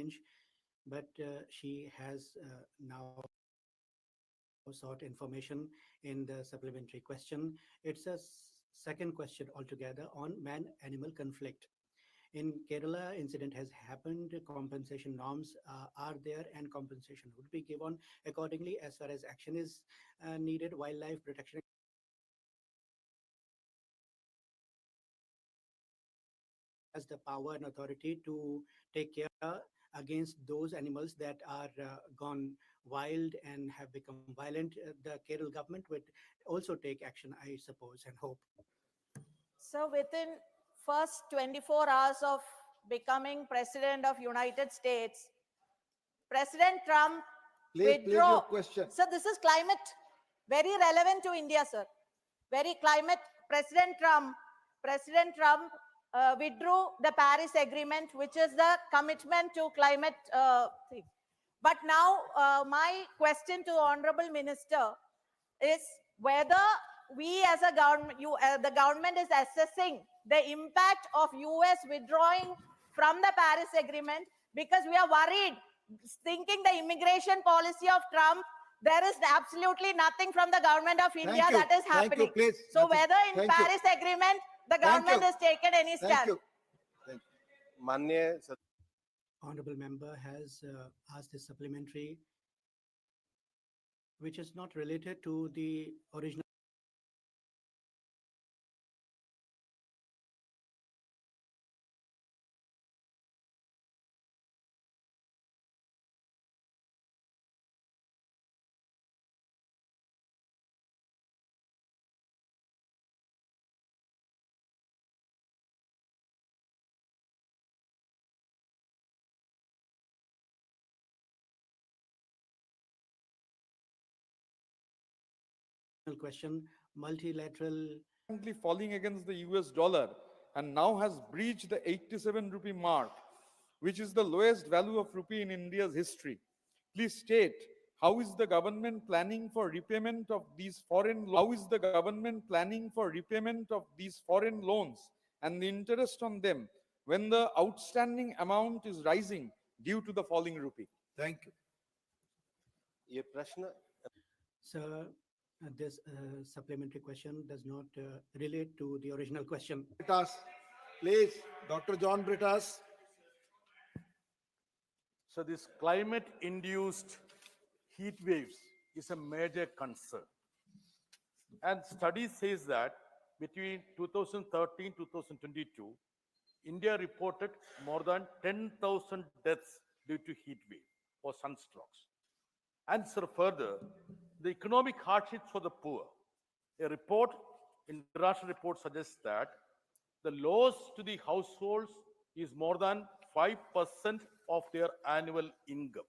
change, but she has now sought information in the supplementary question. It's a second question altogether on man-animal conflict. In Kerala, incident has happened. Compensation norms are there, and compensation would be given accordingly as far as action is needed. Wildlife protection has the power and authority to take care against those animals that are gone wild and have become violent. The Kerala government would also take action, I suppose, and hope. So within first 24 hours of becoming President of United States, President Trump Please your withdraw. question. So this is climate, very relevant to India, sir. Very climate. President Trump withdrew the Paris Agreement, which is the commitment to climate thing. But now my question to Honorable Minister is whether we as a government, the government is assessing the impact of US withdrawing from the Paris Agreement, because we are worried, thinking the immigration policy of Trump, there is absolutely nothing from the government of India that is happening. Thank you, please. So Nothing. whether in Thank Paris Agreement, the government has taken any stand. Thank you. Thank you. माननीय Honorable member has asked a supplementary, which is not related to the original question. Multilateral falling against the US dollar and now has breached the 87 rupee mark, which is the lowest value of rupee in India's history. Please state, how is the government planning for repayment of these foreign loans and the interest on them when the outstanding amount is rising due to the falling rupee? Thank you. ये प्रश्न Sir, this supplementary question does not relate to the original question. Britas, please, Dr. John Britas. So this climate-induced heat waves is a major concern. And study says that between 2013-2022, India reported more than 10,000 deaths due to heat wave or sunstrokes. And so further, the economic hardships for the poor. International report suggests that the loss to the households is more than 5% of their annual income.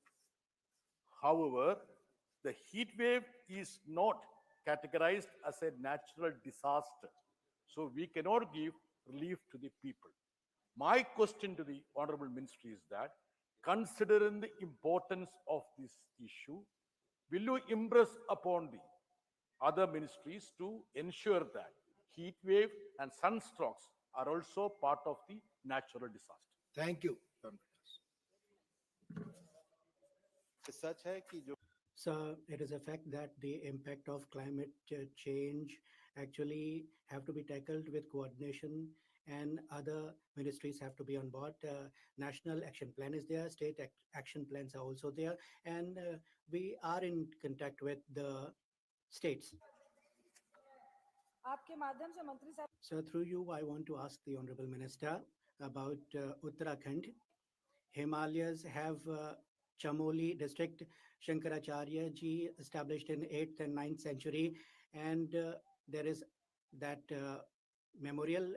However, the heat wave is not categorized as a natural disaster. So we cannot give relief to the people. My question to the Honorable Ministry is that, considering the importance of this issue, will you impress upon the other ministries to ensure that heat wave and sunstrokes are also part of the natural disaster? Thank you. सच है कि जो So it is a fact that the impact of climate change actually have to be tackled with coordination, and other ministries have to be on board. National action plan is there, state action plans are also there, and we are in contact with the states. So through you, I want to ask the Honorable Minister about Uttarakhand. Himalayas have Chamoli district, Shankaracharya ji established in 8th and 9th century, and there is that memorial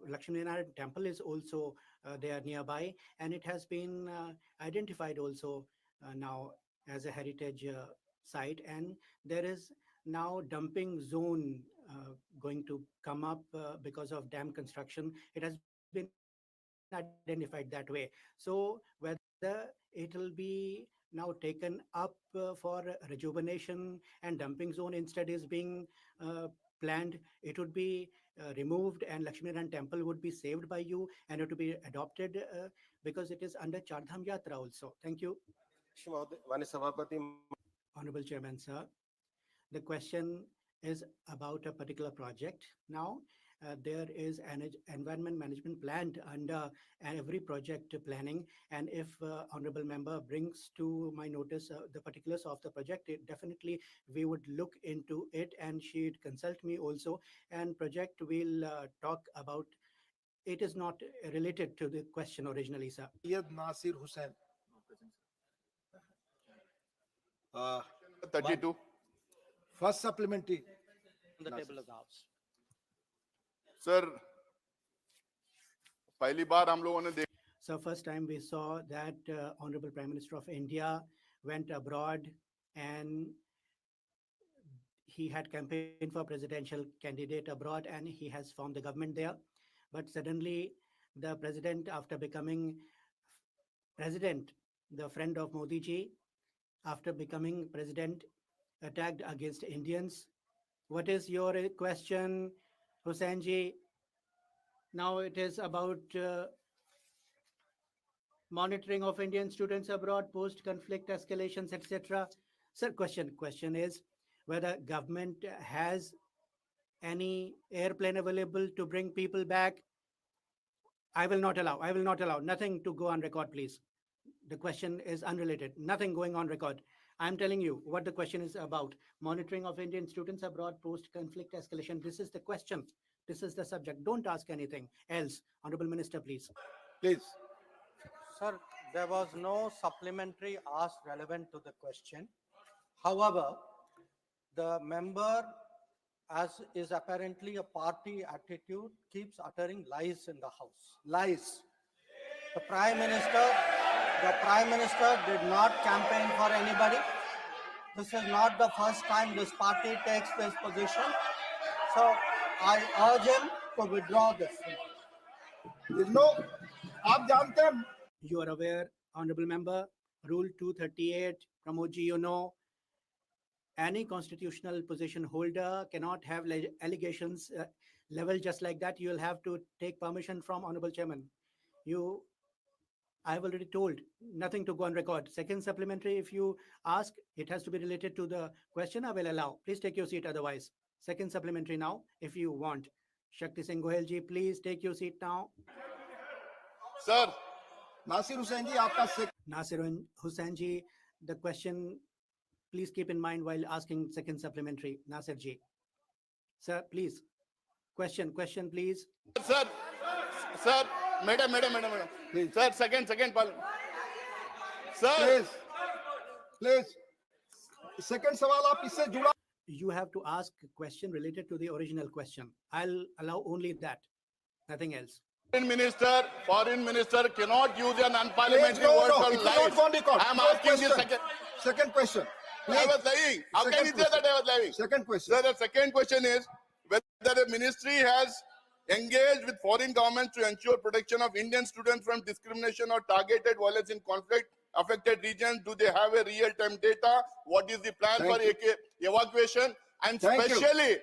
Lakshminarayan temple is also there nearby, and it has been identified also now as a heritage site, and there is now dumping zone going to come up because of dam construction. It has been identified that way. So whether it will be now taken up for rejuvenation and dumping zone instead is being planned, it would be removed and Lakshminarayan temple would be saved by you and it would be adopted because it is under Chardham Yatra also. Thank you. माननीय सभापति Honorable Chairman, sir. The question is about a particular project. Now, there is an environment management plan under every project planning. And if honorable member brings to my notice the particulars of the project, definitely we would look into it and she'd consult me also. And project will talk about. It is not related to the question originally, sir. Syed Nasir Hussain. Uh, 32. First supplementary. On the table of the House. Sir पहली बार हम लोगों ने देखा So first time we saw that Honorable Prime Minister of India went abroad and he had campaigned for presidential candidate abroad and he has formed the government there. But suddenly the president, after becoming president, the friend of Modi ji, after becoming president, attacked against Indians. What is your question, Hussain ji? Now it is about monitoring of Indian students abroad, post-conflict escalations, etc. Sir, question is whether government has any airplane available to bring people back. I will not allow. Nothing to go on record, please. The question is unrelated. Nothing going on record. I'm telling you what the question is about. Monitoring of Indian students abroad, post-conflict escalation. This is the question. This is the subject. Don't ask anything else. Honorable Minister, please. Please. Sir, there was no supplementary asked relevant to the question. However, the member, as is apparently a party attitude, keeps uttering lies in the House. Lies. The Prime Minister did not campaign for anybody. This is not the first time this party takes this position. So I urge him to withdraw this. There's no. आप जानते हैं You are aware, Honorable Member, Rule 238, Pramod ji, you know, any constitutional position holder cannot have allegations leveled just like that. You will have to take permission from Honorable Chairman. I've already told, nothing to go on record. Second supplementary, if you ask, it has to be related to the question, I will allow. Please take your seat otherwise. Second supplementary now, if you want. Shakti Singh Gohel ji, please take your seat now. Sir Nasir Hussain ji आपका Nasir Hussain ji, the question, please keep in mind while asking second supplementary. Nasir ji. Sir, please. Question, please. Sir sir madam sir second Pal sir please. Second सवाल आप इससे जुड़ा. You have to ask a question related to the original question. I'll allow only that, nothing else. Foreign minister cannot use an unparliamentary No, word no, called it will lies. not go on record. I am No asking the question. Second question. I Please. was lying. How can you say that I was lying? Second question. Sir, the second question is whether the ministry has engaged with foreign governments to ensure protection of Indian students from discrimination or targeted violence in conflict affected regions. Do they have a real-time data? What is the plan for evacuation? And especially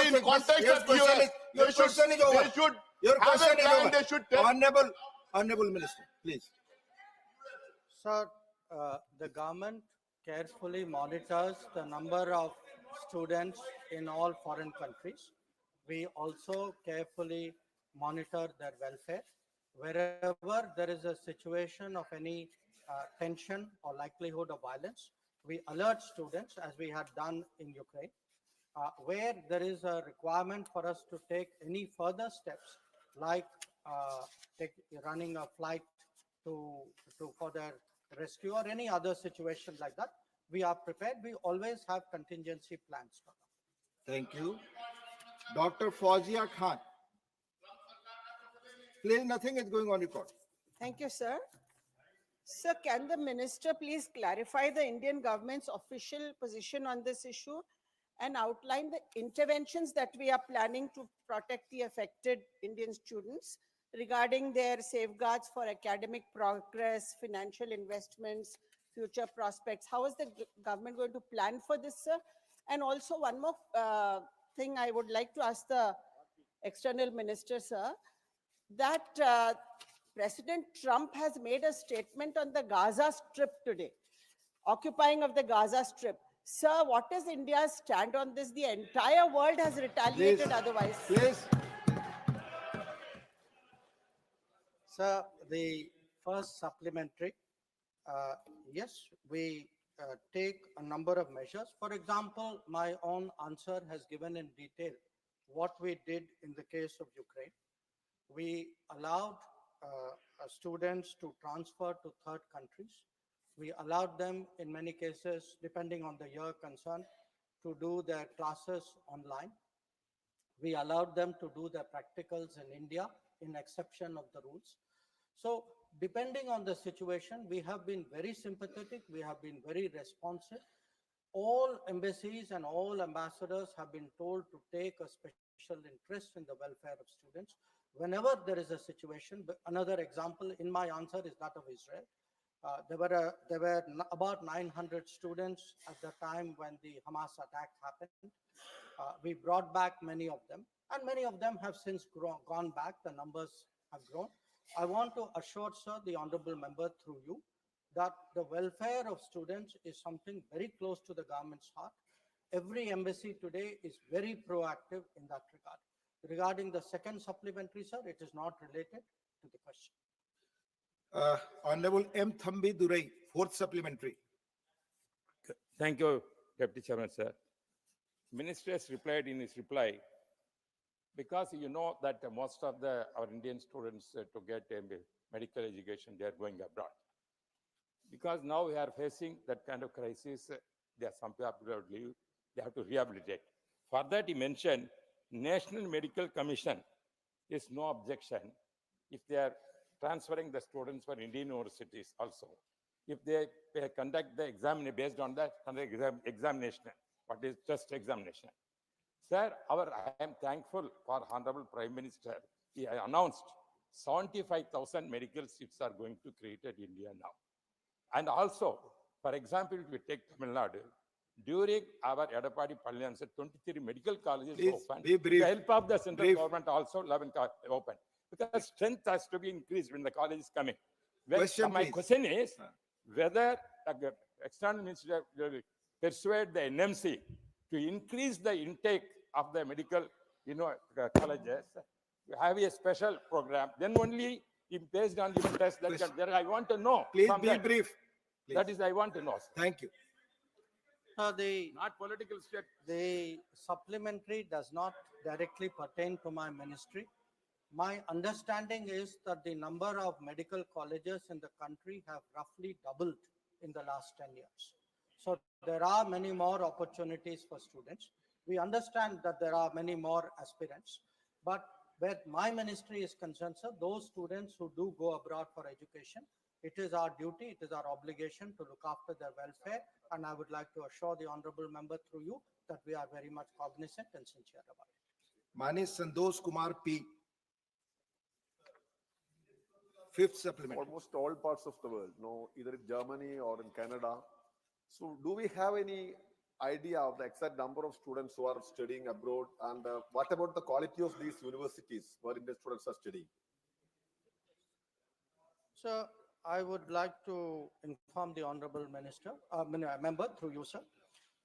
in context of US, Your question is over. they should Your have question a is plan. over. They should tell. Honorable Minister, please. Sir, the government carefully monitors the number of students in all foreign countries. We also carefully monitor their welfare. Wherever there is a situation of any tension or likelihood of violence, we alert students, as we had done in Ukraine. Where there is a requirement for us to take any further steps, like running a flight for their rescue or any other situation like that, we are prepared. We always have contingency plans for that. Thank you. Dr. Fauzia Khan. Please, nothing is going on record. Thank you, sir. Sir, can the minister please clarify the Indian government's official position on this issue and outline the interventions that we are planning to protect the affected Indian students regarding their safeguards for academic progress, financial investments, future prospects? How is the government going to plan for this, sir? And also one more thing I would like to ask the external minister, sir, that President Trump has made a statement on the Gaza Strip today, occupying of the Gaza Strip. Sir, what is India's stand on this? The entire world has retaliated otherwise. Please. Sir, the first supplementary, yes, we take a number of measures. For example, my own answer has given in detail what we did in the case of Ukraine. We allowed students to transfer to third countries. We allowed them, in many cases, depending on the year concerned, to do their classes online. We allowed them to do their practicals in India, in exception of the rules. So depending on the situation, we have been very sympathetic, we have been very responsive. All embassies and all ambassadors have been told to take a special interest in the welfare of students. Whenever there is a situation, another example in my answer is that of Israel. There were about 900 students at the time when the Hamas attack happened. We brought back many of them, and many of them have since gone back. The numbers have grown. I want to assure, sir, the honorable member through you, that the welfare of students is something very close to the government's heart. Every embassy today is very proactive in that regard. Regarding the second supplementary, sir, it is not related to the question. Honorable M. Thambi Durai, fourth supplementary. Thank you, Deputy Chairman, sir. Minister has replied in his reply, because you know that most of our Indian students to get medical education, they are going abroad. Because now we are facing that kind of crisis, there are some people who leave, they have to rehabilitate. For that, he mentioned National Medical Commission is no objection if they are transferring the students for Indian universities also. If they conduct the exam based on that examination, what is just examination. Sir, I am thankful for Honorable Prime Minister. He announced 75,000 medical seats are going to create in India now. And also, for example, if we take Tamil Nadu, during our Edapadi Palyan's 23 medical colleges Please, opened, be brief. with the help of the central Brief. government also 11 opened. Because strength has to be increased when the college is coming. Question, My please. question is whether the external minister will persuade the NMC to increase the intake of the medical colleges, have a special program, then only based on the test that Question. I want to know. Please from be that. brief. Please. That is, I want to know. Sir. Thank you. Not political state. The supplementary does not directly pertain to my ministry. My understanding is that the number of medical colleges in the country have roughly doubled in the last 10 years. So there are many more opportunities for students. We understand that there are many more aspirants, but where my ministry is concerned, sir, those students who do go abroad for education, it is our duty, it is our obligation to look after their welfare. And I would like to assure the honorable member through you that we are very much cognizant and sincere about it. Manis Santosh Kumar P. Fifth supplementary. Almost all parts of the world, either in Germany or in Canada. So do we have any idea of the exact number of students who are studying abroad, and what about the quality of these universities where Indian students are studying? So I would like to inform the honorable minister, member through you, sir,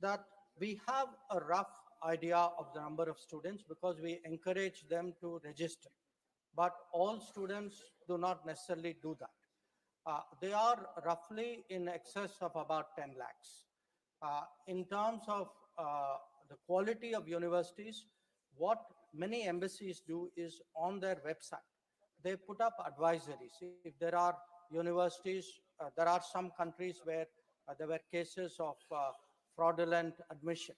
that we have a rough idea of the number of students because we encourage them to register. But all students do not necessarily do that. They are roughly in excess of about 10 lakhs. In terms of the quality of universities, what many embassies do is on their website, they put up advisories. If there are universities, there are some countries where there were cases of fraudulent admission.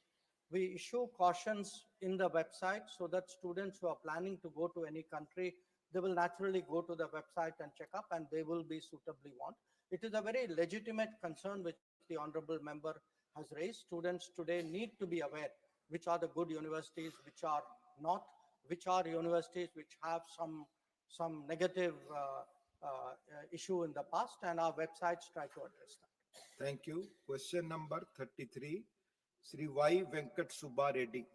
We issue cautions in the website so that students who are planning to go to any country, they will naturally go to the website and check up, and they will be suitably warned. It is a very legitimate concern which the honorable member has raised. Students today need to be aware which are the good universities, which are not, which are universities which have some negative issue in the past, and our websites try to address that. Thank you. Question number 33. Sri Y. Venkat Subba Reddy.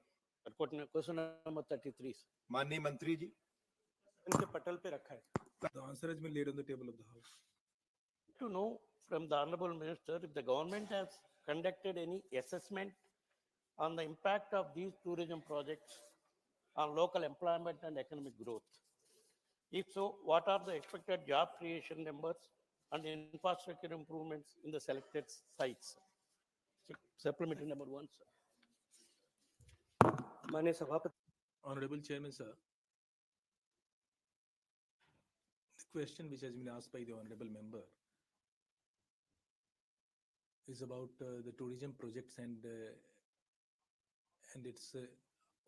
Question number 33. माननीय मंत्री जी, इनके पटल पे रखा है. the answer has been laid on the table of the house. To know from the Honorable Minister if the government has conducted any assessment on the impact of these tourism projects on local employment and economic growth. If so, what are the expected job creation numbers and infrastructure improvements in the selected sites? Supplementary number 1, sir. माननीय सभापति. Honorable Chairman, sir. The question which has been asked by the honorable member is about the tourism projects and its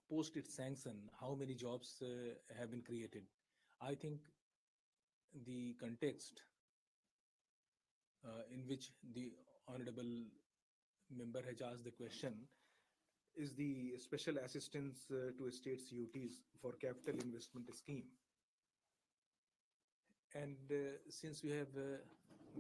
post its sanction, how many jobs have been created. I think the context in which the honorable member has asked the question is the special assistance to states UTs for capital investment scheme. And since we have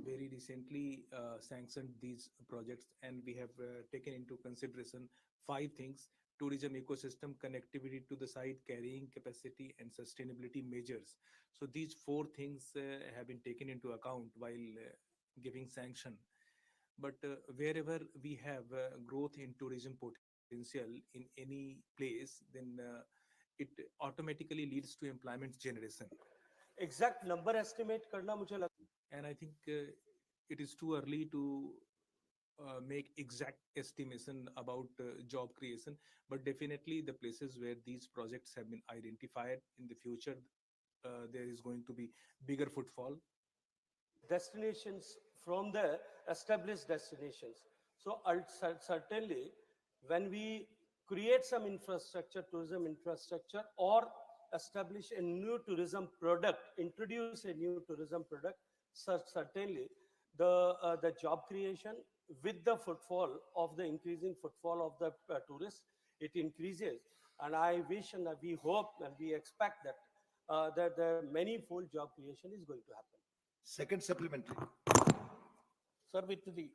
very recently sanctioned these projects and we have taken into consideration 5 things: tourism ecosystem, connectivity to the site, carrying capacity, and sustainability measures. So these 4 things have been taken into account while giving sanction. But wherever we have growth in tourism potential in any place, then it automatically leads to employment generation. Exact number estimate करना मुझे लगता. And I think it is too early to make exact estimation about job creation, but definitely the places where these projects have been identified in the future, there is going to be bigger footfall. Destinations from the established destinations. So certainly, when we create some infrastructure, tourism infrastructure, or establish a new tourism product, introduce a new tourism product, certainly the job creation with the footfall of the increasing footfall of the tourists, it increases. And I wish and we hope and we expect that that the many-fold job creation is going to happen. Second supplementary. Sir, with the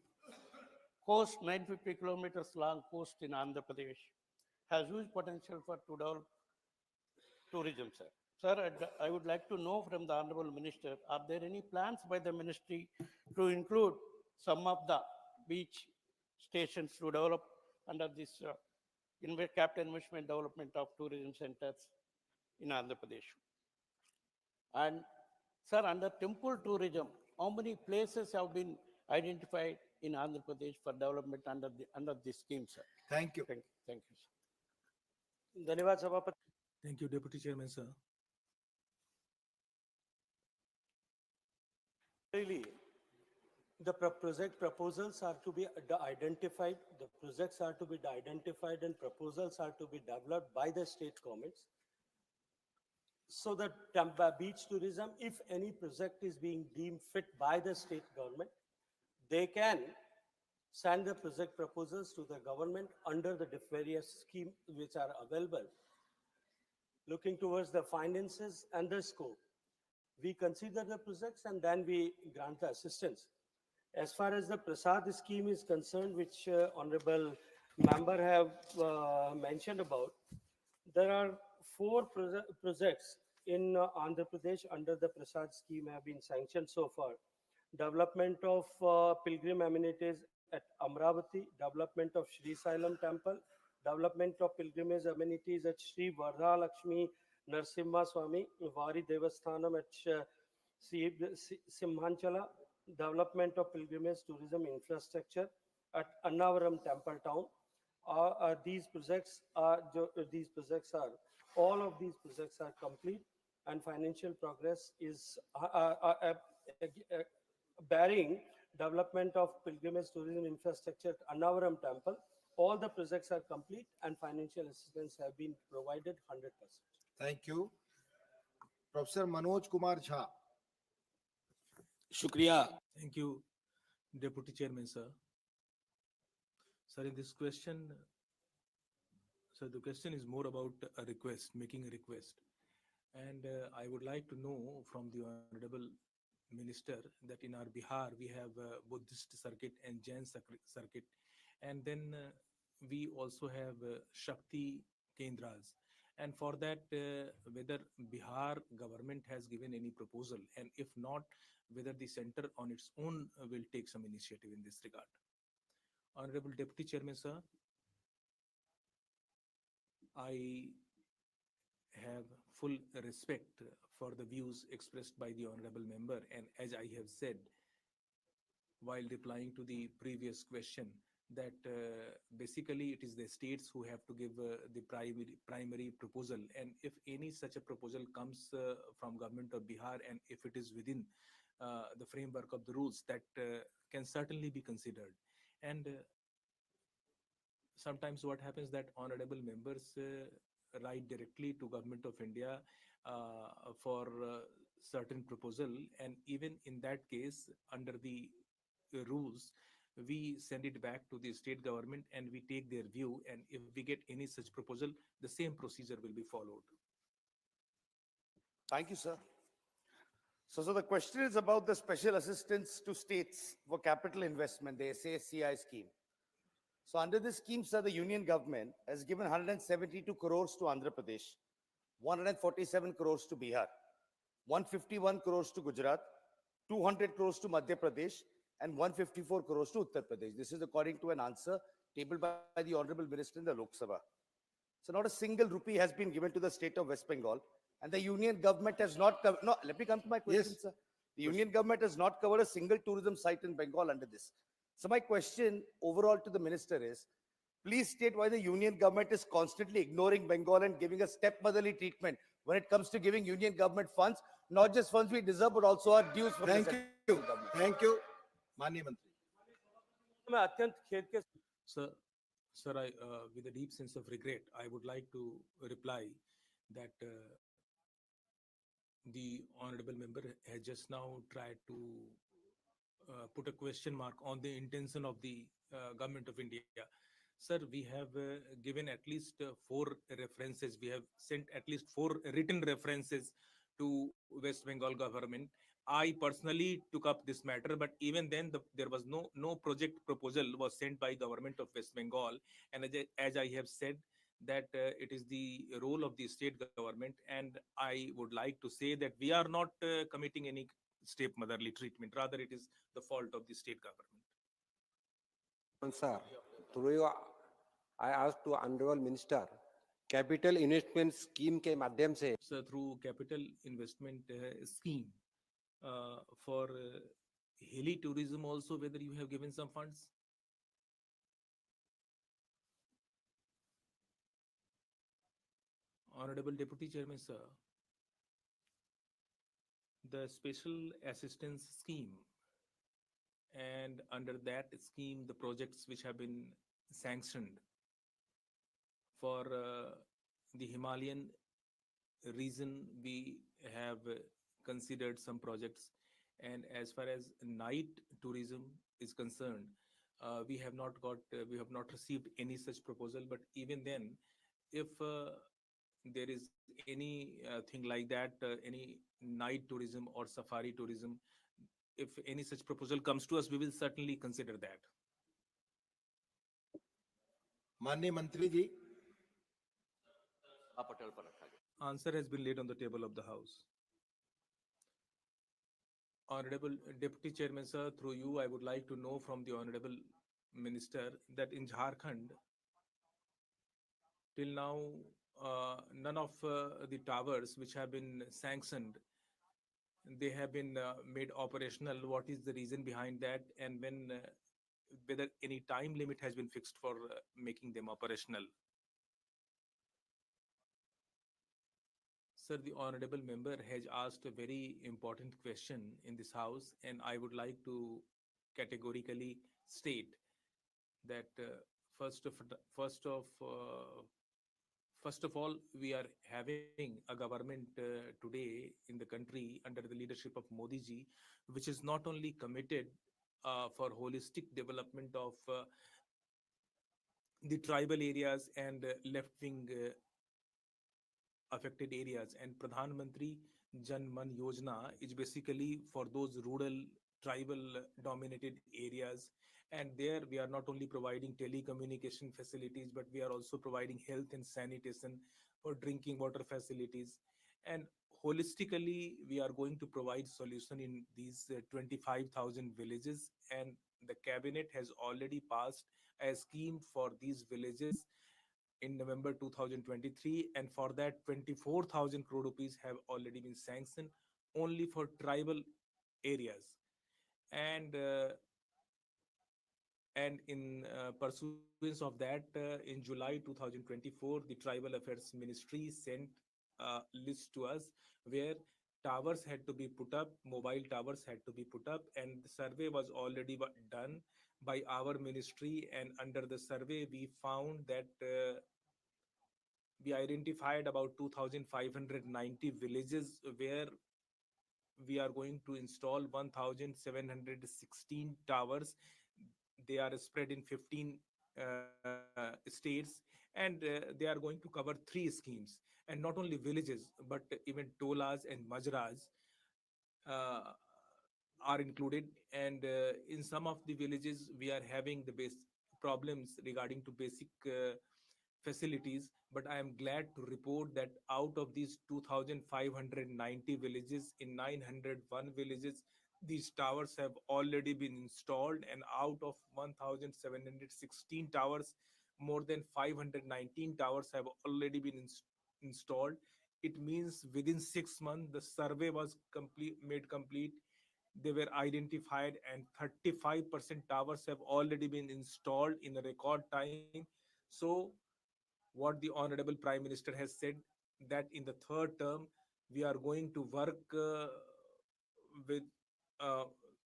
coast, 950 kilometers long coast in Andhra Pradesh, has huge potential for to develop tourism, sir. Sir, I would like to know from the Honorable Minister, are there any plans by the ministry to include some of the beach stations to develop under this capital investment development of tourism centers in Andhra Pradesh? And sir, under temple tourism, how many places have been identified in Andhra Pradesh for development under this scheme, sir? Thank you. Thank you, sir. धन्यवाद सभापति. Thank you, Deputy Chairman, sir. Really, the project proposals are to be identified, the projects are to be identified and proposals are to be developed by the state governments. So that beach tourism, if any project is being deemed fit by the state government, they can send the project proposals to the government under the various schemes which are available, looking towards the finances and the scope. We consider the projects and then we grant the assistance. As far as the Prasad scheme is concerned, which Honorable Member have mentioned about, there are 4 projects in Andhra Pradesh under the Prasad scheme have been sanctioned so far. Development of pilgrim amenities at Amravati, development of Sri Sailam temple, development of pilgrimage amenities at Sri Vardha Lakshmi Narsimha Swami Vari Devasthanam at Simhanchala, development of pilgrimage tourism infrastructure at Annavaram temple town. These projects are all of these projects are complete and financial progress is bearing development of pilgrimage tourism infrastructure at Annavaram temple. All the projects are complete and financial assistance have been provided 100%. Thank you. Professor Manoj Kumar Jha. Shukriya. Thank you, Deputy Chairman, sir. Sir, in this question, so the question is more about a request, making a request. And I would like to know from the Honorable Minister that in our Bihar, we have a Buddhist circuit and Jain circuit. And then we also have Shakti kendras. And for that, whether Bihar government has given any proposal, and if not, whether the center on its own will take some initiative in this regard. Honorable Deputy Chairman, sir, I have full respect for the views expressed by the honorable member, and as I have said while replying to the previous question, that basically it is the states who have to give the primary proposal, and if any such a proposal comes from government of Bihar, and if it is within the framework of the rules, that can certainly be considered. And sometimes what happens that honorable members write directly to government of India for certain proposal, and even in that case, under the rules, we send it back to the state government and we take their view, and if we get any such proposal, the same procedure will be followed. Thank you, sir. So the question is about the special assistance to states for capital investment, the SACI scheme. So under this scheme, sir, the union government has given 172 crores to Andhra Pradesh, 147 crores to Bihar, 151 crores to Gujarat, 200 crores to Madhya Pradesh, and 154 crores to Uttar Pradesh. This is according to an answer tabled by the Honorable Minister in the Lok Sabha. So not a single rupee has been given to the state of West Bengal, and the union government has not covered. No, let me come to my question, Yes. sir. The union government has not covered a single tourism site in Bengal under this. So my question overall to the minister is, please state why the union government is constantly ignoring Bengal and giving a stepmotherly treatment when it comes to giving union government funds, not just funds we deserve, but also our dues from Thank the you. central government. Thank you. माननीय मंत्री. मैं अत्यंत खेद के Sir, with a deep sense of regret, I would like to reply that the honorable member has just now tried to put a question mark on the intention of the government of India. Sir, we have given at least 4 references. We have sent at least 4 written references to West Bengal government. I personally took up this matter, but even then there was no project proposal was sent by government of West Bengal. And as I have said, that it is the role of the state government, and I would like to say that we are not committing any stepmotherly treatment. Rather, it is the fault of the state government. Sir, through you, I asked to honorable minister, capital investment scheme के माध्यम से So through capital investment scheme for hilly tourism also, whether you have given some funds? Honorable Deputy Chairman, sir, the special assistance scheme, and under that scheme, the projects which have been sanctioned for the Himalayan region, we have considered some projects. And as far as night tourism is concerned, we have not received any such proposal. But even then, if there is any thing like that, any night tourism or safari tourism, if any such proposal comes to us, we will certainly consider that. माननीय मंत्री जी. Answer has been laid on the table of the House. Honorable Deputy Chairman, sir, through you, I would like to know from the Honorable Minister that in Jharkhand, till now, none of the towers which have been sanctioned, they have been made operational. What is the reason behind that, and when whether any time limit has been fixed for making them operational? Sir, the honorable member has asked a very important question in this House, and I would like to categorically state that first of all, we are having a government today in the country under the leadership of Modi ji, which is not only committed for holistic development of the tribal areas and left-wing affected areas, and Pradhan Mantri Jan Man Yojana is basically for those rural tribal dominated areas. And there we are not only providing telecommunication facilities, but we are also providing health and sanitation or drinking water facilities. And holistically, we are going to provide solution in these 25,000 villages. And the cabinet has already passed a scheme for these villages in November 2023, and for that 24,000 crore rupees have already been sanctioned only for tribal areas. And in pursuance of that, in July 2024, the Tribal Affairs Ministry sent a list to us where towers had to be put up, mobile towers had to be put up, and the survey was already done by our ministry. And under the survey, we found that we identified about 2,590 villages where we are going to install 1,716 towers. They are spread in 15 states, and they are going to cover three schemes. And not only villages, but even tolas and majras uh, are included. And in some of the villages, we are having the base problems regarding to basic facilities. But I am glad to report that out of these 2,590 villages, in 901 villages, these towers have already been installed. And out of 1,716 towers, more than 519 towers have already been installed. It means within 6 months, the survey was made complete. They were identified, and 35% towers have already been installed in a record time. So what the honorable prime minister has said, that in the third term we are going to work with uh,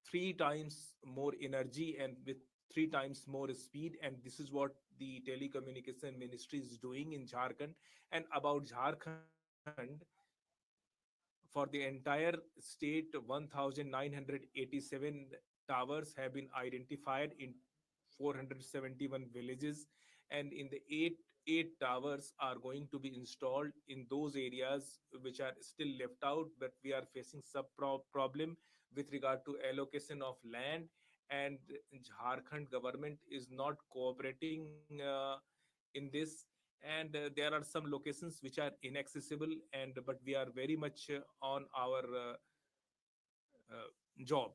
three times more energy and with three times more speed. And this is what the telecommunication ministry is doing in Jharkhand. And about Jharkhand, for the entire state, 1,987 towers have been identified in 471 villages. And in the eight towers are going to be installed in those areas which are still left out. But we are facing some problem with regard to allocation of land, and Jharkhand government is not cooperating in this. And there are some locations which are inaccessible, and but we are very much on our job.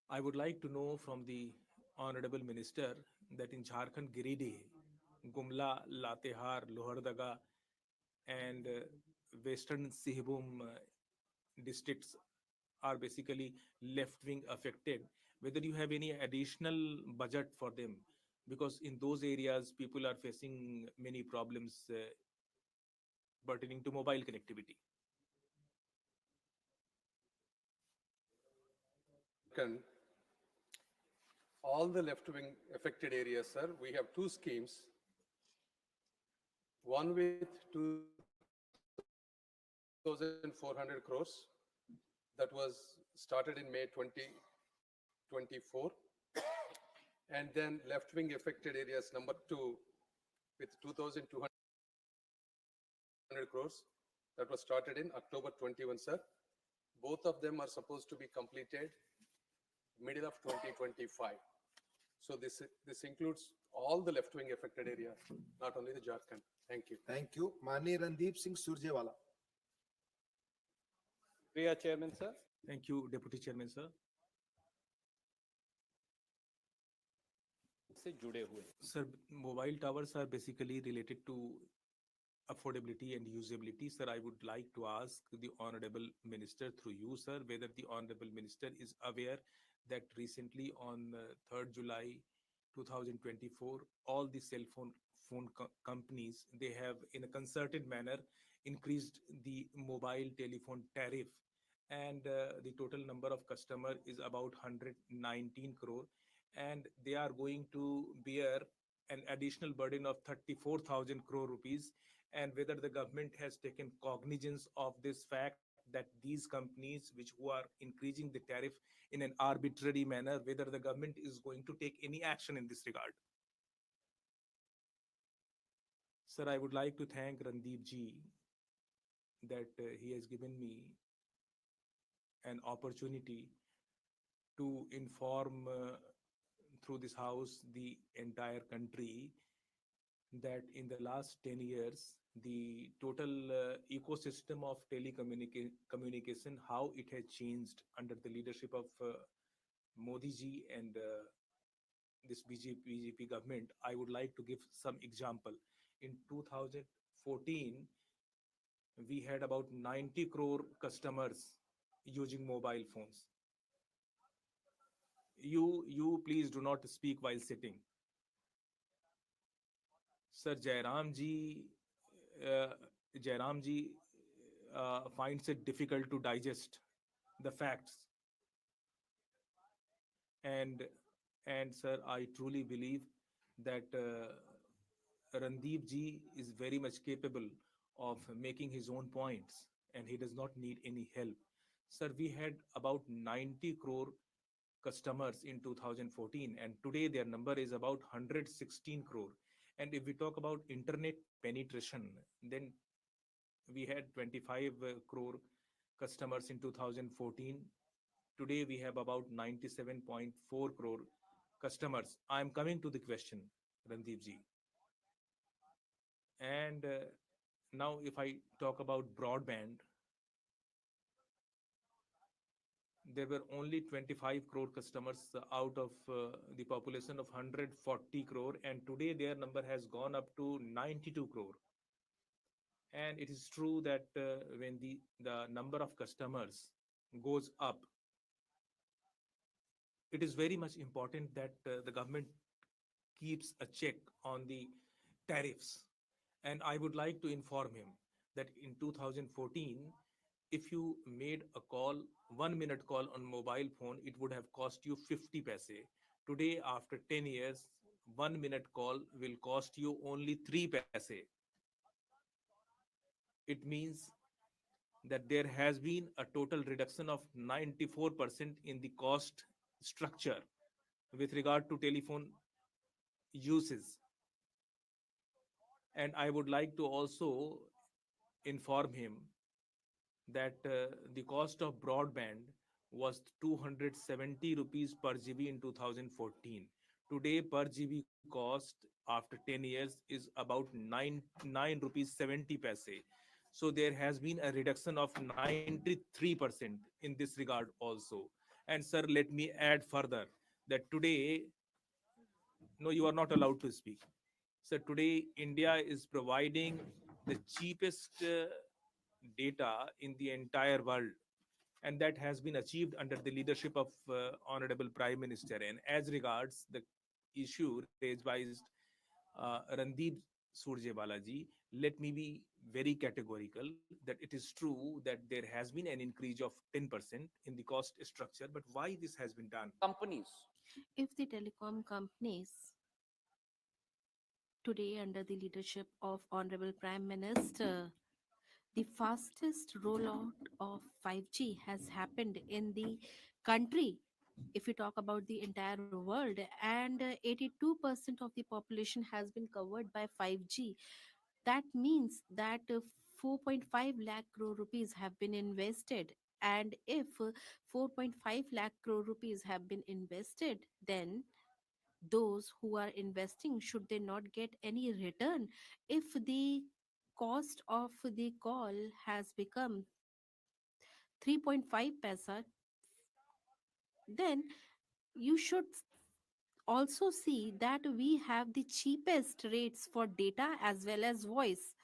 I would like to know from the honorable minister that in Jharkhand, Giridih, Gumla, Latehar, Lohardaga, and western Sihbum districts are basically left wing affected, whether you have any additional budget for them, because in those areas people are facing many problems pertaining to mobile connectivity. Can all the left-wing affected areas, sir, we have two schemes. One with 2,400 crores that was started in May 2024. And then left-wing affected areas, number two, with 2,200 crores that was started in October 21, sir. Both of them are supposed to be completed middle of 2025. So this includes all the left-wing affected areas, not only the Jharkhand. Thank you. Thank you. Mani Randeep Singh Surjewala. Priya Chairman, sir. Thank you, Deputy Chairman, sir. से जुड़े हुए Sir, mobile towers are basically related to affordability and usability. Sir, I would like to ask the honorable minister through you, sir, whether the honorable minister is aware that recently on 3rd July 2024, all the cell phone companies, they have in a concerted manner increased the mobile telephone tariff. And the total number of customer is about 119 crore. And they are going to bear an additional burden of 34,000 crore rupees. And whether the government has taken cognizance of this fact that these companies who are increasing the tariff in an arbitrary manner, whether the government is going to take any action in this regard. Sir, I would like to thank Randeep ji that he has given me an opportunity to inform through this house the entire country that in the last 10 years, the total ecosystem of telecommunication, how it has changed under the leadership of Modi ji and this BJP government. I would like to give some example. In 2014, we had about 90 crore customers using mobile phones. You please do not speak while sitting. Sir uh, Jairam ji finds it difficult to digest the facts. And sir, I truly believe that Randeep ji is very much capable of making his own points, and he does not need any help. Sir, we had about 90 crore customers in 2014, and today their number is about 116 crore. And if we talk about internet penetration, then we had 25 crore customers in 2014. Today we have about 97.4 crore customers. I am coming to the question, Randeep ji. And now if I talk about broadband, there were only 25 crore customers out of the population of 140 crore, and today their number has gone up to 92 crore. And it is true that when the number of customers goes up, it is very much important that the government keeps a check on the tariffs. And I would like to inform him that in 2014, if you made a call, 1 minute call on mobile phone, it would have cost you 50 paise. Today, after 10 years, 1 minute call will cost you only 3 paise. It means that there has been a total reduction of 94% in the cost structure with regard to telephone uses. And I would like to also inform him that the cost of broadband was 270 rupees per GB in 2014. Today, per GB cost after 10 years is about 9 rupees 70 paise. So there has been a reduction of 93% in this regard also. And sir, let me add further that today, no, you are not allowed to speak. So today, India is providing the cheapest data in the entire world, and that has been achieved under the leadership of Honorable Prime Minister. And as regards the issue raised by Randeep Surjewala ji, let me be very categorical that it is true that there has been an increase of 10% in the cost structure, but why this has been done? Companies. If the telecom companies today under the leadership of Honorable Prime Minister, the fastest rollout of 5G has happened in the country. If you talk about the entire world, and 82% of the population has been covered by 5G, that means that 4.5 lakh crore rupees have been invested. And if 4.5 lakh crore rupees have been invested, then those who are investing, should they not get any return? If the cost of the call has become 3.5 paisa, then you should also see that we have the cheapest rates for data as well as voice.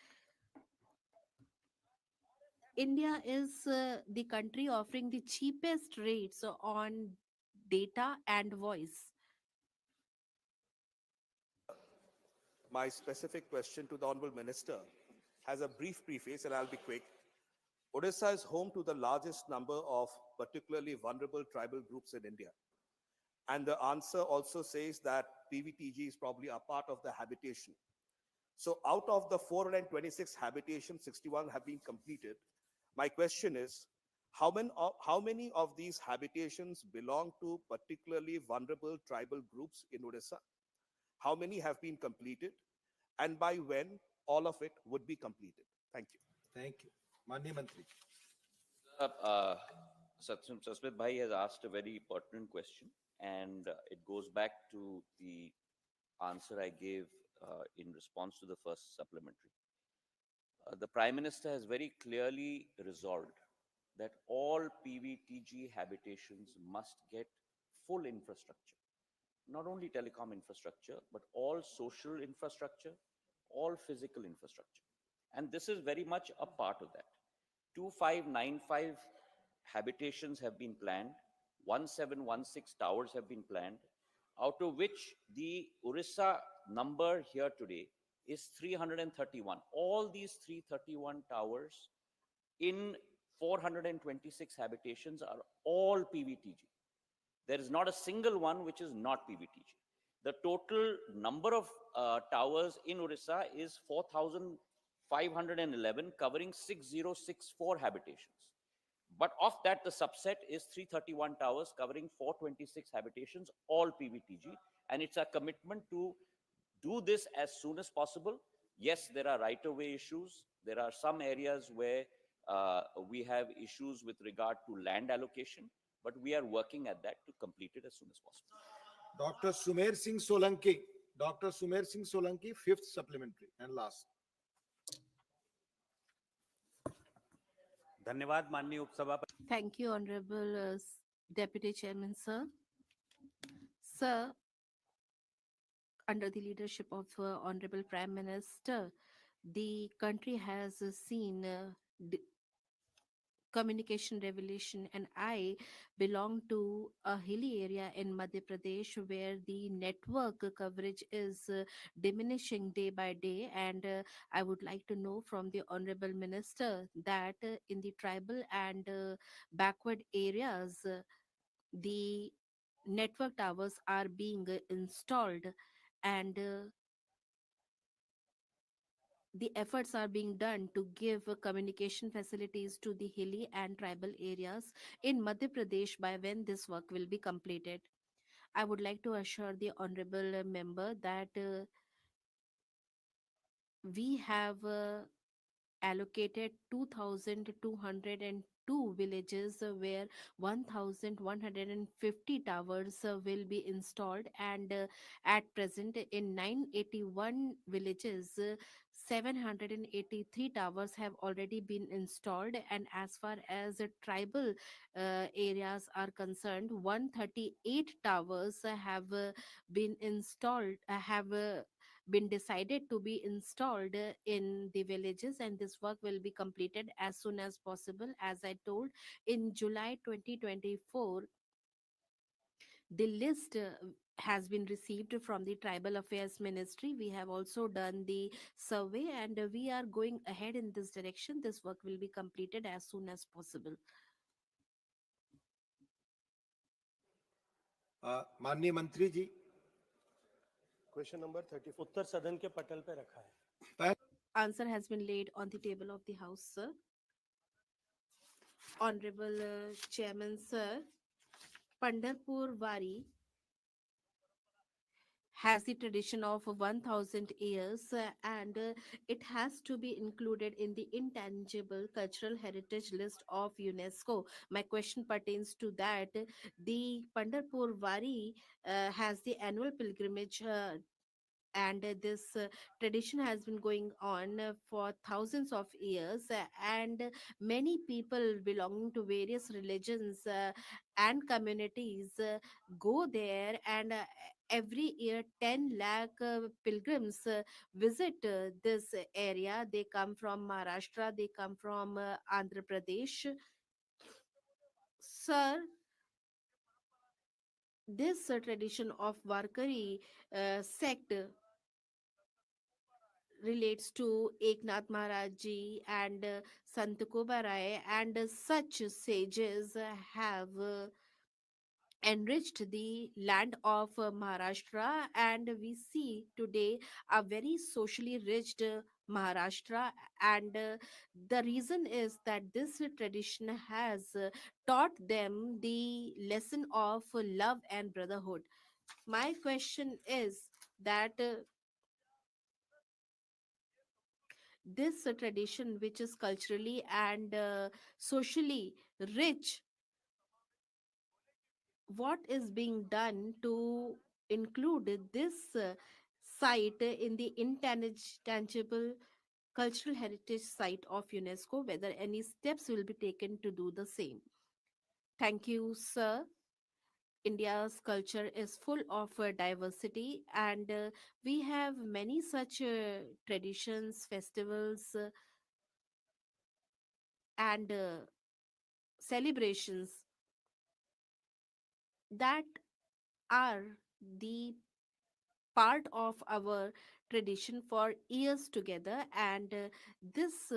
India is the country offering the cheapest rates on data and voice. My specific question to the Honorable Minister has a brief preface, and I'll be quick. Odisha is home to the largest number of particularly vulnerable tribal groups in India. And the answer also says that PVTG is probably a part of the habitation. So out of the 426 habitations, 61 have been completed. My question is, how many of these habitations belong to particularly vulnerable tribal groups in Odisha? How many have been completed? And by when all of it would be completed? Thank you. Thank you. माननीय मंत्री। Sasmit Bhai has asked a very pertinent question, and it goes back to the answer I gave in response to the first supplementary. The Prime Minister has very clearly resolved that all PVTG habitations must get full infrastructure, not only telecom infrastructure, but all social infrastructure, all physical infrastructure. And this is very much a part of that. 2595 habitations have been planned, 1716 towers have been planned, out of which the Orissa number here today is 331. All these 331 towers in 426 habitations are all PVTG. There is not a single one which is not PVTG. The total number of towers in Orissa is 4,511, covering 6064 habitations. But of that, the subset is 331 towers covering 426 habitations, all PVTG. And it's a commitment to do this as soon as possible. Yes, there are right-of-way issues. There are some areas where we have issues with regard to land allocation, but we are working at that to complete it as soon as possible. Dr. Sumer Singh Solanki. Dr. Sumer Singh Solanki, fifth supplementary and last. धन्यवाद माननीय उपसभापति। Thank you, Honorable Deputy Chairman, sir. Sir, under the leadership of Honorable Prime Minister, the country has seen communication revolution, and I belong to a hilly area in Madhya Pradesh where the network coverage is diminishing day by day, and I would like to know from the Honorable Minister that in the tribal and backward areas, the network towers are being installed, and the efforts are being done to give communication facilities to the hilly and tribal areas in Madhya Pradesh. By when this work will be completed? I would like to assure the honorable member that we have allocated 2,202 villages where 1,150 towers will be installed, and at present in 981 villages 783 towers have already been installed, and as far as tribal areas are concerned, 138 towers have been installed have been decided to be installed in the villages, and this work will be completed as soon as possible. As I told, in July 2024, the list has been received from the Tribal Affairs Ministry. We have also done the survey, and we are going ahead in this direction. This work will be completed as soon as possible. माननीय मंत्री जी। Question number 34 उत्तर सदन के पटल पे रखा है। Answer has been laid on the table of the House, sir. Honorable Chairman, sir, Pandharpur Wari has the tradition of 1,000 years, and it has to be included in the intangible cultural heritage list of UNESCO. My question pertains to that. The Pandharpur Wari has the annual pilgrimage, and this tradition has been going on for thousands of years, and many people belonging to various religions and communities go there, and every year 10 lakh pilgrims visit this area. They come from Maharashtra, they come from Andhra Pradesh. Sir, this tradition of Varkari sect relates to Eknath Maharaj Ji and Sant Tukoba Rai, and such sages have enriched the land of Maharashtra, and we see today a very socially rich Maharashtra, and the reason is that this tradition has taught them the lesson of love and brotherhood. My question is that this tradition, which is culturally and socially rich, what is being done to include this site in the intangible cultural heritage site of UNESCO, whether any steps will be taken to do the same. Thank you, sir. India's culture is full of diversity, and we have many such traditions, festivals, and celebrations that are the part of our tradition for years together, and this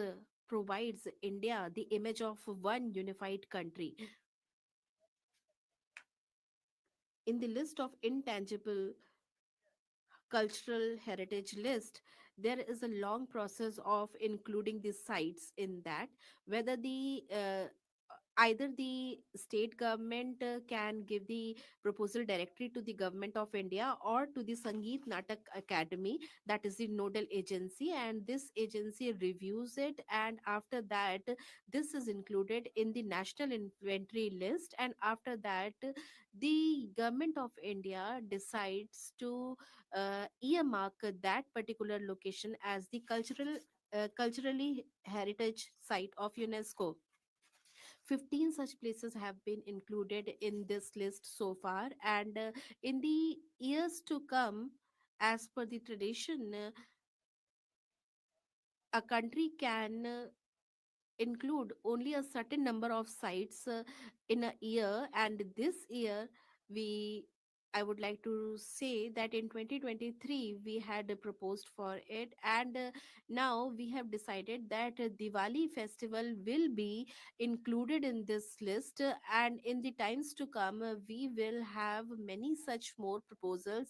provides India the image of one unified country. In the list of intangible cultural heritage list, there is a long process of including the sites in that, whether the either the state government can give the proposal directly to the government of India or to the Sangeet Natak Academy, that is the nodal agency, and this agency reviews it, and after that this is included in the national inventory list, and after that the government of India decides to earmark that particular location as the culturally heritage site of UNESCO. 15 such places have been included in this list so far, and in the years to come, as per the tradition, a country can include only a certain number of sites in a year, and this year we I would like to say that in 2023 we had proposed for it, and now we have decided that Diwali festival will be included in this list, and in the times to come we will have many such more proposals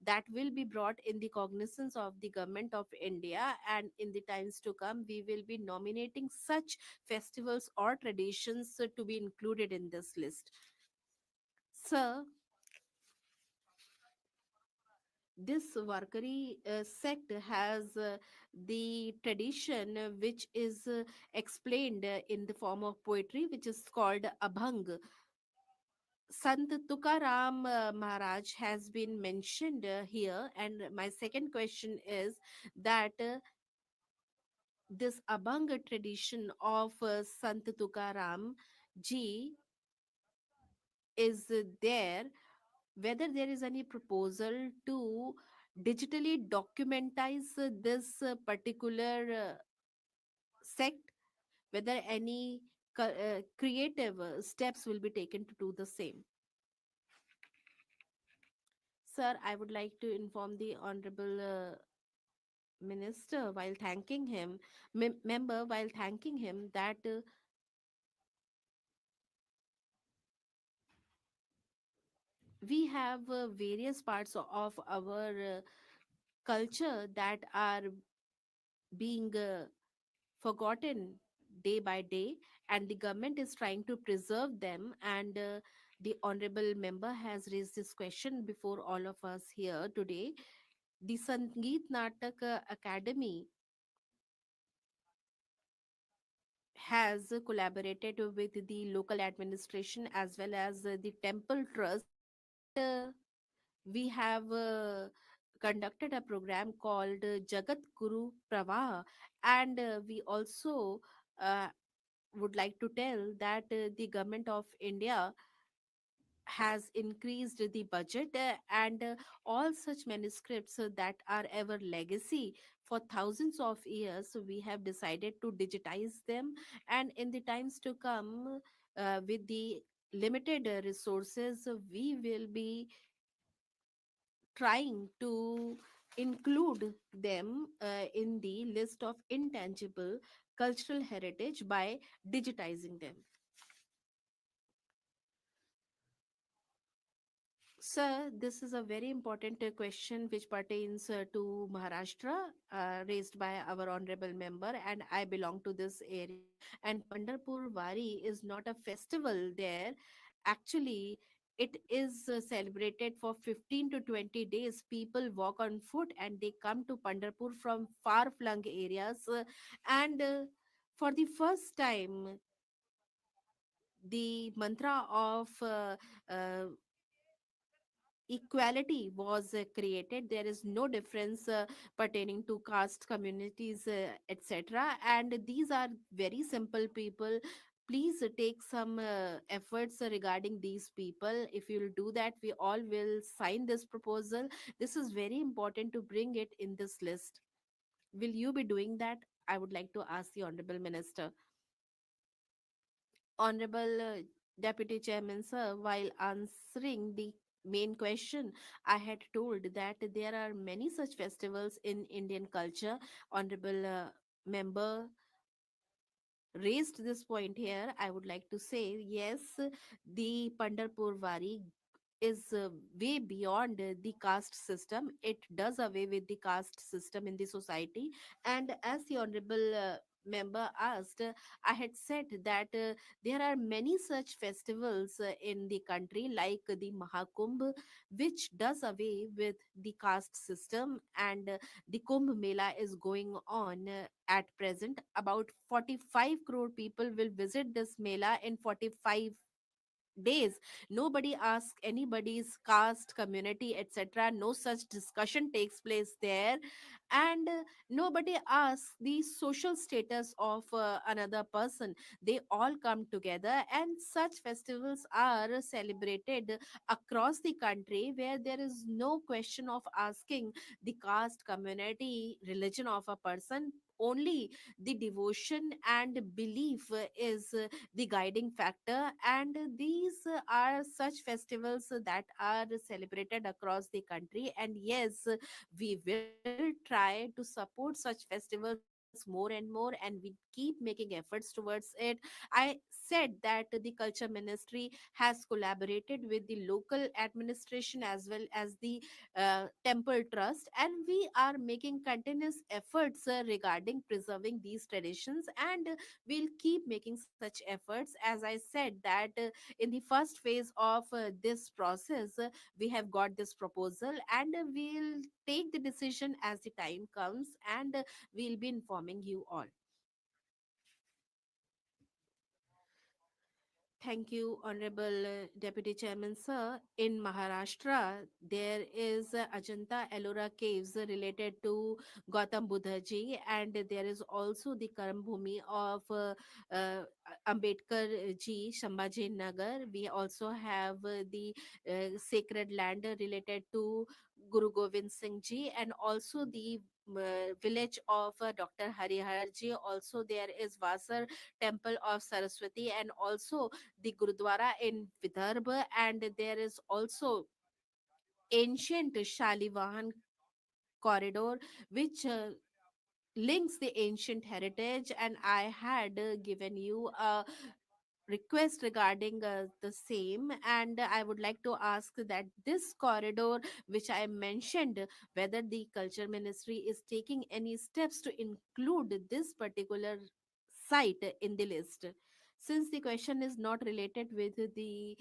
that will be brought in the cognizance of the government of India, and in the times to come we will be nominating such festivals or traditions to be included in this list. Sir, this Warkari sect has the tradition which is explained in the form of poetry, which is called Abhang. Sant Tukaram Maharaj has been mentioned here, and my second question is that this Abhang tradition of Sant Tukaram ji is there, whether there is any proposal to digitally documentize this particular sect, whether any creative steps will be taken to do the same. Sir, I would like to inform the Honorable Minister while thanking him, member while thanking him, that we have various parts of our culture that are being forgotten day by day, and the government is trying to preserve them, and the honorable member has raised this question before all of us here today. The Sangeet Natak Academy has collaborated with the local administration as well as the temple trust. uh, we have conducted a program called Jagat Guru Pravah, and we also uh, would like to tell that the government of India has increased the budget, and all such manuscripts that are our legacy for thousands of years, so we have decided to digitize them, and in the times to come, with the limited resources, we will be trying to include them in the list of intangible cultural heritage by digitizing them. Sir, this is a very important question which pertains to Maharashtra, raised by our honorable member, and I belong to this area. And Pandharpur Wari is not a festival there. Actually, it is celebrated for 15 to 20 days. People walk on foot and they come to Pandharpur from far flung areas. And For the first time, the mantra of uh, equality was created. There is no difference pertaining to caste communities, etc. And these are very simple people. Please take some efforts regarding these people. If you'll do that, we all will sign this proposal. This is very important to bring it in this list. Will you be doing that? I would like to ask the honorable minister. Honorable Deputy Chairman, sir, while answering the main question, I had told that there are many such festivals in Indian culture. Honorable member raised this point here. I would like to say, yes, the Pandharpur Wari is way beyond the caste system. It does away with the caste system in the society. And as the honorable member asked, I had said that there are many such festivals in the country, like the Mahakumbh, which does away with the caste system. And the Kumbh Mela is going on at present. About 45 crore people will visit this Mela in 45 days. Nobody asks anybody's caste, community, etc. No such discussion takes place there. And nobody asks the social status of another person. They all come together, and such festivals are celebrated across the country, where there is no question of asking the caste, community, religion of a person. Only the devotion and belief is the guiding factor. And these are such festivals that are celebrated across the country. And yes, we will try to support such festivals more and more, and we keep making efforts towards it. I said that the culture ministry has collaborated with the local administration as well as the temple trust, and we are making continuous efforts regarding preserving these traditions. And we'll keep making such efforts. As I said that in the first phase of this process, we have got this proposal, and we'll take the decision as the time comes, and we'll be informing you all. Thank you, Honorable Deputy Chairman, sir. In Maharashtra, there is Ajanta Ellora caves related to Gautam Buddha ji, and there is also the Karambhumi of uh, Ambedkar ji, Shambhaji Nagar. We also have the sacred land related to Guru Govind Singh ji, and also the village of Dr. Harihar ji. Also, there is Vasar temple of Saraswati, and also the Gurudwara in Vidarbha, and there is also ancient Shalivahan corridor, which links the ancient heritage. And I had given you a request regarding the same, and I would like to ask that this corridor which I mentioned, whether the culture ministry is taking any steps to include this particular site in the list. Since the question is not related with the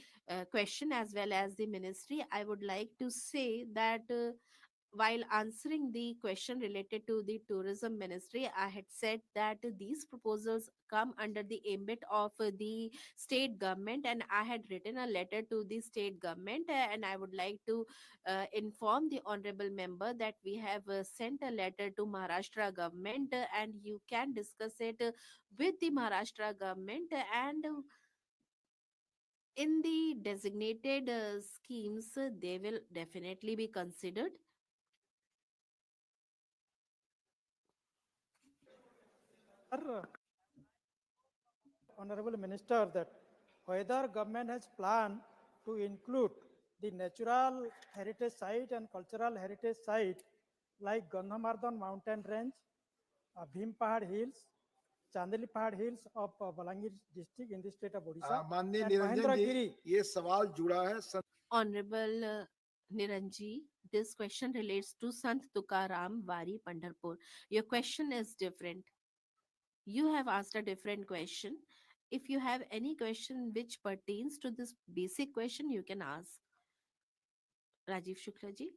question as well as the ministry, I would like to say that while answering the question related to the tourism ministry, I had said that these proposals come under the ambit of the state government, and I had written a letter to the state government, and I would like to inform the honorable member that we have sent a letter to Maharashtra government, and you can discuss it with the Maharashtra government. And in the designated schemes, they will definitely be considered. Sir, Honorable Minister, that whether government has planned to include the natural heritage site and cultural heritage site like Gandhamardan mountain range, Bhim Pahad Hills, Chandeli Pahad Hills of Balangir district in the state of Odisha, माननीय and Niranjan ji Mahendragiri. ये सवाल जुड़ा है Honorable Niranji, this question relates to Sant Tukaram Wari Pandharpur. Your question is different. You have asked a different question. If you have any question which pertains to this basic question, you can ask. Rajiv Shukla ji,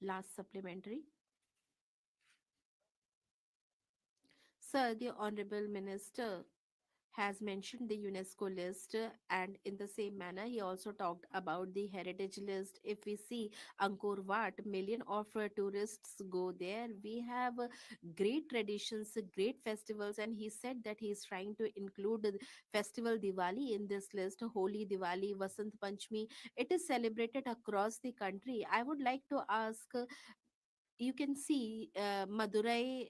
last supplementary. Sir, the Honorable Minister has mentioned the UNESCO list, and in the same manner, he also talked about the heritage list. If we see Angkor Wat, million of tourists go there. We have great traditions, great festivals, and he said that he is trying to include the festival Diwali in this list. Holi, Diwali, Vasant Panchami. It is celebrated across the country. I would like to ask. You can see Madurai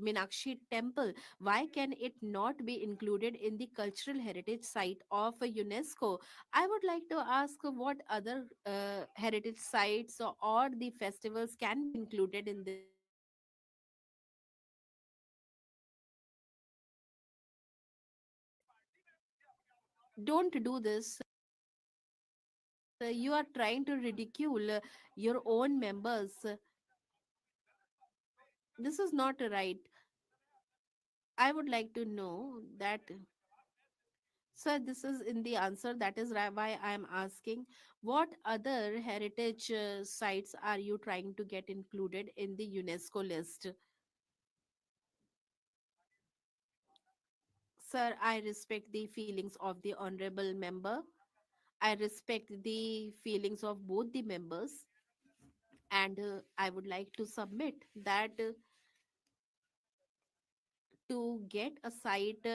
Minakshi temple. Why can it not be included in the cultural heritage site of UNESCO? I would like to ask what other heritage sites or the festivals can be included in this list. Don't do this. You are trying to ridicule your own members. This is not right. I would like to know that. Sir, this is in the answer. That is why I am asking, what other heritage sites are you trying to get included in the UNESCO list? Sir, I respect the feelings of the honorable member. I respect the feelings of both the members. And I would like to submit that to get a site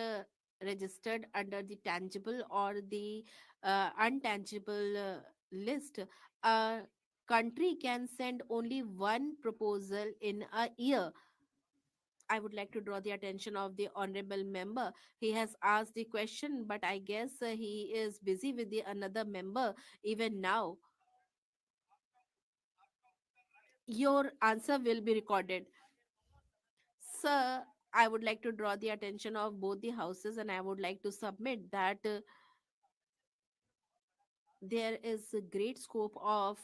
registered under the tangible or the untangible list, a country can send only one proposal in a year. I would like to draw the attention of the honorable member. He has asked the question, but I guess he is busy with the another member even now. Your answer will be recorded. Sir, I would like to draw the attention of both the houses, and I would like to submit that there is a great scope of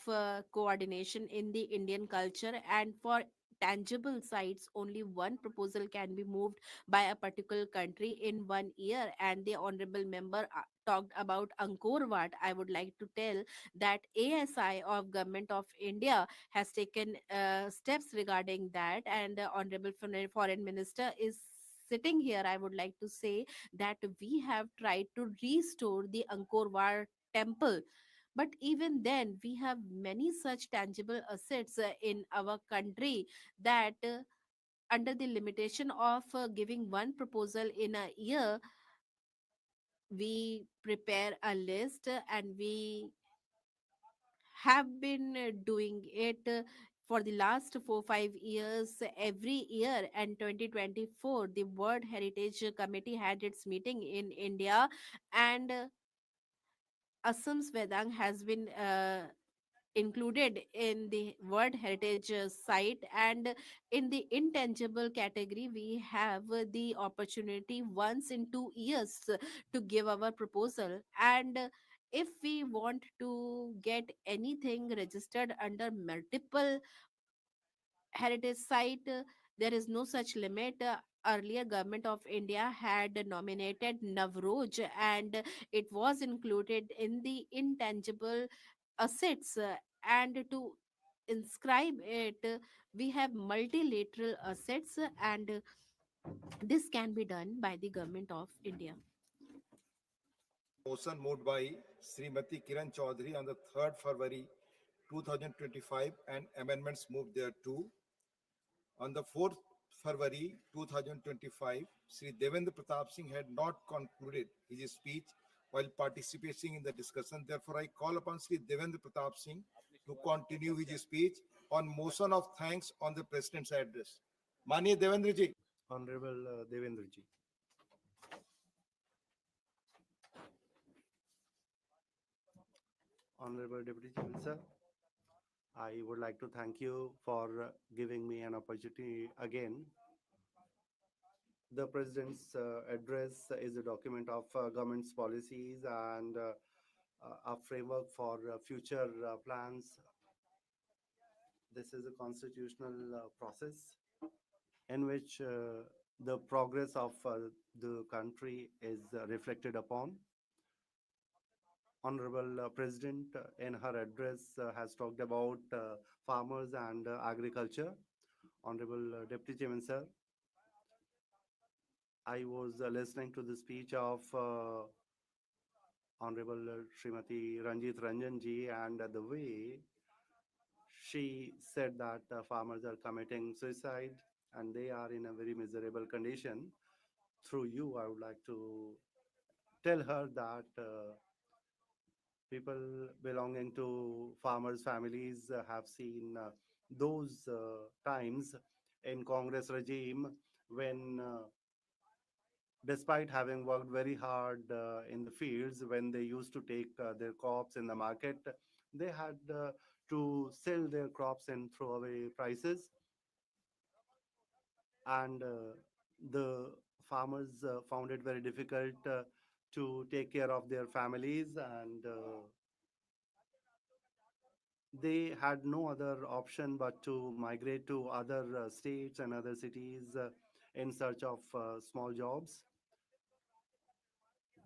coordination in the Indian culture, and for tangible sites, only one proposal can be moved by a particular country in 1 year. And the honorable member talked about Angkor Wat. I would like to tell that ASI of Government of India has taken steps regarding that, and the honorable foreign minister is sitting here. I would like to say that we have tried to restore the Angkor Wat temple, but even then we have many such tangible assets in our country that under the limitation of giving one proposal in a year, we prepare a list, and we have been doing it for the last 4 5 years every year. And 2024 the World Heritage Committee had its meeting in India, and Assam's Vedang has been included in the World Heritage Site. And in the intangible category, we have the opportunity once in 2 years to give our proposal. And if we want to get anything registered under multiple heritage site, there is no such limit. Earlier government of India had nominated Navroj, and it was included in the intangible assets, and to inscribe it, we have multilateral assets, and this can be done by the government of India. Motion moved by Srimati Kiran Chaudhary on the 3rd February 2025 and amendments moved thereto. On the 4th February 2025, Sri Devendra Pratap Singh had not concluded his speech while participating in the discussion. Therefore, I call upon Sri Devendra Pratap Singh to continue his speech on motion of thanks on the President's address. Mani Devendra ji. Honorable Devendra ji. Honorable Deputy Chief Minister, I would like to thank you for giving me an opportunity again. The President's address is a document of government's policies and a framework for future plans. This is a constitutional process in which the progress of the country is reflected upon. Honorable President, in her address, has talked about farmers and agriculture. Honorable Deputy Chairman, sir, I was listening to the speech of Honorable Srimati Ranjit Ranjan ji, and the way she said that farmers are committing suicide and they are in a very miserable condition. Through you, I would like to tell her that people belonging to farmers' families have seen those times in Congress regime when despite having worked very hard in the fields, when they used to take their crops in the market, they had to sell their crops in throwaway prices. And the farmers found it very difficult to take care of their families, and they had no other option but to migrate to other states and other cities in search of small jobs.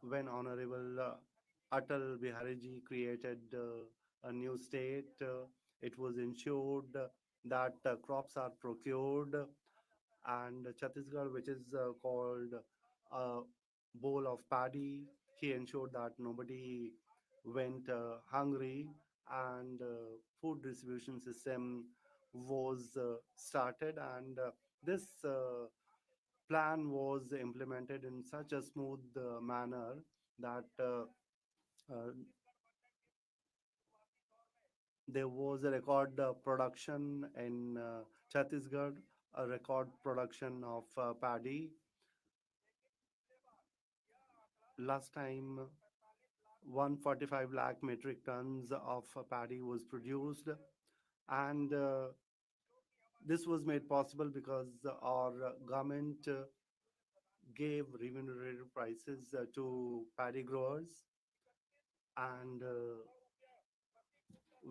When Honorable Atal Bihari ji created a new state, it was ensured that crops are procured, and Chhattisgarh, which is called a bowl of paddy, he ensured that nobody went hungry, and food distribution system was started, and this plan was implemented in such a smooth manner that uh, there was a record production in Chhattisgarh, a record production of paddy. Last time, 145 lakh metric tons of paddy was produced, and this was made possible because our government gave remunerative prices to paddy growers, and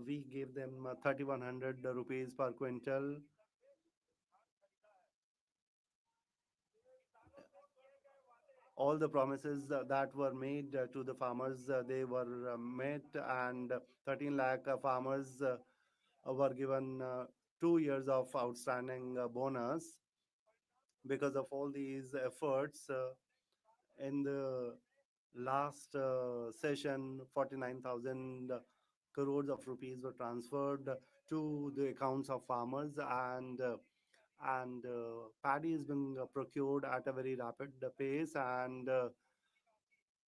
we gave them 3,100 rupees per quintal. All the promises that were made to the farmers, they were met, and 13 lakh farmers were given 2 years of outstanding bonus. Because of all these efforts, in the last session, 49,000 crores of rupees were transferred to the accounts of farmers, and paddy is being procured at a very rapid pace, and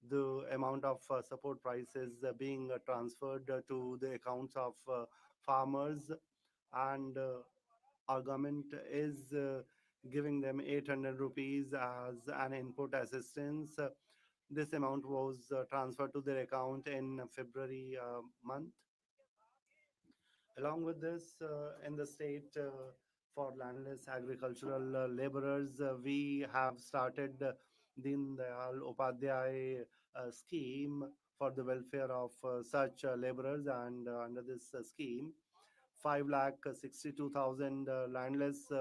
the amount of support prices being transferred to the accounts of farmers, and our government is giving them 800 rupees as an input assistance. This amount was transferred to their account in February month. Along with this, in the state, for landless agricultural laborers, we have started Deen Dayal Upadhyay scheme for the welfare of such laborers, and under this scheme, 5,62,000 landless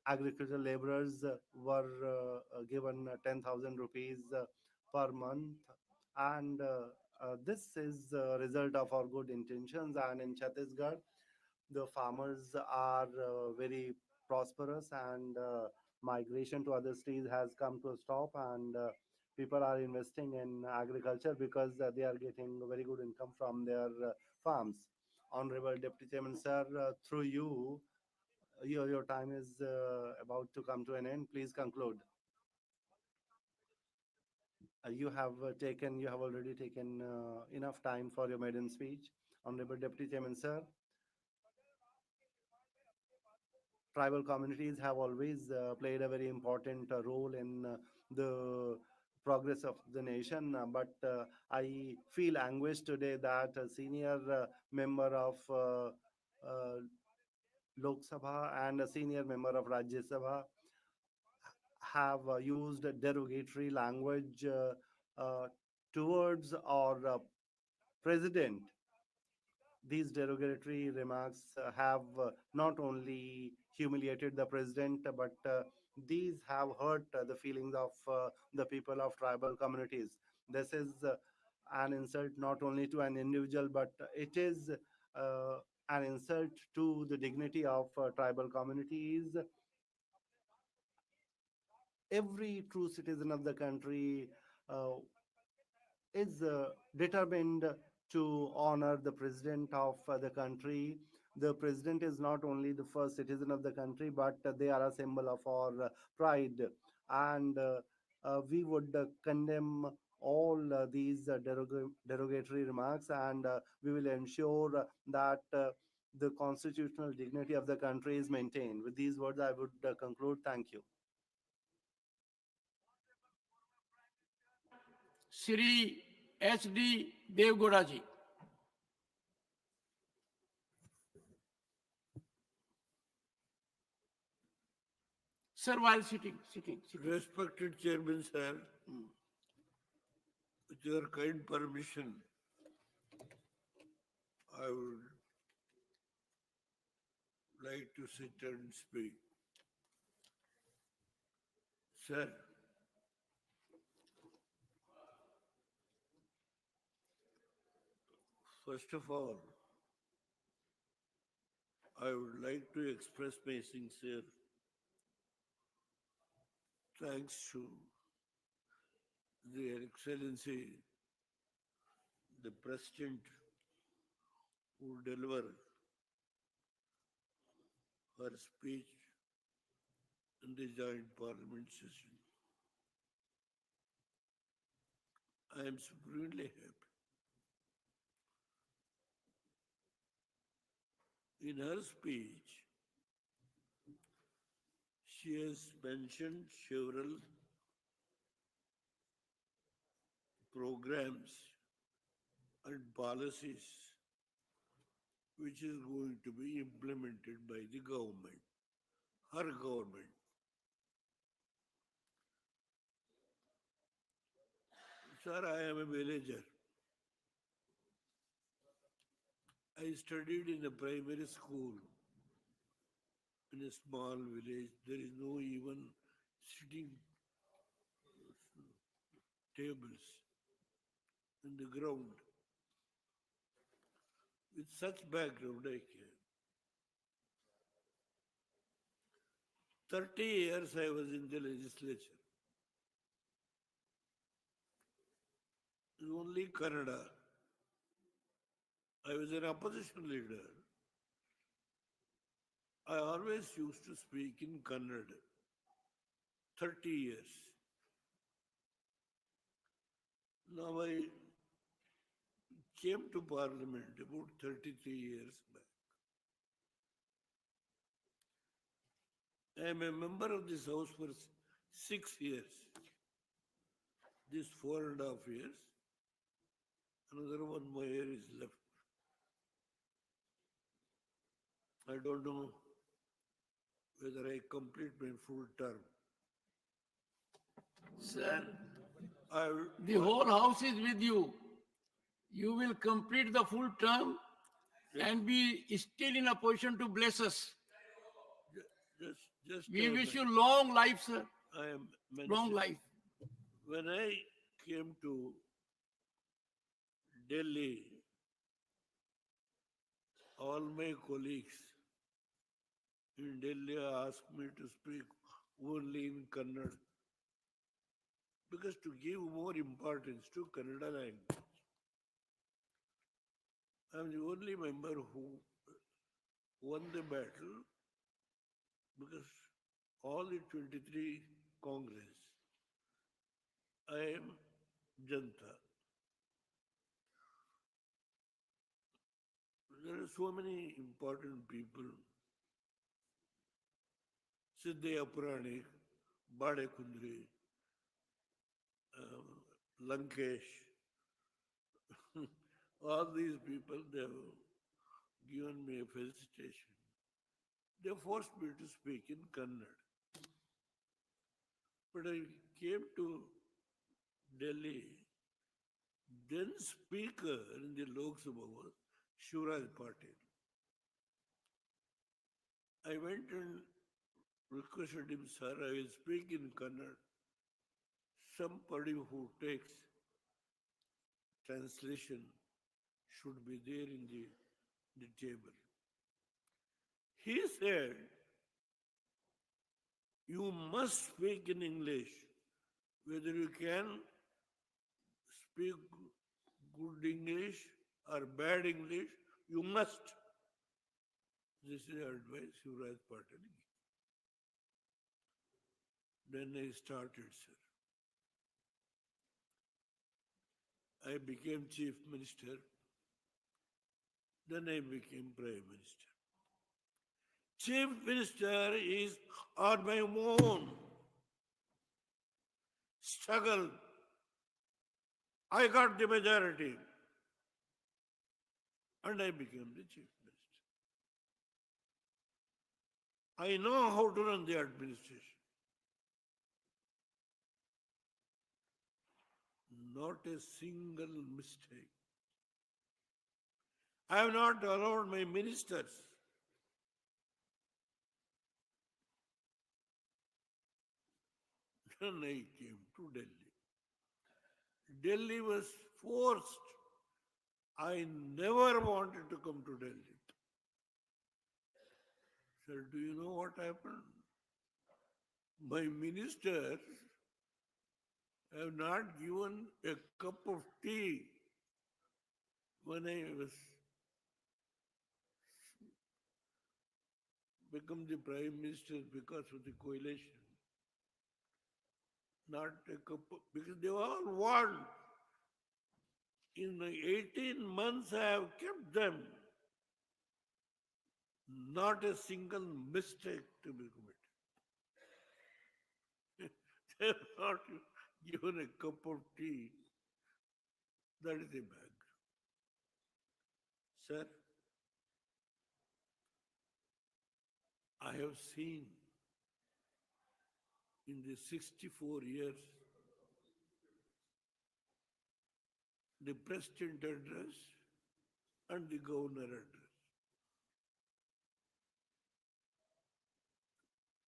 agricultural laborers were given 10,000 rupees per month, and this is a result of our good intentions. And in Chhattisgarh, the farmers are very prosperous, and migration to other states has come to a stop, and people are investing in agriculture because they are getting very good income from their farms. Honorable Deputy Chairman, sir, through you, your time is about to come to an end. Please conclude. You have already taken enough time for your maiden speech. Honorable Deputy Chairman, sir, tribal communities have always played a very important role in the progress of the nation. But I feel anguished today that a senior member of Lok Sabha and a senior member of Rajya Sabha have used derogatory language towards our president. These derogatory remarks have not only humiliated the president, but these have hurt the feelings of the people of tribal communities. This is an insult not only to an individual, but it is an insult to the dignity of tribal communities. Every true citizen of the country uh, is determined to honor the president of the country. The president is not only the first citizen of the country, but they are a symbol of our pride. And we would condemn all these derogatory remarks, and we will ensure that the constitutional dignity of the country is maintained. With these words, I would conclude. Thank you. Shri H.D. Devgowda ji. Sir, while sitting. Respected Chairman, sir, with your kind permission, I would like to sit and speak. Sir, first of all, I would like to express my sincere thanks to Their Excellency, the President, who delivered her speech in the joint parliament session. I am supremely happy. In her speech, she has mentioned several programs and policies which is going to be implemented by the government, her government. Sir, I am a villager. I studied in a primary school in a small village. There is no even sitting tables in the ground. With such background, I came. 30 years I was in the legislature. Only Kannada. I was an opposition leader. I always used to speak in Kannada. 30 years. Now I came to Parliament about 33 years back. I am a member of this House for 6 years. This 4.5 years. Another 1 more year is left. I don't know whether I complete my full term. Sir, the whole house is with you. You will complete the full term and be still in a position to bless us. We wish you long life, sir. I am Long life. When I came to Delhi, all my colleagues in Delhi asked me to speak only in Kannada because to give more importance to Kannada language. I am the only member who won the battle because all the 23 Congress, I am Janta. There are so many important people. Siddhaya Puranik, Bade Kundri, Lankesh, all these people, they have given me a felicitation. They forced me to speak in Kannada. But I came to Delhi, then Speaker in the Lok Sabha was Shivraj Patil. I went and requested him, sir, I will speak in Kannada. Somebody who takes translation should be there in the table. He said, you must speak in English. Whether you can speak good English or bad English, you must. This is advice Yuvraj Patil gave. Then I started, sir. I became chief minister. Then I became prime minister. Chief minister is on my own struggle. I got the majority and I became the chief minister. I know how to run the administration. Not a single mistake. I have not allowed my ministers then I came to Delhi. Delhi was forced. I never wanted to come to Delhi. Sir, do you know what happened? My ministers have not given a cup of tea when I was become the prime minister because of the coalition. Not a cup of, because they all want. In 18 months I have kept them. Not a single mistake to be committed. They have not given a cup of tea. That is the background. Sir, I have seen in the 64 years the president address and the governor address.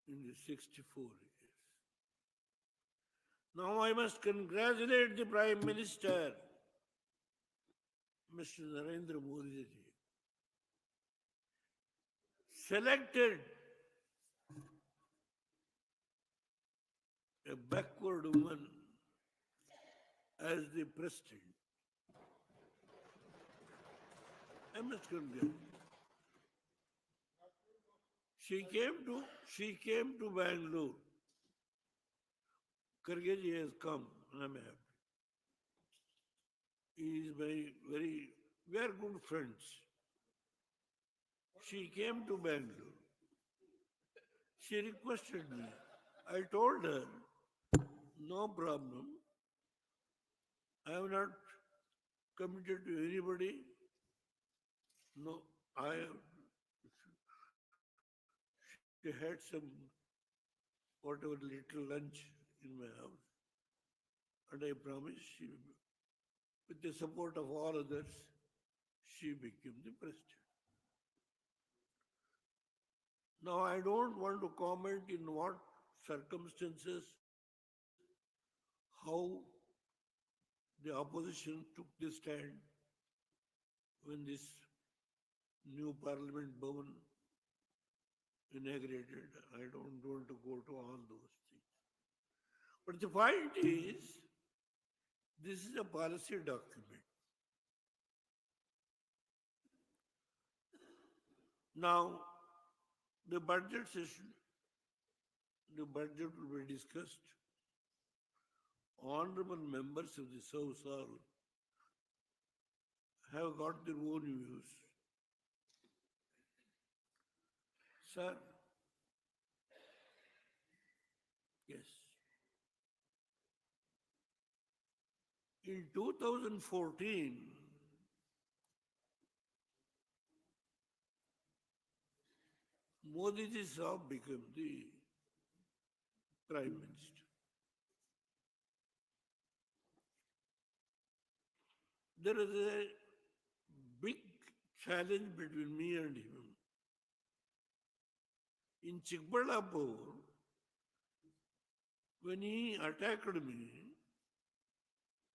In the 64 years. Now I must congratulate the Prime Minister, Mr. Narendra Modi ji, selected a backward woman as the president. I must congratulate. She came to Bangalore. Karge ji has come, and I'm happy. He is we are good friends. She came to Bangalore. She requested me. I told her, no problem. I have not committed to anybody. No, she had some whatever little lunch in my house. And I promised she, with the support of all others, she became the president. Now I don't want to comment in what circumstances, how the opposition took the stand when this new parliament bhavan inaugurated. I don't want to go to all those things. But the point is, this is a policy document. Now, the budget session, the budget will be discussed. Honorable members of this House all have got their own views. Sir, yes. In 2014, Modi ji Sahab became the Prime Minister. There is a big challenge between me and him. In Chikbalapur, when he attacked me,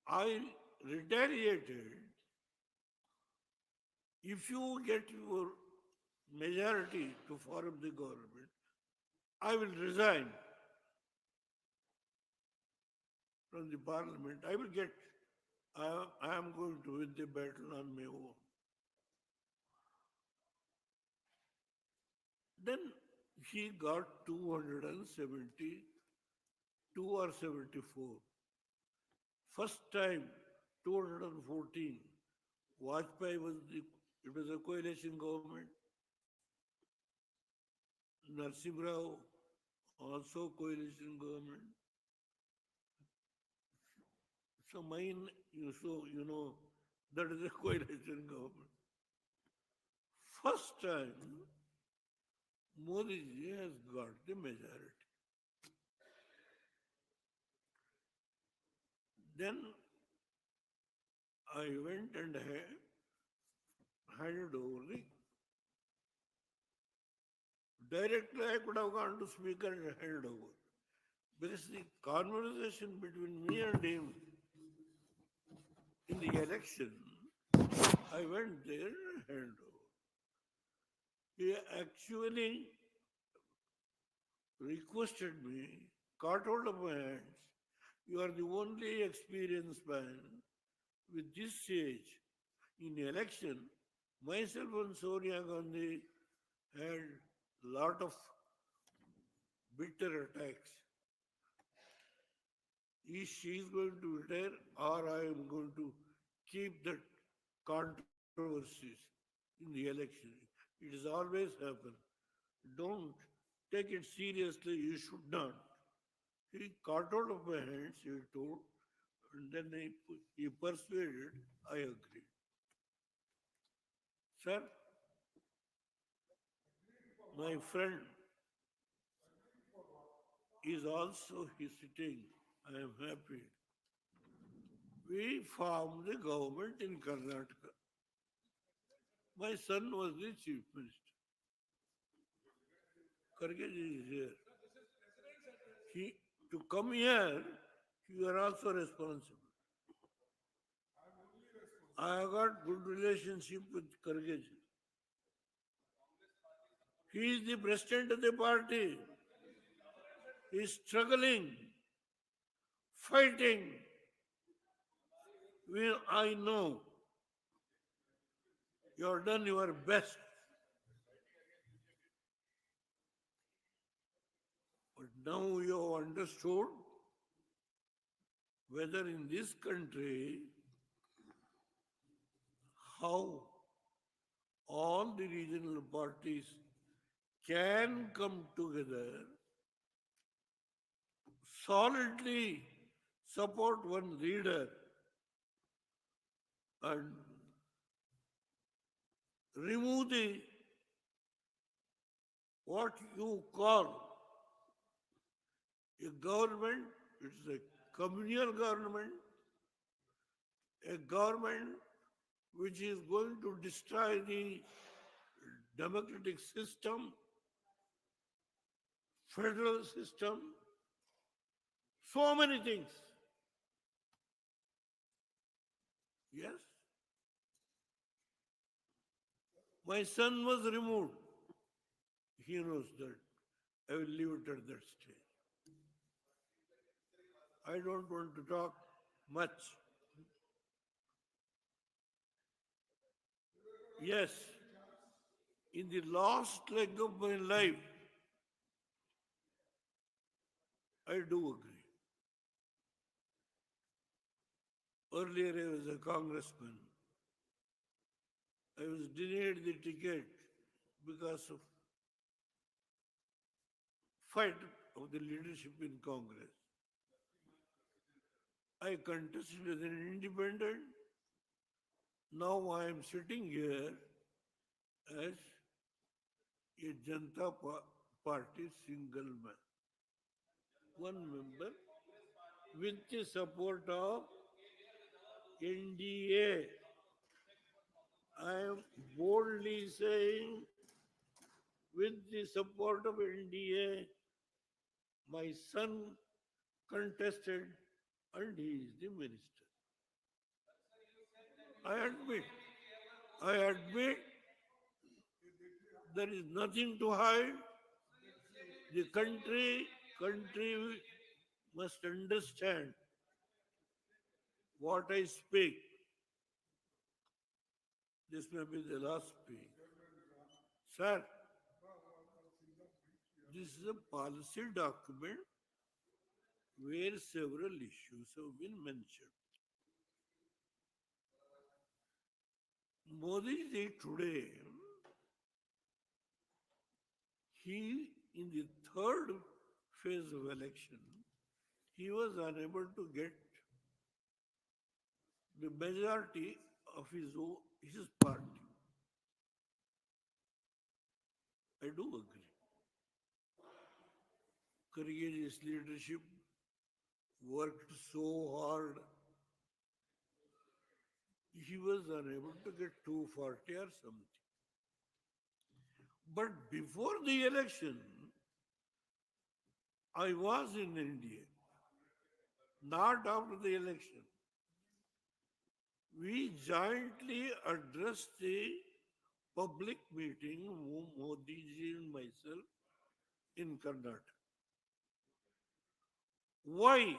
I retaliated. If you get your majority to form the government, I will resign from the parliament. I will get, I am going to win the battle on my own. Then he got 272 or 74. First time, 214. Vajpayee it was a coalition government. Narsimha Rao, also coalition government. So mine, you know, that is a coalition government. First time, Modi ji has got the majority. Then I went and handed over the. Directly, I could have gone to speaker and handed over. Because the conversation between me and him in the election, I went there and handed over. He actually requested me, caught hold of my hands. You are the only experienced man with this age in election. Myself and Sonia Gandhi had lot of bitter attacks. She is going to retire or I am going to keep that controversies in the election. It has always happened. Don't take it seriously, you should not. He caught out of my hands, he told, and then he persuaded, I agreed. Sir, my friend is also sitting. I am happy. We formed the government in Karnataka. My son was the chief minister. Kharge ji is here. To come here, you are also responsible. I have got good relationship with Kharge ji. He is the president of the party. He is struggling, fighting. I know you have done your best. But now you have understood whether in this country how all the regional parties can come together, solidly support one leader and remove what you call a government, it's a communal government, a government which is going to destroy the democratic system, federal system, so many things. Yes? My son was removed. He knows that. I will leave it at that stage. I don't want to talk much. Yes, in the last leg of my life, I do agree. Earlier, I was a congressman. I was denied the ticket because of fight of the leadership in Congress. I contested as an independent. Now I am sitting here as a Janata Party single man. One member with the support of NDA. I am boldly saying with the support of NDA, my son contested and he is the minister. I admit there is nothing to hide. The country must understand what I speak. This may be the last speech. Sir, this is a policy document where several issues have been mentioned. Modi ji today, he in the third phase of election, he was unable to get the majority of his party. I do agree. Courageous leadership worked so hard. He was unable to get 240 or something. But before the election, I was in India, not after the election. We jointly addressed the public meeting, Modi ji and myself, in Karnataka. Why?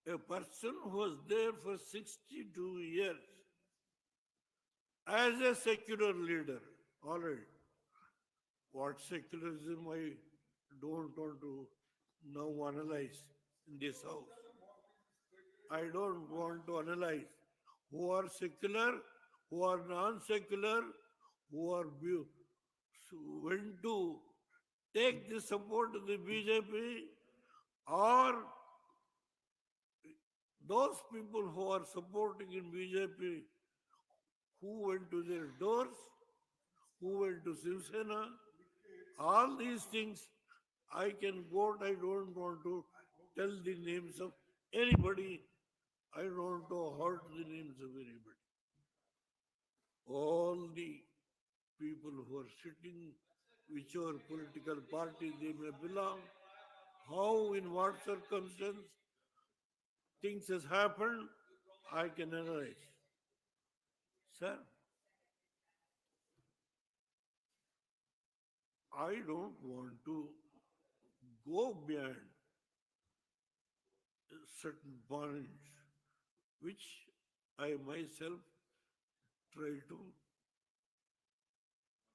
A person who was there for 62 years as a secular leader, all right. What secularism I don't want to now analyze in this house. I don't want to analyze who are secular, who are non-secular, who are when to take the support of the BJP, or those people who are supporting in BJP, who went to their doors, who went to Shiv Sena, all these things I can quote. I don't want to tell the names of anybody. I don't want to hurt the names of anybody. All the people who are sitting, whichever political party they may belong, how, in what circumstance things has happened, I can analyze. Sir, I don't want to go beyond certain points which I myself try to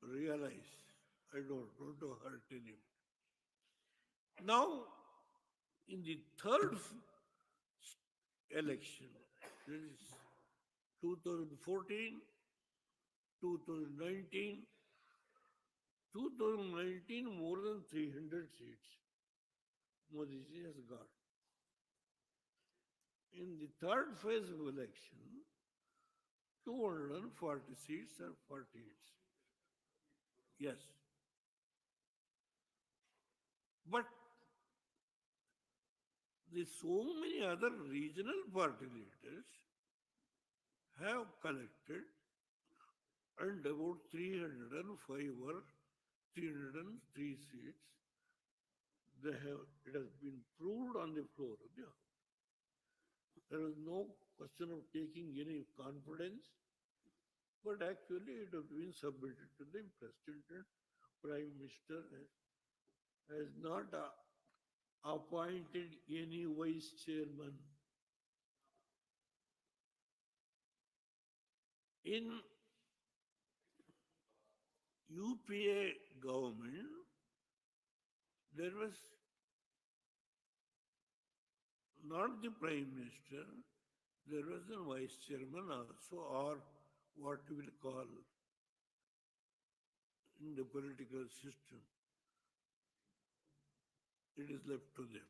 realize. I don't want to hurt anybody. Now, in the third election, that is 2014, 2019, 2019, more than 300 seats Modi ji has got. In the third phase of election, 240 seats or 40 seats. Yes. But the so many other regional party leaders have collected, and about 305 or 303 seats, it has been proved on the floor of the House. There is no question of taking any confidence, but actually it has been submitted to the President. Prime Minister has not appointed any vice chairman. In UPA government, there was not the Prime Minister, there was a vice chairman also, or what we will call in the political system. It is left to them.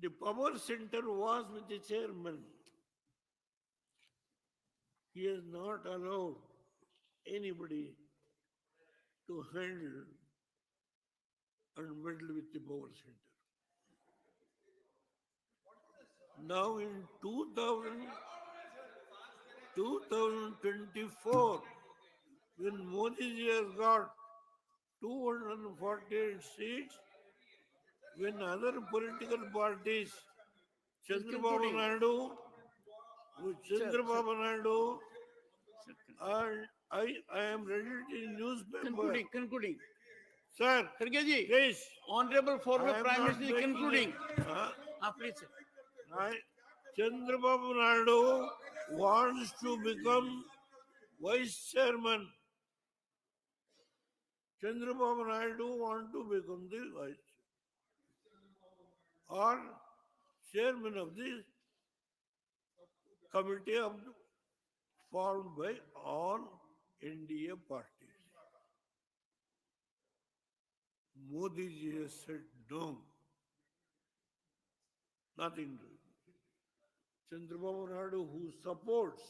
The power center was with the chairman. He has not allowed anybody to handle and meddle with the power center. Now in 2000, 2024, when Modi ji has got 248 seats, when other political parties, Chandrababu concluding. Naidu, Chandrababu Naidu, and I am reading in newspaper. Concluding. Sir, Kharge ji, please. Honorable former I am Prime not Minister is making concluding. it. Please. Chandrababu Naidu wants to become vice chairman. Chandrababu Naidu wants to become the vice or chairman of the committee formed by all NDA parties. Modi ji has said no, nothing to do. Chandrababu Naidu, who supports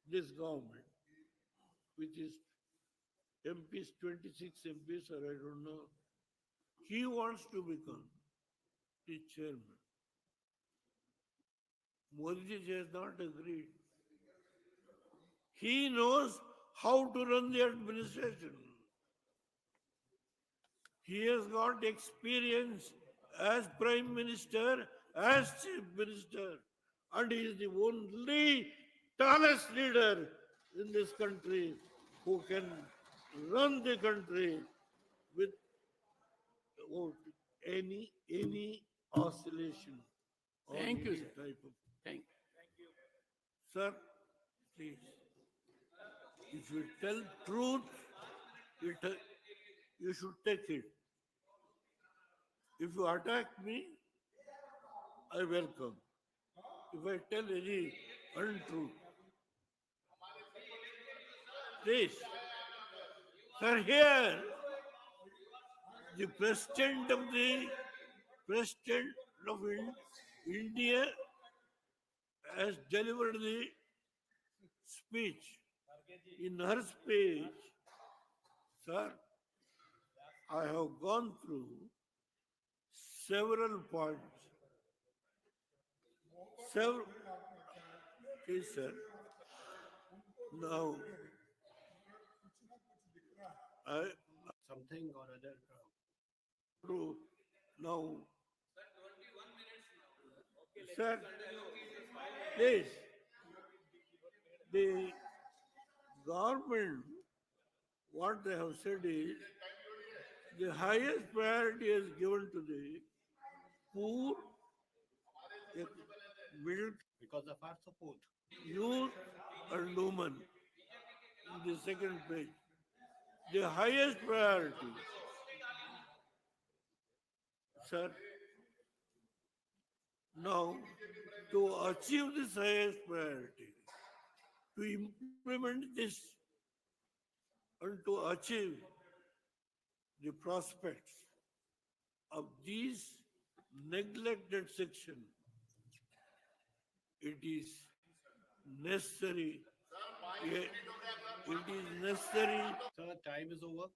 this government, which is MPs, 26 MPs, or I don't know, he wants to become the chairman. Modi ji has not agreed. He knows how to run the administration. He has got experience as Prime Minister, as Chief Minister, and he is the only tallest leader in this country who can run the country without any oscillation. or Thank you, any sir. Type of. Thank you. Sir, please. If you tell truth, you should take it. If you attack me, I welcome. If I tell any untruth, please. Sir, here, the President of India has delivered the speech. In her speech, sir, I have gone through several points. Please, sir. Now, something or other. True. Now, sir, please, the government, what they have said is, the highest priority is given to the poor, the middle, Because of our support. youth and women. In the second page, the highest priority. Sir, now to achieve this highest priority, to implement this and to achieve the prospects of these neglected section, it is necessary. It is necessary. Sir, time is over.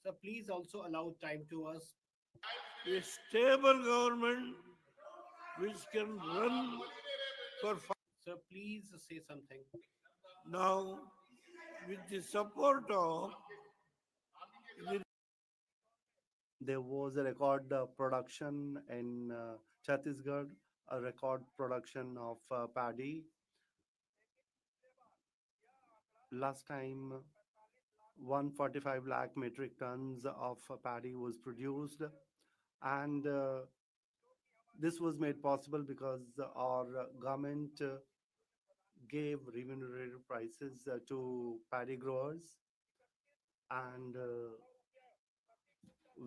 Sir, please also allow time to us. A stable government which can run for. Sir, please say something. Now, with the support of There was a record production in Chhattisgarh, a record production of paddy. Last time, 145 lakh metric tons of paddy was produced, and this was made possible because our government gave remunerative prices to paddy growers, and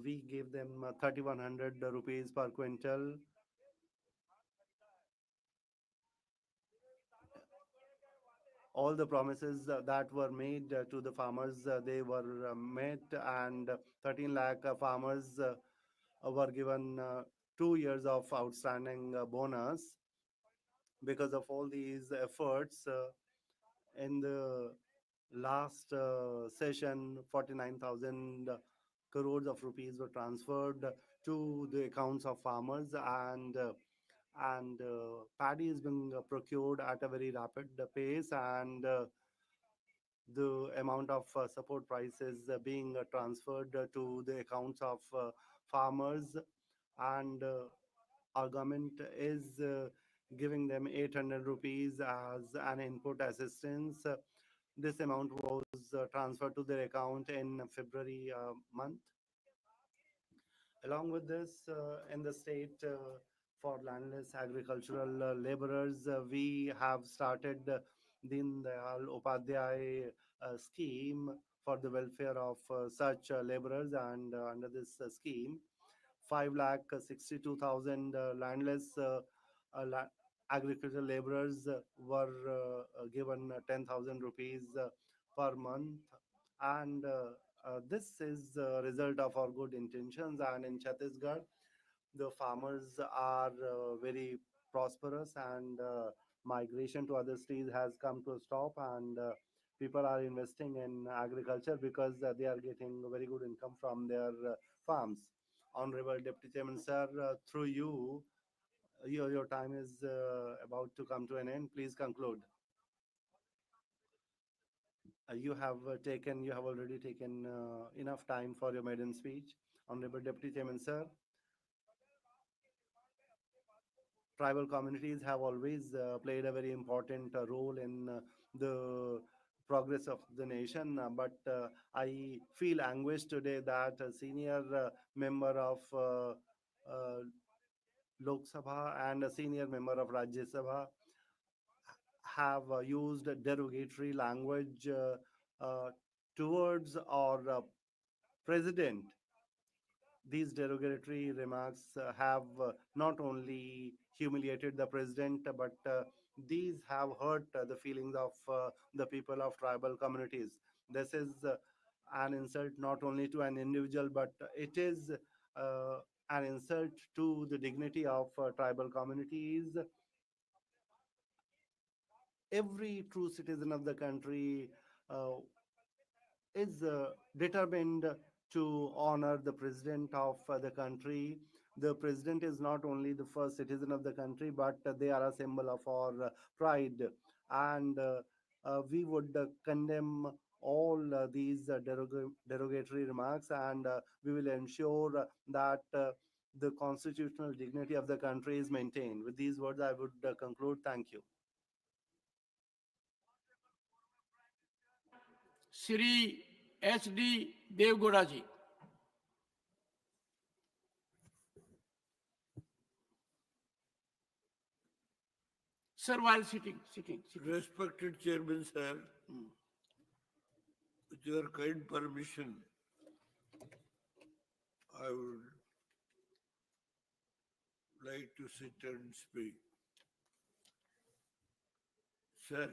we gave them 3,100 rupees per quintal. All the promises that were made to the farmers, they were met, and 13 lakh farmers were given 2 years of outstanding bonus. Because of all these efforts, in the last session, 49,000 crores of rupees were transferred to the accounts of farmers, and and paddy is being procured at a very rapid pace, and the amount of support price is being transferred to the accounts of farmers, and our government is giving them 800 rupees as an input assistance. This amount was transferred to their account in February month. Along with this, in the state, for landless agricultural laborers, we have started Deen Dayal Upadhyay scheme for the welfare of such laborers, and under this scheme, 5,62,000 landless agricultural laborers were given 10,000 rupees per month, and this is a result of our good intentions. And in Chhattisgarh, the farmers are very prosperous, and migration to other states has come to a stop, and people are investing in agriculture because they are getting very good income from their farms. Honorable Deputy Chairman, sir, through you, your time is about to come to an end. Please conclude. You have already taken enough time for your maiden speech. Honorable Deputy Chairman, sir, tribal communities have always played a very important role in the progress of the nation. But I feel anguished today that a senior member of Lok Sabha and a senior member of Rajya Sabha have used derogatory language towards our president. These derogatory remarks have not only humiliated the president, but these have hurt the feelings of the people of tribal communities. This is an insult not only to an individual, but it is an insult to the dignity of tribal communities. Every true citizen of the country is determined to honor the president of the country. The president is not only the first citizen of the country, but they are a symbol of our pride. And we would condemn all these derogatory remarks, and we will ensure that the constitutional dignity of the country is maintained. With these words, I would conclude. Thank you. Shri S.D. Devgowda ji. Sir, while sitting. Respected Chairman, sir, with your kind permission, I would like to sit and speak. Sir,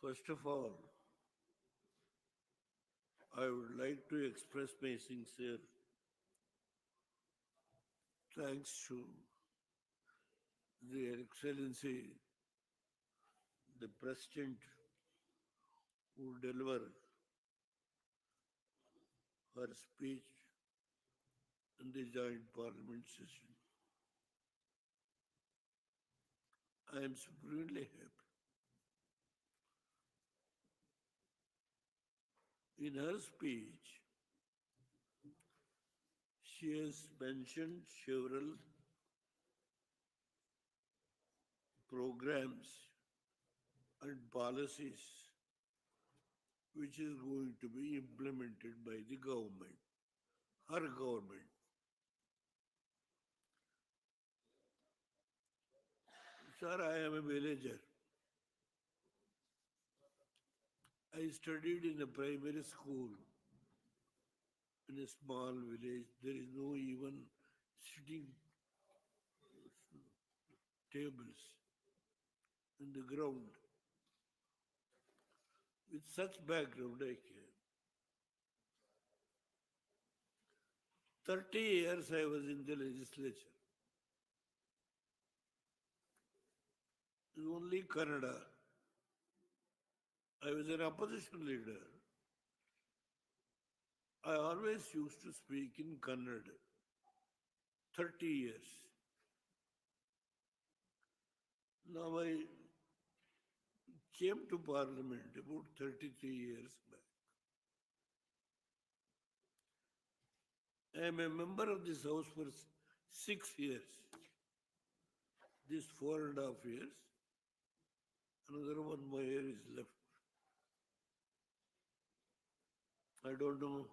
first of all, I would like to express my sincere thanks to Their Excellency, the President, who delivered her speech in the joint parliament session. I am supremely happy. In her speech, she has mentioned several programs and policies which is going to be implemented by the government, her government. Sir, I am a villager. I studied in a primary school in a small village. There is no even sitting tables in the ground. With such background, I came. 30 years I was in the legislature. Only Canada. I was an opposition leader. I always used to speak in Kannada. 30 years. Now I came to Parliament about 33 years back. I am a member of this House for 6 years. This 4.5 years, another 1 more year is left. I don't know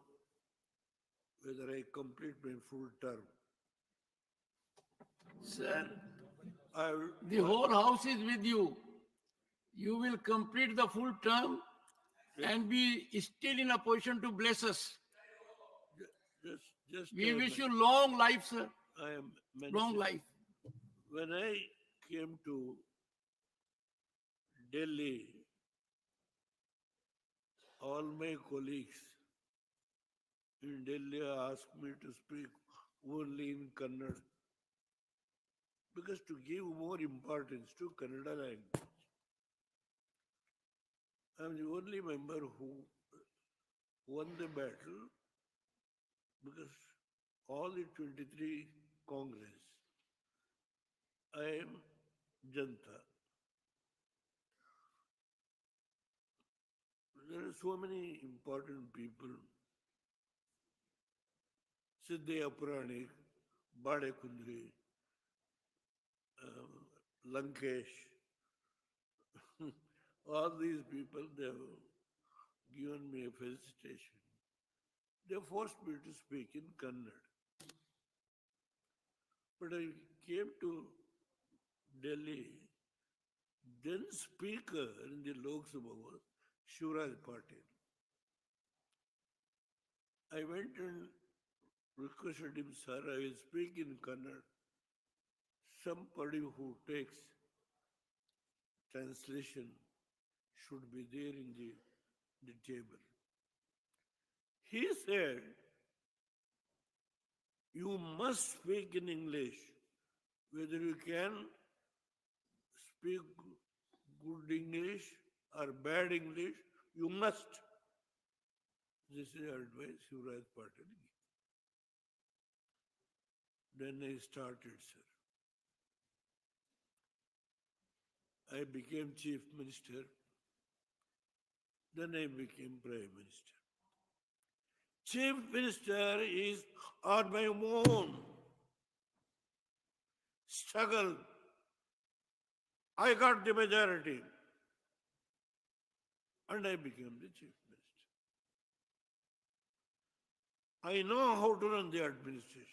whether I complete my full term. Sir, I the whole house is with you. You will complete the full term and be still in a position to bless us. just We I wish men- you long life, sir. I am Long mentioned- life. When I came to Delhi, all my colleagues in Delhi asked me to speak only in Kannada because to give more importance to Kannada language. I'm the only member who won the battle because all the 23 Congress, I am Janta. There are so many important people. Siddhaya Puranik, Bade Kundri, Lankesh, all these people, they have given me a felicitation. They forced me to speak in Kannada. But I came to Delhi, then speaker in the Lok Sabha was Shivraj Patil. I went and requested him, sir, I will speak in Kannada. Somebody who takes translation should be there in the table. He said, you must speak in English. Whether you can speak good English or bad English, you must. This is advice Shivraj Patil gave. Then I started, sir. I became Chief Minister. Then I became Prime Minister. Chief Minister is on my own struggle. I got the majority. And I became the Chief Minister. I know how to run the administration.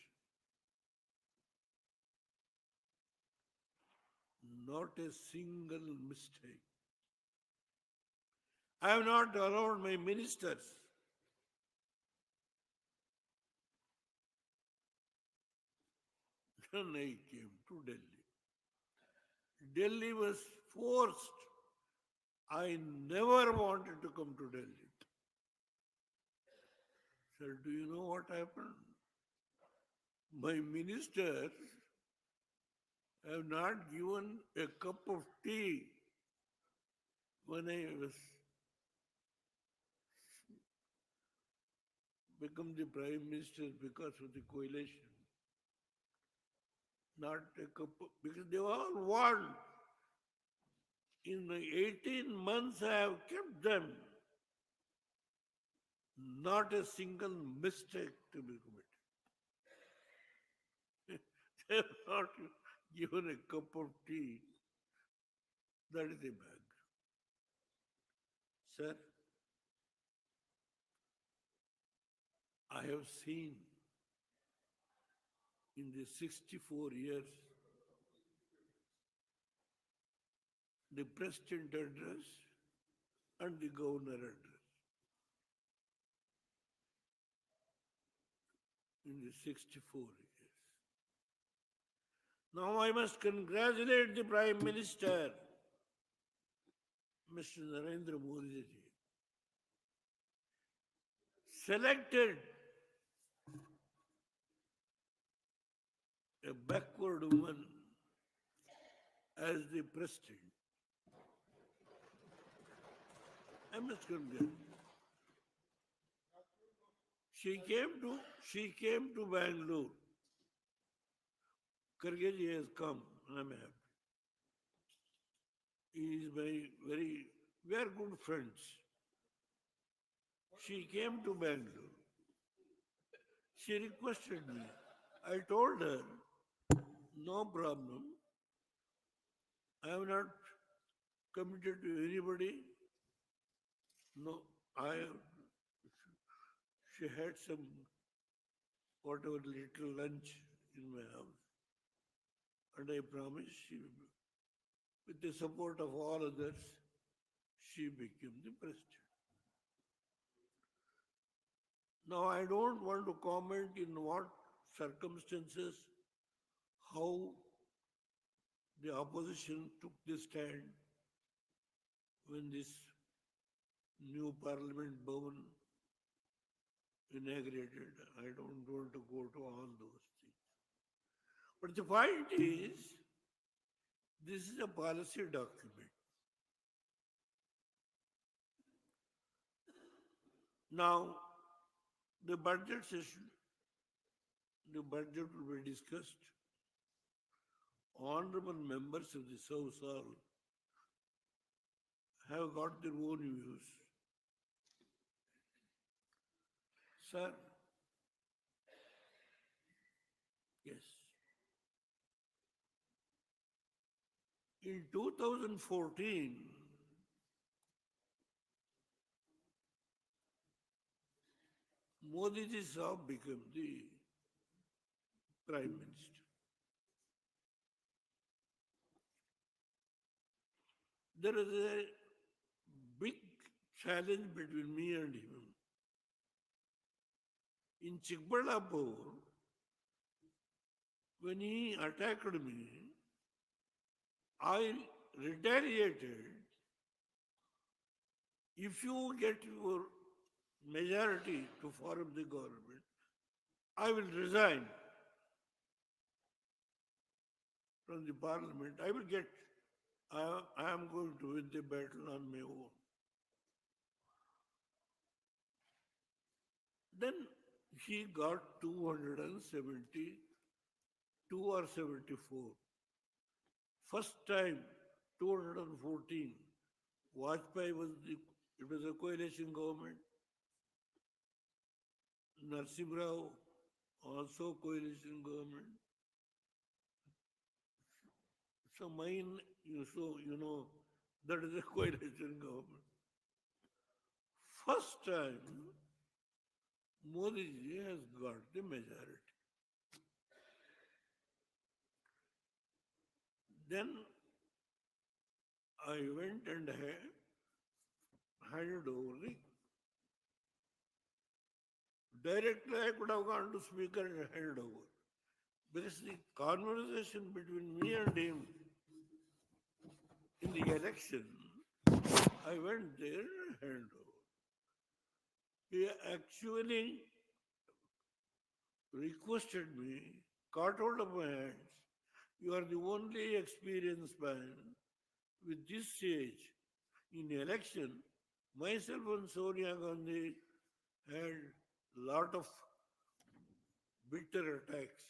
Not a single mistake. I have not allowed my ministers then I came to Delhi. Delhi was forced. I never wanted to come to Delhi. Sir, do you know what happened? My ministers have not given a cup of tea when I was become the Prime Minister because of the coalition. Not a cup of, because they all won. In the 18 months I have kept them. Not a single mistake to be committed. They have not given a cup of tea. That is the bag. Sir, I have seen in the 64 years the President address and the Governor address. In the 64 years. Now I must congratulate the Prime Minister, Mr. Narendra Modi ji, selected a backward woman as the president. I must congratulate. She came to Bangalore. Kargeji has come. I'm happy. He is we are good friends. She came to Bangalore. She requested me. I told her, no problem. I am not committed to anybody. No, she had some whatever little lunch in my house. And I promised she, with the support of all others, she became the president. Now, I don't want to comment in what circumstances, how the opposition took this stand when this new parliament bhavan inaugurated. I don't want to go to all those things. But the point is, this is a policy document. Now, the budget session, the budget will be discussed. Honorable members of the House Hall have got their own views. Sir, yes. In 2014, Modi ji Sahab became the Prime Minister. There is a big challenge between me and him. In Chikbalapur, when he attacked me, I retaliated. If you get your majority to form the government, I will resign from the parliament. I am going to win the battle on my own. Then he got 272 or 74. First time, 214. Vajpayee it was a coalition government. Narsimha Rao, also coalition government. So mine, you know, that is a coalition government. First time, Modi ji has got the majority. Then I went and handed over the. Directly I could have gone to speaker and handed over. Because the conversation between me and him in the election, I went there and handed over. He actually requested me, caught hold of my hands. You are the only experienced man with this age in election. Myself and Sonia Gandhi had lot of bitter attacks.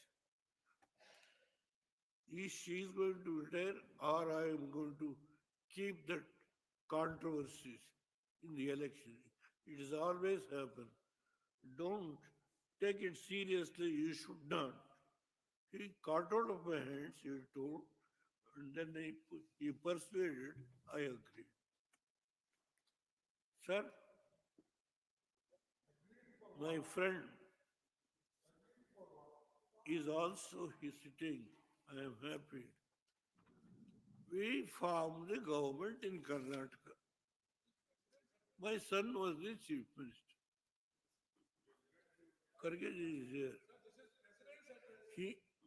She is going to retire or I am going to keep that controversies in the election. It has always happened. Don't take it seriously, you should not. He caught out of my hands, he told, and then he persuaded, I agreed. Sir, my friend is also sitting. I am happy. We formed the government in Karnataka. My son was the chief minister. Kargeji is here.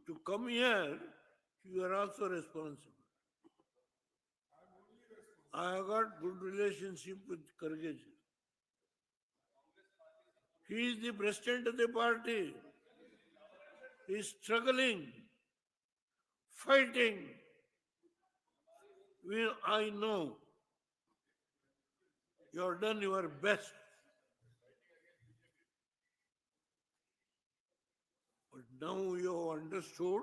To come here, you are also responsible. I have got good relationship with Kargeji. He is the president of the party. He is struggling, fighting. I know you have done your best. Now you have understood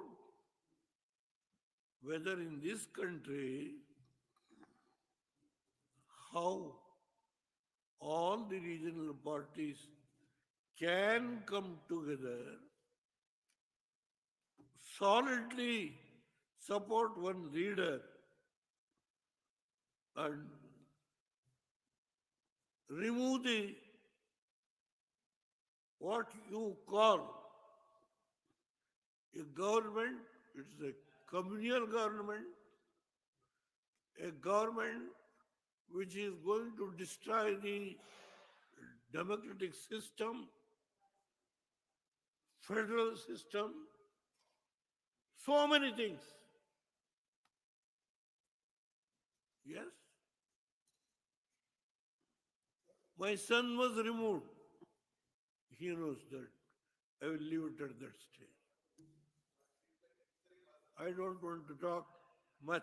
whether in this country how all the regional parties can come together, solidly support one leader and remove the what you call a government, it's a communal government, a government which is going to destroy the democratic system, federal system, so many things. Yes. My son was removed. He knows that. I will leave it at that stage. I don't want to talk much.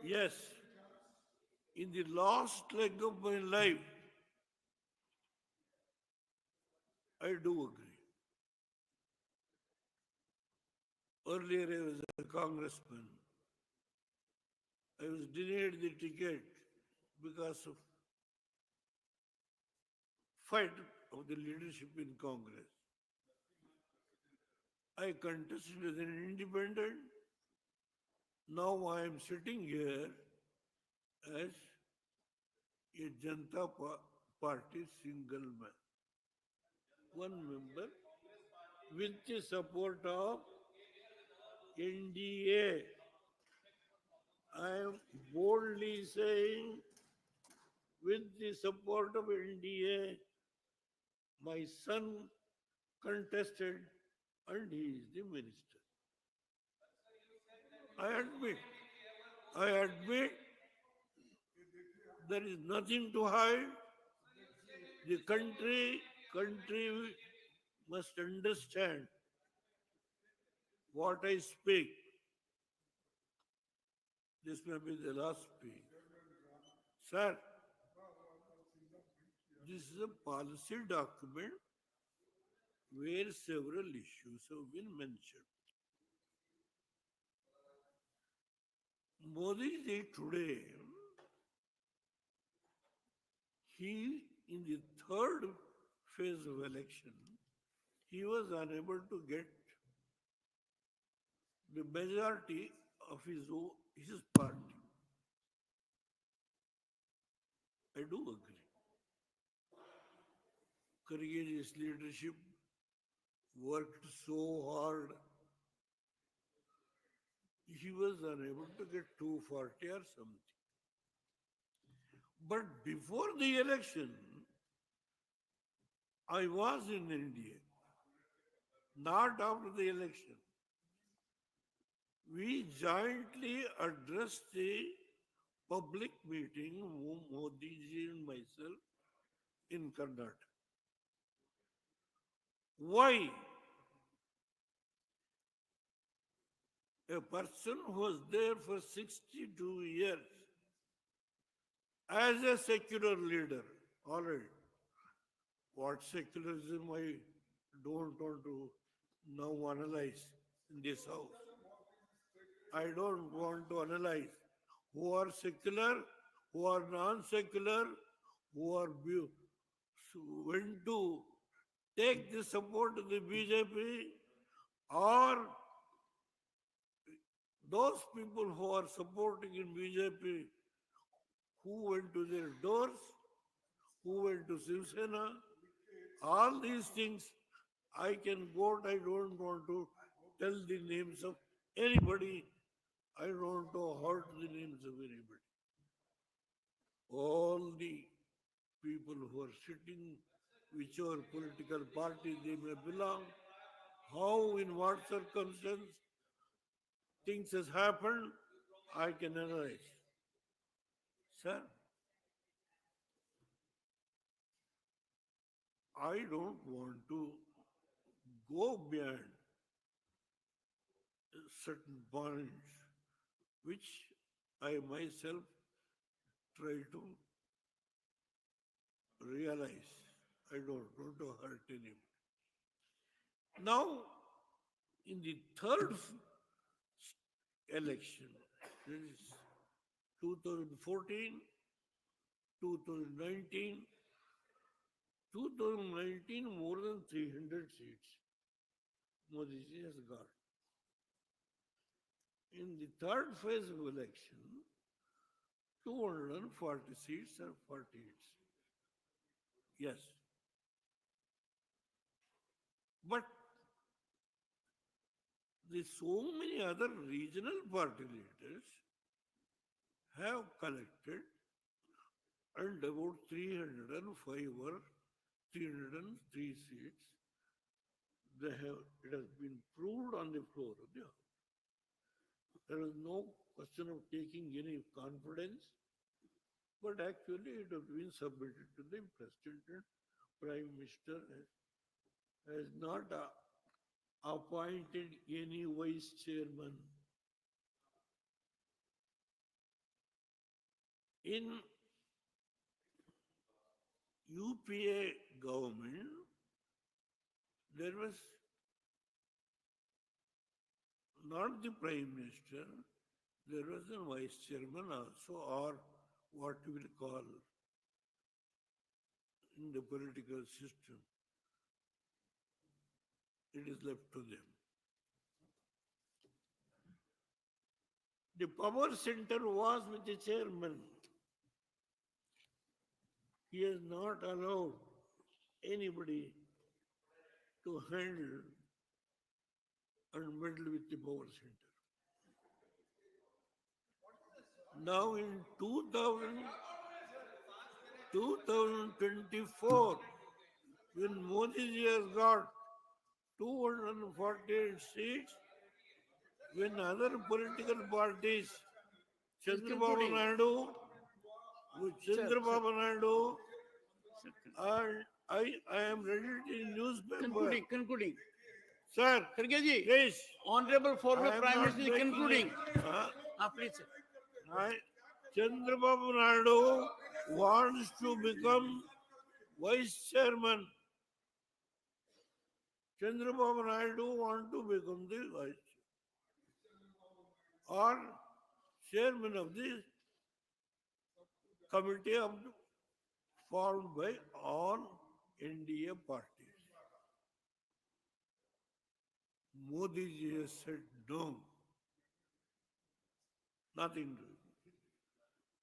Yes, in the last leg of my life, I do agree. Earlier, I was a congressman. I was denied the ticket because of fight of the leadership in Congress. I contested as an independent. Now I am sitting here as a Janata Party single man, one member with the support of NDA. I am boldly saying, with the support of NDA, my son contested and he is the minister. I admit there is nothing to hide. The country must understand what I speak. This may be the last speech. Sir, this is a policy document where several issues have been mentioned. Modi ji today, he, in the third phase of election, he was unable to get the majority of his party. I do agree. Courageous leadership worked so hard. He was unable to get 240 or something. But before the election, I was in India, not after the election. We jointly addressed the public meeting, Modi ji and myself, in Karnataka. Why? A person who was there for 62 years as a secular leader, all right. What secularism I don't want to now analyze in this house. I don't want to analyze who are secular, who are non-secular, who are when to take the support of the BJP, or those people who are supporting in BJP, who went to their doors, who went to Shiv Sena, all these things I can quote. I don't want to tell the names of anybody. I don't want to hurt the names of anybody. All the people who are sitting, whichever political party they may belong, how, in what circumstance things has happened, I can analyze. Sir, I don't want to go beyond certain points which I myself try to realize. I don't want to hurt anybody. Now, in the third election, that is 2014, 2019, 2019 more than 300 seats Modi ji has got. In the third phase of election, 240 seats are 48. Yes. But the so many other regional party leaders have collected and about 305 or 303 seats. It has been proved on the floor of the House. There is no question of taking any confidence, but actually it has been submitted to the President and Prime Minister has not appointed any vice chairman. In UPA government, there was not the Prime Minister, there was a vice chairman also, or what we will call in the political system. It is left to them. The power center was with the chairman. He has not allowed anybody to handle and meddle with the power center. Now in 2024, when Modi ji has got 248 seats, when other political parties, Chandrababu Naidu, and I am reading in newspaper. Concluding. Sir, please. Honorable former I am Prime not Minister is making concluding. it. Please, sir. Chandrababu Naidu wants to become vice chairman. Chandrababu Naidu wants to become the vice or chairman of the committee formed by all NDA parties. Modi ji has said no, nothing to it.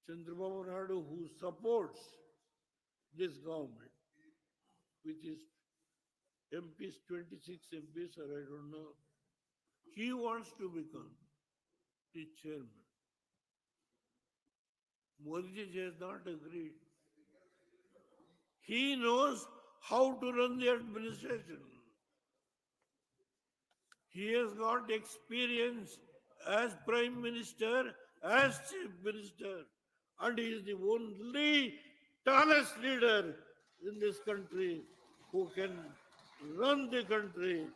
Chandrababu Naidu, who supports this government, which is MPs, 26 MPs, or I don't know, he wants to become the chairman. Modi ji has not agreed. He knows how to run the administration. He has got experience as Prime Minister, as Chief Minister, and he is the only tallest leader in this country who can run the country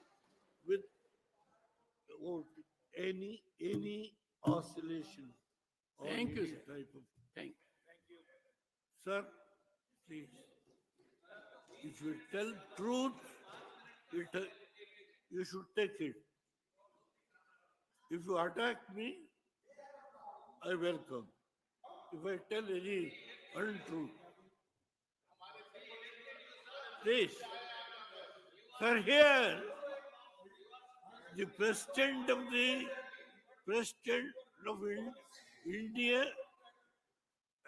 without any oscillation. Or Thank you, any sir. type of. Thank you. Sir, please. If you tell truth, you should take it. If you attack me, I welcome. If I tell any untruth, please. Sir, here, the President of India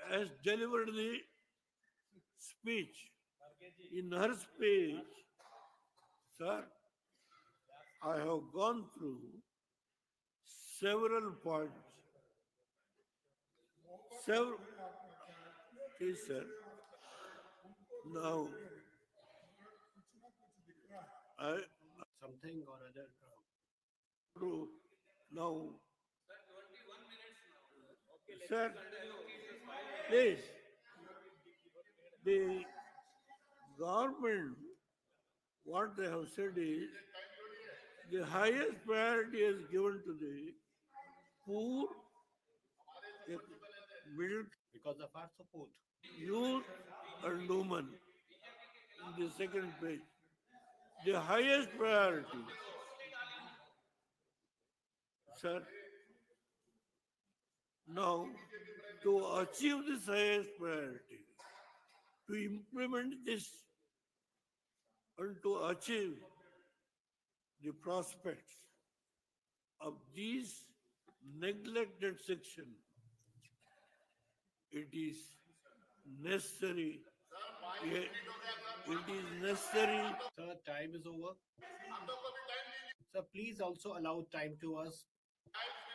has delivered the speech. In her speech, sir, I have gone through several points. Please, sir. Now, something or other. Now, sir, please, the government, what they have said is, the highest priority is given to the poor, middle, because of our support. youth and women. the second page. The highest priority, sir. Now, to achieve this highest priority, to implement this and to achieve the prospects of these neglected section, it is necessary. It is necessary. Sir, time is over. Sir, please also allow time to us.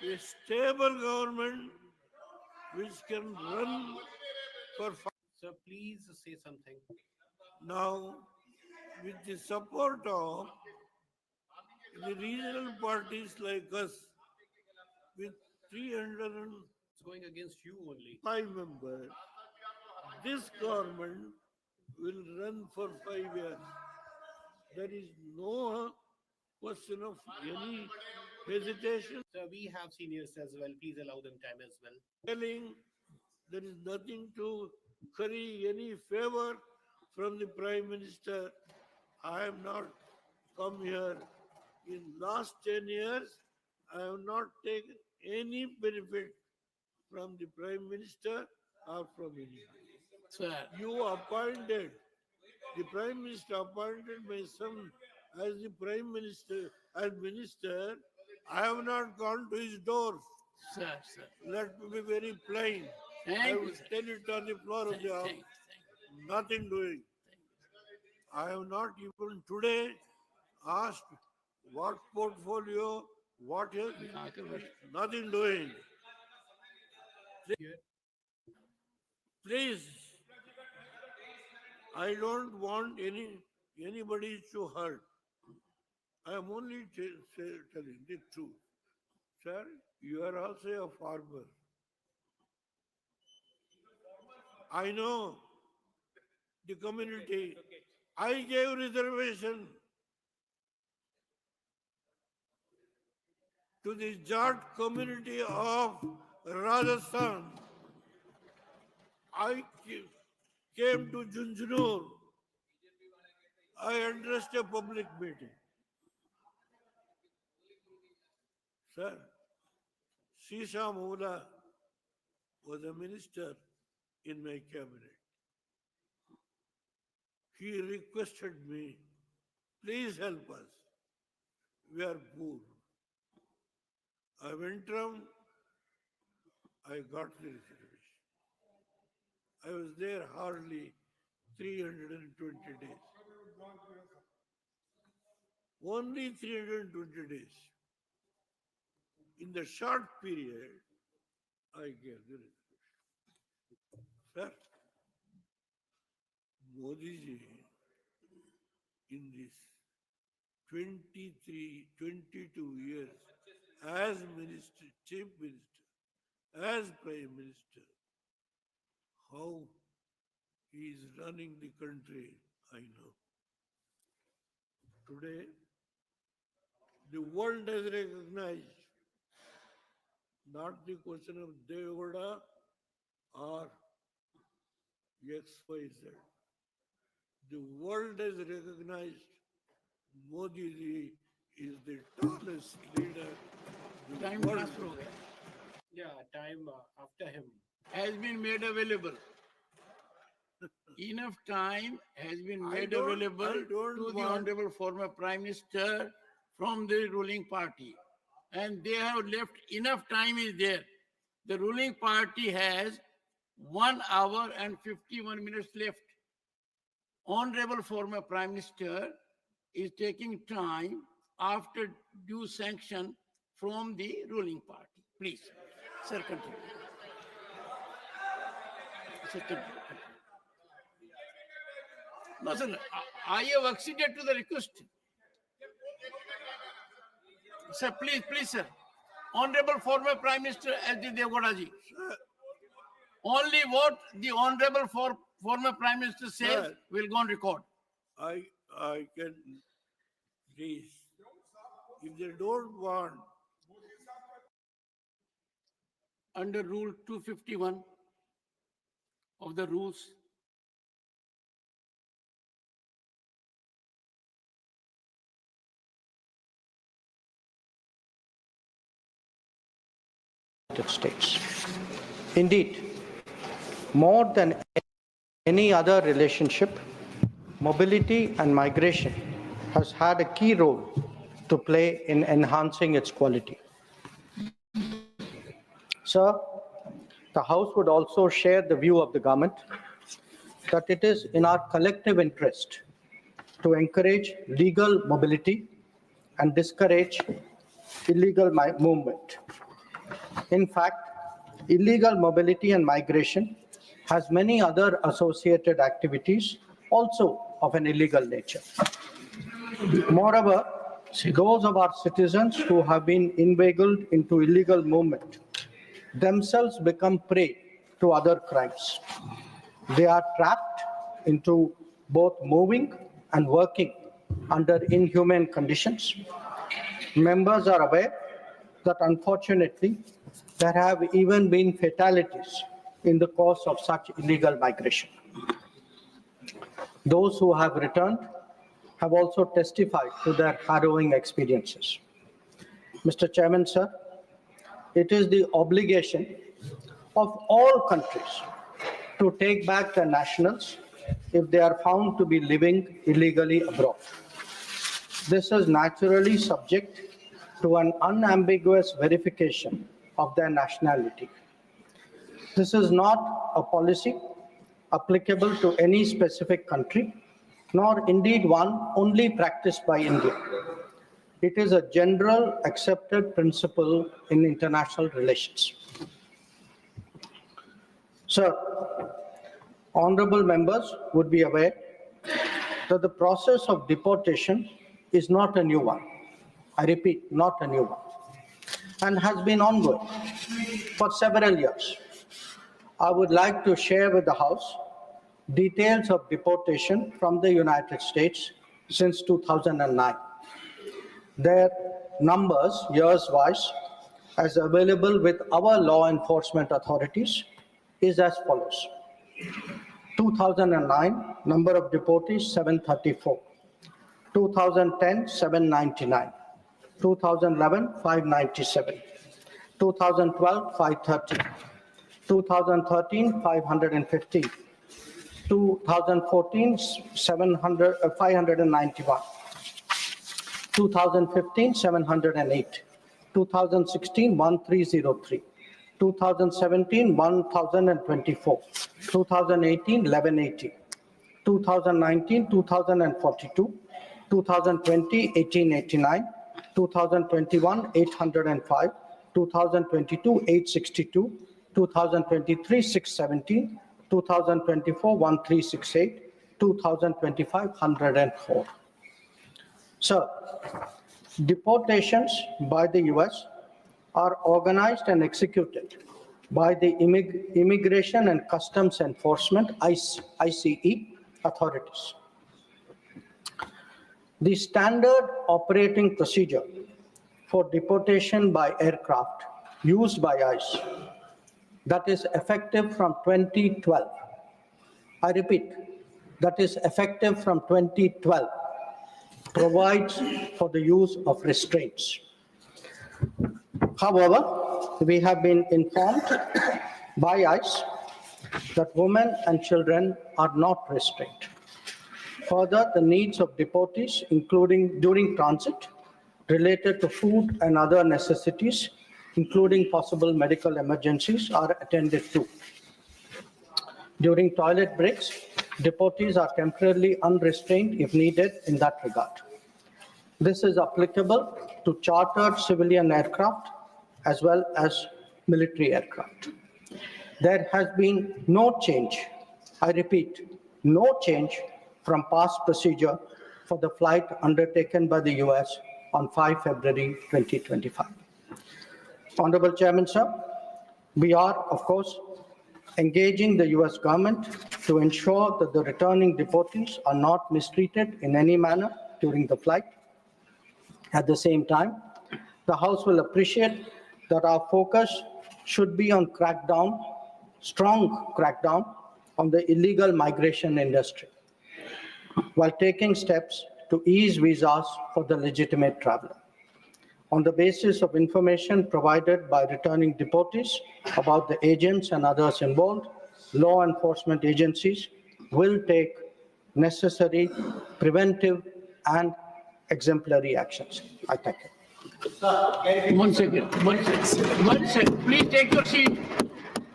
A stable government which can run for. Sir, please say something. Now, with the support of the regional parties like us, with 305 It's going against you only. members, this government will run for 5 years. There is no question of any hesitation. Sir, we have seniors as well. Please allow them time as well. Telling there is nothing to curry any favor from the Prime Minister. I have not come here in last 10 years. I have not taken any benefit from the Prime Minister or from anybody. Sir, You appointed, the Prime Minister appointed my son as the Prime Minister, as Minister. I have not gone to his door. sir. Let me be very plain. I Thank will you, sir. tell it on the floor of the House. Nothing doing. I have not even today asked what portfolio, what is, nothing doing. Please, I don't want anybody to hurt. I am only telling the truth. Sir, you are also a farmer. I know the community. I gave reservation to the Jat community of Rajasthan. I came to Junjunur. I addressed a public meeting. Sir, Sisha Mola was a minister in my cabinet. He requested me, please help us. We are poor. I went around, I got the reservation. I was there hardly 320 days. Only 320 days. In the short period, I gave the reservation. Sir, Modi ji, in this 23, 22 years, as minister, chief minister, as prime minister, how he is running the country, I know. Today, the world has recognized not the question of Devoda or XYZ. The world has recognized Modi ji is the tallest leader. the Time world transfer. has Yeah, time after him. Has been made available. Enough time has been I made don't available to the want- Honorable former Prime Minister from the ruling party. And they have left enough time is there. The ruling party has 1 hour and 51 minutes left. Honorable former Prime Minister is taking time after due sanction from the ruling party. Please, sir, continue. Sir, continue. No, sir, I have acceded to the request. Sir, please, sir. Honorable former Prime Minister S.D. Devgowda ji. Only what the Honorable former Prime Minister says Sir. will go on record. I can, please, if they don't want, Under Rule 251 of the rules States. Indeed, more than any other relationship, mobility and migration has had a key role to play in enhancing its quality. Sir, the House would also share the view of the government that it is in our collective interest to encourage legal mobility and discourage illegal movement. In fact, illegal mobility and migration has many other associated activities also of an illegal nature. Moreover, those of our citizens who have been inveigled into illegal movement themselves become prey to other crimes. They are trapped into both moving and working under inhumane conditions. Members are aware that unfortunately there have even been fatalities in the course of such illegal migration. Those who have returned have also testified to their harrowing experiences. Mr. Chairman, sir, it is the obligation of all countries to take back their nationals if they are found to be living illegally abroad. This is naturally subject to an unambiguous verification of their nationality. This is not a policy applicable to any specific country, nor indeed one only practiced by India. It is a general accepted principle in international relations. Sir, honorable members would be aware that the process of deportation is not a new one. I repeat, not a new one, and has been ongoing for several years. I would like to share with the House details of deportation from the United States since 2009. Their numbers, years-wise, as available with our law enforcement authorities, is as follows. 2009, number of deportees, 734. 2010, 799. 2011, 597. 2012, 530. 2013, 515. 2014, 591. 2015, 708. 2016, 1303. 2017, 1024. 2018, 1180. 2019, 2042. 2020, 1889. 2021, 805. 2022, 862. 2023, 617. 2024, 1368. 2025, 104. Sir, deportations by the US are organized and executed by the Immigration and Customs Enforcement, ICE authorities. The standard operating procedure for deportation by aircraft used by ICE, that is effective from 2012. I repeat, that is effective from 2012, provides for the use of restraints. However, we have been informed by ICE that women and children are not restrained. Further, the needs of deportees, including during transit, related to food and other necessities, including possible medical emergencies, are attended to. During toilet breaks, deportees are temporarily unrestrained if needed in that regard. This is applicable to chartered civilian aircraft as well as military aircraft. There has been no change, I repeat, no change from past procedure for the flight undertaken by the US on 5 February 2025. Honorable Chairman, sir, we are, of course, engaging the US government to ensure that the returning deportees are not mistreated in any manner during the flight. At the same time, the House will appreciate that our focus should be on strong crackdown on the illegal migration industry, while taking steps to ease visas for the legitimate traveler. on the basis of information provided by returning deportees about the agents and others involved, law enforcement agencies will take necessary preventive and exemplary actions. I thank you. One second. Please take your seat.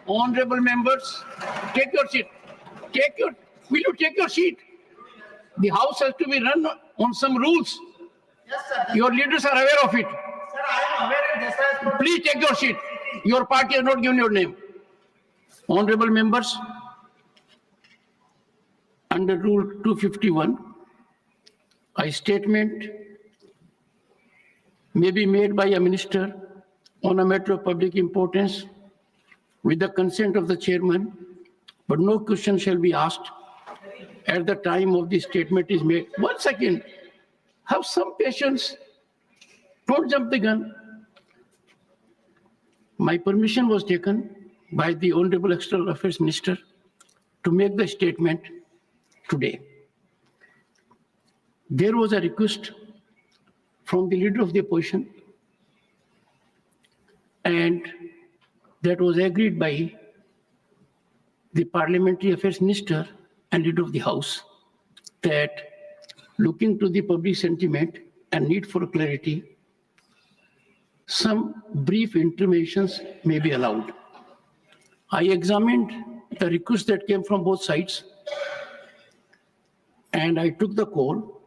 Honorable members, take your seat. Will you take your seat? The house has to be run on some rules. Yes, sir. Your leaders are aware of it. Sir, I am aware and this has Please take your seat. Your party has not given your name. Honorable members, under Rule 251, a statement may be made by a minister on a matter of public importance with the consent of the chairman, but no question shall be asked at the time of the statement is made. 1 second. Have some patience. Don't jump the gun. My permission was taken by the Honorable External Affairs Minister to make the statement today. There was a request from the leader of the opposition, and that was agreed by the Parliamentary Affairs Minister and leader of the House, that looking to the public sentiment and need for clarity, some brief interventions may be allowed. I examined the request that came from both sides, and I took the call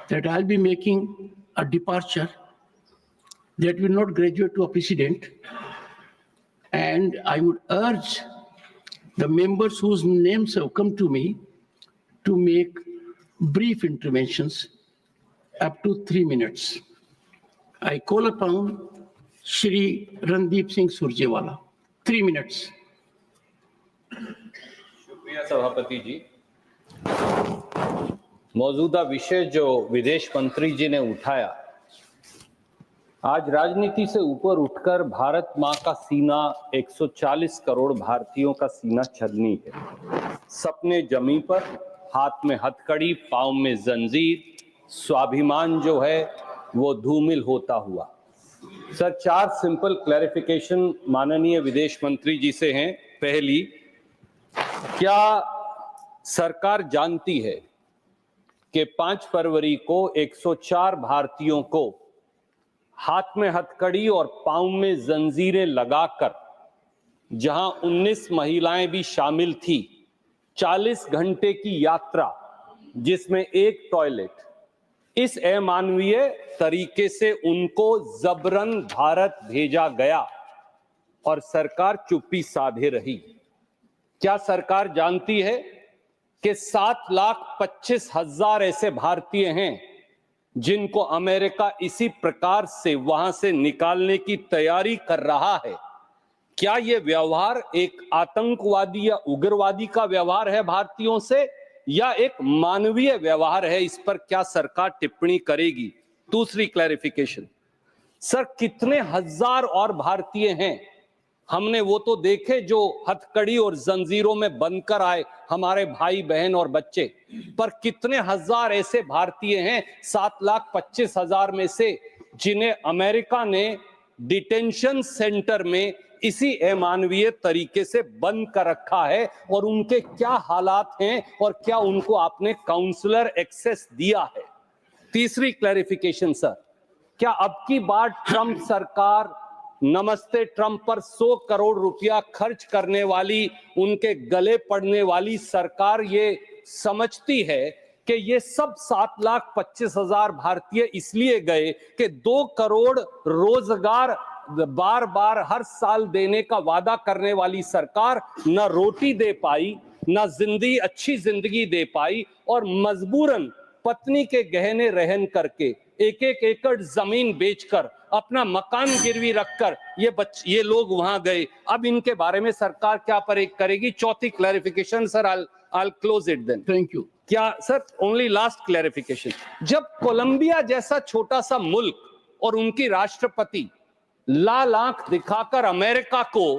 that I'll be making a departure that will not graduate to a precedent, and I would urge the members whose names have come to me to make brief interventions up to 3 minutes. I call upon Shri Randeep Singh Surjewala. 3 minutes. शुक्रिया सभापति जी। मौजूदा विषय जो विदेश मंत्री जी ने उठाया, आज राजनीति से ऊपर उठकर भारत मां का सीना 140 करोड़ भारतीयों का सीना छलनी है। सपने जमी पर, हाथ में हथकड़ी, पांव में जंजीर, स्वाभिमान जो है वो धूमिल होता हुआ। सर, 4 सिंपल क्लैरिफिकेशन माननीय विदेश मंत्री जी से हैं। पहली, क्या सरकार जानती है कि 5 फरवरी को 104 भारतीयों को हाथ में हथकड़ी और पांव में जंजीरें लगाकर, जहां 19 महिलाएं भी शामिल थी, 40 घंटे की यात्रा जिसमें एक टॉयलेट, इस अमानवीय तरीके से उनको जबरन भारत भेजा गया और सरकार चुप्पी साधे रही? क्या सरकार जानती है कि 7,25,000 ऐसे भारतीय हैं जिनको अमेरिका इसी प्रकार से वहां से निकालने की तैयारी कर रहा है? क्या यह व्यवहार एक आतंकवादी या उग्रवादी का व्यवहार है भारतीयों से, या एक मानवीय व्यवहार है? इस पर क्या सरकार टिप्पणी करेगी? दूसरी क्लैरिफिकेशन, सर, कितने हजार और भारतीय हैं? हमने वो तो देखे जो हथकड़ी और जंजीरों में बंधकर आए, हमारे भाई बहन और बच्चे, पर कितने हजार ऐसे भारतीय हैं 7,25,000 में से जिन्हें अमेरिका ने डिटेंशन सेंटर में इसी अमानवीय तरीके से बंद कर रखा है, और उनके क्या हालात हैं और क्या उनको आपने काउंसलर एक्सेस दिया है? तीसरी क्लैरिफिकेशन, सर, क्या अब की बार ट्रंप सरकार नमस्ते ट्रंप पर 100 करोड़ रुपया खर्च करने वाली, उनके गले पड़ने वाली सरकार ये समझती है कि ये सब 7,25,000 भारतीय इसलिए गए कि 2 करोड़ रोजगार बार बार हर साल देने का वादा करने वाली सरकार न रोटी दे पाई, न अच्छी जिंदगी दे पाई, और मजबूरन पत्नी के गहने रहन करके, एक एकड़ जमीन बेचकर, अपना मकान गिरवी रखकर ये लोग वहां गए? अब इनके बारे में सरकार क्या करेगी? चौथी clarification, sir, I'll close it then. Thank you. क्या सर, ओनली लास्ट क्लैरिफिकेशन, जब कोलंबिया जैसा छोटा सा मुल्क और उनकी राष्ट्रपति लाल आंख दिखाकर अमेरिका को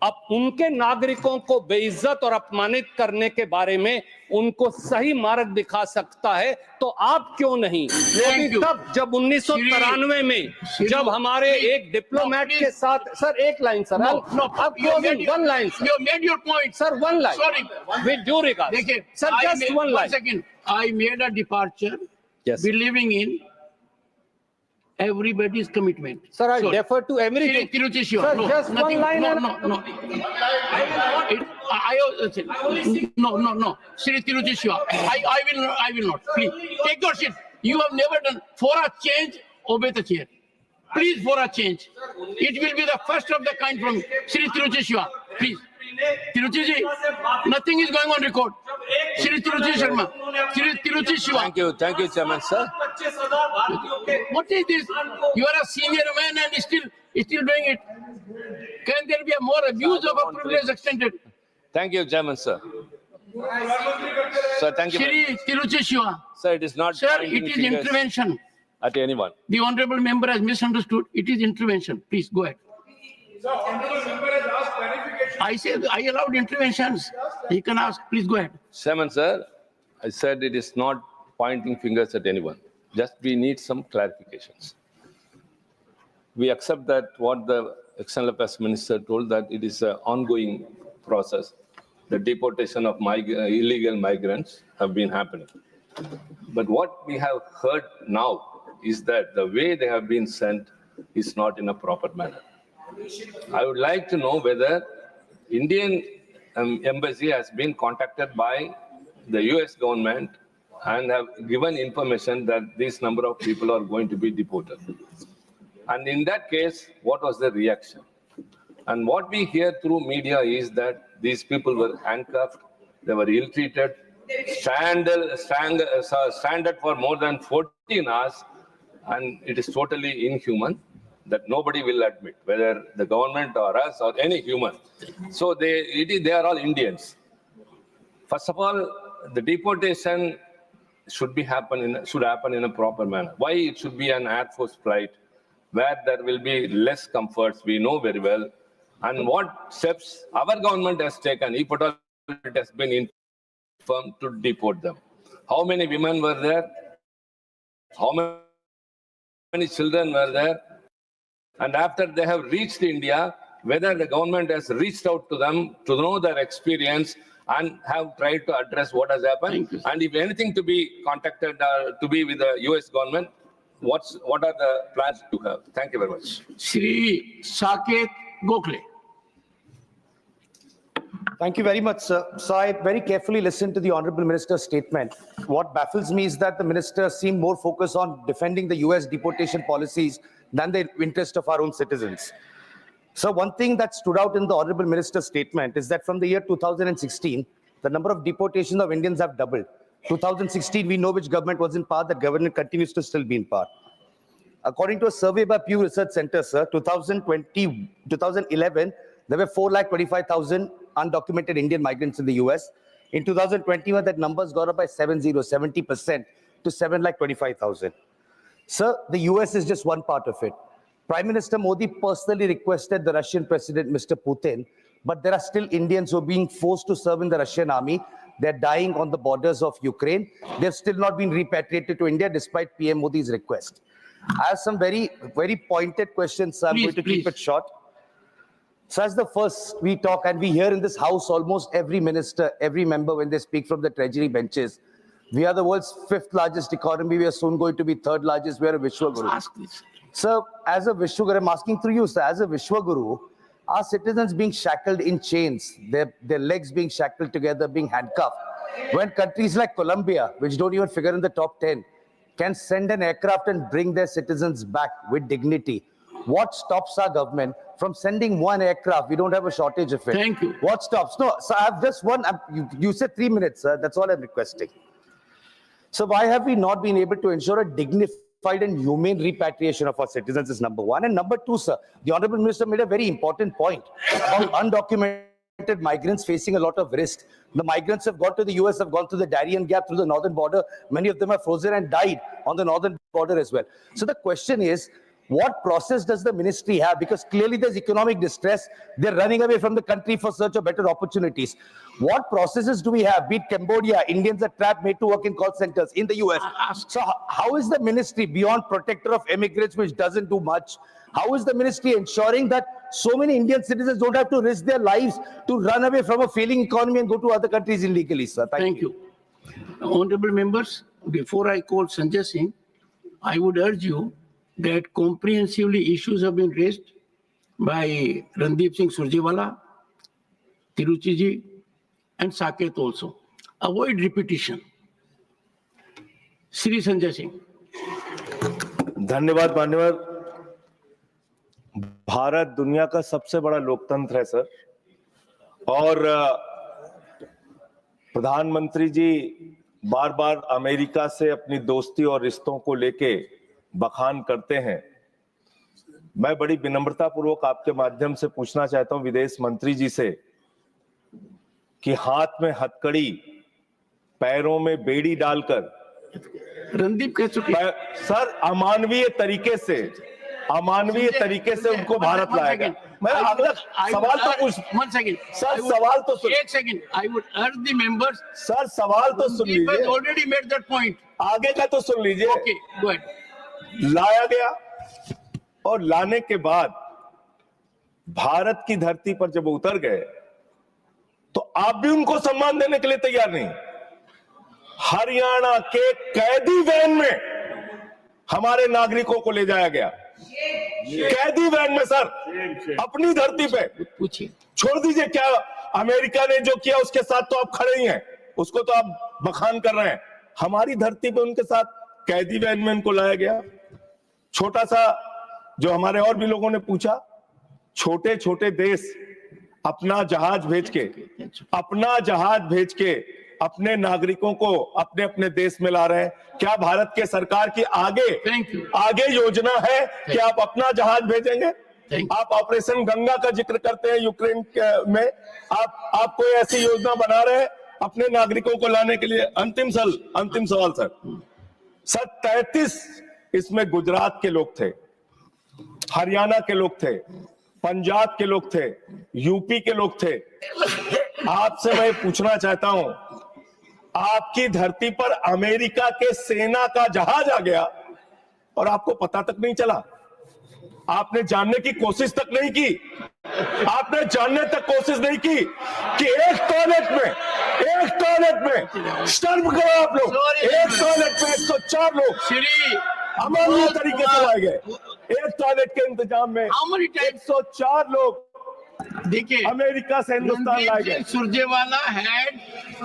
अब उनके नागरिकों को बेइज्जत और अपमानित करने के बारे में उनको सही मार्ग दिखा सकता है, तो आप क्यों नहीं? क्योंकि तब जब 1993 में जब हमारे एक डिप्लोमेट के साथ, सर एक line sir, one line You made your point. Sir, one line, Sorry. with due regards, देखिए, sir, just one line. second. I made a departure, believing in everybody's commitment. Sir, I defer to everything. Sir, no, just nothing, one line. No. No. Shri Tiruchishwa, I will not. Please, take your seat. You have never done. For a change, obey the chair. Please, for a change. It will be the first of the kind from Shri Tiruchishwa. Please. Tiruchiji, nothing is going on record. Shri Tiruchi Sharma. Shri Tiruchi Shiva. Thank you, Chairman, sir. What is this? You are a senior man and still doing it. Can there be a more abuse of a privilege extended? Thank you, Chairman, sir. Sir, thank you. Shri Tiruchi Shiva. Sir, it is not. Sir, it is intervention. At anyone. The honorable member has misunderstood. It is intervention. Please go ahead. I said I allowed interventions. He can ask. Please go ahead. Chairman, sir, I said it is not pointing fingers at anyone. Just we need some clarifications. We accept that what the External Affairs Minister told, that it is an ongoing process. The deportation of illegal migrants have been happening. But what we have heard now is that the way they have been sent is not in a proper manner. I would like to know whether Indian embassy has been contacted by the US government and have given information that this number of people are going to be deported. And in that case, what was the reaction? And what we hear through media is that these people were handcuffed, they were ill-treated, stranded for more than 14 hours, and it is totally inhuman that nobody will admit, whether the government or us or any human. So they are all Indians. First of all, the deportation should happen in a proper manner. Why it should be an Air Force flight where there will be less comforts, we know very well. And what steps our government has taken, if at all it has been informed, to deport them. How many women were there? How many children were there? And after they have reached India, whether the government has reached out to them to know their experience and have tried to address what has happened. And if anything to be contacted to be with the US government, what are the plans to have? Thank you very much. Shri Saket Gokhale. Thank you very much, sir. So I very carefully listened to the Honorable Minister's statement. What baffles me is that the Minister seemed more focused on defending the US deportation policies than the interest of our own citizens. So one thing that stood out in the Honorable Minister's statement is that from the year 2016, the number of deportations of Indians have doubled. 2016, we know which government was in power. That government continues to still be in power. According to a survey by Pew Research Center, sir, 2011, there were 425,000 undocumented Indian migrants in the US. In 2021, that number's got up by 70% to 725,000. Sir, the US is just one part of it. Prime Minister Modi personally requested the Russian President, Mr. Putin, but there are still Indians who are being forced to serve in the Russian army. They're dying on the borders of Ukraine. They've still not been repatriated to India despite PM Modi's request. I have some very, very pointed questions, so I'm going to keep it short. So as the first, we talk and we hear in this house almost every minister, every member when they speak from the treasury benches. We are the world's 5th largest economy. We are soon going to be 3rd largest. We are a Vishwaguru. Sir, as a Vishwaguru, I'm asking through you, sir, as a Vishwaguru, are citizens being shackled in chains, their legs being shackled together, being handcuffed, when countries like Colombia, which don't even figure in the top 10, can send an aircraft and bring their citizens back with dignity? What stops our government from sending one aircraft? We don't have a shortage of it. Thank you. What stops? No, so I have just one. You said 3 minutes, sir. That's all I'm requesting. So why have we not been able to ensure a dignified and humane repatriation of our citizens is number one. And number two, sir, the Honorable Minister made a very important point about undocumented migrants facing a lot of risk. The migrants have gone to the US, have gone through the Darien Gap, through the northern border. Many of them are frozen and died on the northern border as well. So the question is, What process does the ministry have? Because clearly there's economic distress. They're running away from the country for search of better opportunities. What processes do we have? Be it Cambodia, Indians are trapped, made to work in call centers. In the US. So how is the ministry, beyond protector of immigrants, which doesn't do much, how is the ministry ensuring that so many Indian citizens don't have to risk their lives to run away from a failing economy and go to other countries illegally, sir? Thank you. Honorable members, before I call Sanjay Singh, I would urge you that comprehensively issues have been raised by Randeep Singh Surjewala, Tiruchi ji, and Saket also. Avoid repetition. Shri Sanjay Singh. धन्यवाद मान्यवर। भारत दुनिया का सबसे बड़ा लोकतंत्र है sir, और प्रधानमंत्री जी बार बार अमेरिका से अपनी दोस्ती और रिश्तों को लेके बखान करते हैं। मैं बड़ी विनम्रता पूर्वक आपके माध्यम से पूछना चाहता हूं विदेश मंत्री जी से कि हाथ में हथकड़ी, पैरों में बेड़ी डालकर रणदीप कह चुके सर अमानवीय तरीके से उनको भारत लाया गया। मैं अगला सवाल तो पूछ सर, सवाल तो सुन। एक second, I would urge the members. Sir सवाल तो सुन लीजिए। Already made that point. आगे का तो सुन लीजिए। Okay, go ahead. लाया गया और लाने के बाद भारत की धरती पर जब उतर गए तो आप भी उनको सम्मान देने के लिए तैयार नहीं। हरियाणा के कैदी वैन में हमारे नागरिकों को ले जाया गया, कैदी वैन में सर, अपनी धरती पे। पूछिए, छोड़ दीजिए क्या अमेरिका ने जो किया उसके साथ तो आप खड़े ही हैं, उसको तो आप बखान कर रहे हैं। हमारी धरती पे उनके साथ कैदी वैन में उनको लाया गया। छोटा सा, जो हमारे और भी लोगों ने पूछा, छोटे छोटे देश अपना जहाज भेज के अपने नागरिकों को अपने अपने देश में ला रहे हैं। क्या भारत के सरकार की आगे योजना है कि आप अपना जहाज भेजेंगे? आप ऑपरेशन गंगा का जिक्र करते हैं यूक्रेन में, आप कोई ऐसी योजना बना रहे हैं अपने नागरिकों को लाने के लिए? अंतिम सवाल सर 33 इसमें गुजरात के लोग थे, हरियाणा के लोग थे, पंजाब के लोग थे, यूपी के लोग थे। आपसे मैं पूछना चाहता हूं, आपकी धरती पर अमेरिका के सेना का जहाज आ गया और आपको पता तक नहीं चला, आपने जानने की कोशिश तक नहीं की, आपने जानने तक कोशिश नहीं की कि एक टॉयलेट में शर्म करो आप लोग, एक टॉयलेट में 104 लोग अमानवीय तरीके से लाए गए। एक टॉयलेट के इंतजाम में 104 लोग देखिए अमेरिका से हिंदुस्तान लाए गए। Surjewala had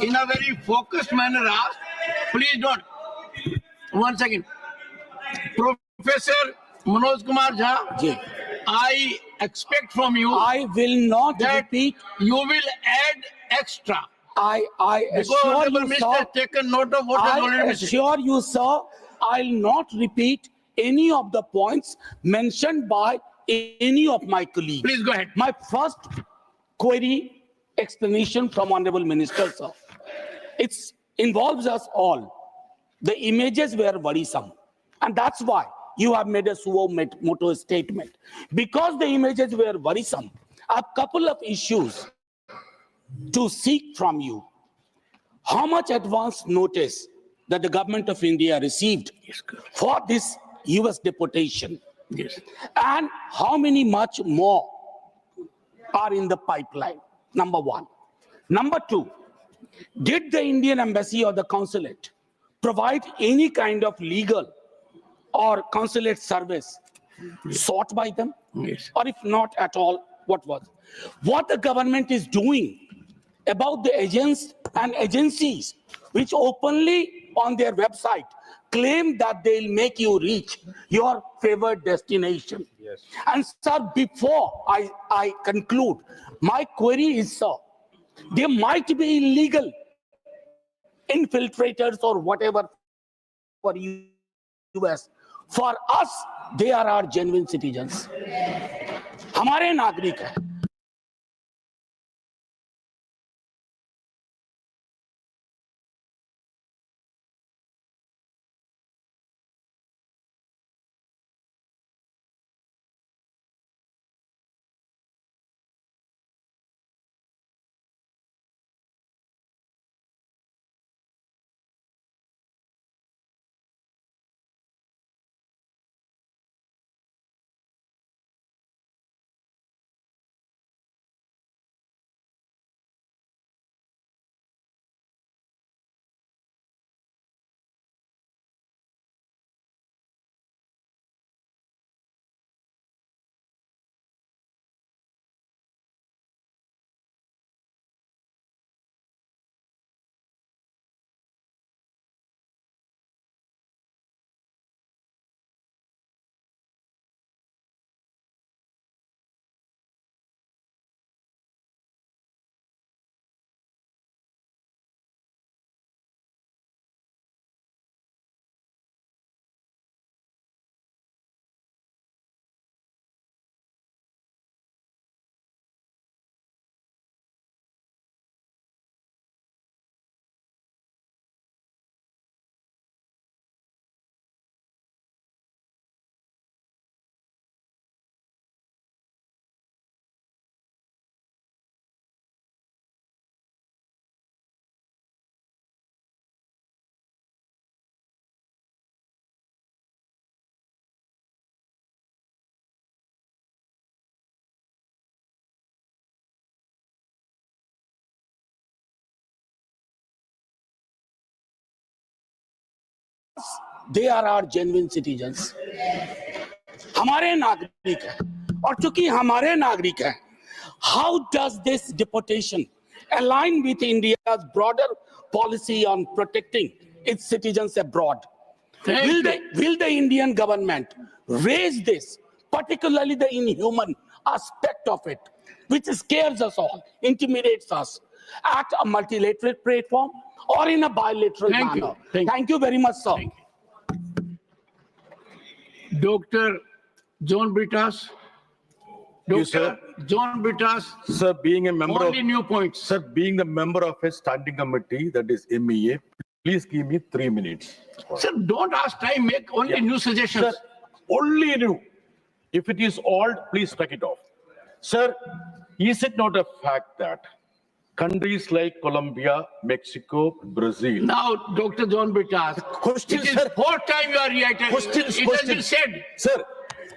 in a very focused manner asked, please don't, one second, Professor Manoj Kumar Jha, I expect from you, I will not repeat. You will add extra. I Because assure Honorable you, Minister sir. has taken note of what has already I been said. assure you, sir. I'll not repeat any of the points mentioned by any of my colleagues. Please go ahead. My first query explanation from Honorable Minister, sir. It involves us all. The images were worrisome. And that's why you have made a suo moto statement. Because the images were worrisome, a couple of issues to seek from you. How much advance notice that the government of India received for this US deportation? Yes. And how many much more are in the pipeline? Number one. Number two, did the Indian embassy or the consulate provide any kind of legal or consulate service sought by them? Yes. Or if not at all, what was? What the government is doing about the agents and agencies which openly on their website claim that they'll make you reach your favored destination. Yes. And sir, before I conclude, my query is, sir, there might be illegal infiltrators or whatever for US. For us, they are our genuine citizens. हमारे नागरिक हैं। they are our genuine citizens. हमारे नागरिक हैं, और चूंकि हमारे नागरिक हैं, how does this deportation align with India's broader policy on protecting its citizens abroad? Will the Indian government raise this, particularly the inhuman aspect of it, which scares us all, intimidates us, at a multilateral platform or in a bilateral manner? Thank you very much, sir. Dr. John Britas. Dr. John Britas. Sir, being a member Only new points. Sir, being the member of a standing committee, that is MEA, please give me 3 minutes. Sir, don't ask time, make only new suggestions. Sir, only new. If it is old, please take it off. Sir, is it not a fact that countries like Colombia, Mexico, Brazil. Now, Dr. John Britas, question, it is sir. fourth time you are reiterating. It has been said.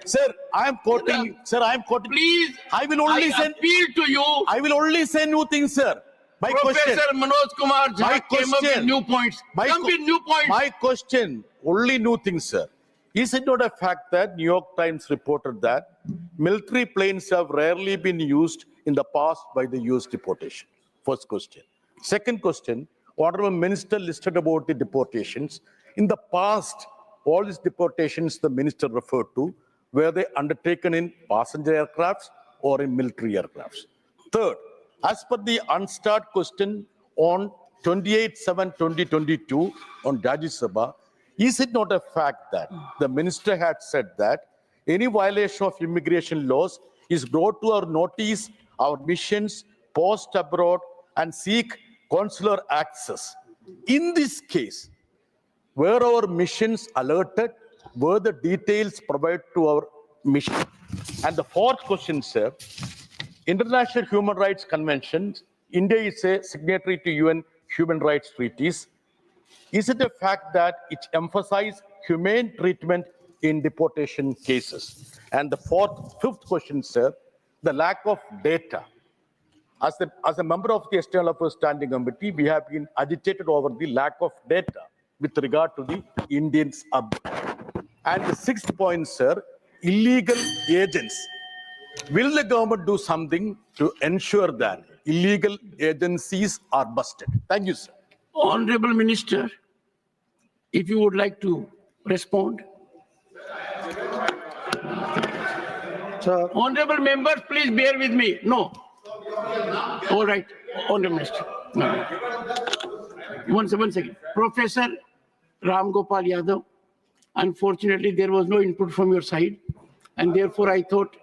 Sir, I am quoting. Sir, I am quoting. Please, I will only appeal to you. I will only say new things, sir. My Professor question. Manoj Kumar Jha came up with new points. Come with new points. My question, only new things, sir. Is it not a fact that New York Times reported that military planes have rarely been used in the past by the US deportation? First question. Second question, Honorable Minister listed about the deportations. In the past, all these deportations the minister referred to, were they undertaken in passenger aircrafts or in military aircrafts? Third, as per the unstarred question on 28/7/2022 on Rajya Sabha, is it not a fact that the minister had said that any violation of immigration laws is brought to our notice, our missions, post abroad, and seek consular access? In this case, were our missions alerted? Were the details provided to our mission? And the fourth question, sir, International Human Rights Convention, India is a signatory to UN human rights treaties. Is it a fact that it emphasizes humane treatment in deportation cases? And the fifth question, sir, the lack of data. As a member of the External Affairs Standing Committee, we have been agitated over the lack of data with regard to the Indians abroad. And the sixth point, sir, illegal agents. Will the government do something to ensure that illegal agencies are busted? Thank you, sir. Honorable Minister, if you would like to respond. Sir. Honorable members, please bear with me. No. All right, Honorable Minister. No. One second. Professor Ram Gopal Yadav, unfortunately, there was no input from your side, and therefore I thought.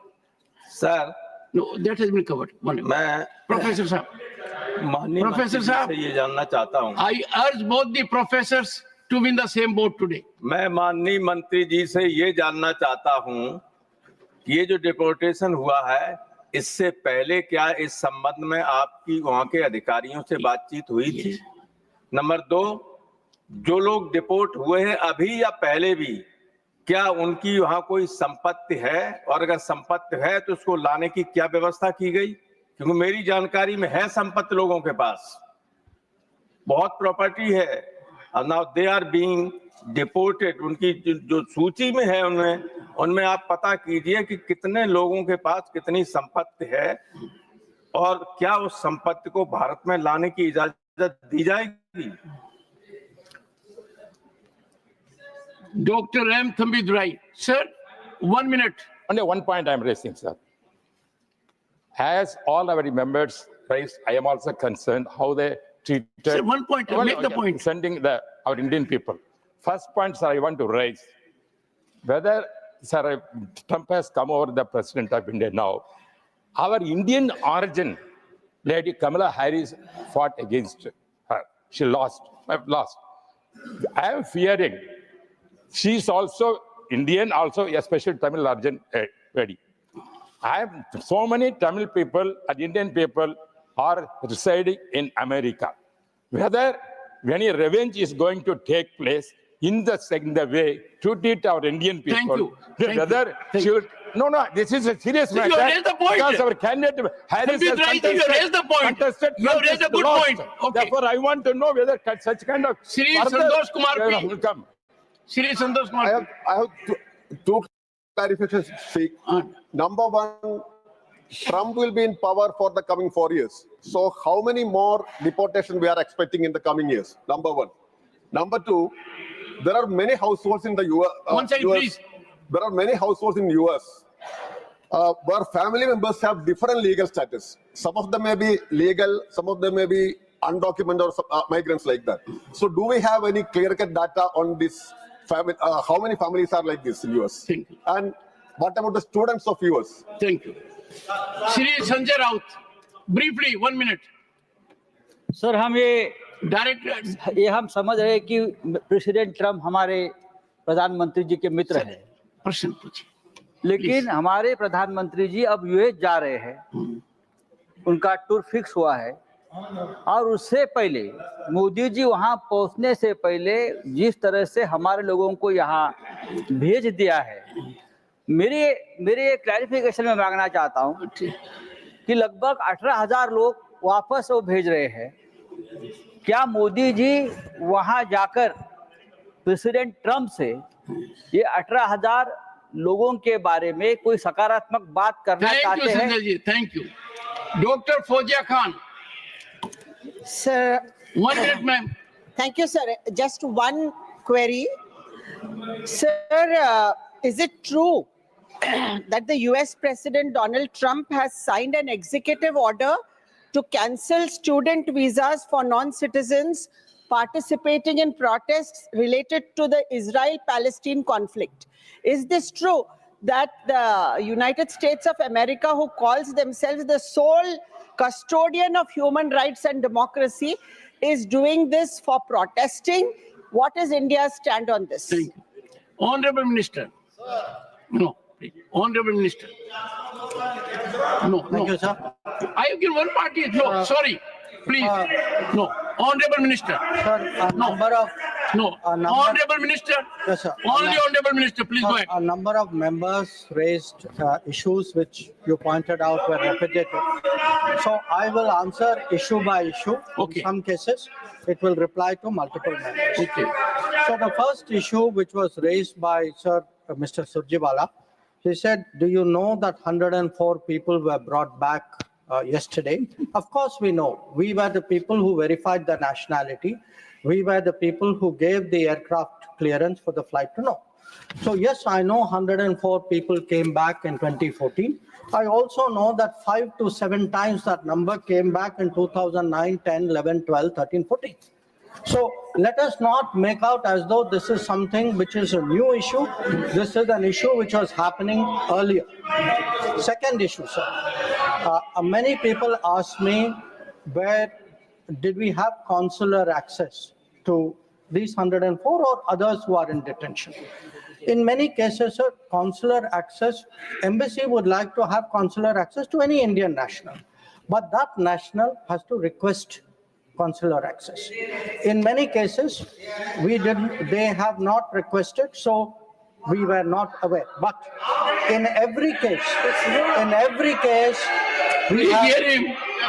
Sir. No, that has been covered. Professor Saab. Professor Saab, ये जानना चाहता हूँ. I urge both the professors to be in the same boat today. मैं माननीय मंत्री जी से ये जानना चाहता हूँ कि ये जो डिपोर्टेशन हुआ है, इससे पहले क्या इस संबंध में आपकी वहाँ के अधिकारियों से बातचीत हुई थी? नंबर 2, जो लोग डिपोर्ट हुए हैं अभी या पहले भी, क्या उनकी वहाँ कोई संपत्ति है? और अगर संपत्ति है तो उसको लाने की क्या व्यवस्था की गई? क्योंकि मेरी जानकारी में है संपत्ति लोगों के पास, बहुत प्रॉपर्टी है, और now they are being deported. उनकी जो सूची में है उनमें आप पता कीजिए कि कितने लोगों के पास कितनी संपत्ति है और क्या उस संपत्ति को भारत में लाने की इजाजत दी जाएगी? Dr. M. Thambidurai. Sir, 1 minute. Only one point I am raising, sir. As all our members raised, I am also concerned how they treated. Sir, 1 point. Make the point. Sending our Indian people. First point, sir, I want to raise whether, sir, Trump has come over the president of India now. Our Indian origin, Lady Kamala Harris, fought against her. She lost. I am fearing she's also Indian, also especially Tamil origin. I have so many Tamil people and Indian people are residing in America. Whether any revenge is going to take place in the way to treat our Indian people. Whether she will, no, this is a serious matter. You raised the point. Because our candidate Harris has contested. You raised a good point. Okay. Therefore, I want to know whether such kind of Shri Santosh Kumar will come. Shri Santosh Kumar. I have two clarifications. See, number one, Trump will be in power for the coming 4 years. So how many more deportations we are expecting in the coming years? Number one. Number two, there are many households in the US. One second, please. There are many households in the US where family members have different legal status. Some of them may be legal, some of them may be undocumented or migrants like that. So do we have any clear-cut data on this family? How many families are like this in US? Thank you. And what about the students of US? Thank you. Shri Sanjay Raut, briefly, 1 minute. Sir हम direct ये हम समझ रहे हैं कि president Trump हमारे प्रधानमंत्री जी के मित्र हैं, प्रश्न पूछिए। लेकिन हमारे प्रधानमंत्री जी अब यूएस जा रहे हैं, उनका टूर फिक्स हुआ है, और उससे पहले मोदी जी वहां पहुंचने से पहले जिस तरह से हमारे लोगों को यहाँ भेज दिया है, मेरे क्लैरिफिकेशन में मांगना चाहता हूं कि लगभग 18,000 लोग वापस वो भेज रहे हैं। क्या मोदी जी वहां जाकर प्रेसिडेंट ट्रम्प से ये 18,000 लोगों के बारे में कोई सकारात्मक बात करना चाहते हैं? Sanjay ji, thank you. Doctor Fauzia Khan. Sir, 1 minute, ma'am. thank you, sir. Just one query. Sir, is it true that the US President Donald Trump has signed an executive order to cancel student visas for non-citizens participating in protests related to the Israel-Palestine conflict? Is this true that the United States of America, who calls themselves the sole custodian of human rights and democracy, is doing this for protesting? What is India's stand on this? Thank you. Honorable Minister. No, please. Honorable Minister. No, Thank you, sir. I have given one party. No, sorry. Please. No. Honorable Minister. Sir, a No. number of No. Honorable Minister. Yes, sir. Only Honorable Minister. Please go ahead. A number of members raised issues which you pointed out were repetitive. So I will answer issue by issue. Okay. In some cases, it will reply to multiple members. Okay. So the first issue which was raised by Sir Mr. Surjewala, he said, do you know that 104 people were brought back yesterday? Of course we know. We were the people who verified the nationality. We were the people who gave the aircraft clearance for the flight to know. So yes, I know 104 people came back in 2014. I also know that 5 to 7 times that number came back in 2009, 10, 11, 12, 13, 14. So let us not make out as though this is something which is a new issue. This is an issue which was happening earlier. Second issue, sir. Many people ask me, where did we have consular access to these 104 or others who are in detention? In many cases, sir, consular access, embassy would like to have consular access to any Indian national, but that national has to request consular access. In many cases, they have not requested, so we were not aware. But in every case,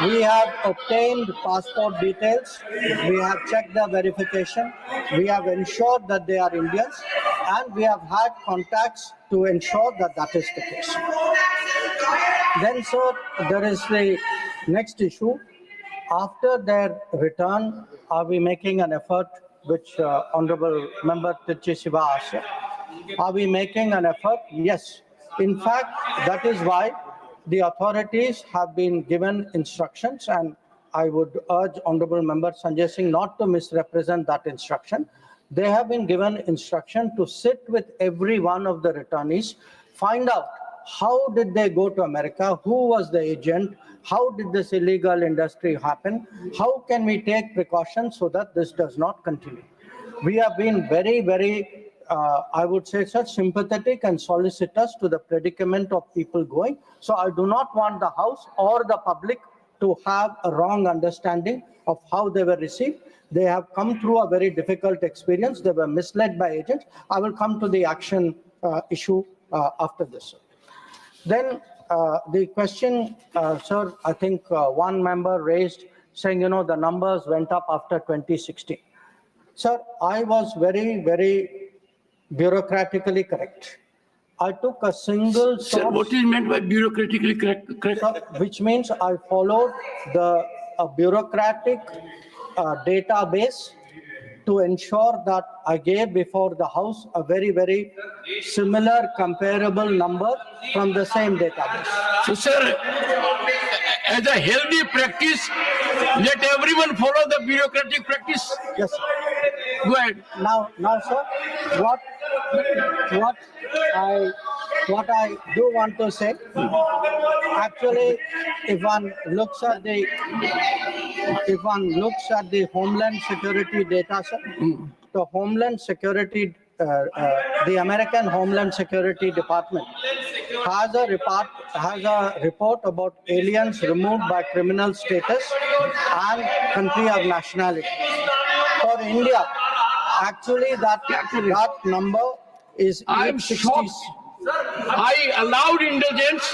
we have obtained passport details, we have checked the verification, we have ensured that they are Indians, and we have had contacts to ensure that that is the case. Then, sir, there is the next issue. After their return, are we making an effort, which Honorable Member Tirchi Siva asked? Are we making an effort? Yes. In fact, that is why the authorities have been given instructions, and I would urge Honorable Member Sanjay Singh not to misrepresent that instruction. They have been given instruction to sit with every one of the returnees, find out how did they go to America, who was the agent, how did this illegal industry happen, how can we take precautions so that this does not continue. We have been very, I would say, such sympathetic and solicitous to the predicament of people going. So I do not want the House or the public to have a wrong understanding of how they were received. They have come through a very difficult experience. They were misled by agents. I will come to the action issue after this. Then the question, sir, I think one member raised saying, the numbers went up after 2016. Sir, I was very bureaucratically correct. I took a single source. Sir, what is meant by bureaucratically correct? Sir, which means I followed a bureaucratic database to ensure that I gave before the House a very, very similar comparable number from the same database. So, sir, as a healthy practice, let everyone follow the bureaucratic practice. Yes, sir. Go ahead. Now, sir, what I do want to say, actually, if one looks at the Homeland Security data, sir, the Homeland Security, the American Homeland Security Department has a report about aliens removed by criminal status and country of nationality. For India, actually that number is 860. I allowed indulgence.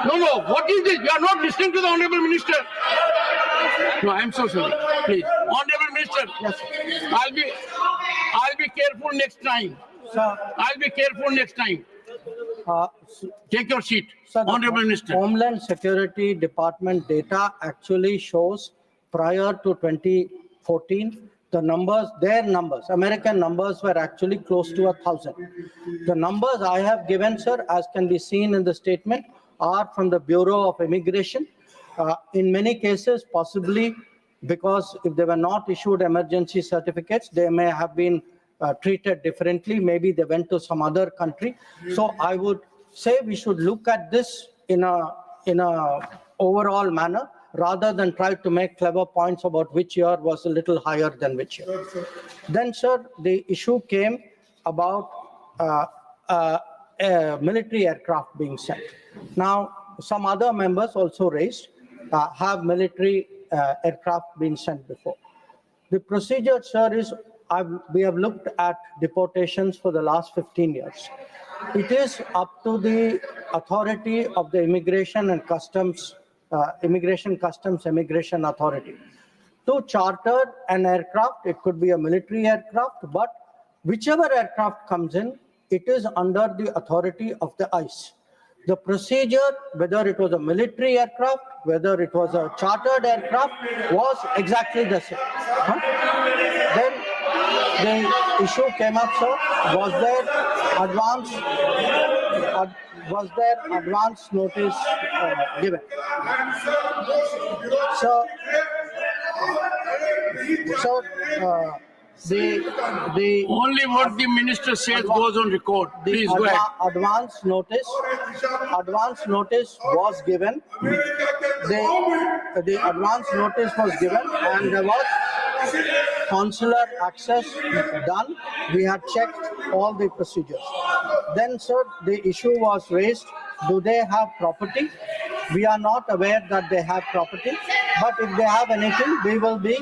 No, what is this? You are not listening to the Honorable Minister. No, I am so sorry. Please. Honorable Minister, yes, I'll be careful next time. Sir, I'll be careful next time. Take your seat. Sir, Honorable Minister. Homeland Security Department data actually shows prior to 2014, their numbers, American numbers were actually close to 1,000. The numbers I have given, sir, as can be seen in the statement, are from the Bureau of Immigration. In many cases, possibly because if they were not issued emergency certificates, they may have been treated differently. Maybe they went to some other country. So I would say we should look at this in a overall manner, rather than try to make clever points about which year was a little higher than which year. Then, sir, the issue came about military aircraft being sent. Now, some other members also raised, have military aircraft been sent before? The procedure, sir, is we have looked at deportations for the last 15 years. It is up to the authority of the Immigration Customs Authority to charter an aircraft. It could be a military aircraft, but whichever aircraft comes in, it is under the authority of the ICE. The procedure, whether it was a military aircraft, whether it was a chartered aircraft, was exactly the same. Then the issue came up, sir, was there advance notice given? So the only what the minister says goes on record. Please go ahead. Advance notice was given. The advance notice was given, and there was consular access done. We had checked all the procedures. Then, sir, the issue was raised, do they have property? We are not aware that they have property, but if they have anything, we will be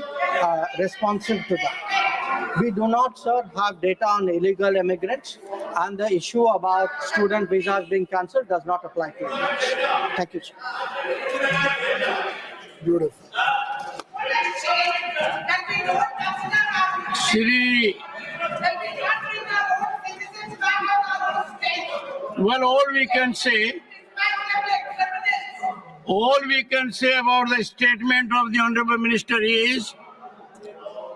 responsive to that. We do not, sir, have data on illegal immigrants, and the issue about student visas being cancelled does not apply to immigrants. Thank you, sir. Beautiful. Shri, well, all we can say about the statement of the Honorable Minister is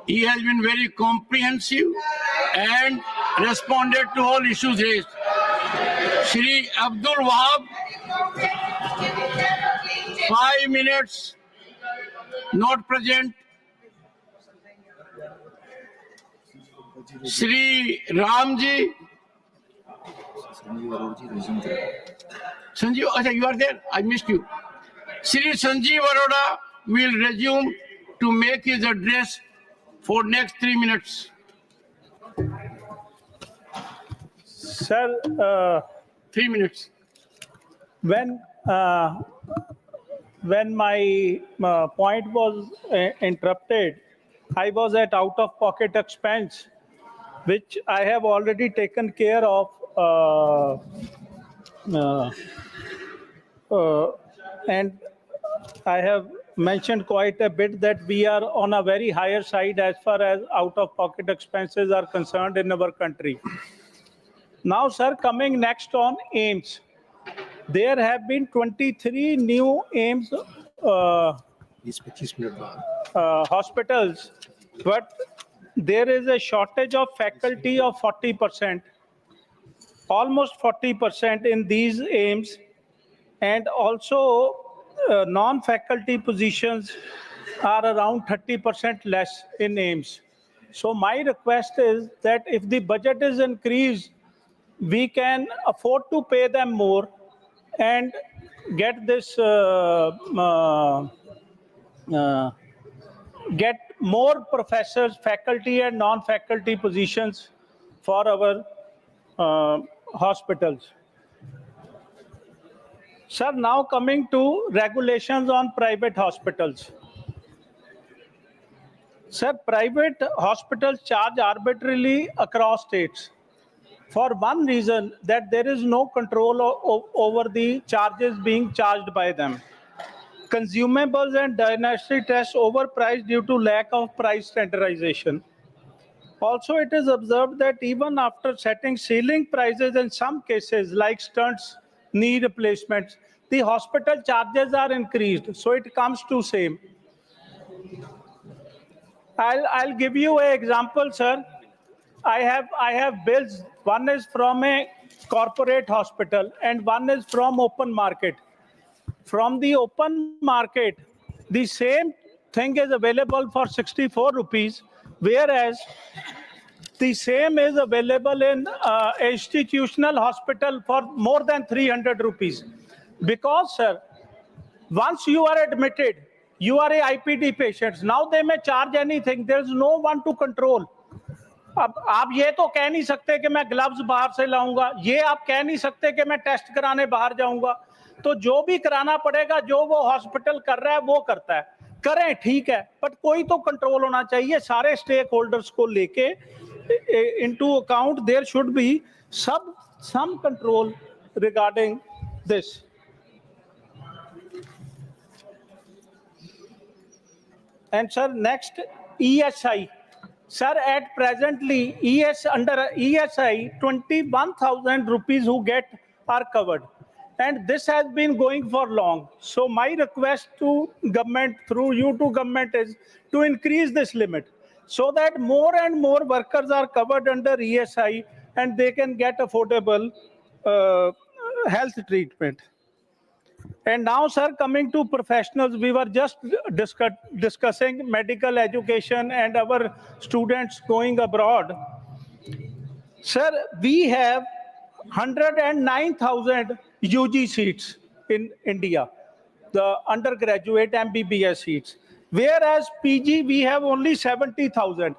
he has been very comprehensive and responded to all issues raised. Shri Abdul Wahab, 5 minutes, not present. Shri Ramji. Sanjeev, okay, you are there? I missed you. Shri Sanjeev Arora will resume to make his address for next 3 minutes. Sir, 3 minutes. When my point was interrupted, I was at out-of-pocket expense, which I have already taken care of, and I have mentioned quite a bit that we are on a very higher side as far as out-of-pocket expenses are concerned in our country. Now, sir, coming next on AIMS. There have been 23 new AIMS hospitals, but there is a shortage of faculty of 40%, almost 40% in these AIMS, and also non-faculty positions are around 30% less in AIMS. So my request is that if the budget is increased, we can afford to pay them more and get this get more professors, faculty and non-faculty positions for our hospitals. Sir, now coming to regulations on private hospitals. Sir, private hospitals charge arbitrarily across states for one reason, that there is no control over the charges being charged by them. Consumables and diagnostic tests overpriced due to lack of price standardization. Also, it is observed that even after setting ceiling prices in some cases, like stunts, knee replacements, the hospital charges are increased. So it comes to same. I'll give you an example, sir. I have bills. One is from a corporate hospital and one is from open market. From the open market, the same thing is available for 64 rupees, whereas the same is available in institutional hospital for more than 300 rupees. Because, sir, once you are admitted, you are a IPD patient. Now they may charge anything. There is no one to control. अब आप ये तो कह नहीं सकते कि मैं gloves बाहर से लाऊंगा, ये आप कह नहीं सकते कि मैं टेस्ट कराने बाहर जाऊंगा. तो जो भी कराना पड़ेगा, जो वो हॉस्पिटल कर रहा है वो करता है. करें, ठीक है, बट कोई तो कंट्रोल होना चाहिए. सारे स्टेक होल्डर्स को लेके into account there should be some control regarding this. And sir, next, ESI. Sir, at presently, under ESI, 21,000 rupees who get are covered. And this has been going for long. So my request to government, through you to government, is to increase this limit so that more and more workers are covered under ESI and they can get affordable health treatment. And now, sir, coming to professionals, we were just discussing medical education and our students going abroad. Sir, we have 109,000 UG seats in India, the undergraduate MBBS seats, whereas PG we have only 70,000,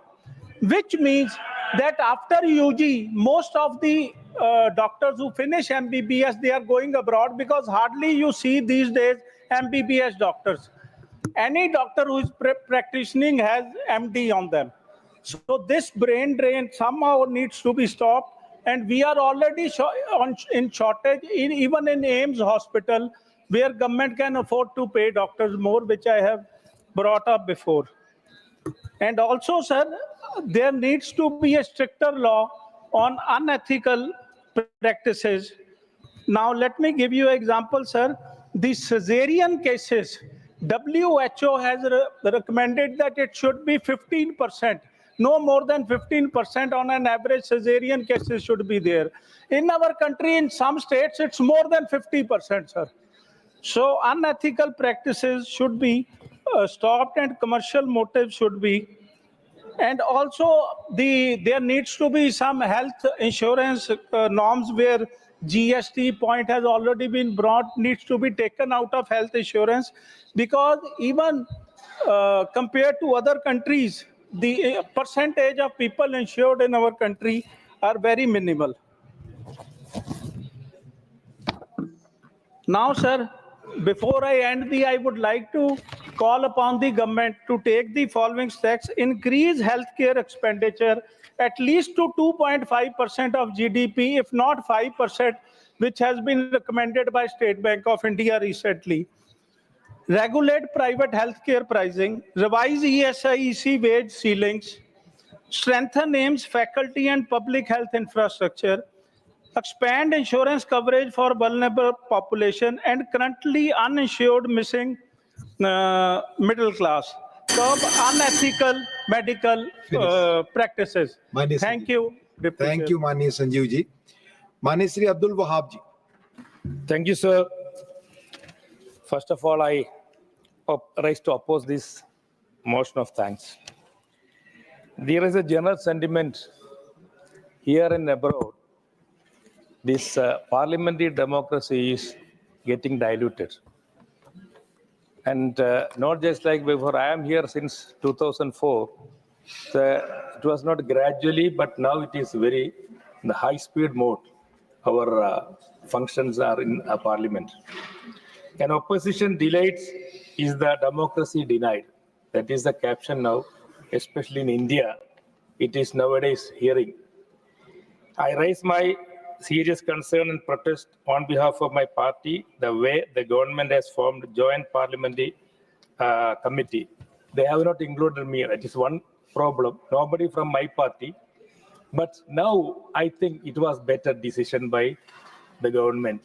which means that after UG, most of the doctors who finish MBBS, they are going abroad, because hardly you see these days MBBS doctors. Any doctor who is practicing has MD on them. So this brain drain somehow needs to be stopped. And we are already in shortage, even in AIMS hospital, where government can afford to pay doctors more, which I have brought up before. And also, sir, there needs to be a stricter law on unethical practices. Now, let me give you an example, sir. The cesarean cases, WHO has recommended that it should be 15%. No more than 15% on an average cesarean cases should be there. In our country, in some states, it's more than 50%, sir. So unethical practices should be stopped and commercial motives should be. And also, there needs to be some health insurance norms where GST point has already been brought, needs to be taken out of health insurance, because even compared to other countries, the percentage of people insured in our country are very minimal. Now, sir, before I end I would like to call upon the government to take the following steps: increase healthcare expenditure at least to 2.5% of GDP, if not 5%, which has been recommended by State Bank of India recently. Regulate private healthcare pricing, revise ESI wage ceilings, strengthen AIMS faculty and public health infrastructure, expand insurance coverage for vulnerable population and currently uninsured missing middle class, curb unethical medical practices. Mani Thank Sanjeev. you. Deputy Thank Chair. you, Mani Sanjeev ji. Mani Sri Abdul Wahab ji. Thank you, sir. First of all, I rise to oppose this motion of thanks. There is a general sentiment here and abroad. This parliamentary democracy is getting diluted. And not just like before, I am here since 2004. It was not gradually, but now it is very in the high-speed mode. Our functions are in a parliament. An opposition delights is the democracy denied. That is the caption now, especially in India. It is nowadays hearing. I raise my serious concern and protest on behalf of my party, the way the government has formed joint parliamentary committee. They have not included me. That is one problem. Nobody from my party. But now I think it was better decision by the government.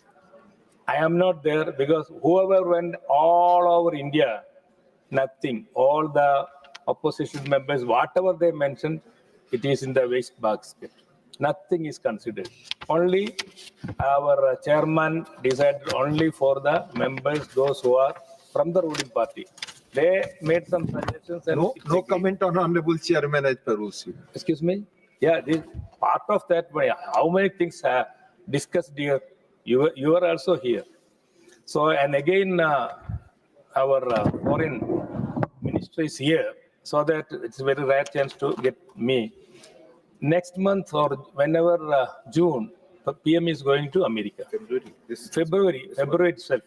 I am not there because whoever went all over India, nothing. All the opposition members, whatever they mentioned, it is in the waste basket. Nothing is considered. Only our chairman decided only for the members, those who are from the ruling party. They made some suggestions. And No comment on Honorable Chairman as per rules. Excuse me? Yeah, this part of that. How many things are discussed here? You are also here. So, and again, our foreign minister is here, so that it's a very rare chance to get me. Next month or whenever June, the PM is going to America. February itself.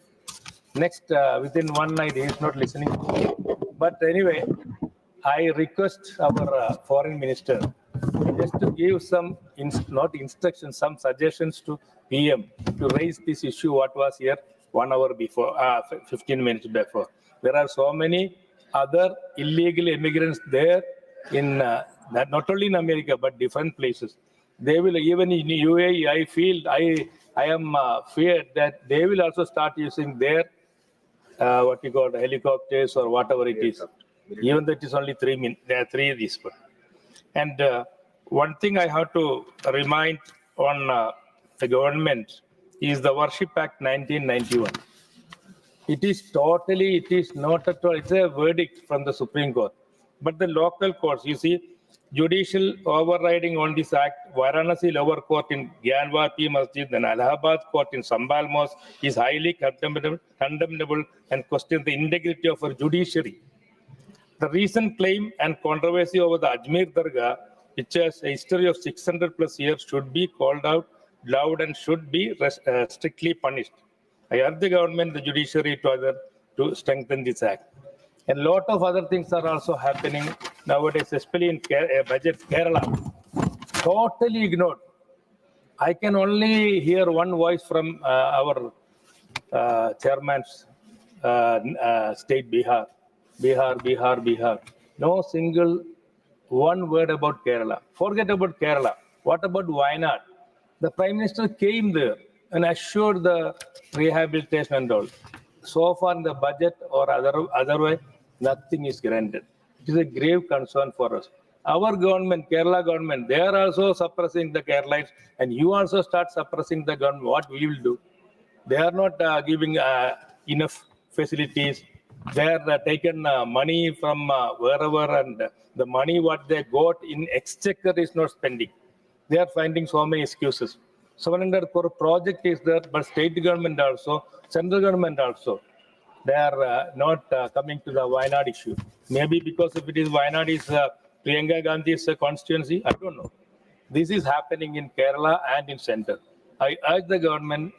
Next, within one night, he is not listening. But anyway, I request our foreign minister just to give some, not instructions, some suggestions to PM to raise this issue what was here 1 hour before, 15 minutes before. There are so many other illegal immigrants there in, not only in America, but different places. They will, even in UAE, I feel, I am feared that they will also start using their, what you call helicopters or whatever it is. Even though it is only 3 minutes, there are 3 this one. And one thing I have to remind on the government is the Worship Act 1991. It is not at all, it's a verdict from the Supreme Court. But the local courts, you see, judicial overriding on this act, Varanasi lower court in Gyanwati Masjid and Allahabad court in Sambal Mosque is highly condemnable and questions the integrity of our judiciary. The recent claim and controversy over the Ajmer Dargah, which has a history of 600 plus years, should be called out loud and should be strictly punished. I urge the government, the judiciary to strengthen this act. And a lot of other things are also happening nowadays, especially in budget Kerala. Totally ignored. I can only hear one voice from our chairman's state, Bihar. No single one word about Kerala. Forget about Kerala. What about Wayanad? The Prime Minister came there and assured the rehabilitation and all. So far in the budget or otherwise, nothing is granted. It is a grave concern for us. Our government, Kerala government, they are also suppressing the Keralites, and you also start suppressing the government. What we will do? They are not giving enough facilities. They are taken money from wherever, and the money what they got in exchequer is not spending. They are finding so many excuses. 700 crore project is there, but state government also, central government also, they are not coming to the Wayanad issue. Maybe because if it is Wayanad is Priyanka Gandhi's constituency, I don't know. This is happening in Kerala and in center. I urge the government,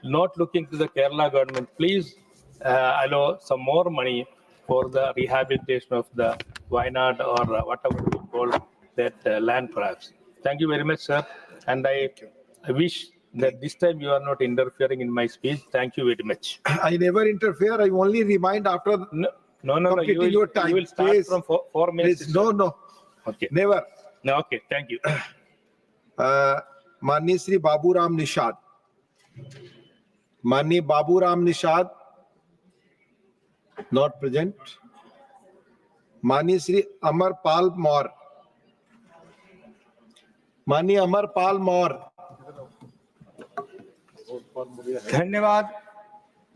not looking to the Kerala government, please allow some more money for the rehabilitation of the Wayanad or whatever we call that land perhaps. Thank you very much, sir. And I wish that this time you are not interfering in my speech. Thank you very much. I never interfere. I only remind after completing your time. You will start Please. from 4 minutes. Please. No. Okay. Never. No, okay. Thank you. माननीय श्री बाबूराम निषाद, माननीय Baburam Nishad not present, माननीय श्री अमरपाल मौर्य, माननीय अमरपाल मौर्य। धन्यवाद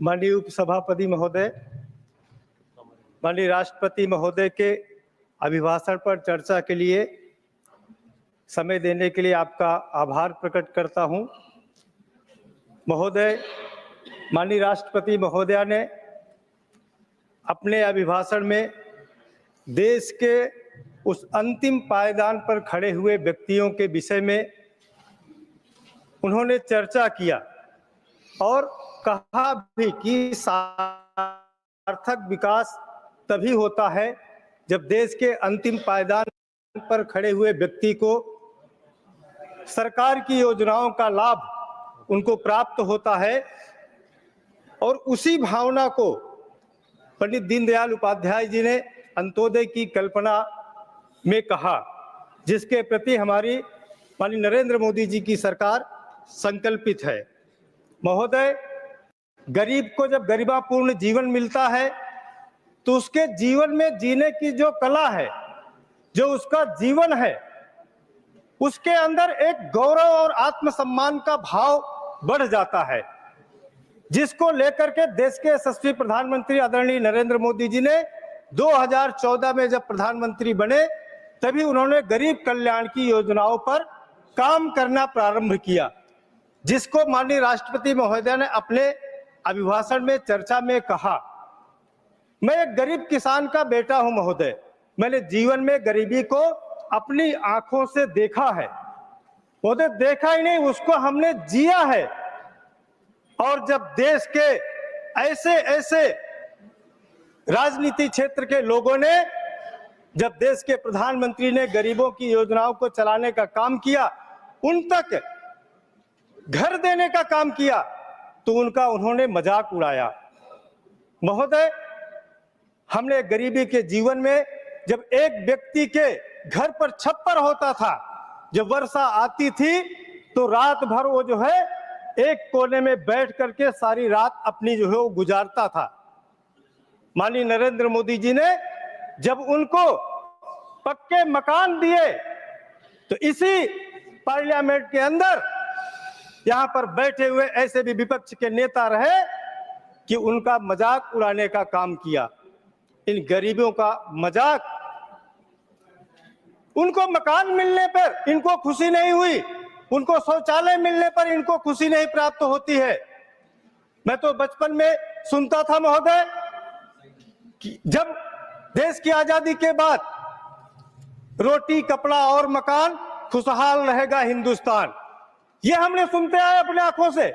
माननीय उपसभापति महोदय। माननीय राष्ट्रपति महोदय के अभिभाषण पर चर्चा के लिए समय देने के लिए आपका आभार प्रकट करता हूं। महोदय, माननीय राष्ट्रपति महोदया ने अपने अभिभाषण में देश के उस अंतिम पायदान पर खड़े हुए व्यक्तियों के विषय में उन्होंने चर्चा किया और कहा भी कि सार्थक विकास तभी होता है जब देश के अंतिम पायदान पर खड़े हुए व्यक्ति को सरकार की योजनाओं का लाभ उनको प्राप्त होता है। और उसी भावना को पंडित दीनदयाल उपाध्याय जी ने अंत्योदय की कल्पना में कहा, जिसके प्रति हमारी माननीय नरेंद्र मोदी जी की सरकार संकल्पित है। महोदय, गरीब को जब गरिमापूर्ण जीवन मिलता है तो उसके जीवन में जीने की जो कला है, जो उसका जीवन है, उसके अंदर एक गौरव और आत्मसम्मान का भाव बढ़ जाता है, जिसको लेकर के देश के यशस्वी प्रधानमंत्री आदरणीय नरेंद्र मोदी जी ने 2014 में जब प्रधानमंत्री बने तभी उन्होंने गरीब कल्याण की योजनाओं पर काम करना प्रारंभ किया, जिसको माननीय राष्ट्रपति महोदय ने अपने अभिभाषण में चर्चा में कहा। मैं एक गरीब किसान का बेटा हूं महोदय, मैंने जीवन में गरीबी को अपनी आंखों से देखा है। महोदय, देखा ही नहीं, उसको हमने जिया है। और जब देश के ऐसे ऐसे राजनीति क्षेत्र के लोगों ने, जब देश के प्रधानमंत्री ने गरीबों की योजनाओं को चलाने का काम किया, उन तक घर देने का काम किया, तो उनका उन्होंने मजाक उड़ाया। महोदय, हमने गरीबी के जीवन में जब एक व्यक्ति के घर पर छप्पर होता था, जब वर्षा आती थी तो रात भर वो जो है एक कोने में बैठ करके सारी रात अपनी जो है वो गुजारता था। माननीय नरेंद्र मोदी जी ने जब उनको पक्के मकान दिए तो इसी पार्लियामेंट के अंदर यहाँ पर बैठे हुए ऐसे भी विपक्ष के नेता रहे कि उनका मजाक उड़ाने का काम किया। इन गरीबों का मजाक, उनको मकान मिलने पर इनको खुशी नहीं हुई, उनको शौचालय मिलने पर इनको खुशी नहीं प्राप्त होती है। मैं तो बचपन में सुनता था महोदय कि जब देश की आजादी के बाद रोटी, कपड़ा और मकान, खुशहाल रहेगा हिंदुस्तान, ये हमने सुनते आए अपने आंखों से।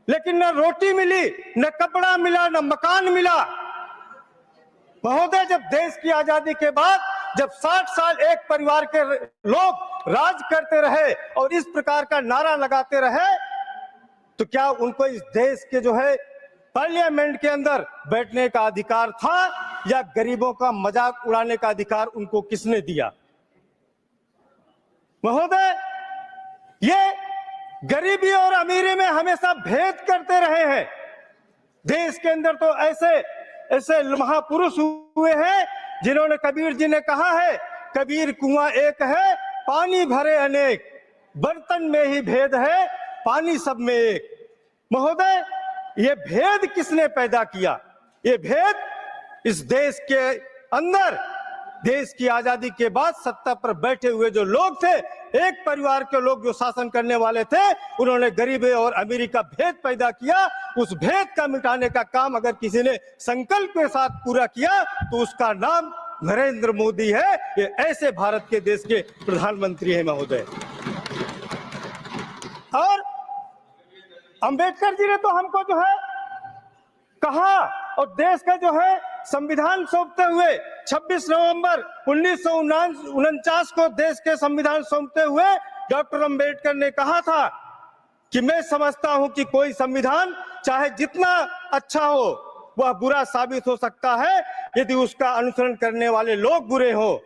लेकिन न रोटी मिली, न कपड़ा मिला, न मकान मिला। महोदय, जब देश की आजादी के बाद जब 60 साल एक परिवार के लोग राज करते रहे और इस प्रकार का नारा लगाते रहे, तो क्या उनको इस देश के जो है पार्लियामेंट के अंदर बैठने का अधिकार था, या गरीबों का मजाक उड़ाने का अधिकार उनको किसने दिया? महोदय, ये गरीबी और अमीरी में हमेशा भेद करते रहे हैं। देश के अंदर तो ऐसे ऐसे महापुरुष हुए हैं जिन्होंने, कबीर जी ने कहा है, कबीर कुआं एक है पानी भरे अनेक, बर्तन में ही भेद है पानी सब में एक। महोदय, ये भेद किसने पैदा किया? ये भेद इस देश के अंदर देश की आजादी के बाद सत्ता पर बैठे हुए जो लोग थे, एक परिवार के लोग जो शासन करने वाले थे, उन्होंने गरीबी और अमीरी का भेद पैदा किया। उस भेद का मिटाने का काम अगर किसी ने संकल्प के साथ पूरा किया तो उसका नाम नरेंद्र मोदी है। ये ऐसे भारत के देश के प्रधानमंत्री हैं महोदय। और अंबेडकर जी ने तो हमको जो है कहा, और देश का जो है संविधान सौंपते हुए 26 नवंबर 1949 को देश के संविधान सौंपते हुए डॉक्टर अंबेडकर ने कहा था कि मैं समझता हूं कि कोई संविधान चाहे जितना अच्छा हो वह बुरा साबित हो सकता है यदि उसका अनुसरण करने वाले लोग बुरे हो।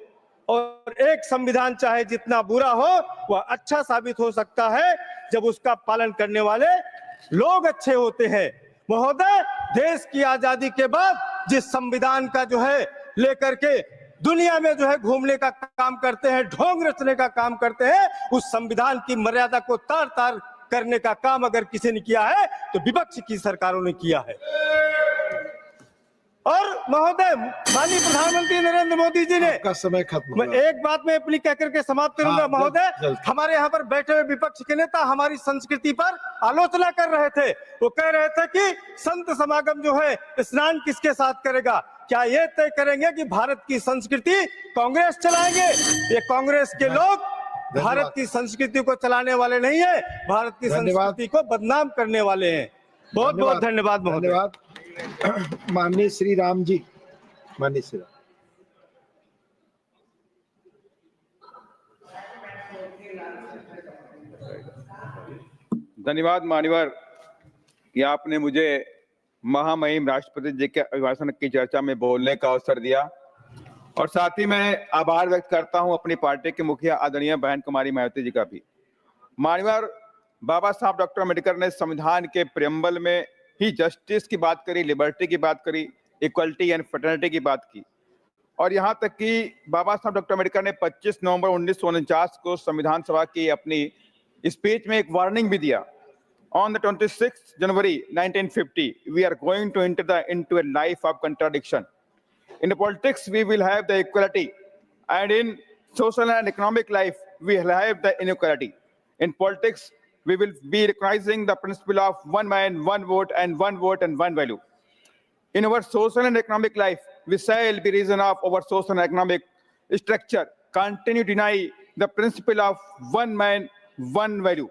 और एक संविधान चाहे जितना बुरा हो वह अच्छा साबित हो सकता है जब उसका पालन करने वाले लोग अच्छे होते हैं। महोदय, देश की आजादी के बाद जिस संविधान का जो है लेकर के दुनिया में जो है घूमने का काम करते हैं, ढोंग रचने का काम करते हैं, उस संविधान की मर्यादा को तार तार करने का काम अगर किसी ने किया है तो विपक्ष की सरकारों ने किया है। और महोदय, माननीय प्रधानमंत्री नरेंद्र मोदी जी ने आपका समय खत्म हो मैं एक बात में अपनी कह करके समाप्त करूंगा। महोदय, हमारे यहाँ पर बैठे हुए विपक्ष के नेता हमारी संस्कृति पर आलोचना कर रहे थे। वो कह रहे थे कि संत समागम जो है स्नान किसके साथ करेगा। क्या ये तय करेंगे कि भारत की संस्कृति कांग्रेस चलाएंगे? ये कांग्रेस के लोग भारत की संस्कृति को चलाने वाले नहीं है, भारत की संस्कृति को बदनाम करने वाले हैं। बहुत बहुत धन्यवाद महोदय। धन्यवाद। माननीय श्री राम जी, माननीय श्री राम। धन्यवाद मान्यवर कि आपने मुझे महामहिम राष्ट्रपति जी के अभिभाषण की चर्चा में बोलने का अवसर दिया, और साथ ही मैं आभार व्यक्त करता हूं अपनी पार्टी के मुखिया आदरणीय बहन कुमारी मायावती जी का भी। मान्यवर, बाबा साहब डॉक्टर अम्बेडकर ने संविधान के प्रेम्बल में ही जस्टिस की बात करी, लिबर्टी की बात करी, इक्वलिटी एंड फ्रेटर्निटी की बात की, और यहाँ तक कि बाबा साहब डॉक्टर अम्बेडकर ने 25 नवंबर 1949 को संविधान सभा की अपनी स्पीच में एक वार्निंग भी दिया। On the 26th January 1950, we are going to enter into a life of contradiction. In politics, we will have the equality, and in social and economic life, we will have the inequality. In politics, we will be recognizing the principle of one man, one vote, and one value. In our social and economic life, we shall be reason of our social and economic structure continue to deny the principle of one man, one value.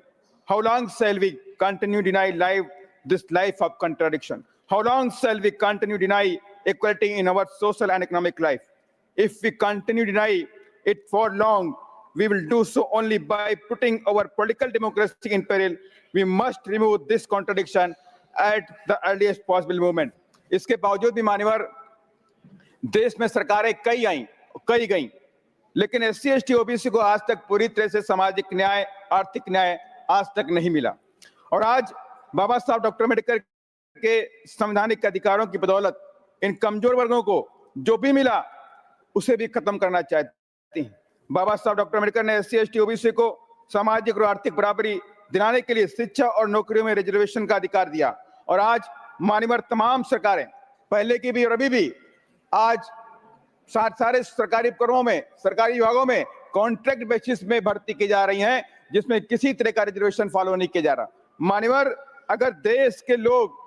How long shall we continue to deny this life of contradiction? How long shall we continue to deny equality in our social and economic life? If we continue to deny it for long, we will do so only by putting our political democracy in peril. We must remove this contradiction at the earliest possible moment. इसके बावजूद भी मान्यवर, देश में सरकारें कई गईं, लेकिन SC ST OBC को आज तक पूरी तरह से सामाजिक न्याय, आर्थिक न्याय आज तक नहीं मिला। और आज बाबा साहब डॉक्टर अम्बेडकर के संवैधानिक अधिकारों की बदौलत इन कमजोर वर्गों को जो भी मिला उसे भी खत्म करना चाहती हैं। बाबा साहब डॉक्टर अम्बेडकर ने SC ST OBC को सामाजिक और आर्थिक बराबरी दिलाने के लिए शिक्षा और नौकरियों में रिजर्वेशन का अधिकार दिया। और आज मान्यवर तमाम सरकारें, पहले की भी और अभी भी, आज सारे सरकारी उपक्रमों में, सरकारी विभागों में कॉन्ट्रैक्ट बेसिस में भर्ती की जा रही हैं, जिसमें किसी तरह का रिजर्वेशन फॉलो नहीं किया जा रहा। मान्यवर, अगर देश के लोग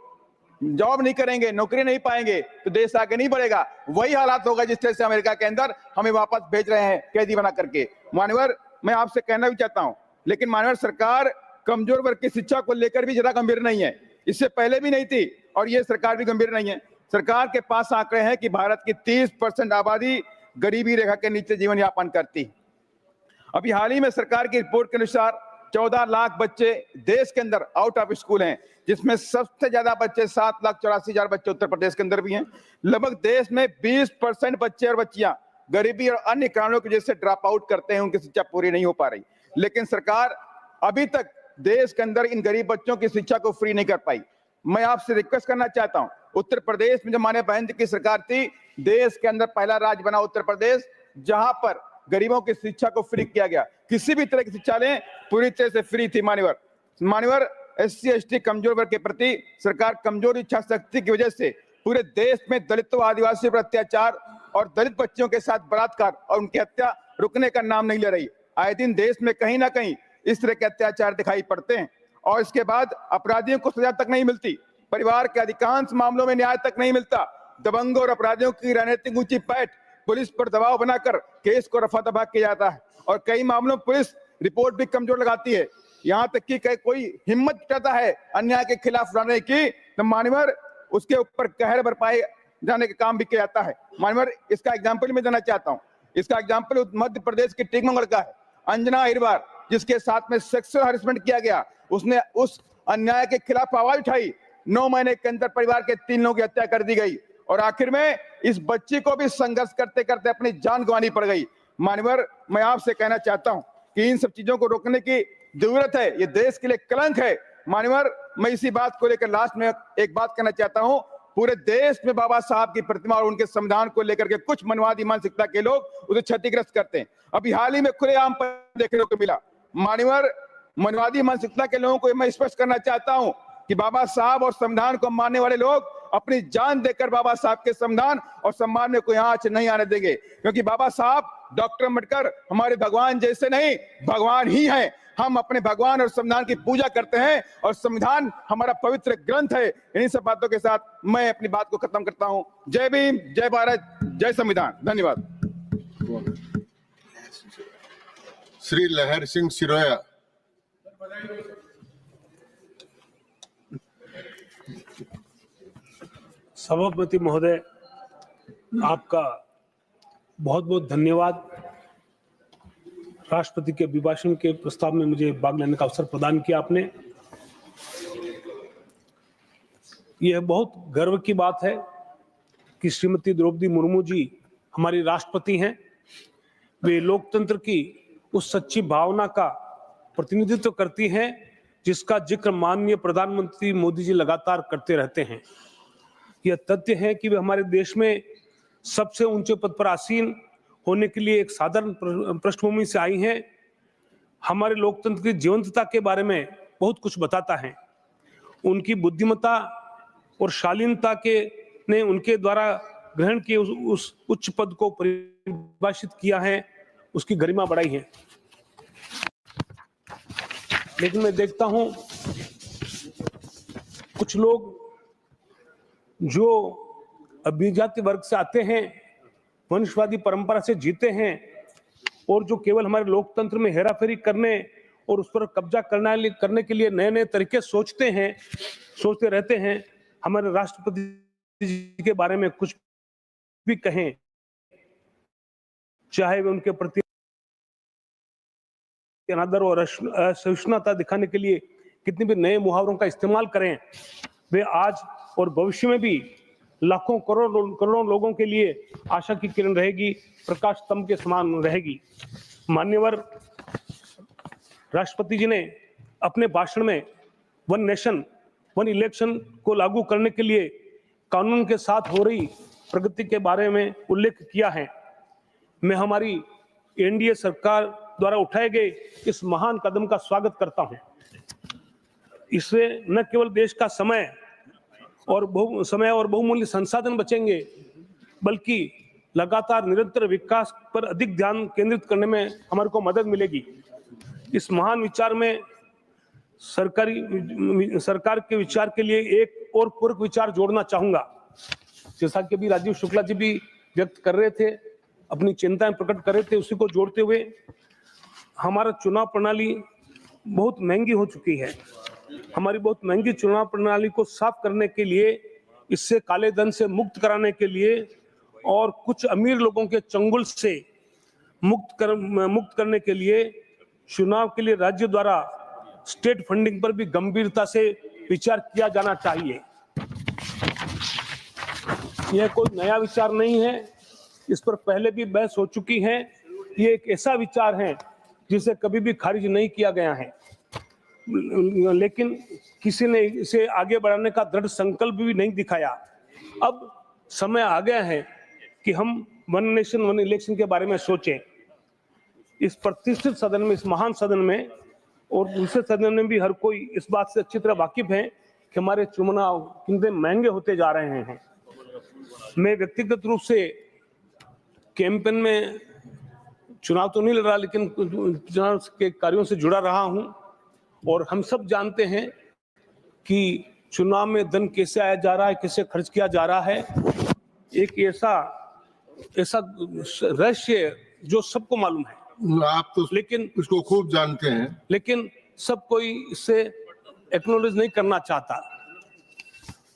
जॉब नहीं करेंगे, नौकरी नहीं पाएंगे, तो देश आगे नहीं बढ़ेगा। वही हालात होगा जिस तरह से अमेरिका के अंदर हमें वापस भेज रहे हैं कैदी बना करके। मान्यवर, मैं आपसे कहना भी चाहता हूं, लेकिन मान्यवर, सरकार कमजोर वर्ग की शिक्षा को लेकर भी ज्यादा गंभीर नहीं है। इससे पहले भी नहीं थी और ये सरकार भी गंभीर नहीं है। सरकार के पास आंकड़े हैं कि भारत की 30% आबादी गरीबी रेखा के नीचे जीवन यापन करती है। अभी हाल ही में सरकार की रिपोर्ट के अनुसार 14 लाख बच्चे देश के अंदर आउट ऑफ स्कूल हैं, जिसमें सबसे ज्यादा बच्चे 7,84,000 बच्चे उत्तर प्रदेश के अंदर भी हैं। लगभग देश में 20% बच्चे और बच्चियां गरीबी और अन्य कारणों की वजह से ड्रॉप आउट करते हैं, उनकी शिक्षा पूरी नहीं हो पा रही। लेकिन सरकार अभी तक देश के अंदर इन गरीब बच्चों की शिक्षा को फ्री नहीं कर पाई। मैं आपसे रिक्वेस्ट करना चाहता हूं, उत्तर प्रदेश में जो माननीय बहन की सरकार थी, देश के अंदर पहला राज्य बना उत्तर प्रदेश, जहां पर गरीबों की शिक्षा को फ्री किया गया। किसी भी तरह की शिक्षा लें, पूरी तरह से फ्री थी। मान्यवर, SC ST कमजोर वर्ग के प्रति सरकार कमजोर इच्छा शक्ति की वजह से पूरे देश में दलितों, आदिवासियों पर अत्याचार और दलित बच्चियों के साथ बलात्कार और उनकी हत्या रुकने का नाम नहीं ले रही। आए दिन देश में कहीं ना कहीं इस तरह के अत्याचार दिखाई पड़ते हैं और इसके बाद अपराधियों को सजा तक नहीं मिलती। परिवार के अधिकांश मामलों में न्याय तक नहीं मिलता। दबंगों और अपराधियों की राजनीतिक ऊंची पैठ पुलिस पर दबाव बनाकर केस को रफा दफा किया जाता है और कई मामलों में पुलिस रिपोर्ट भी कमजोर लगाती है। यहाँ तक कि कोई हिम्मत जुटाता है अन्याय के खिलाफ लड़ने की, तो मान्यवर उसके ऊपर कहर बरपाए जाने का काम भी किया जाता है। मान्यवर, इसका एग्जाम्पल मैं देना चाहता हूँ। इसका एग्जाम्पल मध्य प्रदेश के टीकमगढ़ का है। अंजना अहिरवार, जिसके साथ में सेक्सुअल हरासमेंट किया गया, उसने उस अन्याय के खिलाफ आवाज उठाई। 9 महीने के अंदर परिवार के 3 लोगों की हत्या कर दी गई और आखिर में इस बच्ची को भी संघर्ष करते करते अपनी जान गंवानी पड़ गई। मान्यवर, मैं आपसे कहना चाहता हूं कि इन सब चीजों को रोकने की जरूरत है। ये देश के लिए कलंक है। मान्यवर, मैं इसी बात को लेकर लास्ट में एक बात कहना चाहता हूं। पूरे देश में बाबा साहब की प्रतिमा और उनके संविधान को लेकर के कुछ मनवादी मानसिकता के लोग उसे क्षतिग्रस्त करते हैं। अभी हाल ही में खुलेआम देखने को मिला। मान्यवर, मनवादी मानसिकता के लोगों को मैं स्पष्ट करना चाहता हूं कि बाबा साहब और संविधान को मानने वाले लोग अपनी जान देकर बाबा साहब के संविधान और सम्मान में कोई आंच नहीं आने देंगे, क्योंकि बाबा साहब डॉक्टर अम्बेडकर हमारे भगवान जैसे नहीं, भगवान ही हैं। हम अपने भगवान और संविधान की पूजा करते हैं और संविधान हमारा पवित्र ग्रंथ है। इन्हीं सब बातों के साथ मैं अपनी बात को खत्म करता हूं। जय भीम, जय भारत, जय संविधान। धन्यवाद। श्री लहर सिंह सिरोया। सभापति महोदय, आपका बहुत बहुत धन्यवाद। राष्ट्रपति के अभिभाषण के प्रस्ताव में मुझे भाग लेने का अवसर प्रदान किया आपने। यह बहुत गर्व की बात है कि श्रीमती द्रौपदी मुर्मू जी हमारी राष्ट्रपति हैं। वे लोकतंत्र की उस सच्ची भावना का प्रतिनिधित्व करती हैं जिसका जिक्र माननीय प्रधानमंत्री मोदी जी लगातार करते रहते हैं। यह तथ्य है कि वे हमारे देश में सबसे ऊंचे पद पर आसीन होने के लिए एक साधारण पृष्ठभूमि से आई हैं। हमारे लोकतंत्र की जीवंतता के बारे में बहुत कुछ बताता है। उनकी बुद्धिमत्ता और शालीनता के ने उनके द्वारा ग्रहण किए उस उच्च पद को परिभाषित किया है, उसकी गरिमा बढ़ाई है। लेकिन मैं देखता हूं कुछ लोग जो अभिजाति वर्ग से आते हैं, वंशवादी परंपरा से जीते हैं और जो केवल हमारे लोकतंत्र में हेराफेरी करने और उस पर कब्जा करने के लिए नए नए तरीके सोचते रहते हैं, हमारे राष्ट्रपति जी के बारे में कुछ भी कहें, चाहे वे उनके प्रति अनादर और असहिष्णुता दिखाने के लिए कितने भी नए मुहावरों का इस्तेमाल करें, वे आज और भविष्य में भी लाखों करोड़ों लोगों के लिए आशा की किरण रहेगी, प्रकाश स्तंभ के समान रहेगी। मान्यवर राष्ट्रपति जी ने अपने भाषण में वन नेशन वन इलेक्शन को लागू करने के लिए कानून के साथ हो रही प्रगति के बारे में उल्लेख किया है। मैं हमारी एनडीए सरकार द्वारा उठाए गए इस महान कदम का स्वागत करता हूं। इससे न केवल देश का समय और बहुमूल्य संसाधन बचेंगे, बल्कि लगातार निरंतर विकास पर अधिक ध्यान केंद्रित करने में हमारे को मदद मिलेगी। इस महान विचार में सरकार के विचार के लिए एक और पूरक विचार जोड़ना चाहूंगा। जैसा कि अभी राजीव शुक्ला जी भी व्यक्त कर रहे थे, अपनी चिंताएं प्रकट कर रहे थे, उसी को जोड़ते हुए हमारा चुनाव प्रणाली बहुत महंगी हो चुकी है। हमारी बहुत महंगी चुनाव प्रणाली को साफ करने के लिए, इससे काले धन से मुक्त कराने के लिए और कुछ अमीर लोगों के चंगुल से मुक्त करने के लिए चुनाव के लिए राज्य द्वारा स्टेट फंडिंग पर भी गंभीरता से विचार किया जाना चाहिए। यह कोई नया विचार नहीं है, इस पर पहले भी बहस हो चुकी है। ये एक ऐसा विचार है जिसे कभी भी खारिज नहीं किया गया है, लेकिन किसी ने इसे आगे बढ़ाने का दृढ़ संकल्प भी नहीं दिखाया। अब समय आ गया है कि हम वन नेशन वन इलेक्शन के बारे में सोचें। इस प्रतिष्ठित सदन में, इस महान सदन में और दूसरे सदन में भी हर कोई इस बात से अच्छी तरह वाकिफ है कि हमारे चुनाव कितने महंगे होते जा रहे हैं। मैं व्यक्तिगत रूप से कैंपेन में चुनाव तो नहीं लड़ा, लेकिन चुनाव के कार्यों से जुड़ा रहा हूं और हम सब जानते हैं कि चुनाव में धन कैसे आया जा रहा है, कैसे खर्च किया जा रहा है। एक ऐसा रहस्य जो सबको मालूम है, आप तो लेकिन उसको खूब जानते हैं, लेकिन सब कोई इससे एक्नॉलेज नहीं करना चाहता।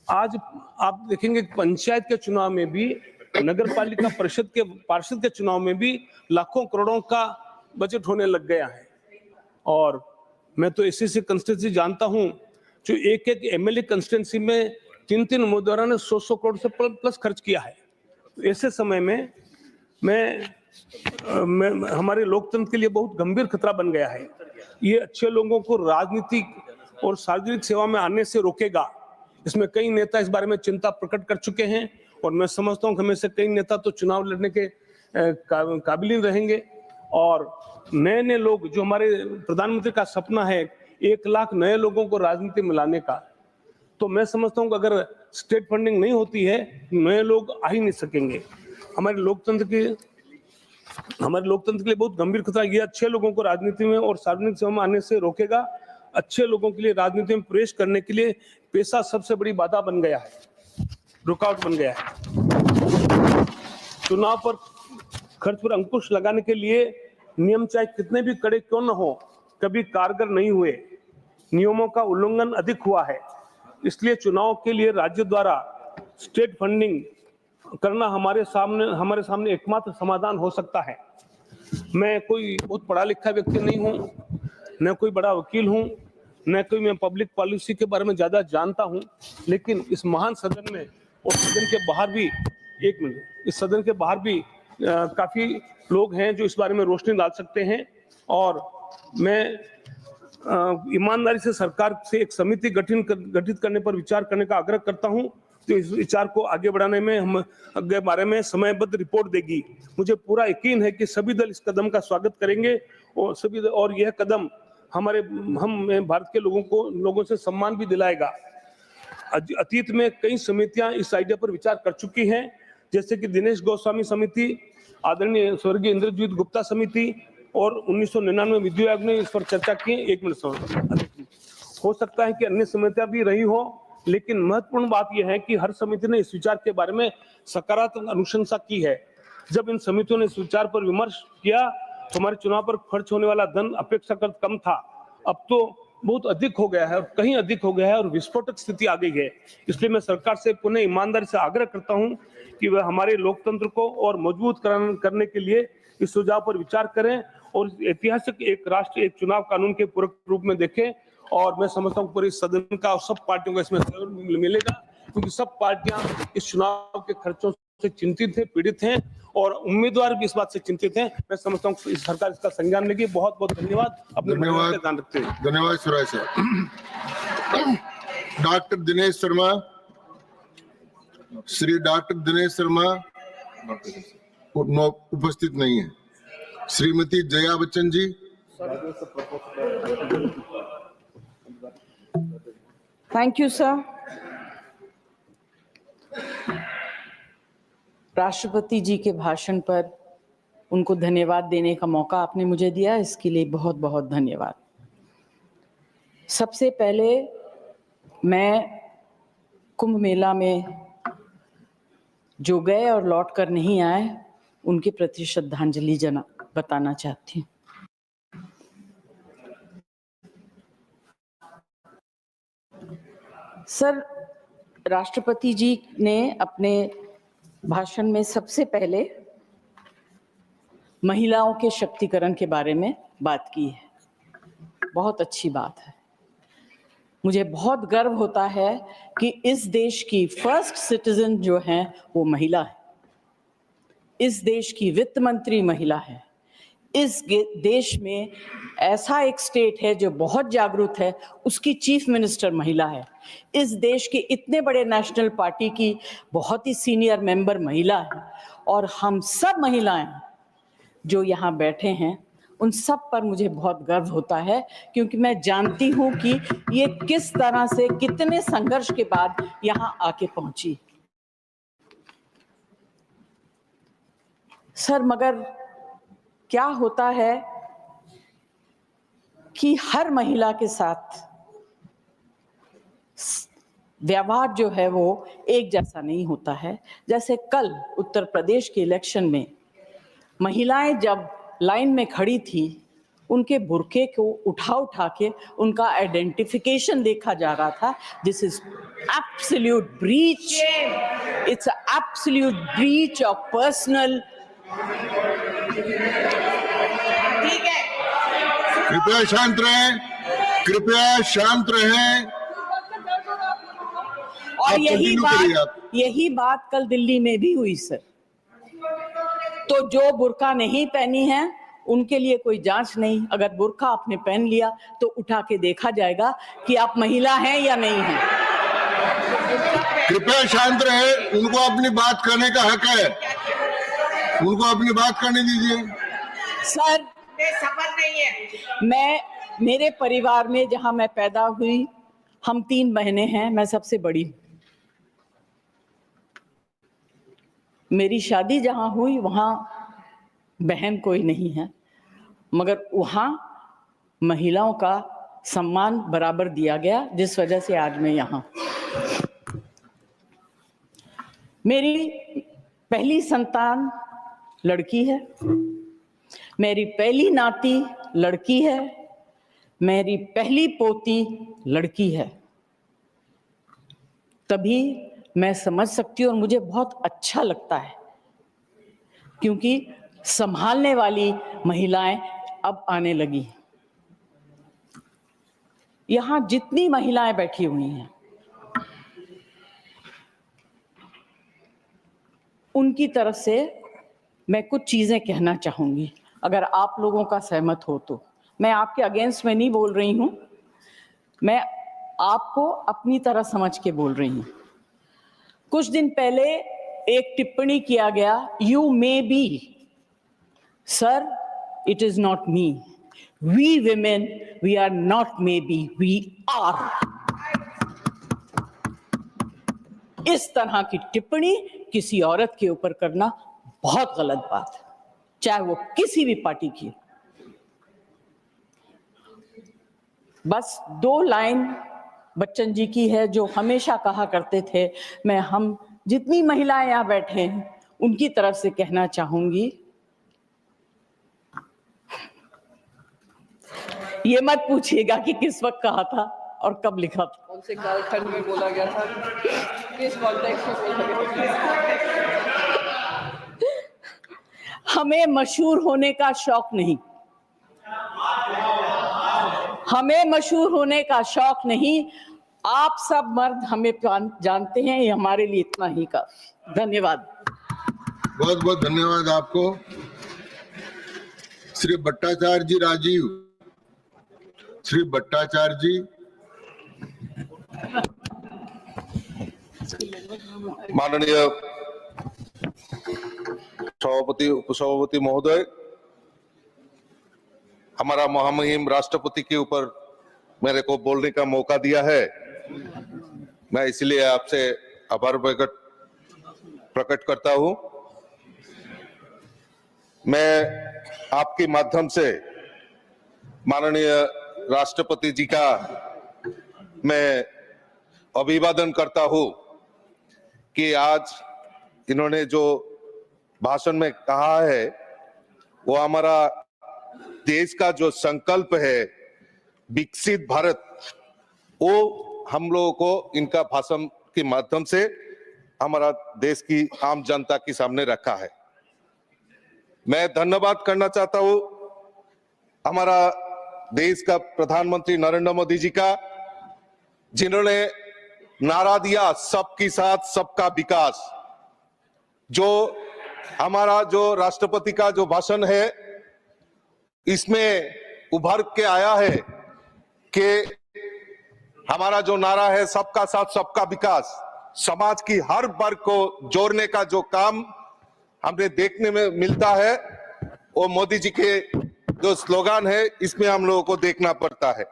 आज आप देखेंगे पंचायत के चुनाव में भी, नगर पालिका परिषद के पार्षद के चुनाव में भी लाखों करोड़ों का बजट होने लग गया है। और मैं तो ऐसी कंस्टिट्यूंसी जानता हूं जो एक एमएलए कंस्टिट्यूंसी में 3 उम्मीदवारों ने 100 करोड़ से प्लस खर्च किया है। तो ऐसे समय में मैं हमारे लोकतंत्र के लिए बहुत गंभीर खतरा बन गया है। ये अच्छे लोगों को राजनीतिक और सार्वजनिक सेवा में आने से रोकेगा। इसमें कई नेता इस बारे में चिंता प्रकट कर चुके हैं और मैं समझता हूं कि हमें से कई नेता तो चुनाव लड़ने के काबिल ही रहेंगे और नए लोग, जो हमारे प्रधानमंत्री का सपना है 1 लाख नए लोगों को राजनीति में लाने का, तो मैं समझता हूं कि अगर स्टेट फंडिंग नहीं होती है नए लोग आ ही नहीं सकेंगे। हमारे लोकतंत्र के लिए बहुत गंभीर खतरा ये अच्छे लोगों को राजनीति में और सार्वजनिक सेवा में आने से रोकेगा। अच्छे लोगों के लिए राजनीति में प्रवेश करने के लिए पैसा सबसे बड़ी बाधा बन गया है, रुकावट बन गया है। चुनाव पर खर्च पर अंकुश लगाने के लिए नियम चाहे कितने भी कड़े क्यों न हो, कभी कारगर नहीं हुए। नियमों का उल्लंघन अधिक हुआ है। इसलिए चुनाव के लिए राज्य द्वारा स्टेट फंडिंग करना हमारे सामने एकमात्र समाधान हो सकता है। मैं कोई बहुत पढ़ा लिखा व्यक्ति नहीं हूं, न कोई बड़ा वकील हूं, न कोई मैं पब्लिक पॉलिसी के बारे में ज्यादा जानता हूं, लेकिन इस महान सदन में और सदन के बाहर भी इस सदन के बाहर भी काफी लोग हैं जो इस बारे में रोशनी डाल सकते हैं और मैं ईमानदारी से सरकार से एक समिति गठित करने पर विचार करने का आग्रह करता हूं, तो इस विचार को आगे बढ़ाने में हम आगे बारे में समयबद्ध रिपोर्ट देगी। मुझे पूरा यकीन है कि सभी दल इस कदम का स्वागत करेंगे और यह कदम हम भारत के लोगों से सम्मान भी दिलाएगा। अतीत में कई समितियां इस आइडिया पर विचार कर चुकी हैं, जैसे कि दिनेश गोस्वामी समिति, आदरणीय स्वर्गीय इंद्रजीत गुप्ता समिति और 1999 विधि आयोग ने इस पर चर्चा की। 1 मिनट हो सकता है कि अन्य समितियां भी रही हो, लेकिन महत्वपूर्ण बात यह है कि हर समिति ने इस विचार के बारे में सकारात्मक अनुशंसा की है। जब इन समितियों ने इस विचार पर विमर्श किया तो हमारे चुनाव पर खर्च होने वाला धन अपेक्षाकृत कम था, अब तो बहुत अधिक हो गया है और कहीं अधिक हो गया है और विस्फोटक स्थिति आ गई है। इसलिए मैं सरकार से पुनः ईमानदारी से आग्रह करता हूं कि वह हमारे लोकतंत्र को और मजबूत करने के लिए इस सुझाव पर विचार करें और ऐतिहासिक एक राष्ट्र एक चुनाव कानून के पूरक रूप में देखें। और मैं समझता हूँ पूरी सदन का और सब पार्टियों को इसमें सहयोग मिलेगा, क्योंकि सब पार्टियां इस चुनाव के खर्चों से चिंतित हैं, पीड़ित हैं और उम्मीदवार भी इस बात से चिंतित हैं। मैं समझता हूँ सरकार इसका संज्ञान लेगी। बहुत बहुत धन्यवाद। अपने ध्यान रखते हैं। धन्यवाद सुराय साहब। डॉक्टर दिनेश शर्मा, श्री डॉक्टर दिनेश शर्मा उपस्थित नहीं है। Shrimati Jaya Bachchan ji. Thank you sir. राष्ट्रपति जी के भाषण पर उनको धन्यवाद देने का मौका आपने मुझे दिया, इसके लिए बहुत बहुत धन्यवाद। सबसे पहले मैं कुंभ मेला में जो गए और लौट कर नहीं आए उनके प्रति श्रद्धांजलि बताना चाहती हूँ। सर, राष्ट्रपति जी ने अपने भाषण में सबसे पहले महिलाओं के शक्तिकरण के बारे में बात की है। बहुत अच्छी बात है। मुझे बहुत गर्व होता है कि इस देश की फर्स्ट सिटीजन जो है वो महिला है। इस देश की वित्त मंत्री महिला है। इस देश में ऐसा एक स्टेट है जो बहुत जागरूक है, उसकी चीफ मिनिस्टर महिला है। इस देश के इतने बड़े नेशनल पार्टी की बहुत ही सीनियर मेंबर महिला है और हम सब महिलाएं जो यहाँ बैठे हैं उन सब पर मुझे बहुत गर्व होता है, क्योंकि मैं जानती हूँ कि ये किस तरह से कितने संघर्ष के बाद यहाँ आके पहुंची। सर, मगर क्या होता है कि हर महिला के साथ व्यवहार जो है वो एक जैसा नहीं होता है। जैसे कल उत्तर प्रदेश के इलेक्शन में महिलाएं जब लाइन में खड़ी थी, उनके बुर्के को उठा के उनका आइडेंटिफिकेशन देखा जा रहा था। This is absolute breach, it's absolute breach of personal. ठीक है, कृपया शांत रहें, कृपया शांत रहें। और यही बात कल दिल्ली में भी हुई सर। तो जो बुर्का नहीं पहनी है उनके लिए कोई जांच नहीं। अगर बुर्का आपने पहन लिया तो उठा के देखा जाएगा कि आप महिला हैं या नहीं हैं। कृपया शांत रहे, उनको अपनी बात करने का हक है, उनको अपनी बात करने दीजिए। सर सफल नहीं है। मेरे परिवार में जहां मैं पैदा हुई, हम 3 बहनें हैं, मैं सबसे बड़ी हूं। मेरी शादी जहां हुई वहां बहन कोई नहीं है, मगर वहां महिलाओं का सम्मान बराबर दिया गया, जिस वजह से आज मैं यहां। मेरी पहली संतान लड़की है, मेरी पहली नाती लड़की है, मेरी पहली पोती लड़की है। तभी मैं समझ सकती हूँ और मुझे बहुत अच्छा लगता है, क्योंकि संभालने वाली महिलाएं अब आने लगी। यहां जितनी महिलाएं बैठी हुई हैं, उनकी तरफ से मैं कुछ चीजें कहना चाहूंगी, अगर आप लोगों का सहमत हो तो। मैं आपके अगेंस्ट में नहीं बोल रही हूं, मैं आपको अपनी तरह समझ के बोल रही हूं। कुछ दिन पहले एक टिप्पणी किया गया, you may be. Sir, it is not me. We women, we are not may be, we are. इस तरह की टिप्पणी किसी औरत के ऊपर करना बहुत गलत बात है, चाहे वो किसी भी पार्टी की। बस 2 लाइन बच्चन जी की है, जो हमेशा कहा करते थे। मैं हम जितनी महिलाएं यहां बैठे हैं उनकी तरफ से कहना चाहूंगी, ये मत पूछिएगा कि किस वक्त कहा था और कब लिखा था, कौन से कालखंड में बोला गया था, किस कॉन्टेक्स्ट में बोला गया था। हमें मशहूर होने का शौक नहीं, हमें मशहूर होने का शौक नहीं। आप सब मर्द हमें जानते हैं, ये हमारे लिए इतना ही काफी। धन्यवाद। बहुत बहुत धन्यवाद आपको। श्री भट्टाचार्य जी राजीव, श्री भट्टाचार्य जी। माननीय सभापति, उपसभापति महोदय, हमारा महामहिम राष्ट्रपति के ऊपर मेरे को बोलने का मौका दिया है, मैं इसलिए आपसे आभार प्रकट करता हूं। मैं आपके माध्यम से माननीय राष्ट्रपति जी का मैं अभिवादन करता हूं कि आज इन्होंने जो भाषण में कहा है वो हमारा देश का जो संकल्प है विकसित भारत, वो हम लोगों को इनका भाषण के माध्यम से हमारा देश की आम जनता के सामने रखा है। मैं धन्यवाद करना चाहता हूं हमारा देश का प्रधानमंत्री नरेंद्र मोदी जी का, जिन्होंने नारा दिया सबके साथ सबका विकास। जो हमारा जो राष्ट्रपति का जो भाषण है, इसमें उभर के आया है कि हमारा जो नारा है सबका साथ सबका विकास, समाज की हर वर्ग को जोड़ने का जो काम हमें देखने में मिलता है, वो मोदी जी के जो स्लोगन है इसमें हम लोगों को देखना पड़ता है।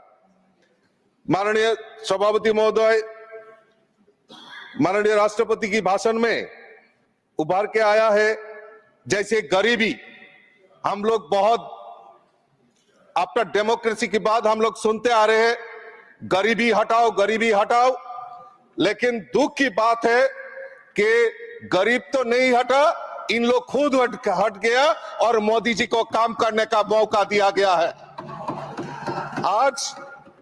माननीय सभापति महोदय, माननीय राष्ट्रपति की भाषण में उभर के आया है जैसे गरीबी। हम लोग बहुत आफ्टर डेमोक्रेसी के बाद हम लोग सुनते आ रहे हैं गरीबी हटाओ, गरीबी हटाओ, लेकिन दुख की बात है कि गरीब तो नहीं हटा, इन लोग खुद हट गया और मोदी जी को काम करने का मौका दिया गया है। आज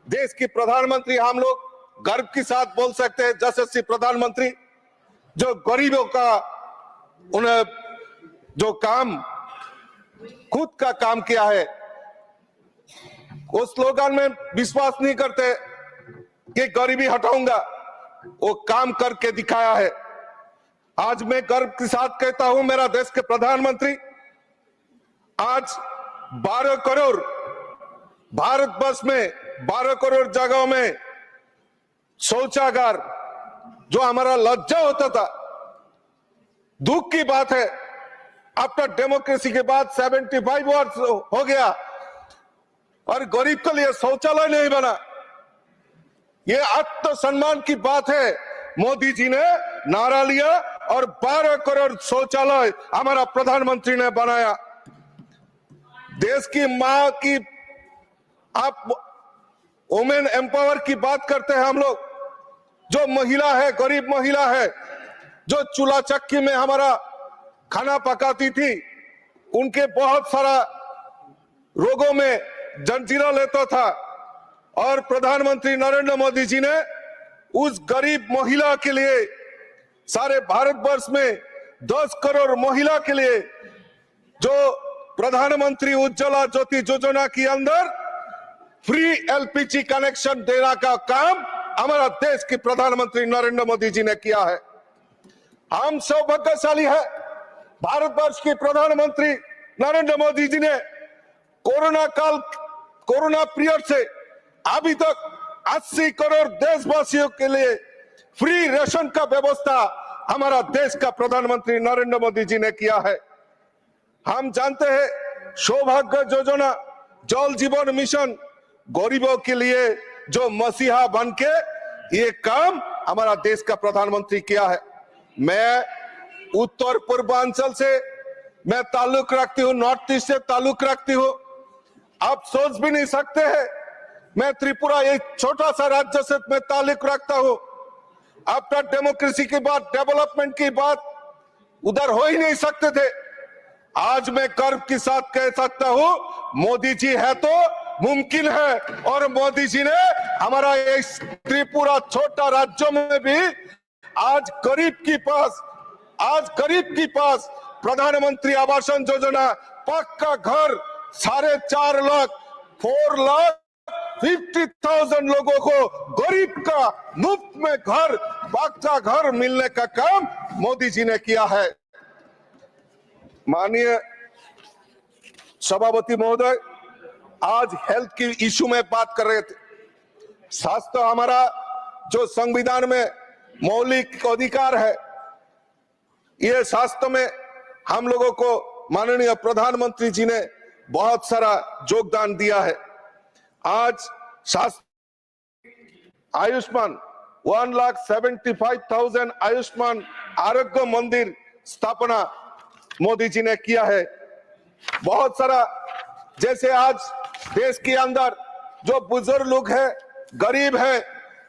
देश के प्रधानमंत्री हम लोग गर्व के साथ बोल सकते हैं, यशस्वी प्रधानमंत्री जो गरीबों का उन्हें जो काम खुद का काम किया है, उस स्लोगन में विश्वास नहीं करते कि गरीबी हटाऊंगा, वो काम करके दिखाया है। आज मैं गर्व के साथ कहता हूं, मेरा देश के प्रधानमंत्री आज 12 करोड़ भारतवर्ष में 12 करोड़ जगहों में शौचागार, जो हमारा लज्जा होता था, दुख की बात है, आफ्टर डेमोक्रेसी के बाद 75 वर्ष हो गया और गरीब के लिए शौचालय नहीं बना। ये आत्मसम्मान की बात है। मोदी जी ने नारा लिया और 12 करोड़ शौचालय हमारा प्रधानमंत्री ने बनाया। देश की मां की, आप वुमेन एम्पावर की बात करते हैं हम लोग, जो महिला है, गरीब महिला है, जो चूल्हा चक्की में हमारा खाना पकाती थी, उनके बहुत सारा रोगों में जंजीरा लेता था और प्रधानमंत्री नरेंद्र मोदी जी ने उस गरीब महिला के लिए सारे भारतवर्ष में 10 करोड़ महिला के लिए जो प्रधानमंत्री उज्ज्वला ज्योति योजना के अंदर फ्री एलपीजी कनेक्शन देने का काम हमारा देश के प्रधानमंत्री नरेंद्र मोदी जी ने किया है। हम सौभाग्यशाली है, भारतवर्ष के प्रधानमंत्री नरेंद्र मोदी जी ने कोरोना पीरियड से अभी तक 80 करोड़ देशवासियों के लिए फ्री राशन का व्यवस्था हमारा देश का प्रधानमंत्री नरेंद्र मोदी जी ने किया है। हम जानते हैं सौभाग्य योजना, जल जीवन मिशन, गरीबों के लिए जो मसीहा बन के ये काम हमारा देश का प्रधानमंत्री किया है। मैं उत्तर पूर्वांचल से मैं ताल्लुक रखती हूँ, नॉर्थ ईस्ट से ताल्लुक रखती हूँ। आप सोच भी नहीं सकते हैं, मैं त्रिपुरा एक छोटा सा राज्य से मैं ताल्लुक रखता हूँ। आफ्टर डेमोक्रेसी की बात, डेवलपमेंट की बात उधर हो ही नहीं सकते थे। आज मैं गर्व के साथ कह सकता हूँ, मोदी जी है तो मुमकिन है, और मोदी जी ने हमारा इस त्रिपुरा छोटा राज्य में भी आज गरीब के पास प्रधानमंत्री आवास योजना, पक्का घर 4.5 लाख 4,50,000 लोगों को गरीब का मुफ्त में घर, पक्का घर मिलने का काम मोदी जी ने किया है। माननीय सभापति महोदय, आज हेल्थ की इशू में बात कर रहे थे। स्वास्थ्य हमारा जो संविधान में मौलिक अधिकार है, ये स्वास्थ्य में हम लोगों को माननीय प्रधानमंत्री जी ने बहुत सारा योगदान दिया है। आज स्वास्थ्य आयुष्मान 1,75,000 आयुष्मान आरोग्य मंदिर स्थापना मोदी जी ने किया है। बहुत सारा, जैसे आज देश के अंदर जो बुजुर्ग लोग हैं, गरीब है,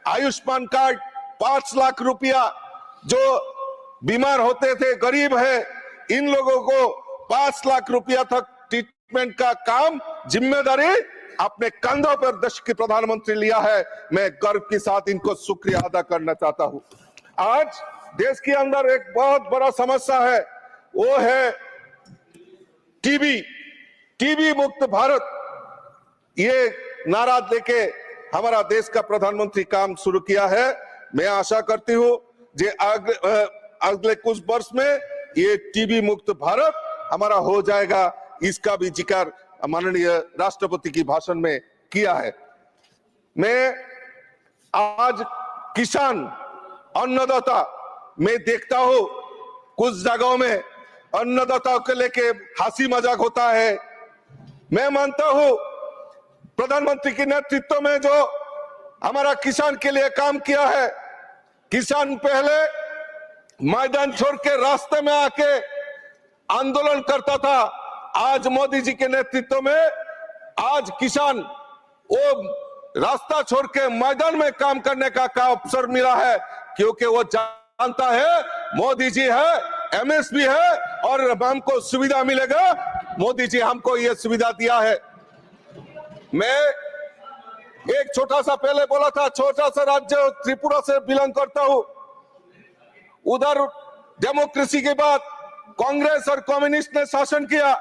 आयुष्मान कार्ड 5 लाख रुपया, जो बीमार होते थे, गरीब है, इन लोगों को 5 लाख रुपया तक ट्रीटमेंट का काम, जिम्मेदारी अपने कंधों पर देश के प्रधानमंत्री लिया है। मैं गर्व के साथ इनको शुक्रिया अदा करना चाहता हूं। आज देश के अंदर एक बहुत बड़ा समस्या है, वो है टीबी मुक्त भारत। ये नारा लेके हमारा देश का प्रधानमंत्री काम शुरू किया है। मैं आशा करती हूं जे अगले कुछ वर्ष में ये टीबी मुक्त भारत हमारा हो जाएगा। इसका भी जिक्र माननीय राष्ट्रपति की भाषण में किया है। मैं आज किसान, अन्नदाता, मैं देखता हूं कुछ जगहों में अन्नदाताओं के लेके हंसी मजाक होता है। मैं मानता हूं प्रधानमंत्री के नेतृत्व में जो हमारा किसान के लिए काम किया है, किसान पहले मैदान छोड़ के रास्ते में आके आंदोलन करता था। आज मोदी जी के नेतृत्व में आज किसान वो रास्ता छोड़ के मैदान में काम करने का अवसर मिला है, क्योंकि वो जानता है मोदी जी है, एमएसपी है और हमको सुविधा मिलेगा। मोदी जी हमको ये सुविधा दिया है। मैं एक छोटा सा पहले बोला था, छोटा सा राज्य त्रिपुरा से बिलोंग करता हूं। उधर डेमोक्रेसी के बाद कांग्रेस और कम्युनिस्ट ने शासन किया।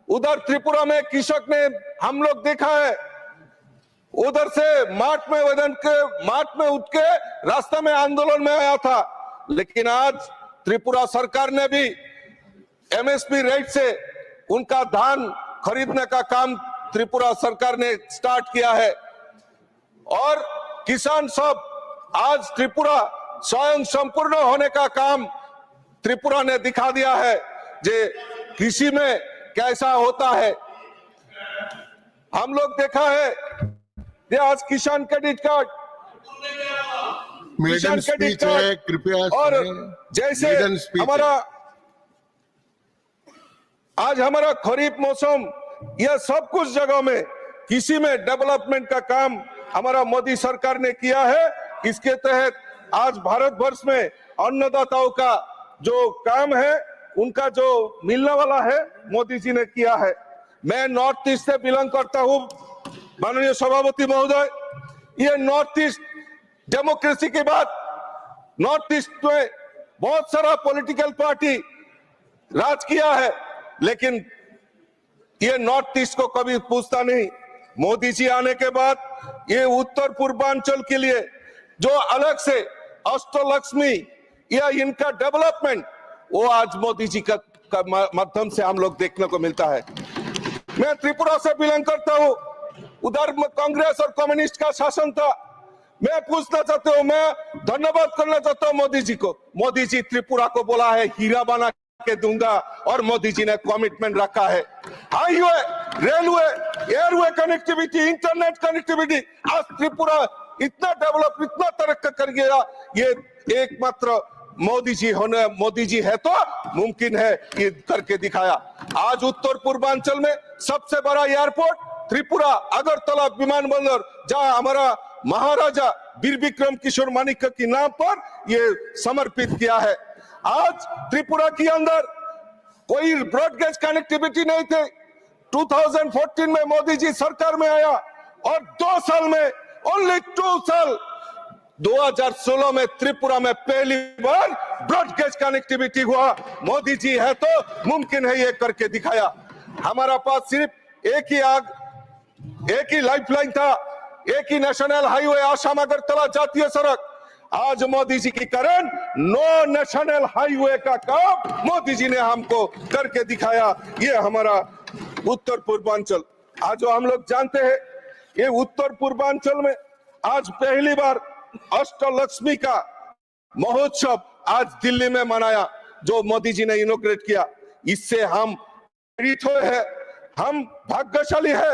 उधर त्रिपुरा में कृषक ने हम लोग देखा है, उधर से मार्च में उठ के रास्ते में आंदोलन में आया था। लेकिन आज त्रिपुरा सरकार ने भी एमएसपी रेट से उनका धान खरीदने का काम त्रिपुरा सरकार ने स्टार्ट किया है और किसान सब आज त्रिपुरा स्वयं संपूर्ण होने का काम त्रिपुरा ने दिखा दिया है जे कृषि में कैसा होता है। हम लोग देखा है ये आज किसान क्रेडिट कार्ड, मेडन स्पीच है, कृपया और जैसे हमारा आज हमारा खरीफ मौसम, यह सब कुछ जगह में किसी में डेवलपमेंट का काम हमारा मोदी सरकार ने किया है। इसके तहत आज भारत वर्ष में अन्नदाताओं का जो काम है उनका जो मिलने वाला है मोदी जी ने किया है। मैं नॉर्थ ईस्ट से बिलोंग करता हूं माननीय सभापति महोदय। ये नॉर्थ ईस्ट डेमोक्रेसी के बाद नॉर्थ ईस्ट में बहुत सारा पॉलिटिकल पार्टी राज किया है, लेकिन ये नॉर्थ ईस्ट को कभी पूछता नहीं। मोदी जी आने के बाद ये उत्तर पूर्वांचल के लिए जो अलग से अष्टलक्ष्मी या इनका डेवलपमेंट वो आज मोदी जी का माध्यम से हम लोग देखने को मिलता है। मैं त्रिपुरा से बिलोंग करता हूं, उधर कांग्रेस और कम्युनिस्ट का शासन था। मैं पूछना चाहता हूं, मैं धन्यवाद करना चाहता हूं मोदी जी को। मोदी जी त्रिपुरा को बोला है हीरा बना के दूंगा और मोदी जी ने कमिटमेंट रखा है। Highway, railway, airway connectivity, internet connectivity, आज त्रिपुरा इतना डेवलप, इतना तरक्की कर गया। ये एकमात्र मोदी जी है तो मुमकिन है ये करके दिखाया। आज उत्तर पूर्वांचल में सबसे बड़ा एयरपोर्ट त्रिपुरा अगरतला विमानबंदर, जहां हमारा महाराजा वीर विक्रम किशोर मानिक के नाम पर ये समर्पित किया है। आज त्रिपुरा के अंदर कोई ब्रॉडगेज कनेक्टिविटी नहीं थे। 2014 में मोदी जी सरकार में आया और 2 साल में, ओनली 2 साल, 2016 में त्रिपुरा में पहली बार ब्रॉडगेज कनेक्टिविटी हुआ। मोदी जी है तो मुमकिन है ये करके दिखाया। हमारा पास सिर्फ एक ही लाइफलाइन था, एक ही नेशनल हाईवे आसाम अगरतला जातीय सड़क। आज मोदी जी की कारण 9 नेशनल हाईवे का काम मोदी जी ने हमको करके दिखाया। ये हमारा उत्तर पूर्वांचल। आज जो हम लोग जानते हैं ये उत्तर पूर्वांचल में आज पहली बार अष्टलक्ष्मी का महोत्सव आज दिल्ली में मनाया, जो मोदी जी ने इनॉग्रेट किया। इससे हम प्रेरित हुए हैं, हम भाग्यशाली है।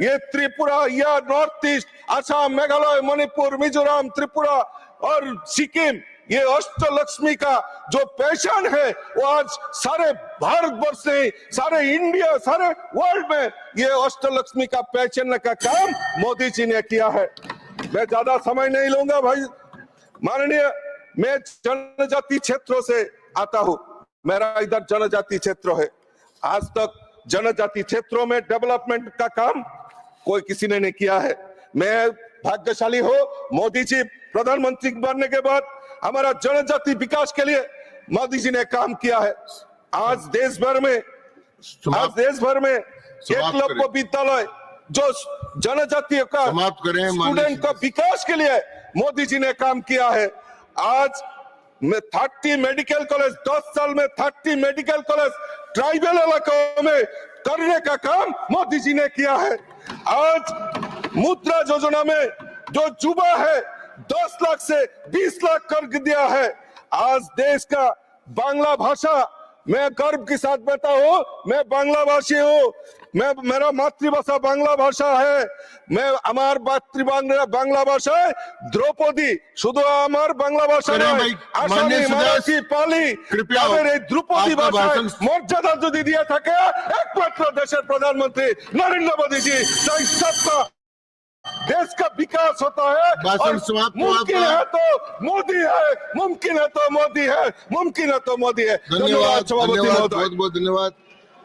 ये त्रिपुरा या नॉर्थ ईस्ट, असम, मेघालय, मणिपुर, मिजोरम, त्रिपुरा और सिक्किम, ये अष्टलक्ष्मी का जो पहचान है वो आज सारे भारतवर्ष से, सारे इंडिया, सारे वर्ल्ड में ये अष्टलक्ष्मी का पहचानने का काम मोदी जी ने किया है। मैं ज्यादा समय नहीं लूंगा भाई माननीय। मैं जनजाति क्षेत्रों से आता हूं, मेरा इधर जनजाति क्षेत्र है। आज तक जनजाति क्षेत्रों में डेवलपमेंट का काम कोई किसी ने नहीं किया है। मैं भाग्यशाली हूं, मोदी जी प्रधानमंत्री बनने के बाद हमारा जनजाति विकास के लिए मोदी जी ने काम किया है। आज देश भर में एकलव्य विद्यालय जो जनजातियों का स्टूडेंट का विकास के लिए मोदी जी ने काम किया है। आज में 30 मेडिकल कॉलेज, 10 साल में 30 मेडिकल कॉलेज ट्राइबल इलाकों में करने का काम मोदी जी ने किया है। आज मुद्रा योजना में जो युवा है 10 लाख से 20 लाख कर दिया है। आज देश का बांग्ला भाषा, मैं गर्व के साथ कहता हूँ, मैं बांग्ला भाषी हूँ, मेरा मातृभाषा बांग्ला भाषा है। मैं আমার বাংলা ভাষায় দ্রৌপদী, শুধু আমার বাংলা ভাষা নয়, আসামি, মারাঠি, পালি, তাদের এই দ্রৌপদী ভাষায় মর্যাদা যদি দিয়ে থাকে একমাত্র দেশের প্রধানমন্ত্রী নরেন্দ্র মোদী জি, তাই सबका देश का विकास होता है। और मुमकिन है तो मोदी है, मुमकिन है तो मोदी है, मुमकिन है तो मोदी है। धन्यवाद, बहुत बहुत धन्यवाद।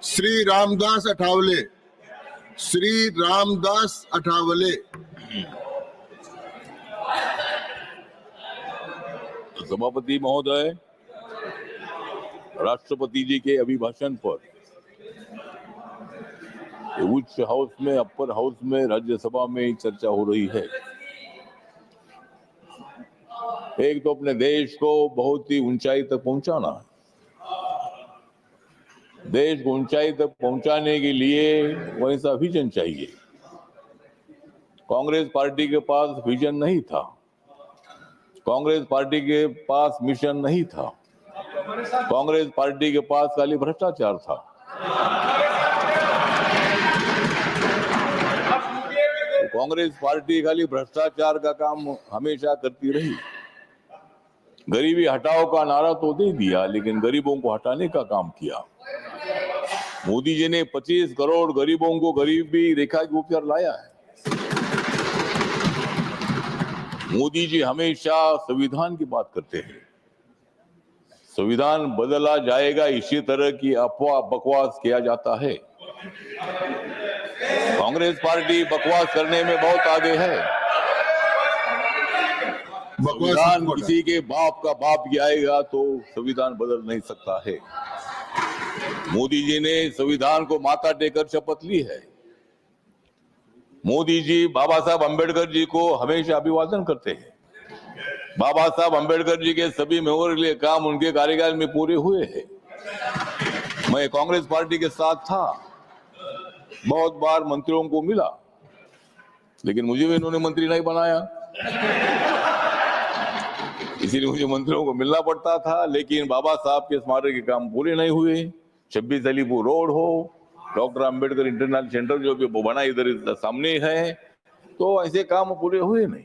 श्री रामदास अठावले, श्री रामदास अठावले। सभापति महोदय, राष्ट्रपति जी के अभिभाषण पर उच्च हाउस में, अपर हाउस में, राज्यसभा में चर्चा हो रही है। एक तो अपने देश को बहुत ही ऊंचाई तक पहुंचाना है, देश को ऊंचाई तक पहुंचाने के लिए वैसा विजन चाहिए। कांग्रेस पार्टी के पास विजन नहीं था, कांग्रेस पार्टी के पास मिशन नहीं था, कांग्रेस पार्टी के पास खाली भ्रष्टाचार था। तो कांग्रेस पार्टी खाली भ्रष्टाचार का काम हमेशा करती रही। गरीबी हटाओ का नारा तो दे दिया, लेकिन गरीबों को हटाने का काम किया। मोदी जी ने 25 करोड़ गरीबों को गरीबी रेखा के ऊपर लाया है। मोदी जी हमेशा संविधान की बात करते हैं। संविधान बदला जाएगा इसी तरह की अफवाह बकवास किया जाता है। कांग्रेस पार्टी बकवास करने में बहुत आगे है। संविधान किसी के बाप का बाप गिराएगा तो संविधान बदल नहीं सकता है। मोदी जी ने संविधान को माथा टेकर शपथ ली है। मोदी जी बाबा साहब अंबेडकर जी को हमेशा अभिवादन करते हैं। बाबा साहब अंबेडकर जी के सभी मेमोरियल काम उनके कार्यकाल में पूरे हुए हैं। मैं कांग्रेस पार्टी के साथ था, बहुत बार मंत्रियों को मिला, लेकिन मुझे भी इन्होंने मंत्री नहीं बनाया, इसीलिए मुझे मंत्रियों को मिलना पड़ता था। लेकिन बाबा साहब के स्मारक के काम पूरे नहीं हुए। 26 अलीपुर रोड हो, डॉक्टर अंबेडकर इंटरनेशनल सेंटर जो भी बना इधर सामने है, तो ऐसे काम पूरे हुए नहीं।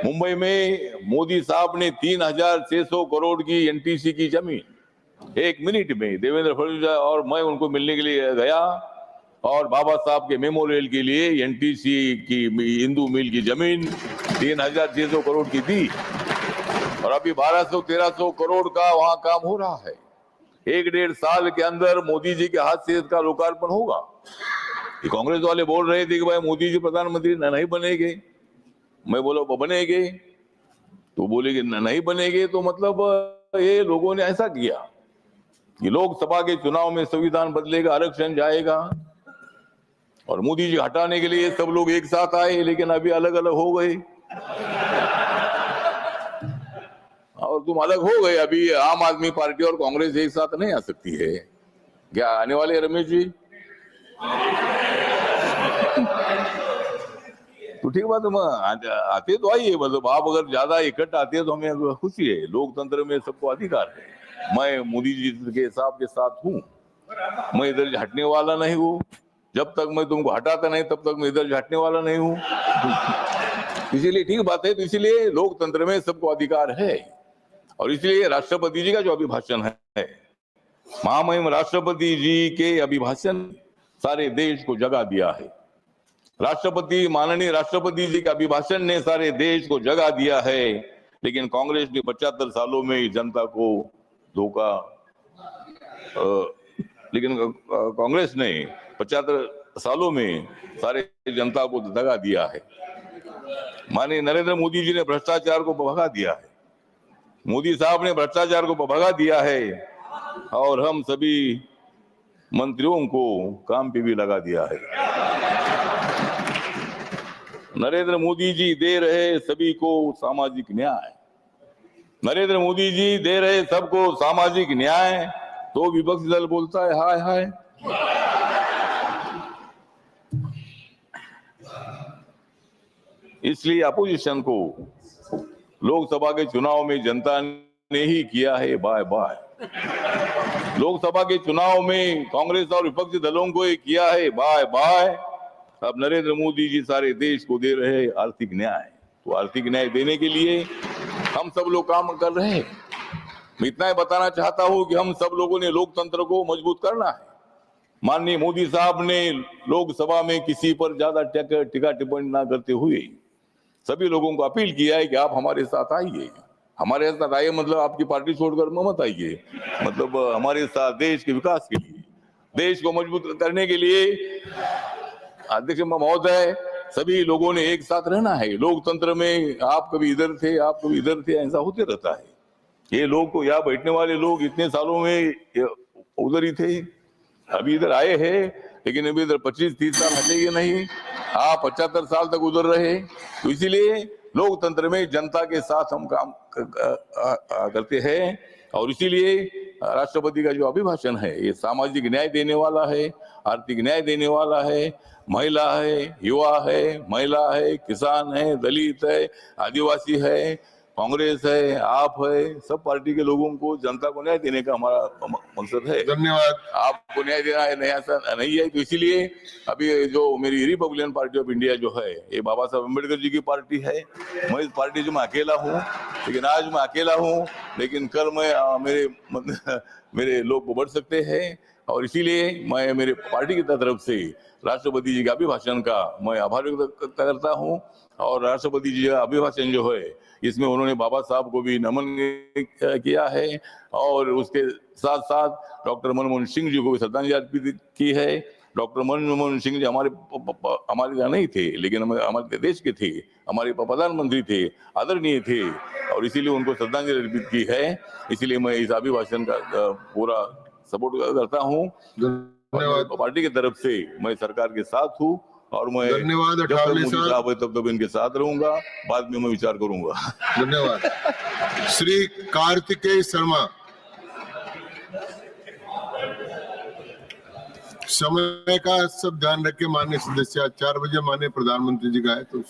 मुंबई में मोदी साहब ने 3600 करोड़ की एनटीसी की जमीन 1 मिनट में, देवेंद्र फडणवीस और मैं उनको मिलने के लिए गया और बाबा साहब के मेमोरियल के लिए एनटीसी की हिंदू मिल की जमीन 3600 करोड़ की दी और अभी 1200-1300 करोड़ का वहां काम हो रहा है। 1-1.5 साल के अंदर मोदी जी के हाथ से इसका लोकार्पण होगा। ये कांग्रेस वाले बोल रहे थे कि भाई मोदी जी प्रधानमंत्री नहीं बनेंगे। मैं बोला वो बनेंगे, तो बोले कि नहीं बनेंगे, तो मतलब ये लोगों ने ऐसा किया कि लोकसभा के चुनाव में संविधान बदलेगा, आरक्षण जाएगा और मोदी जी हटाने के लिए सब लोग एक साथ आए, लेकिन अभी अलग अलग हो गए। और तुम अलग हो गए, अभी आम आदमी पार्टी और कांग्रेस एक साथ नहीं आ सकती है क्या? आने वाले हैं रमेश जी? तो ठीक बात है, आते तो आइए, मतलब आप अगर ज्यादा इकट्ठा आते हैं तो हमें खुशी है। लोकतंत्र में सबको अधिकार है। मैं मोदी जी के साथ हूँ, मैं इधर हटने वाला नहीं हूँ। जब तक मैं तुमको हटाता नहीं तब तक मैं इधर हटने वाला नहीं हूँ। इसीलिए ठीक बात है, तो इसीलिए लोकतंत्र में सबको अधिकार है और इसलिए राष्ट्रपति जी का जो अभिभाषण है, महामहिम राष्ट्रपति जी के अभिभाषण सारे देश को जगा दिया है। राष्ट्रपति, माननीय राष्ट्रपति जी के अभिभाषण ने सारे देश को जगा दिया है, लेकिन कांग्रेस ने 75 सालों में जनता को धोखा, लेकिन कांग्रेस ने 75 सालों में सारे जनता को दगा दिया है। माननीय नरेंद्र मोदी जी ने भ्रष्टाचार को भगा दिया है। मोदी साहब ने भ्रष्टाचार को भगा दिया है और हम सभी मंत्रियों को काम पे भी लगा दिया है। नरेंद्र मोदी जी दे रहे सभी को सामाजिक न्याय, नरेंद्र मोदी जी दे रहे सबको सामाजिक न्याय, तो विपक्षी दल बोलता है हाय हाय। इसलिए अपोजिशन को लोकसभा के चुनाव में जनता ने ही किया है बाय बाय। लोकसभा के चुनाव में कांग्रेस और विपक्षी दलों को ही किया है बाय बाय। अब नरेंद्र मोदी जी सारे देश को दे रहे हैं आर्थिक न्याय, तो आर्थिक न्याय देने के लिए हम सब लोग काम कर रहे हैं। मैं इतना ही बताना चाहता हूं कि हम सब लोगों ने लोकतंत्र को मजबूत करना है। माननीय मोदी साहब ने लोकसभा में किसी पर ज्यादा टीका टिप्पणी ना करते हुए सभी लोगों को अपील किया है कि आप हमारे साथ आइए, हमारे साथ आइए, मतलब आपकी पार्टी छोड़कर मत आइए, मतलब हमारे साथ देश के विकास के लिए, देश को मजबूत करने के लिए अध्यक्ष महोदय सभी लोगों ने एक साथ रहना है। लोकतंत्र में आप कभी इधर थे, आप कभी इधर थे, ऐसा होते रहता है। ये लोग तो यहाँ बैठने वाले लोग इतने सालों में उधर ही थे, अभी इधर आए हैं, लेकिन अभी इधर 25-30 साल हटेंगे नहीं। आप 75 साल तक उधर रहे, तो इसीलिए लोकतंत्र में जनता के साथ हम काम करते हैं और इसीलिए राष्ट्रपति का जो अभिभाषण है ये सामाजिक न्याय देने वाला है, आर्थिक न्याय देने वाला है, महिला है, युवा है, महिला है, किसान है, दलित है, आदिवासी है, कांग्रेस है, आप है, सब पार्टी के लोगों को, जनता को न्याय देने का हमारा मकसद है। धन्यवाद। आपको न्याय देना है, नहीं ऐसा नहीं है, तो इसीलिए अभी जो मेरी रिपब्लिकन पार्टी ऑफ इंडिया जो है ये बाबा साहब अम्बेडकर जी की पार्टी है। मैं इस पार्टी जो मैं अकेला हूँ, लेकिन आज मैं अकेला हूँ, लेकिन कल मैं मेरे लोग बढ़ सकते हैं और इसीलिए मैं मेरे पार्टी की तरफ से राष्ट्रपति जी के अभिभाषण का मैं आभार व्यक्त करता हूँ। और राष्ट्रपति जी का अभिभाषण जो है इसमें उन्होंने बाबा साहब को भी नमन किया है और उसके साथ साथ डॉक्टर मनमोहन सिंह जी को भी श्रद्धांजलि अर्पित की है। डॉक्टर मनमोहन सिंह जी हमारे यहाँ नहीं थे, लेकिन हमारे देश के थे, हमारे प्रधानमंत्री थे, आदरणीय थे और इसीलिए उनको श्रद्धांजलि अर्पित की है। इसीलिए मैं इस अभिभाषण का पूरा सपोर्ट करता हूँ। पार्टी की तरफ से मैं सरकार के साथ हूँ और मैं धन्यवाद। जब तक मोदी साहब है तब तक इनके साथ रहूंगा, बाद में मैं विचार करूंगा। धन्यवाद। श्री कार्तिकेय शर्मा। समय का सब ध्यान रखे माननीय सदस्य, 4 बजे माननीय प्रधानमंत्री जी का है तो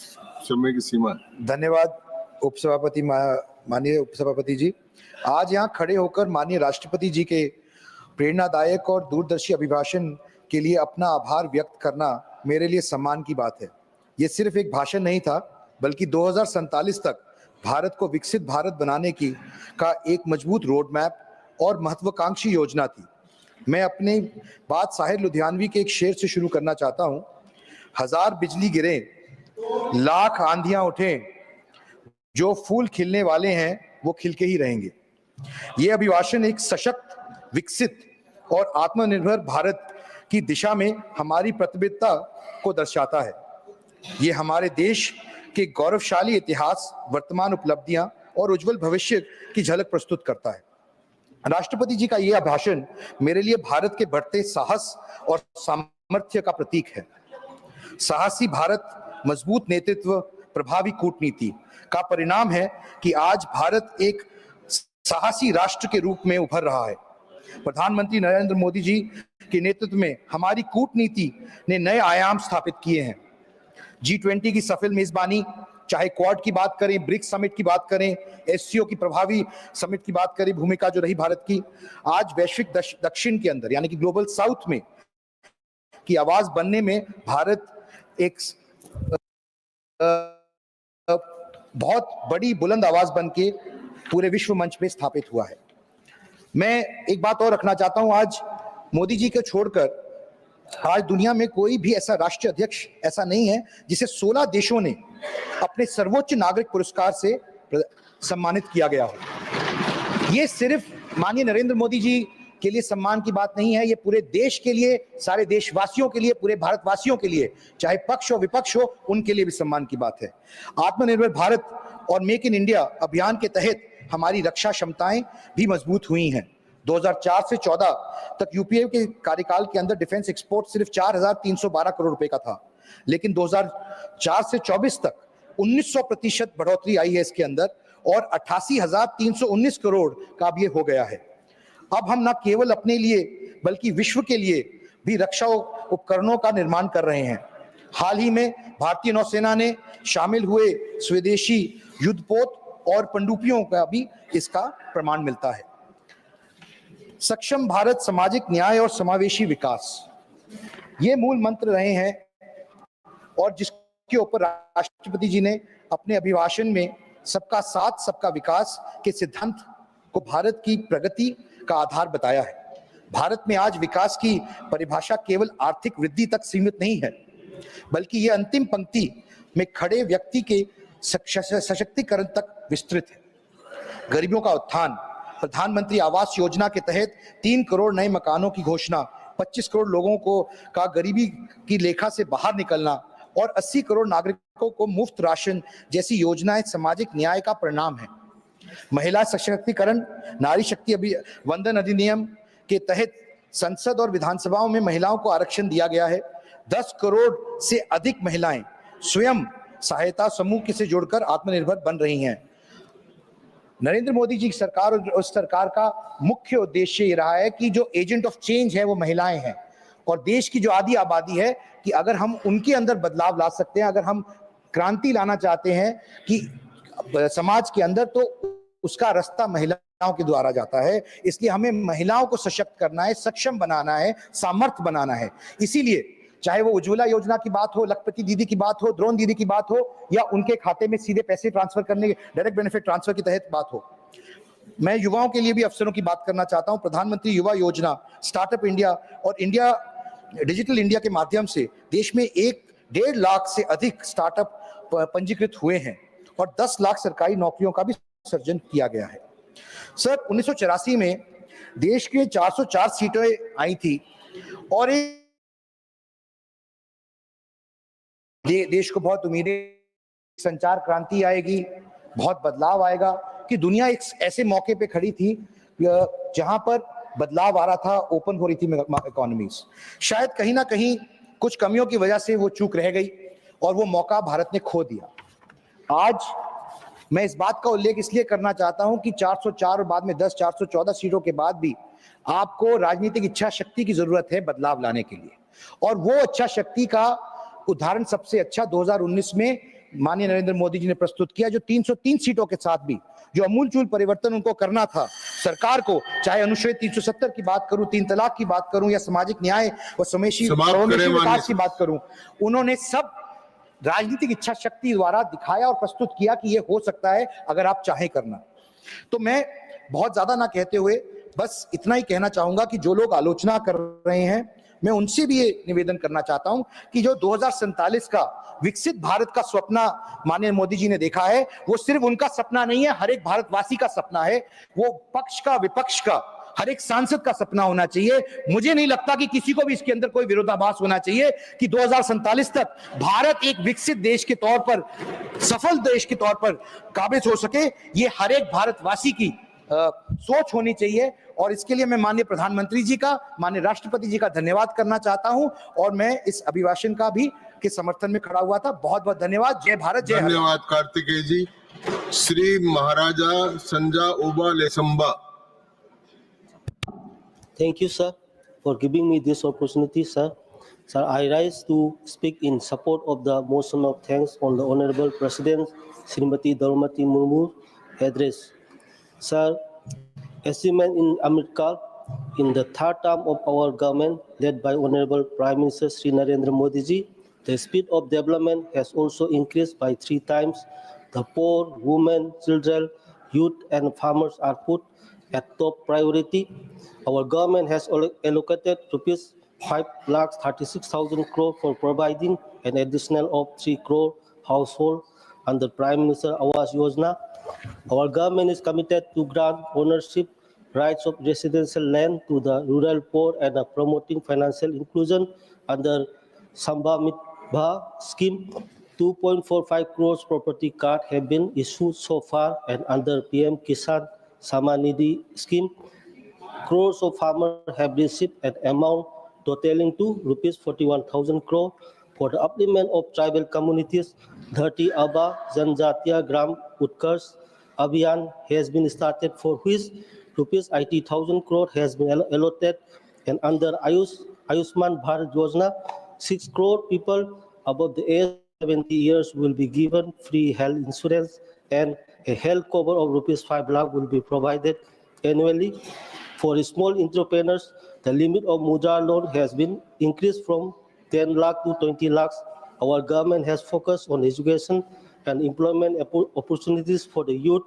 समय की सीमा है। धन्यवाद उपसभापति, माननीय उपसभापति जी। आज यहाँ खड़े होकर माननीय राष्ट्रपति जी के प्रेरणादायक और दूरदर्शी अभिभाषण के लिए अपना आभार व्यक्त करना मेरे लिए सम्मान की बात है। ये सिर्फ एक भाषण नहीं था, बल्कि 2047 तक भारत को विकसित भारत बनाने की का एक मजबूत रोड मैप और महत्वाकांक्षी योजना थी। मैं अपनी बात साहिर लुधियानवी के एक शेर से शुरू करना चाहता हूँ। 1000 बिजली गिरे, लाख आंधियां उठें, जो फूल खिलने वाले हैं वो खिलके ही रहेंगे। ये अभिभाषण एक सशक्त, विकसित और आत्मनिर्भर भारत की दिशा में हमारी प्रतिबद्धता को दर्शाता है। ये हमारे देश के गौरवशाली इतिहास, वर्तमान उपलब्धियां और उज्जवल भविष्य की झलक प्रस्तुत करता है। राष्ट्रपति जी का यह भाषण मेरे लिए भारत के बढ़ते साहस और सामर्थ्य का प्रतीक है। साहसी भारत, मजबूत नेतृत्व, प्रभावी कूटनीति का परिणाम है कि आज भारत एक साहसी राष्ट्र के रूप में उभर रहा है। प्रधानमंत्री नरेंद्र मोदी जी के नेतृत्व में हमारी कूटनीति ने नए आयाम स्थापित किए हैं। G20 की सफल मेजबानी, चाहे क्वाड की बात करें, ब्रिक्स समिट की बात करें, SCO की प्रभावी समिट की बात करें, भूमिका जो रही भारत की, आज वैश्विक दक्षिण के अंदर यानी कि ग्लोबल साउथ में की आवाज बनने में भारत एक बहुत बड़ी बुलंद आवाज बन के पूरे विश्व मंच पे स्थापित हुआ है। मैं एक बात और रखना चाहता हूं, आज मोदी जी को छोड़कर आज दुनिया में कोई भी ऐसा राष्ट्रीय अध्यक्ष ऐसा नहीं है जिसे 16 देशों ने अपने सर्वोच्च नागरिक पुरस्कार से सम्मानित किया गया हो। ये सिर्फ माननीय नरेंद्र मोदी जी के लिए सम्मान की बात नहीं है, ये पूरे देश के लिए, सारे देशवासियों के लिए, पूरे भारतवासियों के लिए, चाहे पक्ष हो विपक्ष हो, उनके लिए भी सम्मान की बात है। आत्मनिर्भर भारत और मेक इन इंडिया अभियान के तहत हमारी रक्षा क्षमताएं भी मजबूत हुई हैं। 2004 से 14 तक यूपीए के कार्यकाल के अंदर डिफेंस एक्सपोर्ट सिर्फ 4,312 करोड़ रुपए का था, लेकिन 2004 से 24 तक 1900% बढ़ोतरी आई है इसके अंदर और 88,319 करोड़ का भी हो गया है। अब हम न केवल अपने लिए बल्कि विश्व के लिए भी रक्षा उपकरणों का निर्माण कर रहे हैं। हाल ही में भारतीय नौसेना ने शामिल हुए स्वदेशी युद्धपोत और पनडुब्बियों का भी इसका प्रमाण मिलता है। सक्षम भारत, सामाजिक न्याय और समावेशी विकास, ये मूल मंत्र रहे हैं और जिसके ऊपर राष्ट्रपति जी ने अपने अभिभाषण में सबका साथ सबका विकास के सिद्धांत को भारत की प्रगति का आधार बताया है। भारत में आज विकास की परिभाषा केवल आर्थिक वृद्धि तक सीमित नहीं है, बल्कि यह अंतिम पंक्ति में खड़े व्यक्ति के सशक्तिकरण तक विस्तृत है। गरीबों का उत्थान, प्रधानमंत्री आवास योजना के तहत 3 करोड़ नए मकानों की घोषणा, 25 करोड़ लोगों को का गरीबी की लेखा से बाहर निकलना और 80 करोड़ नागरिकों को मुफ्त राशन जैसी योजनाएं सामाजिक न्याय का परिणाम है। महिला सशक्तिकरण, नारी शक्ति वंदन अधिनियम के तहत संसद और विधानसभाओं में महिलाओं को आरक्षण दिया गया है। 10 करोड़ से अधिक महिलाएं स्वयं सहायता समूह से जुड़कर आत्मनिर्भर बन रही हैं। नरेंद्र मोदी जी की सरकार और उस सरकार का मुख्य उद्देश्य ये रहा है कि जो एजेंट ऑफ चेंज है वो महिलाएं हैं, और देश की जो आधी आबादी है कि अगर हम उनके अंदर बदलाव ला सकते हैं, अगर हम क्रांति लाना चाहते हैं कि समाज के अंदर, तो उसका रास्ता महिलाओं के द्वारा जाता है। इसलिए हमें महिलाओं को सशक्त करना है, सक्षम बनाना है, सामर्थ्य बनाना है। इसीलिए चाहे वो उज्ज्वला योजना की बात हो, लखपति दीदी की बात हो, द्रोण दीदी की बात हो, या उनके खाते में सीधे पैसे ट्रांसफर करने के डायरेक्ट बेनिफिट ट्रांसफर के तहत बात हो, मैं युवाओं के लिए भी अवसरों की बात करना चाहता हूं। प्रधानमंत्री युवा योजना, स्टार्टअप इंडिया और इंडिया डिजिटल इंडिया के माध्यम से देश में 1.5 लाख से अधिक स्टार्टअप पंजीकृत हुए हैं और 10 लाख सरकारी नौकरियों का भी सृजन किया गया है। सर, 1984 में देश के 404 सीटें आई थी और देश को बहुत उम्मीदें, संचार क्रांति आएगी, बहुत बदलाव आएगा, कि दुनिया एक ऐसे मौके पे खड़ी थी जहां पर बदलाव आ रहा था, ओपन हो रही थी इकोनॉमीज। शायद कहीं ना कहीं कुछ कमियों की वजह से वो चूक रह गई और वो मौका भारत ने खो दिया। आज मैं इस बात का उल्लेख इसलिए करना चाहता हूं कि 404 और बाद में 414 सीटों के बाद भी आपको राजनीतिक इच्छा शक्ति की जरूरत है बदलाव लाने के लिए, और वो इच्छा शक्ति का उदाहरण सबसे अच्छा 2019 में माननीय नरेंद्र मोदी जी ने प्रस्तुत किया, जो 303 सीटों के साथ भी जो अमूलचूल परिवर्तन उनको करना था सरकार को, चाहे अनुच्छेद 370 की बात करूं, 3 तलाक की बात करूं, या सामाजिक न्याय और समावेशी विकास की बात करूं, उन्होंने सब राजनीतिक इच्छा शक्ति द्वारा दिखाया और प्रस्तुत किया कि यह हो सकता है अगर आप चाहें करना। तो मैं बहुत ज्यादा ना कहते हुए बस इतना ही कहना चाहूंगा कि जो लोग आलोचना कर रहे हैं, मैं उनसे भी ये निवेदन करना चाहता हूं कि जो 2047 का विकसित भारत का सपना माननीय मोदी जी ने देखा है, वो सिर्फ उनका सपना नहीं है, हर एक भारतवासी का सपना है। वो पक्ष का, विपक्ष का, हर एक सांसद का सपना होना चाहिए। मुझे नहीं लगता कि किसी को भी इसके अंदर कोई विरोधाभास होना चाहिए कि 2047 तक भारत एक विकसित देश के तौर पर, सफल देश के तौर पर काबिज हो सके। ये हर एक भारतवासी की सोच होनी चाहिए, और इसके लिए मैं माननीय प्रधानमंत्री जी का, माननीय राष्ट्रपति जी का धन्यवाद करना चाहता हूं, और मैं इस अभिभाषण का भी के समर्थन में खड़ा हुआ था। बहुत बहुत धन्यवाद। जय भारत, जय हरियाणा। धन्यवाद कार्तिकेय जी। श्री महाराजा संजा ओबा लेसंबा। Thank you, sir, for giving me this opportunity, sir. Sir, I rise to speak in support of the motion of thanks on the Honorable President Srimati Draupadi Murmu address. Sir, achievement in America in the third term of our government led by Honorable Prime Minister Sri Narendra Modi ji, the speed of development has also increased by 3 times. The poor, women, children, youth and farmers are put at top priority. Our government has allocated rupees 5,36,000 crore for providing an additional of 3 crore household under Prime Minister Awas Yojana. Our government is committed to grant ownership rights of residential land to the rural poor and promoting financial inclusion under Sambhamitbha scheme. 2.45 crores property cards have been issued so far, and under PM Kisan Samman Nidhi scheme, crores of farmers have received an amount totaling to rupees 41,000 crore for the upliftment of tribal communities. Dhati Aba Janjatiya Gram Utkarsh Abhiyan has been started, for which rupees 80,000 crore has been allotted, and under Ayushman Bharat Yojana, 6 crore people above the age of 70 years will be given free health insurance, and a health cover of rupees 5 lakh will be provided annually. For small entrepreneurs, the limit of Mudra loan has been increased from 10 lakh to 20 lakhs. Our government has focused on education and employment opportunities for the youth.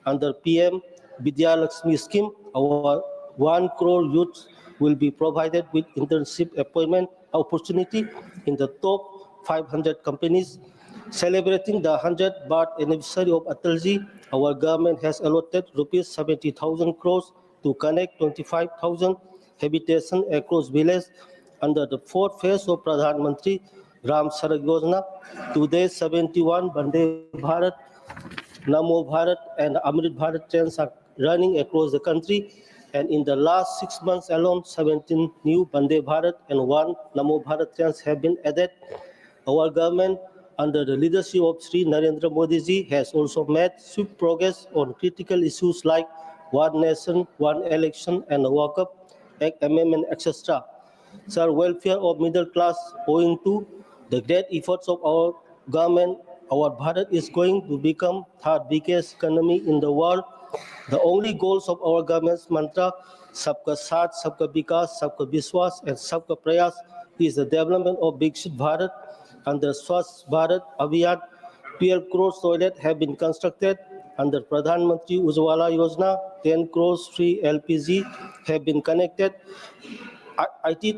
Under PM Vidya Lakshmi scheme, our 1 crore youths will be provided with internship employment opportunity in the top 500 companies. Celebrating the 100th birth anniversary of Atalji, our government has allotted rupees 70,000 crores to connect 25,000 habitation across villages under the 4th phase of Pradhan Mantri Gram Sadak Yojana. Today, 71 Vande Bharat, Namo Bharat and Amrit Bharat trains are running across the country, and in the last 6 months alone, 17 new Vande Bharat and 1 Namo Bharat trains have been added. Our government under the leadership of Sri Narendra Modi ji, has also made swift progress on critical issues like One Nation, One Election, and the Walk-up Act Amendment, etc. Sir, welfare of middle class, owing to the great efforts of our government, our Bharat is going to become third biggest economy in the world. The only goals of our government's mantra, Sabka Saath, Sabka Vikas, Sabka Vishwas, and Sabka Prayas, is the development of Viksit Bharat. Under Swachh Bharat Abhiyan, 12 crore toilets have been constructed. Under Pradhan Mantri Ujjwala Yojana, 10 crores free LPG have been connected. 80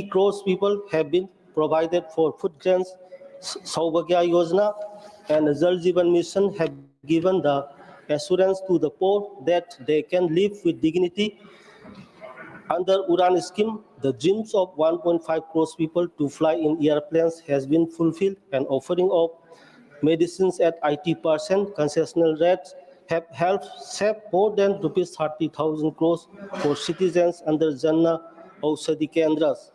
crores people have been provided for food grants. Saubhagya Yojana and the Jal Jeevan Mission have given the assurance to the poor that they can live with dignity. Under Udan scheme, the dreams of 1.5 crores people to fly in airplanes has been fulfilled, and offering of medicines at 80% concessional rates have helped save more than rupees 30,000 crores for citizens under Janna Aushadhi Kendras.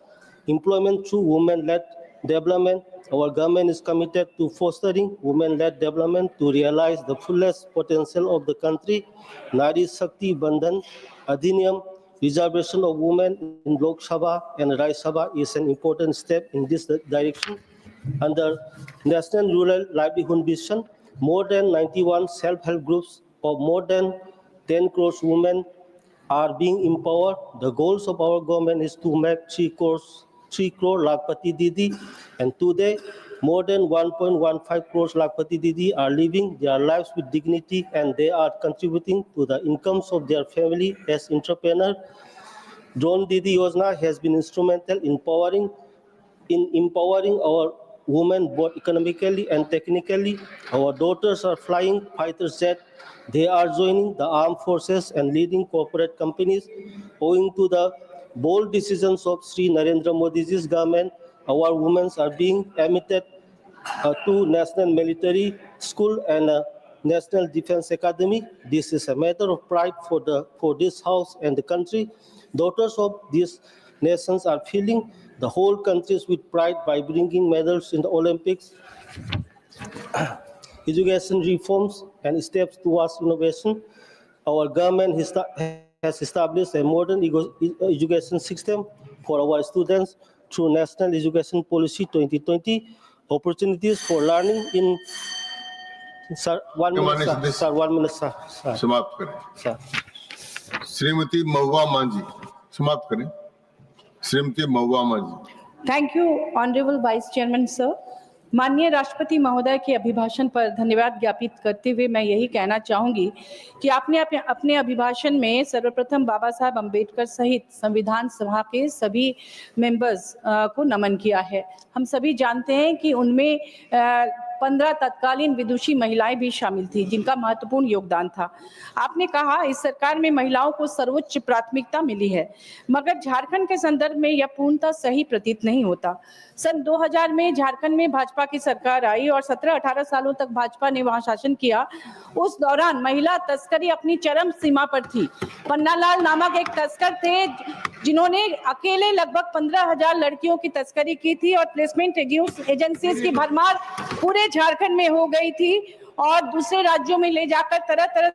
Employment through women-led development. Our government is committed to fostering women-led development to realize the fullest potential of the country. Nari Shakti Bandhan Adhiniyam, reservation of women in Lok Sabha and Rajya Sabha, is an important step in this direction. Under National Rural Livelihood Mission, more than 91 self-help groups of more than 10 crores women are being empowered. The goals of our government is to make 3 crore Lakpati Didi, and today more than 1.15 crores Lakpati Didi are living their lives with dignity, and they are contributing to the incomes of their family as entrepreneurs. Drone Didi Yojana has been instrumental in empowering our women both economically and technically. Our daughters are flying fighter jets. They are joining the armed forces and leading corporate companies. Owing to the bold decisions of Sri Narendra Modi's government, our women are being admitted to National Military School and National Defense Academy. This is a matter of pride for this house and the country. Daughters of these nations are filling the whole countries with pride by bringing medals in the Olympics. Education reforms and steps towards innovation. Our government has established a modern education system for our students through National Education Policy 2020. Opportunities for learning in sir, 1 minute, sir, 1 minute, sir. समाप्त करें. Sir. Shrimati Mahua Majhi समाप्त करें. Shrimati Mahua Majhi. Thank you honourable vice chairman sir. माननीय राष्ट्रपति महोदय के अभिभाषण पर धन्यवाद ज्ञापित करते हुए मैं यही कहना चाहूंगी कि आपने अपने अभिभाषण में सर्वप्रथम बाबा साहब अम्बेडकर सहित संविधान सभा के सभी मेंबर्स को नमन किया है. हम सभी जानते हैं कि उनमें 15 तत्कालीन विदुषी महिलाएं भी शामिल थी जिनका महत्वपूर्ण योगदान था. आपने कहा इस सरकार में महिलाओं को सर्वोच्च प्राथमिकता मिली है, मगर झारखंड के संदर्भ में यह पूर्णतः सही प्रतीत नहीं होता. सन 2000 में झारखंड में भाजपा की सरकार आई और 17-18 सालों तक भाजपा ने वहां शासन किया. उस दौरान महिला तस्करी अपनी चरम सीमा पर थी. पन्नालाल नामक एक तस्कर थे जिन्होंने अकेले लगभग 15,000 लड़कियों की तस्करी की थी और प्लेसमेंट एजेंसीज की भरमार पूरे झारखंड में हो गई थी और दूसरे राज्यों में ले जाकर तरह तरह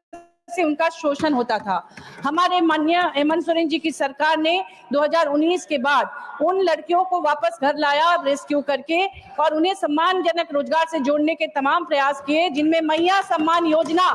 से उनका शोषण होता था. हमारे माननीय हेमंत सोरेन जी की सरकार ने 2019 के बाद उन लड़कियों को वापस घर लाया रेस्क्यू करके और उन्हें सम्मानजनक रोजगार से जोड़ने के तमाम प्रयास किए, जिनमें मैया सम्मान योजना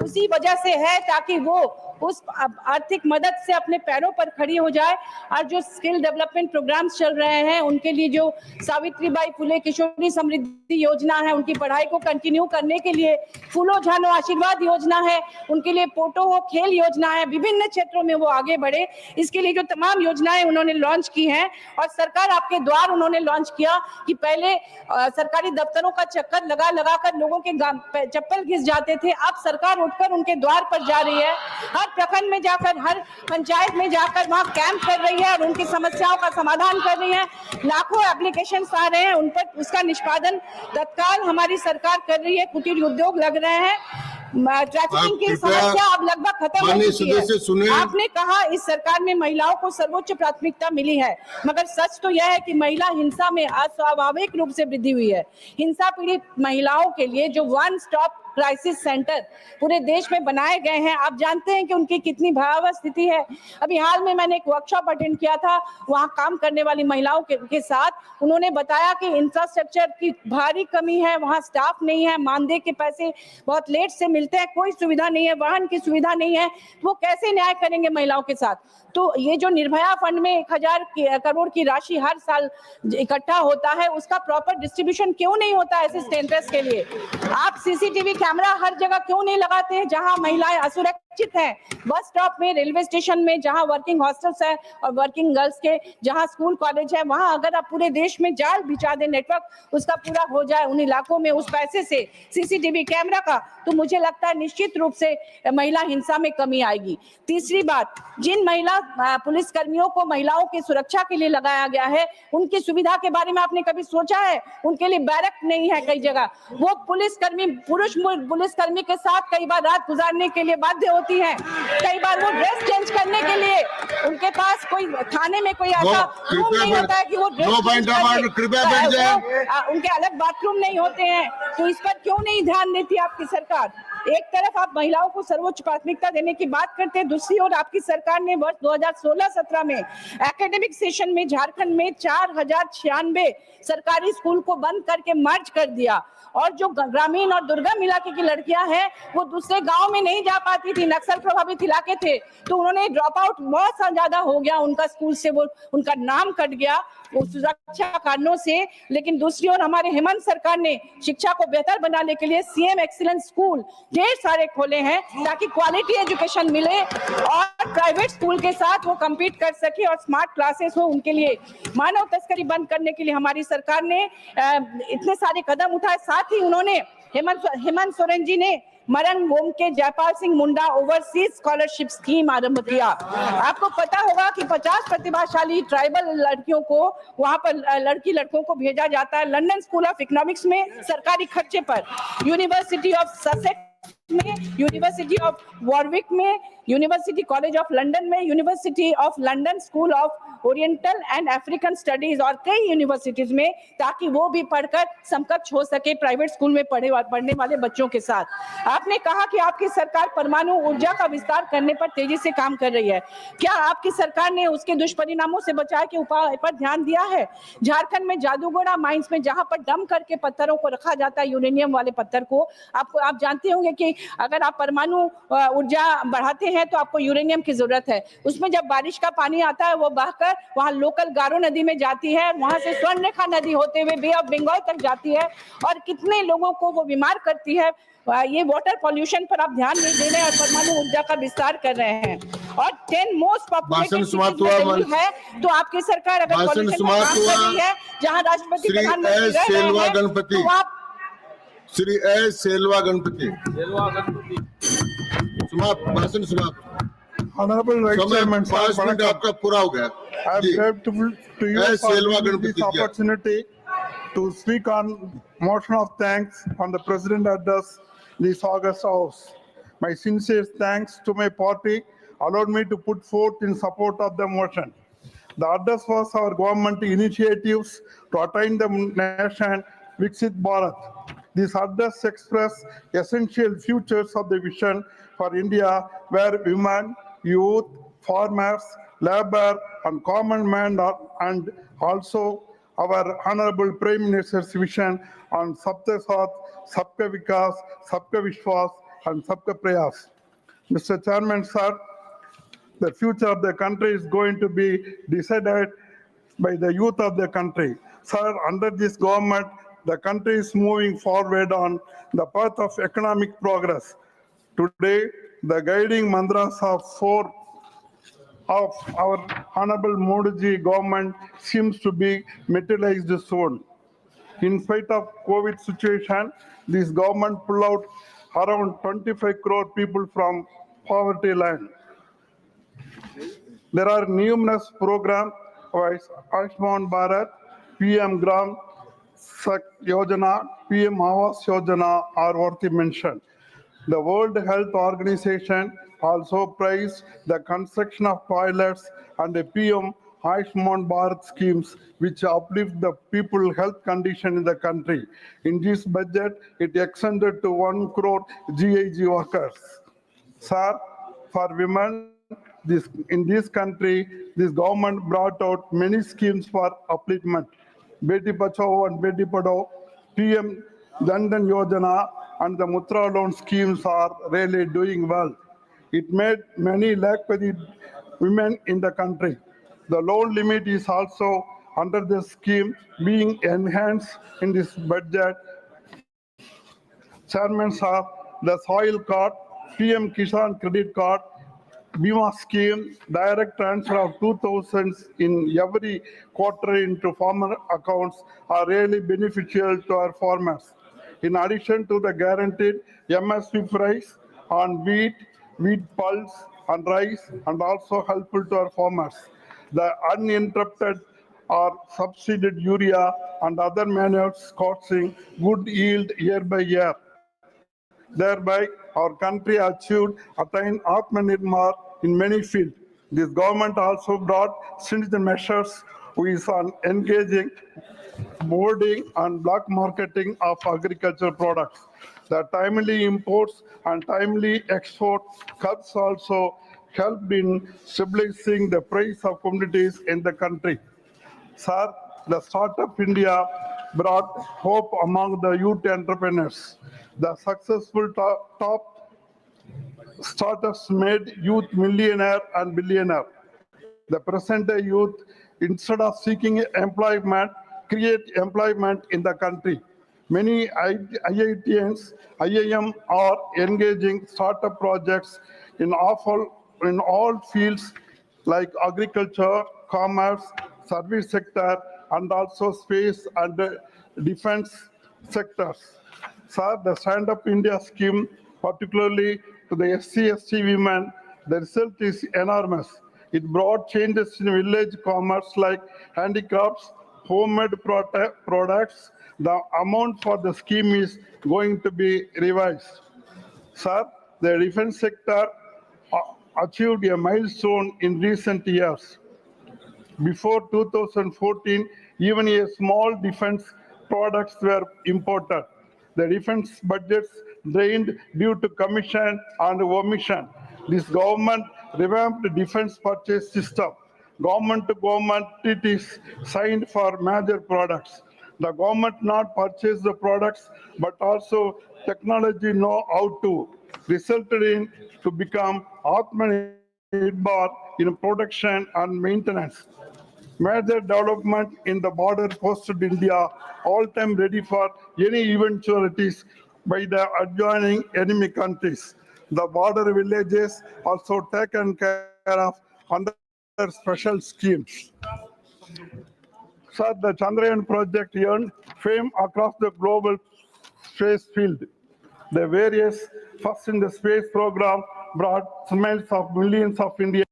उसी वजह से है ताकि वो उस आर्थिक मदद से अपने पैरों पर खड़ी हो जाए. और जो स्किल डेवलपमेंट प्रोग्राम्स चल रहे हैं उनके लिए जो सावित्रीबाई फुले किशोरी समृद्धि योजना है, उनकी पढ़ाई को कंटिन्यू करने के लिए फूलो झानो आशीर्वाद योजना है, उनके लिए पोटो हो खेल योजना है, विभिन्न क्षेत्रों में वो आगे बढ़े. इसके लिए जो तमाम योजनाएं उन्होंने लॉन्च की हैं और सरकार आपके द्वार उन्होंने लॉन्च किया कि पहले सरकारी दफ्तरों का चक्कर लगा कर लोगों के चप्पल घिस जाते थे. अब सरकार उठकर उनके द्वार पर जा रही है, हर प्रखंड में जाकर हर पंचायत में जाकर वहां कैंप कर रही है और उनकी समस्याओं का समाधान कर रही है. लाखों एप्लीकेशन आ रहे हैं, उन पर उसका निष्पादन तत्काल हमारी सरकार कर रही है. कुटीर उद्योग लग रहे हैं. ट्रैफिकिंग की कृपया समस्या अब लगभग खत्म हो माननीय चुकी है। सदस्य सुने। आपने कहा इस सरकार में महिलाओं को सर्वोच्च प्राथमिकता मिली है, मगर सच तो यह है कि महिला हिंसा में अस्वाभाविक रूप से वृद्धि हुई है। हिंसा पीड़ित महिलाओं के लिए जो वन स्टॉप क्राइसिस सेंटर पूरे देश में बनाए गए हैं, आप जानते हैं कि उनकी कितनी भयावह स्थिति है। अभी हाल में मैंने एक वर्कशॉप अटेंड किया था, वहां काम करने वाली महिलाओं के साथ उन्होंने बताया कि इंफ्रास्ट्रक्चर की भारी कमी है, वहां स्टाफ नहीं है, मानदेय के पैसे बहुत लेट से मिलते हैं, कोई सुविधा नहीं है, वाहन की सुविधा नहीं है, वो कैसे न्याय करेंगे महिलाओं के साथ। तो ये जो निर्भया फंड में 1000 करोड़ की राशि हर साल इकट्ठा होता है, उसका प्रॉपर डिस्ट्रीब्यूशन क्यों नहीं होता ऐसे सेंटर्स के लिए? आप सीसीटीवी कैमरा हर जगह क्यों नहीं लगाते हैं जहां महिलाएं असुरक्षित हैं? बस स्टॉप में, रेलवे स्टेशन में, जहां वर्किंग हॉस्टल्स है और वर्किंग गर्ल्स के जहां स्कूल कॉलेज है, वहां अगर आप पूरे देश में जाल बिछा दें, नेटवर्क उसका पूरा हो जाए उन इलाकों में उस पैसे से सीसीटीवी कैमरा का, तो मुझे लगता है निश्चित रूप से महिला हिंसा में कमी आएगी। तीसरी बात, जिन महिला पुलिस कर्मियों को महिलाओं की सुरक्षा के लिए लगाया गया है, उनकी सुविधा के बारे में आपने कभी सोचा है? उनके लिए बैरक नहीं है कई जगह। वो पुलिसकर्मी, पुरुष पुलिसकर्मी के साथ कई बार रात गुजारने के लिए बाध्य होती हैं। कई बार वो ड्रेस चेंज करने के लिए उनके पास कोई थाने में कोई ऐसा रूम नहीं होता है कि वो ड्रेस चेंज करके, उनके अलग बाथरूम नहीं होते हैं। तो इस पर क्यों नहीं ध्यान देती आपकी सरकार? एक तरफ आप महिलाओं को सर्वोच्च प्राथमिकता देने की बात करते हैं, दूसरी ओर आपकी सरकार ने वर्ष 2016-17 में एकेडमिक सेशन में झारखंड में 4096 सरकारी स्कूल को बंद करके मर्ज कर दिया, और जो ग्रामीण और दुर्गम इलाके की लड़कियां हैं वो दूसरे गांव में नहीं जा पाती थी, नक्सल प्रभावित इलाके थे, तो उन्होंने ड्रॉप आउट बहुत ज्यादा हो गया उनका स्कूल से, वो उनका नाम कट गया सुरक्षा कारणों से। लेकिन दूसरी ओर हमारे हेमंत सरकार ने शिक्षा को बेहतर बनाने के लिए सीएम एक्सीलेंस स्कूल ढेर सारे खोले हैं ताकि क्वालिटी एजुकेशन मिले और प्राइवेट स्कूल के साथ वो compete कर सके और स्मार्ट क्लासेस हो उनके लिए। मानव तस्करी बंद करने के लिए हमारी सरकार ने इतने सारे कदम उठाए। साथ ही उन्होंने हेमंत सोरेन जी ने मरण भूम के Jaipal Singh Munda overseas scholarship scheme आरंभ किया। आपको पता होगा कि 50 प्रतिभाशाली ट्राइबल लड़कियों को वहां पर लड़कों को भेजा जाता है लंदन स्कूल ऑफ इकोनॉमिक्स में सरकारी खर्चे पर, यूनिवर्सिटी ऑफ ससेक्स में, यूनिवर्सिटी ऑफ वॉरविक में, यूनिवर्सिटी कॉलेज ऑफ लंदन में, university of London school of oriental and African studies और कई यूनिवर्सिटीज में, ताकि वो भी पढ़कर समकक्ष हो सके प्राइवेट स्कूल में पढ़ने वाले बच्चों के साथ। आपने कहा कि आपकी सरकार परमाणु ऊर्जा का विस्तार करने पर तेजी से काम कर रही है। क्या आपकी सरकार ने उसके दुष्परिणामों से बचाव के उपाय पर ध्यान दिया है? झारखंड में जादूगोड़ा माइंस में जहां पर डंप करके पत्थरों को रखा जाता है, यूरेनियम वाले पत्थर को, आप जानते होंगे कि अगर आप परमाणु ऊर्जा बढ़ाते हैं तो आपको यूरेनियम की जरूरत है। उसमें जब बारिश का पानी आता है वो बहकर वहां लोकल गारो नदी में जाती है, वहां से स्वर्णरेखा नदी होते हुए बे ऑफ बंगाल तक जाती है और कितने लोगों को वो बीमार करती है। ये वाटर पॉल्यूशन पर आप ध्यान नहीं दे रहे हैं और परमाणु ऊर्जा का विस्तार कर रहे हैं। और 10 मोस्ट पॉपुलेटेड सिटीज में दिल्ली है, तो आपकी सरकार अगर पॉल्यूशन पर काम कर रही है, जहां राष्ट्रपति प्रधानमंत्री रह रहे हैं, तो आप श्री एस सेल्वा गणपति भाषण समाप्त। Honorable Vice Chairman, sir, 5 minute आपका पूरा हो गया। I am grateful to you for giving this opportunity to speak on motion of thanks on the President address this August House. My sincere thanks to my party allowed me to put forth in support of the motion. The address was our government initiatives to attain the nation Viksit Bharat. This address expressed essential futures of the vision for India, where women, youth, farmers, labor, and common man are, and also our Honorable Prime Minister's vision on Sabka Saath, Sabka Vikas, Sabka Vishwas, and Sabka Prayas. Mr. Chairman, sir, the future of the country is going to be decided by the youth of the country. Sir, under this government, the country is moving forward on the path of economic progress. Today, the guiding mantras of our Honorable Modi ji government seems to be materialized soon. In spite of COVID situation, this government pulled out around 25 crore people from poverty line. There are numerous programs like Ayushman Bharat, PM Gram Yojana, PM Awas Yojana are worthy mention. The World Health Organization also praised the construction of toilets and the PM Ayushman Bharat schemes, which uplift the people's health condition in the country. In this budget, it extended to 1 crore GIG workers. Sir, for women, in this country, this government brought out many schemes for upliftment. Beti Bachao and Beti Padhao, PM Jan Dhan Yojana, and the Mudra loan schemes are really doing well. It made many lakh-pati women in the country. The loan limit is also under the scheme being enhanced in this budget. Chairman Sir, the soil card, PM Kisan credit card, Bima scheme, direct transfer of 2,000 in every quarter into farmer accounts are really beneficial to our farmers. In addition to the guaranteed MSP price on wheat, wheat pulse, and rice, and also helpful to our farmers. The uninterrupted or subsidized urea and other manures causing good yield year by year. Thereby, our country attained Atmanirbhar in many fields. This government also brought stringent measures with on engaging boarding and black marketing of agricultural products. The timely imports and timely export cuts also helped in stabilizing the price of commodities in the country. Sir, the Startup India brought hope among the youth entrepreneurs. The successful top startups made youth millionaire and billionaire. The present day youth, instead of seeking employment, create employment in the country. Many IITs, IIM are engaging startup projects in all fields like agriculture, commerce, service sector, and also space and defense sectors. Sir, the Stand Up India scheme, particularly to the SC/ST women, the result is enormous. It brought changes in village commerce like handicrafts, homemade products. The amount for the scheme is going to be revised. Sir, the defense sector achieved a milestone in recent years. Before 2014, even a small defense products were imported. The defense budgets drained due to commission and omission. This government revamped the defense purchase system. Government-to-government treaties signed for major products. The government not purchase the products, but also technology know how to, resulted in to become Atmanirbhar in production and maintenance. Major development in the border posted India, all time ready for any eventualities by the adjoining enemy countries. The border villages also taken care of under special schemes. Sir, the Chandrayaan project earned fame across the global space field. The various first in the space program brought smiles of millions of Indians.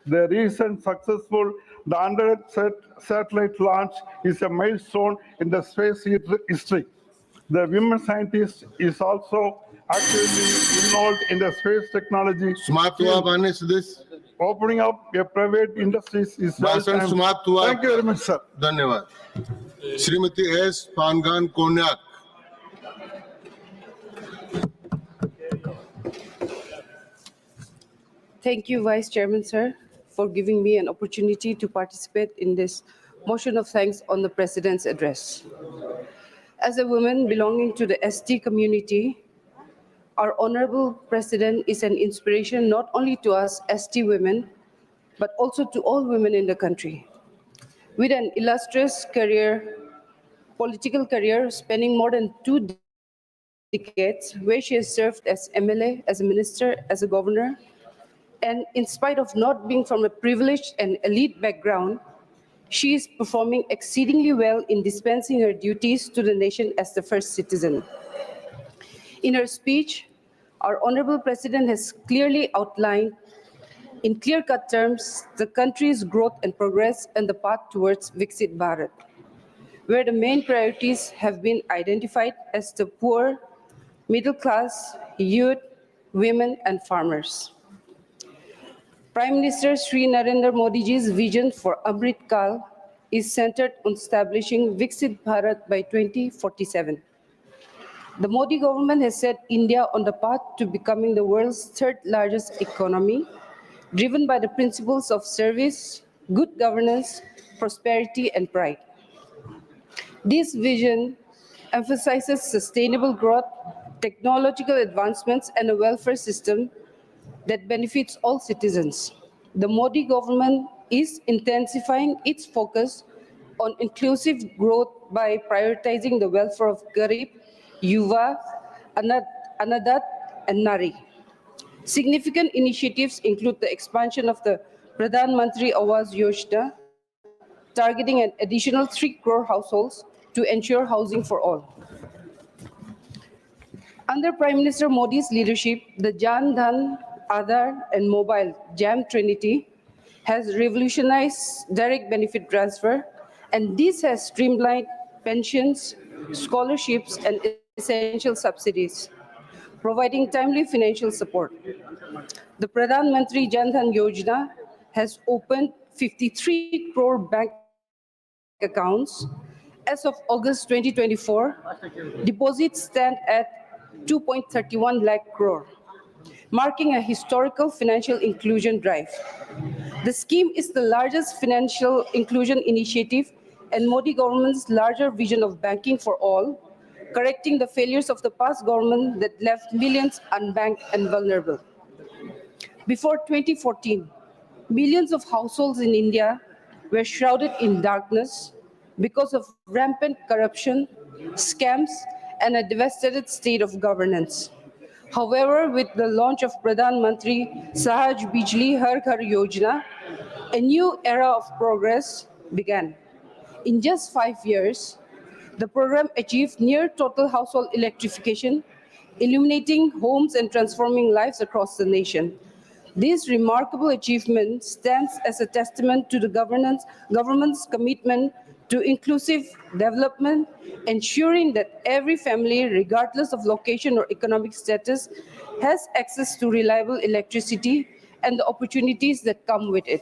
The recent successful 100th satellite launch is a milestone in the space history. The women scientist is also actively involved in the space technology. Opening up a private industries is भाषण समाप्त हुआ. Thank you very much, sir. धन्यवाद. Shrimati S Phangnon Konyak. Thank you, Vice Chairman, sir, for giving me an opportunity to participate in this motion of thanks on the President's address. As a woman belonging to the ST community, our Honorable President is an inspiration not only to us ST women, but also to all women in the country. With an illustrious career, political career spanning more than 2 decades, where she has served as MLA, as a minister, as a governor, and in spite of not being from a privileged and elite background, she is performing exceedingly well in dispensing her duties to the nation as the first citizen. In her speech, our Honorable President has clearly outlined in clear-cut terms the country's growth and progress and the path towards Viksit Bharat, where the main priorities have been identified as the poor, middle class, youth, women, and farmers. Prime Minister Sri Narendra Modi's vision for Amrit Kal is centered on establishing Viksit Bharat by 2047. The Modi government has set India on the path to becoming the world's third largest economy, driven by the principles of service, good governance, prosperity, and pride. This vision emphasizes sustainable growth, technological advancements, and a welfare system that benefits all citizens. The Modi government is intensifying its focus on inclusive growth by prioritizing the welfare of Garib, Yuva, Anadat, and Nari. Significant initiatives include the expansion of the Pradhan Mantri Awas Yojana, targeting an additional 3 crore households to ensure housing for all. Under Prime Minister Modi's leadership, the Jan Dhan, Aadhaar, and Mobile JAM Trinity has revolutionized direct benefit transfer, and this has streamlined pensions, scholarships, and essential subsidies, providing timely financial support. The Pradhan Mantri Jan Dhan Yojana has opened 53 crore bank accounts. As of August 2024, deposits stand at 2.31 lakh crore, marking a historical financial inclusion drive. The scheme is the largest financial inclusion initiative and Modi government's larger vision of banking for all, correcting the failures of the past government that left millions unbanked and vulnerable. Before 2014, millions of households in India were shrouded in darkness because of rampant corruption, scams, and a devastated state of governance. However, with the launch of Pradhan Mantri Sahaj Bijli Har Ghar Yojana, a new era of progress began. In just 5 years, the program achieved near total household electrification, illuminating homes and transforming lives across the nation. This remarkable achievement stands as a testament to the government's commitment to inclusive development, ensuring that every family, regardless of location or economic status, has access to reliable electricity and the opportunities that come with it.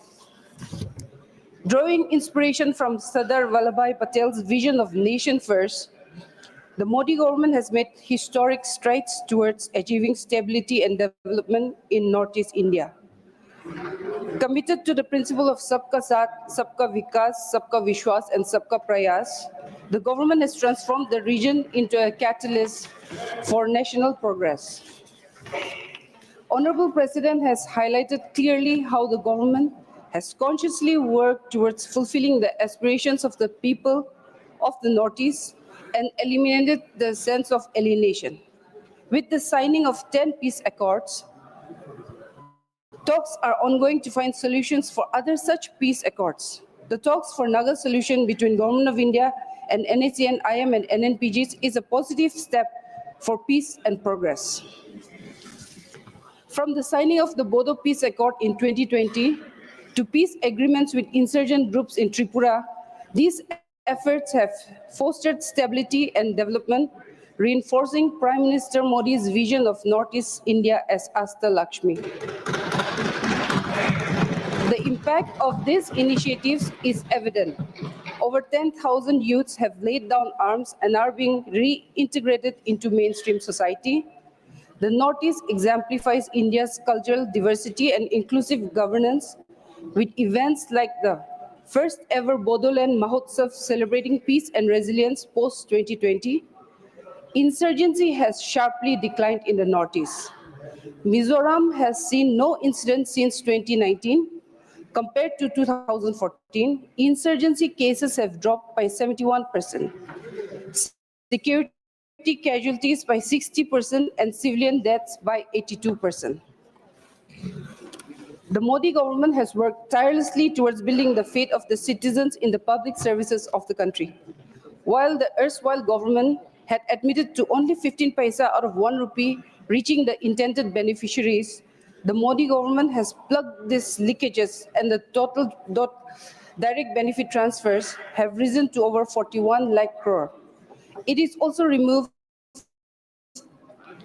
Drawing inspiration from Sardar Vallabhbhai Patel's vision of nation first, the Modi government has made historic strides towards achieving stability and development in Northeast India. Committed to the principle of Sabka Saath, Sabka Vikas, Sabka Vishwas, and Sabka Prayas, the government has transformed the region into a catalyst for national progress. Honorable President has highlighted clearly how the government has consciously worked towards fulfilling the aspirations of the people of the Northeast and eliminated the sense of alienation. With the signing of 10 peace accords, talks are ongoing to find solutions for other such peace accords. The talks for Naga solution between Government of India and NACN, IM and NNPGs is a positive step for peace and progress. From the signing of the Bodo Peace Accord in 2020 to peace agreements with insurgent groups in Tripura, these efforts have fostered stability and development, reinforcing Prime Minister Modi's vision of Northeast India as Asta Lakshmi. The impact of these initiatives is evident. Over 10,000 youths have laid down arms and are being reintegrated into mainstream society. The Northeast exemplifies India's cultural diversity and inclusive governance with events like the first ever Bodoland Mahotsav celebrating peace and resilience post-2020. Insurgency has sharply declined in the Northeast. Mizoram has seen no incidents since 2019. Compared to 2014, insurgency cases have dropped by 71%, security casualties by 60%, and civilian deaths by 82%. The Modi government has worked tirelessly towards building the faith of the citizens in the public services of the country. While the erstwhile government had admitted to only 15 paisa out of 1 rupee reaching the intended beneficiaries, the Modi government has plugged these leakages and the total direct benefit transfers have risen to over 41 lakh crore. It is also removed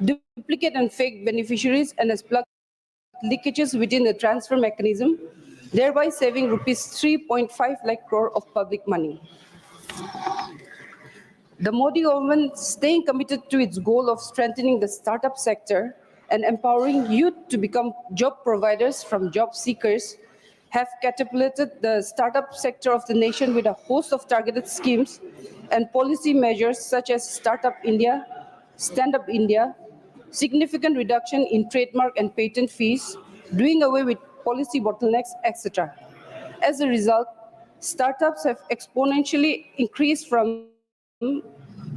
duplicate and fake beneficiaries, and has plugged leakages within the transfer mechanism, thereby saving rupees 3.5 lakh crore of public money. The Modi government, staying committed to its goal of strengthening the startup sector and empowering youth to become job providers from job seekers, have catapulted the startup sector of the nation with a host of targeted schemes and policy measures such as Startup India, Stand Up India, significant reduction in trademark and patent fees, doing away with policy bottlenecks, etc. As a result, startups have exponentially increased from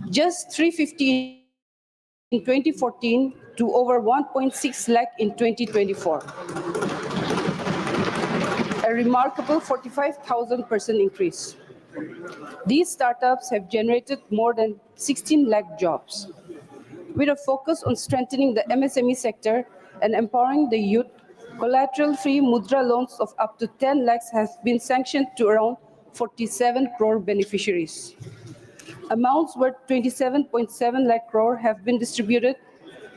just 350 in 2014 to over 1.6 lakh in 2024. A remarkable 45,000% increase. These startups have generated more than 16 lakh jobs. With a focus on strengthening the MSME sector and empowering the youth, collateral-free mudra loans of up to 10 lakhs has been sanctioned to around 47 crore beneficiaries. Amounts worth 27.7 lakh crore have been distributed,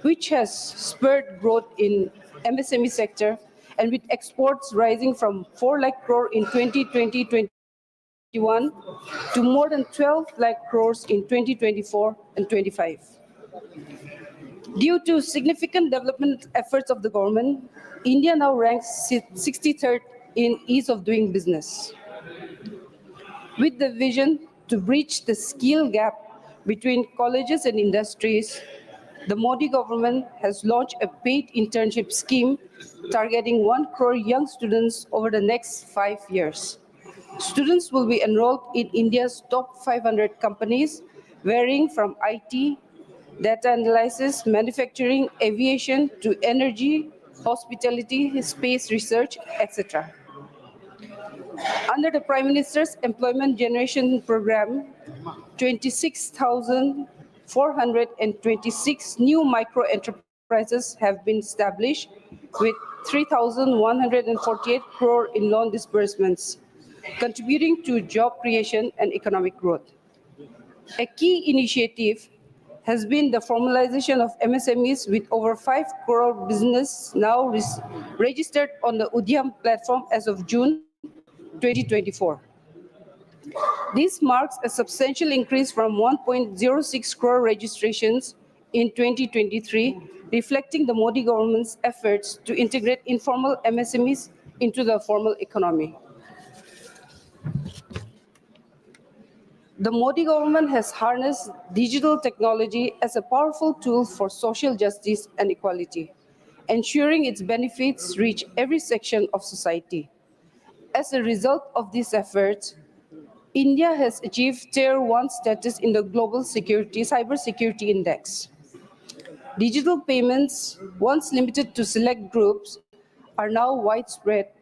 which has spurred growth in MSME sector, and with exports rising from 4 lakh crore in 2020-21 to more than 12 lakh crores in 2024 and 25. Due to significant development efforts of the government, India now ranks 63rd in ease of doing business. With the vision to bridge the skill gap between colleges and industries, the Modi government has launched a paid internship scheme targeting 1 crore young students over the next 5 years. Students will be enrolled in India's top 500 companies, varying from IT, data analysis, manufacturing, aviation to energy, hospitality, space research, etc. Under the Prime Minister's Employment Generation Program, 26,426 new micro-enterprises have been established with 3,148 crore in loan disbursements, contributing to job creation and economic growth. A key initiative has been the formalization of MSMEs, with over 5 crore business now registered on the Udyam platform as of June 2024. This marks a substantial increase from 1.06 crore registrations in 2023, reflecting the Modi government's efforts to integrate informal MSMEs into the formal economy. The Modi government has harnessed digital technology as a powerful tool for social justice and equality, ensuring its benefits reach every section of society. As a result of these efforts, India has achieved Tier 1 status in the Global Cybersecurity Index. Digital payments, once limited to select groups, are now widespread,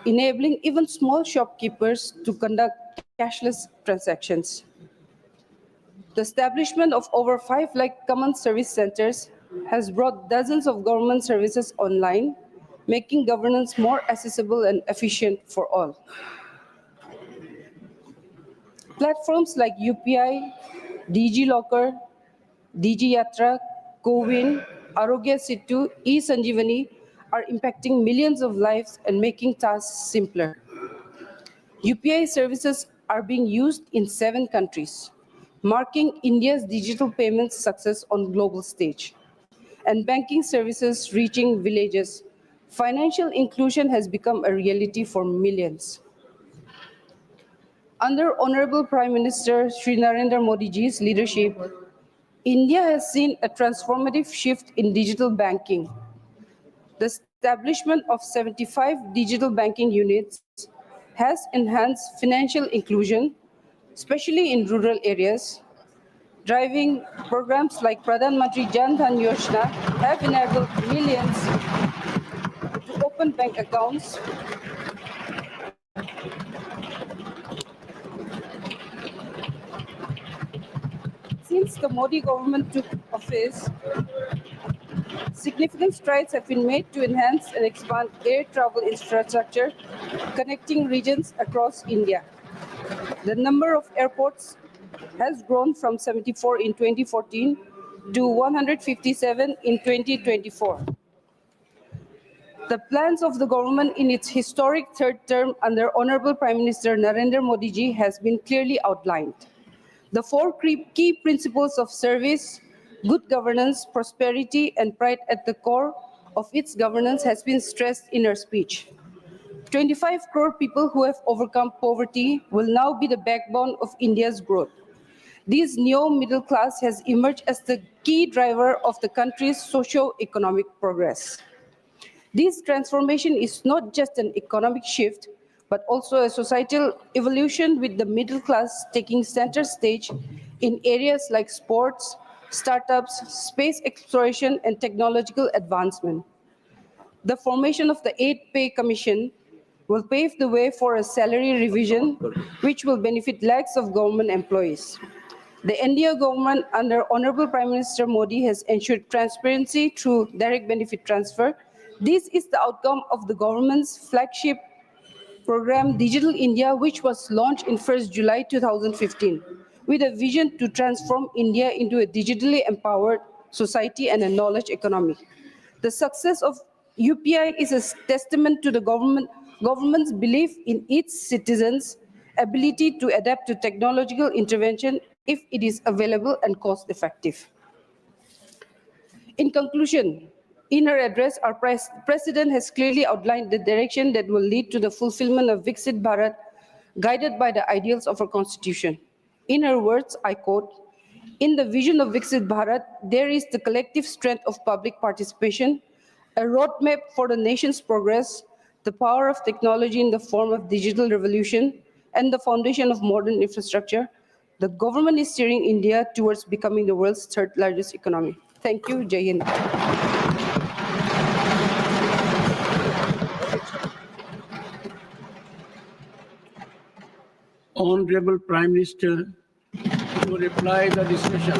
enabling even small shopkeepers to conduct cashless transactions. The establishment of over 5 lakh common service centers has brought dozens of government services online, making governance more accessible and efficient for all. Platforms like UPI, DigiLocker, DigiYatra, CoWIN, Arogya Setu, eSanjeevani are impacting millions of lives and making tasks simpler. UPI services are being used in 7 countries, marking India's digital payments success on global stage. And banking services reaching villages, financial inclusion has become a reality for millions. Under Honorable Prime Minister Shri Narendra Modi ji's leadership, India has seen a transformative shift in digital banking. The establishment of 75 digital banking units has enhanced financial inclusion, especially in rural areas. Driving programs like Pradhan Mantri Jan Dhan Yojana have enabled millions to open bank accounts. Since the Modi government took office, significant strides have been made to enhance and expand air travel infrastructure, connecting regions across India. The number of airports has grown from 74 in 2014 to 157 in 2024. The plans of the government in its historic third term under Honorable Prime Minister Narendra Modi ji has been clearly outlined. The four key principles of service, good governance, prosperity, and pride at the core of its governance has been stressed in her speech. 25 crore people who have overcome poverty will now be the backbone of India's growth. This new middle class has emerged as the key driver of the country's socio-economic progress. This transformation is not just an economic shift, but also a societal evolution with the middle class taking center stage in areas like sports, startups, space exploration, and technological advancement. The formation of the 8th Pay Commission will pave the way for a salary revision, which will benefit lakhs of government employees. The NDA government under Honorable Prime Minister Modi has ensured transparency through direct benefit transfer. This is the outcome of the government's flagship program, Digital India, which was launched in 1st July 2015, with a vision to transform India into a digitally empowered society and a knowledge economy. The success of UPI is a testament to the government's belief in its citizens' ability to adapt to technological intervention if it is available and cost-effective. In conclusion, in her address, our President has clearly outlined the direction that will lead to the fulfillment of Viksit Bharat, guided by the ideals of our Constitution. In her words, I quote, "In the vision of Viksit Bharat, there is the collective strength of public participation, a roadmap for the nation's progress, the power of technology in the form of digital revolution, and the foundation of modern infrastructure. The government is steering India towards becoming the world's third largest economy." Thank you. Jai Hind. Honorable Prime Minister to reply the discussion.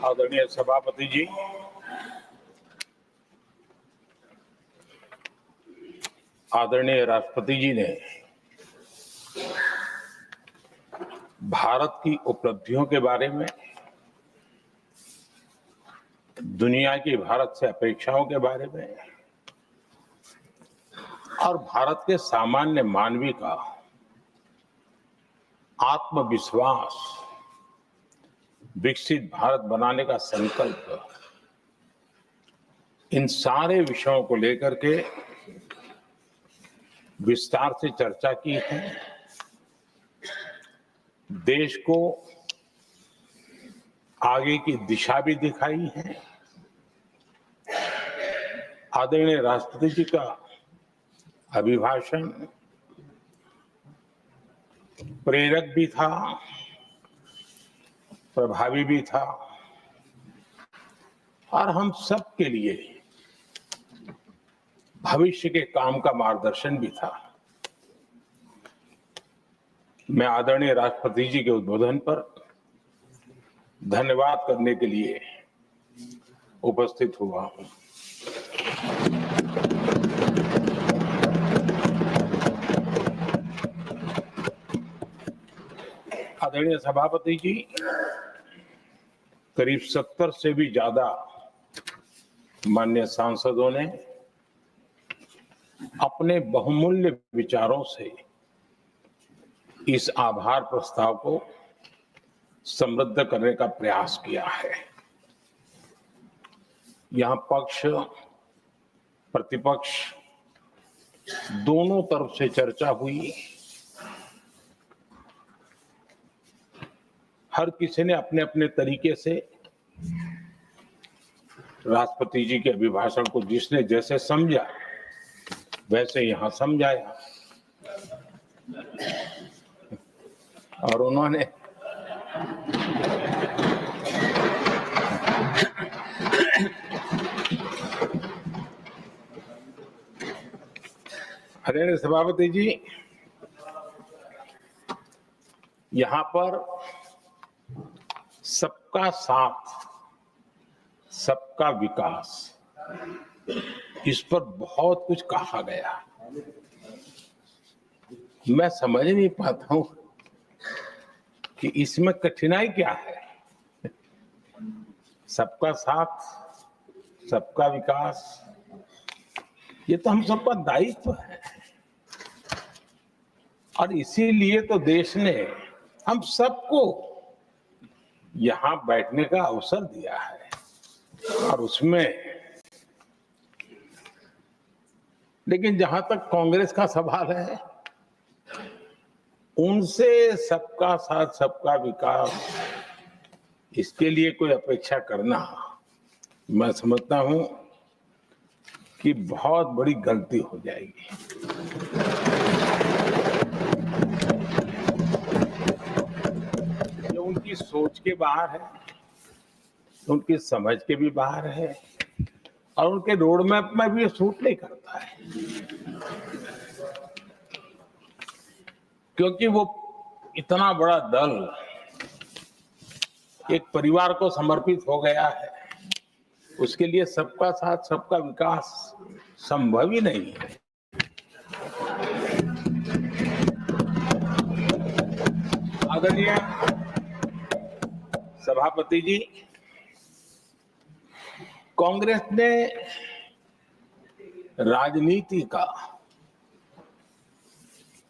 आदरणीय सभापति जी, आदरणीय राष्ट्रपति जी ने भारत की उपलब्धियों के बारे में, दुनिया की भारत से अपेक्षाओं के बारे में और भारत के सामान्य मानवी का आत्मविश्वास, विकसित भारत बनाने का संकल्प, इन सारे विषयों को लेकर के विस्तार से चर्चा की है। देश को आगे की दिशा भी दिखाई है। आदरणीय राष्ट्रपति जी का अभिभाषण प्रेरक भी था, प्रभावी भी था और हम सब के लिए भविष्य के काम का मार्गदर्शन भी था। मैं आदरणीय राष्ट्रपति जी के उद्बोधन पर धन्यवाद करने के लिए उपस्थित हुआ हूं। आदरणीय सभापति जी, करीब 70 से भी ज्यादा माननीय सांसदों ने अपने बहुमूल्य विचारों से इस आभार प्रस्ताव को समृद्ध करने का प्रयास किया है। यहां पक्ष प्रतिपक्ष दोनों तरफ से चर्चा हुई। हर किसी ने अपने अपने तरीके से राष्ट्रपति जी के अभिभाषण को जिसने जैसे समझा वैसे यहां समझाया और उन्होंने आदरणीय सभापति जी, यहां पर सब सबका साथ, सबका विकास, इस पर बहुत कुछ कहा गया। मैं समझ नहीं पाता हूं कि इसमें कठिनाई क्या है। सबका साथ, सबका विकास, ये तो हम सबका दायित्व है। और इसीलिए तो देश ने हम सबको यहां बैठने का अवसर दिया है। और उसमें लेकिन जहां तक कांग्रेस का सवाल है, उनसे सबका साथ, सबका विकास, इसके लिए कोई अपेक्षा करना, मैं समझता हूं कि बहुत बड़ी गलती हो जाएगी। ये उनकी सोच के बाहर है, उनकी समझ के भी बाहर है, और उनके रोड मैप में भी ये सूट नहीं करता है। क्योंकि वो इतना बड़ा दल एक परिवार को समर्पित हो गया है, उसके लिए सबका साथ, सबका विकास संभव ही नहीं है। आदरणीय सभापति जी, कांग्रेस ने राजनीति का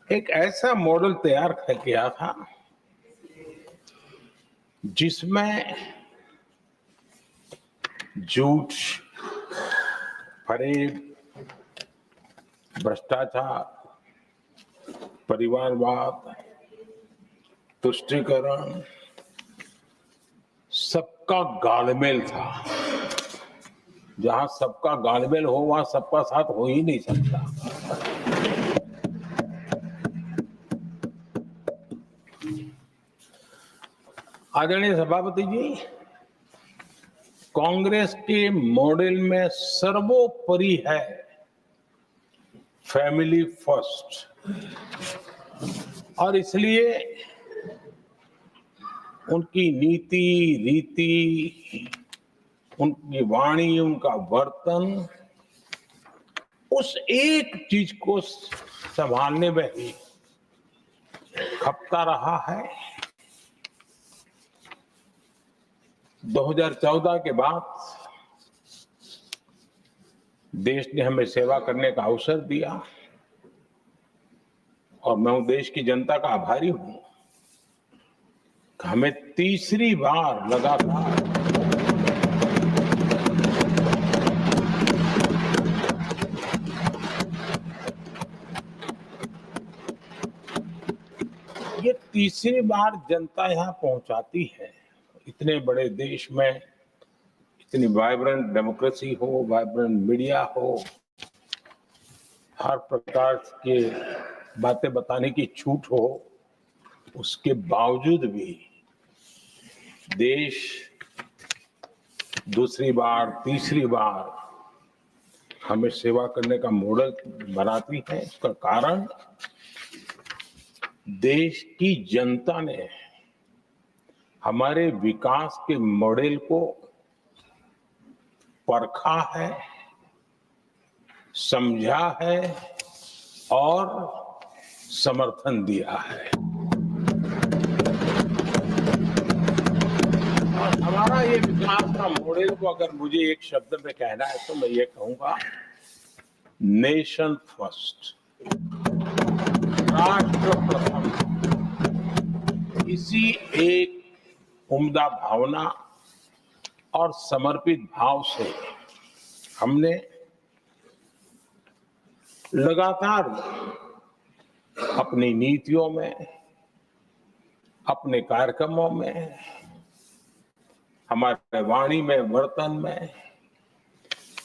एक ऐसा मॉडल तैयार किया था जिसमें झूठ, फरेब, भ्रष्टाचार, परिवारवाद, तुष्टीकरण, सबका गालमेल था। जहां सबका गालमेल हो वहां सबका साथ हो ही नहीं सकता। आदरणीय सभापति जी, कांग्रेस के मॉडल में सर्वोपरि है फैमिली फर्स्ट, और इसलिए उनकी नीति, रीति, उनकी वाणी, उनका वर्तन उस एक चीज को संभालने में ही खपता रहा है। 2014 के बाद देश ने हमें सेवा करने का अवसर दिया, और मैं देश की जनता का आभारी हूं कि हमें तीसरी बार लगातार ये तीसरी बार जनता यहां पहुंचाती है। इतने बड़े देश में इतनी वाइब्रेंट डेमोक्रेसी हो, वाइब्रेंट मीडिया हो, हर प्रकार के बातें बताने की छूट हो, उसके बावजूद भी देश दूसरी बार, तीसरी बार हमें सेवा करने का मॉडल बनाती है। इसका कारण देश की जनता ने हमारे विकास के मॉडल को परखा है, समझा है और समर्थन दिया है। और हमारा ये विकास का मॉडल को अगर मुझे एक शब्द में कहना है तो मैं ये कहूंगा, नेशन फर्स्ट, राष्ट्र प्रथम। इसी एक उम्दा भावना और समर्पित भाव से हमने लगातार अपनी नीतियों में, अपने कार्यक्रमों में, हमारे वाणी में, वर्तन में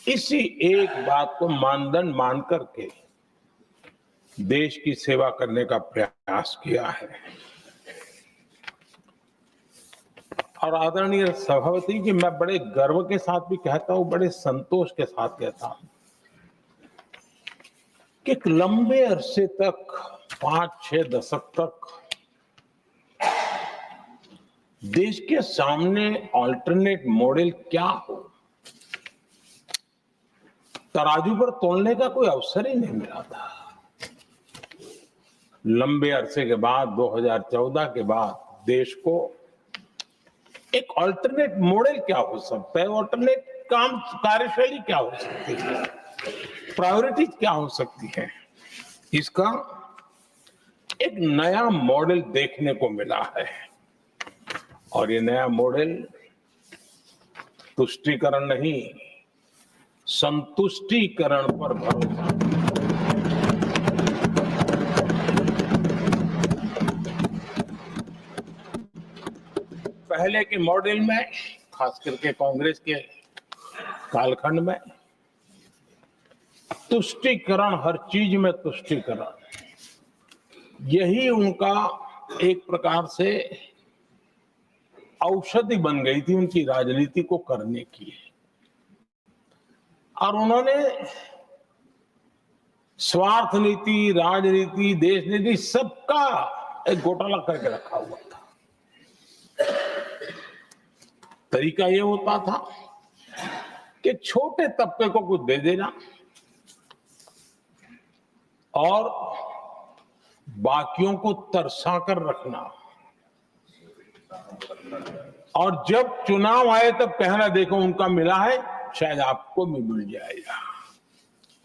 इसी एक बात को मानदंड मान करके देश की सेवा करने का प्रयास किया है। और आदरणीय सभापति जी, मैं बड़े गर्व के साथ भी कहता हूं, बड़े संतोष के साथ कहता हूं कि एक लंबे अरसे तक, 5-6 दशक तक देश के सामने अल्टरनेट मॉडल क्या हो, तराजू पर तोलने का कोई अवसर ही नहीं मिला था। लंबे अरसे के बाद 2014 के बाद देश को एक अल्टरनेट मॉडल क्या हो सकता है, अल्टरनेट कार्यशैली क्या हो सकती है, प्रायोरिटीज क्या हो सकती है, इसका एक नया मॉडल देखने को मिला है। और ये नया मॉडल तुष्टीकरण नहीं, संतुष्टीकरण पर भरोसा। पहले के मॉडल में, खास करके कांग्रेस के कालखंड में, तुष्टीकरण, हर चीज में तुष्टीकरण, यही उनका एक प्रकार से औषधि बन गई थी उनकी राजनीति को करने की। और उन्होंने स्वार्थ नीति, राजनीति, देश नीति, सबका एक घोटाला करके रखा हुआ था। तरीका ये होता था कि छोटे तबके को कुछ दे देना और बाकियों को तरसा कर रखना, और जब चुनाव आए तब कहना देखो उनका मिला है, शायद आपको भी मिल जाएगा।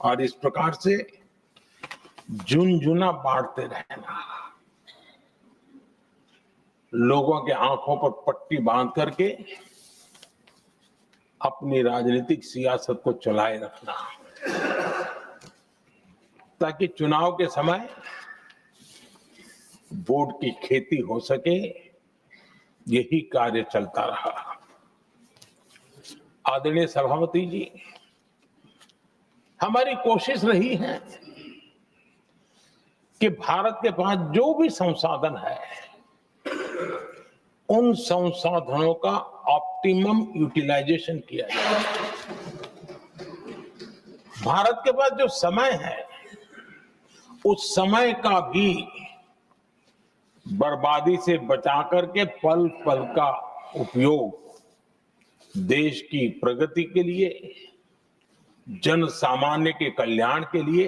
और इस प्रकार से झुनझुना बांटते रहना, लोगों के आंखों पर पट्टी बांध करके अपनी राजनीतिक सियासत को चलाए रखना, ताकि चुनाव के समय वोट की खेती हो सके, यही कार्य चलता रहा। आदरणीय सभापति जी, हमारी कोशिश रही है कि भारत के पास जो भी संसाधन है, उन संसाधनों का ऑप्टिमम यूटिलाइजेशन किया जाए। भारत के पास जो समय है, उस समय का भी बर्बादी से बचा करके पल पल का उपयोग देश की प्रगति के लिए, जन सामान्य के कल्याण के लिए,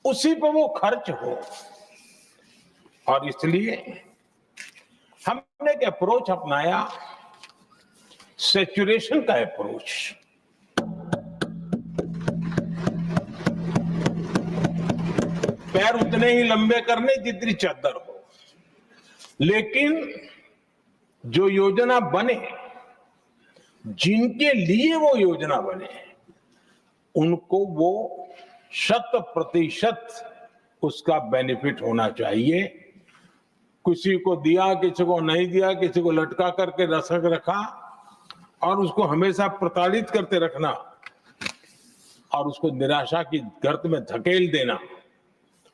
उसी पर वो खर्च हो। और इसलिए हमने एक अप्रोच अपनाया, सैचुरेशन का अप्रोच। पैर उतने ही लंबे करने जितनी चद्दर हो, लेकिन जो योजना बने, जिनके लिए वो योजना बने, उनको वो 100% उसका बेनिफिट होना चाहिए। किसी को दिया, किसी को नहीं दिया, किसी को लटका करके रसक रखा और उसको हमेशा प्रताड़ित करते रखना और उसको निराशा की गर्त में धकेल देना,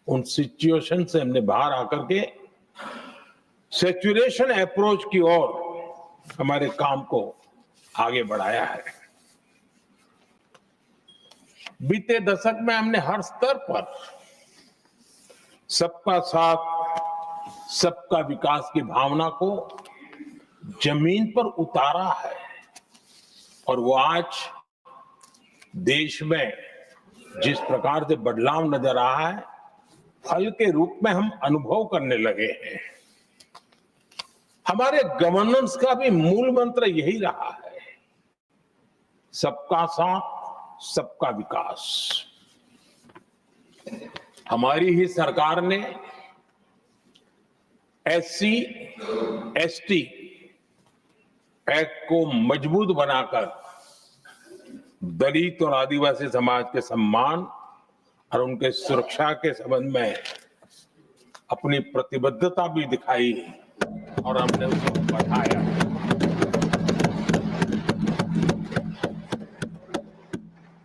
उन सिचुएशन से हमने बाहर आकर के सैचुरेशन अप्रोच की ओर हमारे काम को आगे बढ़ाया है। बीते दशक में हमने हर स्तर पर सबका साथ, सबका विकास की भावना को जमीन पर उतारा है, और वो आज देश में जिस प्रकार से बदलाव नजर आ रहा है, फल के रूप में हम अनुभव करने लगे हैं। हमारे गवर्नेंस का भी मूल मंत्र यही रहा है, सबका साथ, सबका विकास। हमारी ही सरकार ने SC, ST एक्ट को मजबूत बनाकर दलित और आदिवासी समाज के सम्मान और उनके सुरक्षा के संबंध में अपनी प्रतिबद्धता भी दिखाई और हमने उसको बढ़ाया।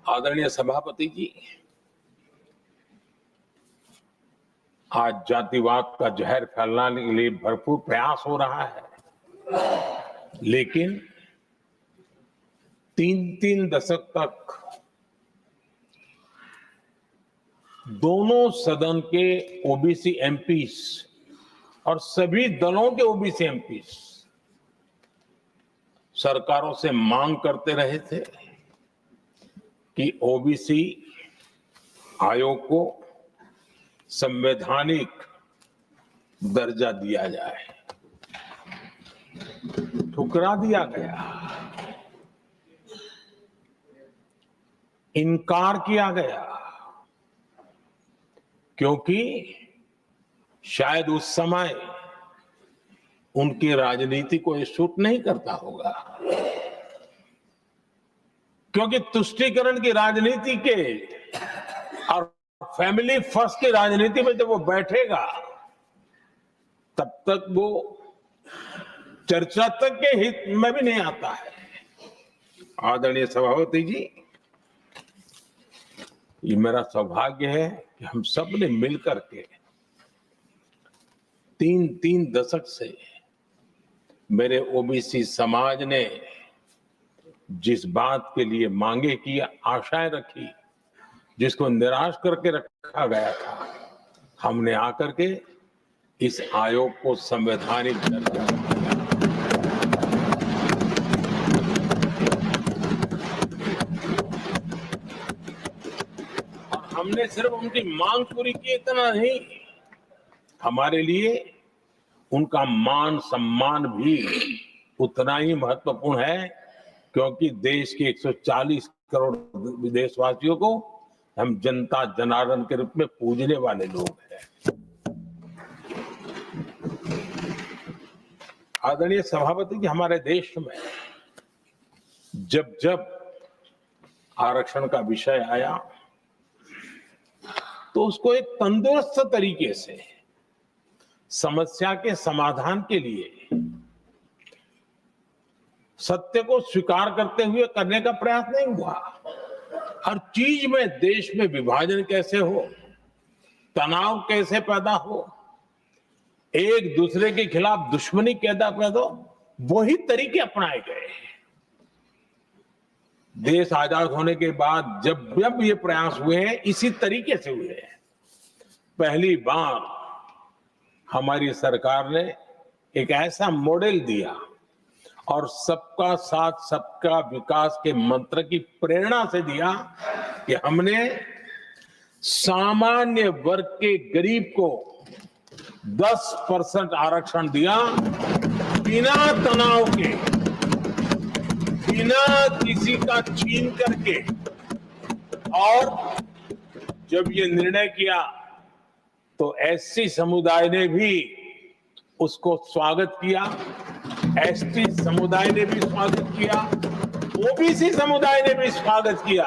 आदरणीय सभापति जी, आज जातिवाद का जहर फैलाने के लिए भरपूर प्रयास हो रहा है, लेकिन 3 दशक तक दोनों सदन के OBC MPs और सभी दलों के ओबीसी एमपी सरकारों से मांग करते रहे थे कि ओबीसी आयोग को संवैधानिक दर्जा दिया जाए। ठुकरा दिया गया, इनकार किया गया, क्योंकि शायद उस समय उनकी राजनीति को ये सूट नहीं करता होगा, क्योंकि तुष्टीकरण की राजनीति के और फैमिली फर्स्ट की राजनीति में जब वो बैठेगा तब तक वो चर्चा तक के हित में भी नहीं आता है। आदरणीय सभापति जी, ये मेरा सौभाग्य है कि हम सब ने मिलकर के 3 दशक से मेरे ओबीसी समाज ने जिस बात के लिए मांगे की, आशाएं रखी, जिसको निराश करके रखा गया था, हमने आकर के इस आयोग को संवैधानिक दर्जा दिया। और हमने सिर्फ उनकी मांग पूरी की इतना नहीं, हमारे लिए उनका मान सम्मान भी उतना ही महत्वपूर्ण है, क्योंकि देश के 140 करोड़ देशवासियों को हम जनता जनार्दन के रूप में पूजने वाले लोग हैं। आदरणीय सभापति जी, हमारे देश में जब जब आरक्षण का विषय आया तो उसको एक तंदुरुस्त तरीके से समस्या के समाधान के लिए सत्य को स्वीकार करते हुए करने का प्रयास नहीं हुआ। हर चीज में देश में विभाजन कैसे हो, तनाव कैसे पैदा हो, एक दूसरे के खिलाफ दुश्मनी कैदा पैदा हो, वही तरीके अपनाए गए। देश आजाद होने के बाद जब जब ये प्रयास हुए हैं, इसी तरीके से हुए हैं। पहली बार हमारी सरकार ने एक ऐसा मॉडल दिया और सबका साथ सबका विकास के मंत्र की प्रेरणा से दिया कि हमने सामान्य वर्ग के गरीब को 10% आरक्षण दिया, बिना तनाव के, बिना किसी का छीन करके। और जब ये निर्णय किया तो एससी समुदाय ने भी उसको स्वागत किया, एसटी समुदाय ने भी स्वागत किया, ओबीसी समुदाय ने भी स्वागत किया।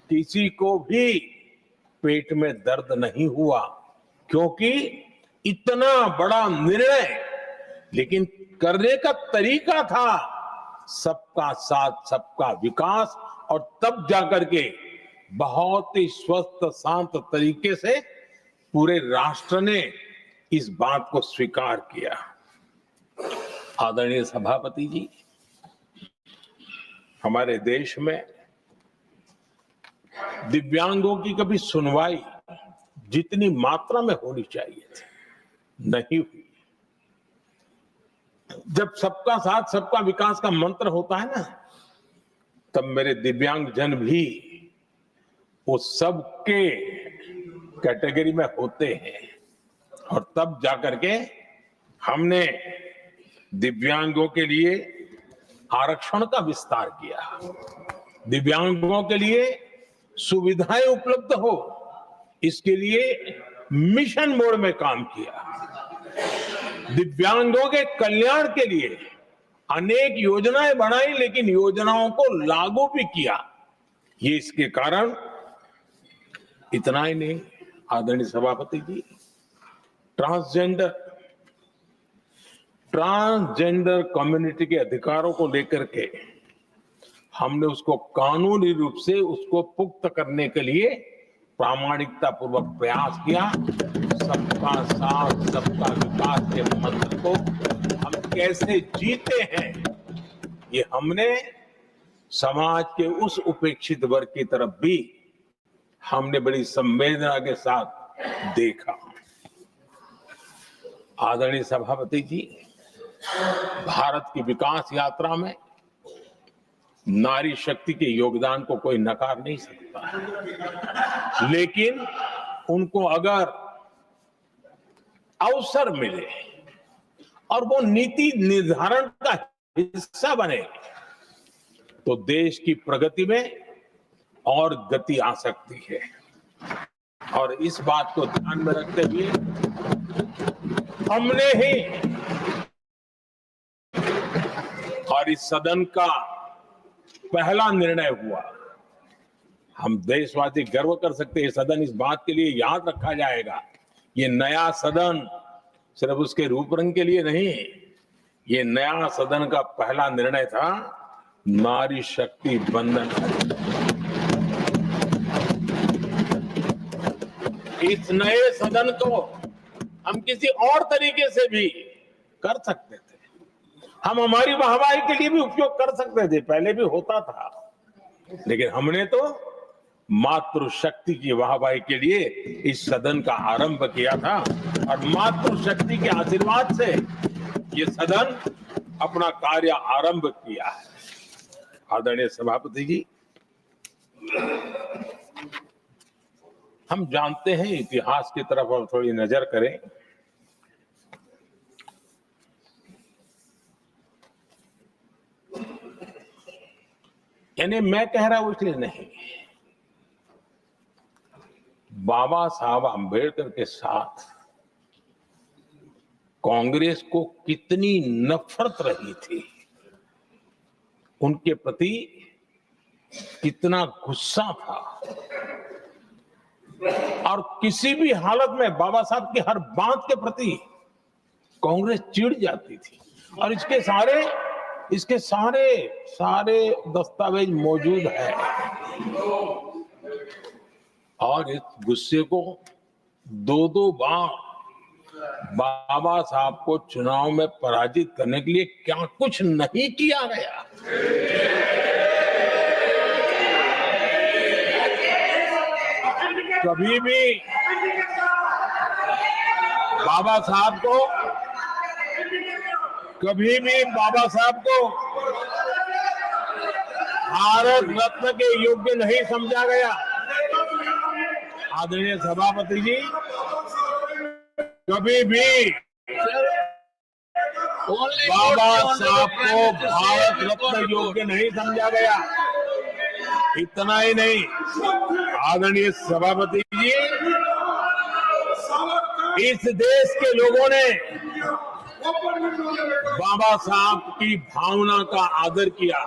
किसी को भी पेट में दर्द नहीं हुआ, क्योंकि इतना बड़ा निर्णय, लेकिन करने का तरीका था सबका साथ सबका विकास, और तब जाकर के बहुत ही स्वस्थ शांत तरीके से पूरे राष्ट्र ने इस बात को स्वीकार किया। आदरणीय सभापति जी, हमारे देश में दिव्यांगों की कभी सुनवाई जितनी मात्रा में होनी चाहिए थी नहीं हुई। जब सबका साथ सबका विकास का मंत्र होता है ना, तब मेरे दिव्यांग जन भी वो सबके कैटेगरी में होते हैं, और तब जाकर के हमने दिव्यांगों के लिए आरक्षण का विस्तार किया, दिव्यांगों के लिए सुविधाएं उपलब्ध हो, इसके लिए मिशन मोड में काम किया, दिव्यांगों के कल्याण के लिए अनेक योजनाएं बनाई, लेकिन योजनाओं को लागू भी किया। ये इसके कारण इतना ही नहीं, आदरणीय सभापति जी, ट्रांसजेंडर कम्युनिटी के अधिकारों को लेकर के हमने उसको कानूनी रूप से उसको पुख्त करने के लिए प्रामाणिकता पूर्वक प्रयास किया। सबका साथ सबका विकास के मंत्र को हम कैसे जीते हैं, ये हमने समाज के उस उपेक्षित वर्ग की तरफ भी हमने बड़ी संवेदना के साथ देखा। आदरणीय सभापति जी, भारत की विकास यात्रा में नारी शक्ति के योगदान को कोई नकार नहीं सकता है, लेकिन उनको अगर अवसर मिले और वो नीति निर्धारण का हिस्सा बने तो देश की प्रगति में और गति आ सकती है। और इस बात को ध्यान में रखते हुए हमने ही और इस सदन का पहला निर्णय हुआ, हम देशवासी गर्व कर सकते हैं, सदन इस बात के लिए याद रखा जाएगा, ये नया सदन सिर्फ उसके रूप रंग के लिए नहीं, ये नया सदन का पहला निर्णय था नारी शक्ति बंधन। इस नए सदन को हम किसी और तरीके से भी कर सकते थे, हम हमारी वाहवाही के लिए भी उपयोग कर सकते थे, पहले भी होता था, लेकिन हमने तो मातृशक्ति की वाहवाही के लिए इस सदन का आरंभ किया था और मातृशक्ति के आशीर्वाद से ये सदन अपना कार्य आरंभ किया है। आदरणीय सभापति जी, हम जानते हैं, इतिहास की तरफ अब थोड़ी नजर करें। यानी मैं कह रहा हूं इसलिए नहीं, बाबा साहब अंबेडकर के साथ कांग्रेस को कितनी नफरत रही थी, उनके प्रति कितना गुस्सा था और किसी भी हालत में बाबा साहब की हर बात के प्रति कांग्रेस चिढ़ जाती थी और इसके सारे दस्तावेज मौजूद है। और इस गुस्से को दो बार बाबा साहब को चुनाव में पराजित करने के लिए क्या कुछ नहीं किया गया। कभी भी बाबा साहब को भारत रत्न के योग्य नहीं समझा गया। आदरणीय सभापति जी, कभी भी बाबा साहब को भारत रत्न योग्य नहीं समझा गया। इतना ही नहीं, आदरणीय सभापति जी, इस देश के लोगों ने बाबा साहब की भावना का आदर किया,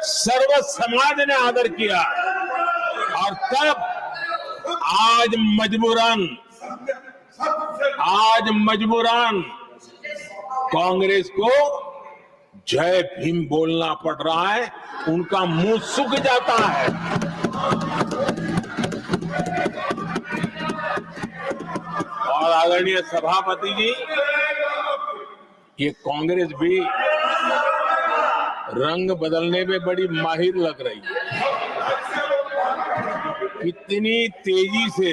सर्व समाज ने आदर किया और तब आज मजबूरन कांग्रेस को जय भीम बोलना पड़ रहा है, उनका मुंह सूख जाता है। और आदरणीय सभापति जी, ये कांग्रेस भी रंग बदलने में बड़ी माहिर लग रही है। कितनी तेजी से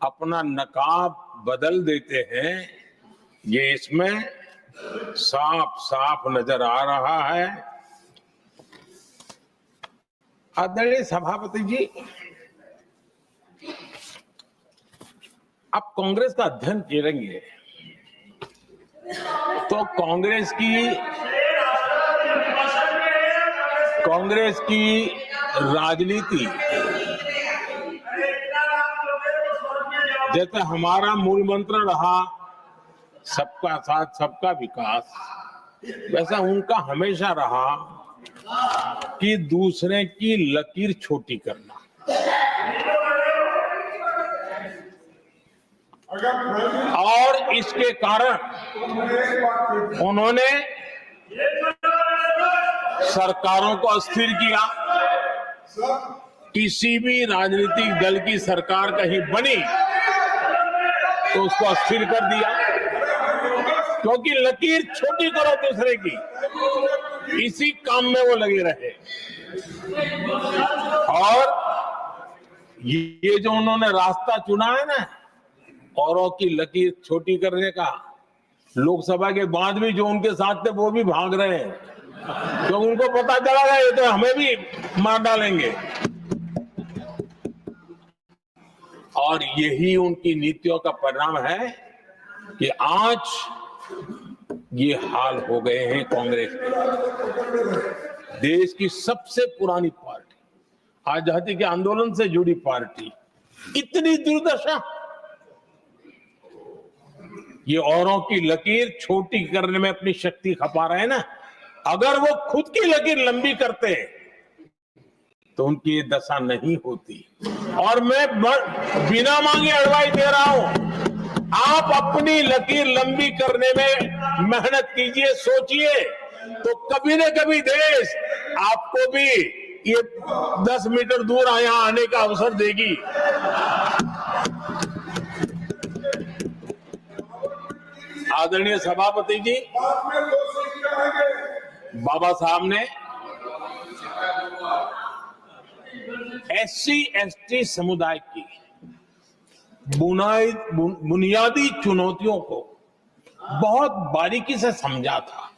अपना नकाब बदल देते हैं, ये इसमें साफ नजर आ रहा है। आदरणीय सभापति जी, आप कांग्रेस का अध्ययन करेंगे तो कांग्रेस की राजनीति, जैसे हमारा मूल मंत्र रहा सबका साथ सबका विकास, वैसा उनका हमेशा रहा कि दूसरे की लकीर छोटी करना। और इसके कारण उन्होंने सरकारों को अस्थिर किया। किसी भी राजनीतिक दल की सरकार कहीं बनी तो उसको अस्थिर कर दिया, क्योंकि लकीर छोटी करो दूसरे की, इसी काम में वो लगे रहे। और ये जो उन्होंने रास्ता चुना है ना, औरों की लकीर छोटी करने का। लोकसभा के बाद भी जो उनके साथ थे वो भी भाग रहे हैं, तो उनको पता चला गया ये तो हमें भी मार डालेंगे। और यही उनकी नीतियों का परिणाम है कि आज ये हाल हो गए हैं कांग्रेस के। देश की सबसे पुरानी पार्टी, आजादी के आंदोलन से जुड़ी पार्टी, इतनी दुर्दशा। ये औरों की लकीर छोटी करने में अपनी शक्ति खपा रहे हैं ना। अगर वो खुद की लकीर लंबी करते तो उनकी ये दशा नहीं होती। और मैं बिना मांगे एडवाइस दे रहा हूं, आप अपनी लकीर लंबी करने में मेहनत कीजिए, सोचिए, तो कभी न कभी देश आपको भी ये 10 मीटर दूर यहां आने का अवसर देगी। आदरणीय सभापति जी, बाबा साहब ने एससी एसटी समुदाय की बुनियादी चुनौतियों को बहुत बारीकी से समझा था,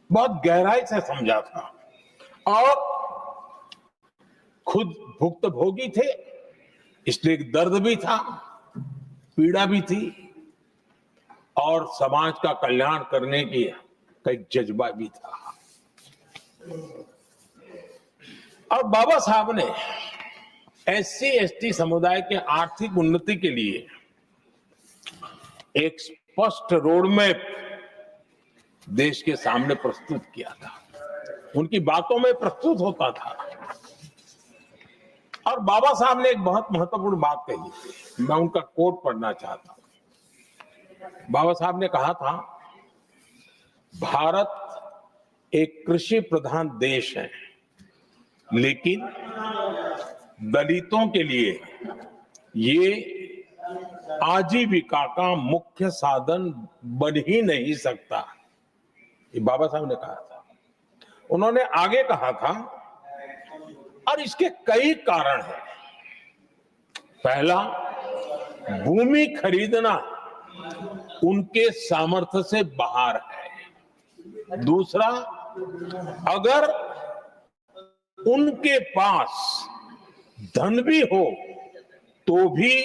बहुत गहराई से समझा था, और खुद भुक्तभोगी थे, इसलिए दर्द भी था, पीड़ा भी थी, और समाज का कल्याण करने की एक जज्बा भी था। और बाबा साहब ने एससी एसटी समुदाय के आर्थिक उन्नति के लिए एक स्पष्ट रोड मैप देश के सामने प्रस्तुत किया था। उनकी बातों में प्रस्तुत होता था। और बाबा साहब ने एक बहुत महत्वपूर्ण बात कही थी, मैं उनका कोट पढ़ना चाहता हूं। बाबा साहब ने कहा था, भारत एक कृषि प्रधान देश है, लेकिन दलितों के लिए ये आजीविका का मुख्य साधन बन ही नहीं सकता। ये बाबा साहब ने कहा था। उन्होंने आगे कहा था, और इसके कई कारण हैं। पहला, भूमि खरीदना उनके सामर्थ्य से बाहर है। दूसरा, अगर उनके पास धन भी हो तो भी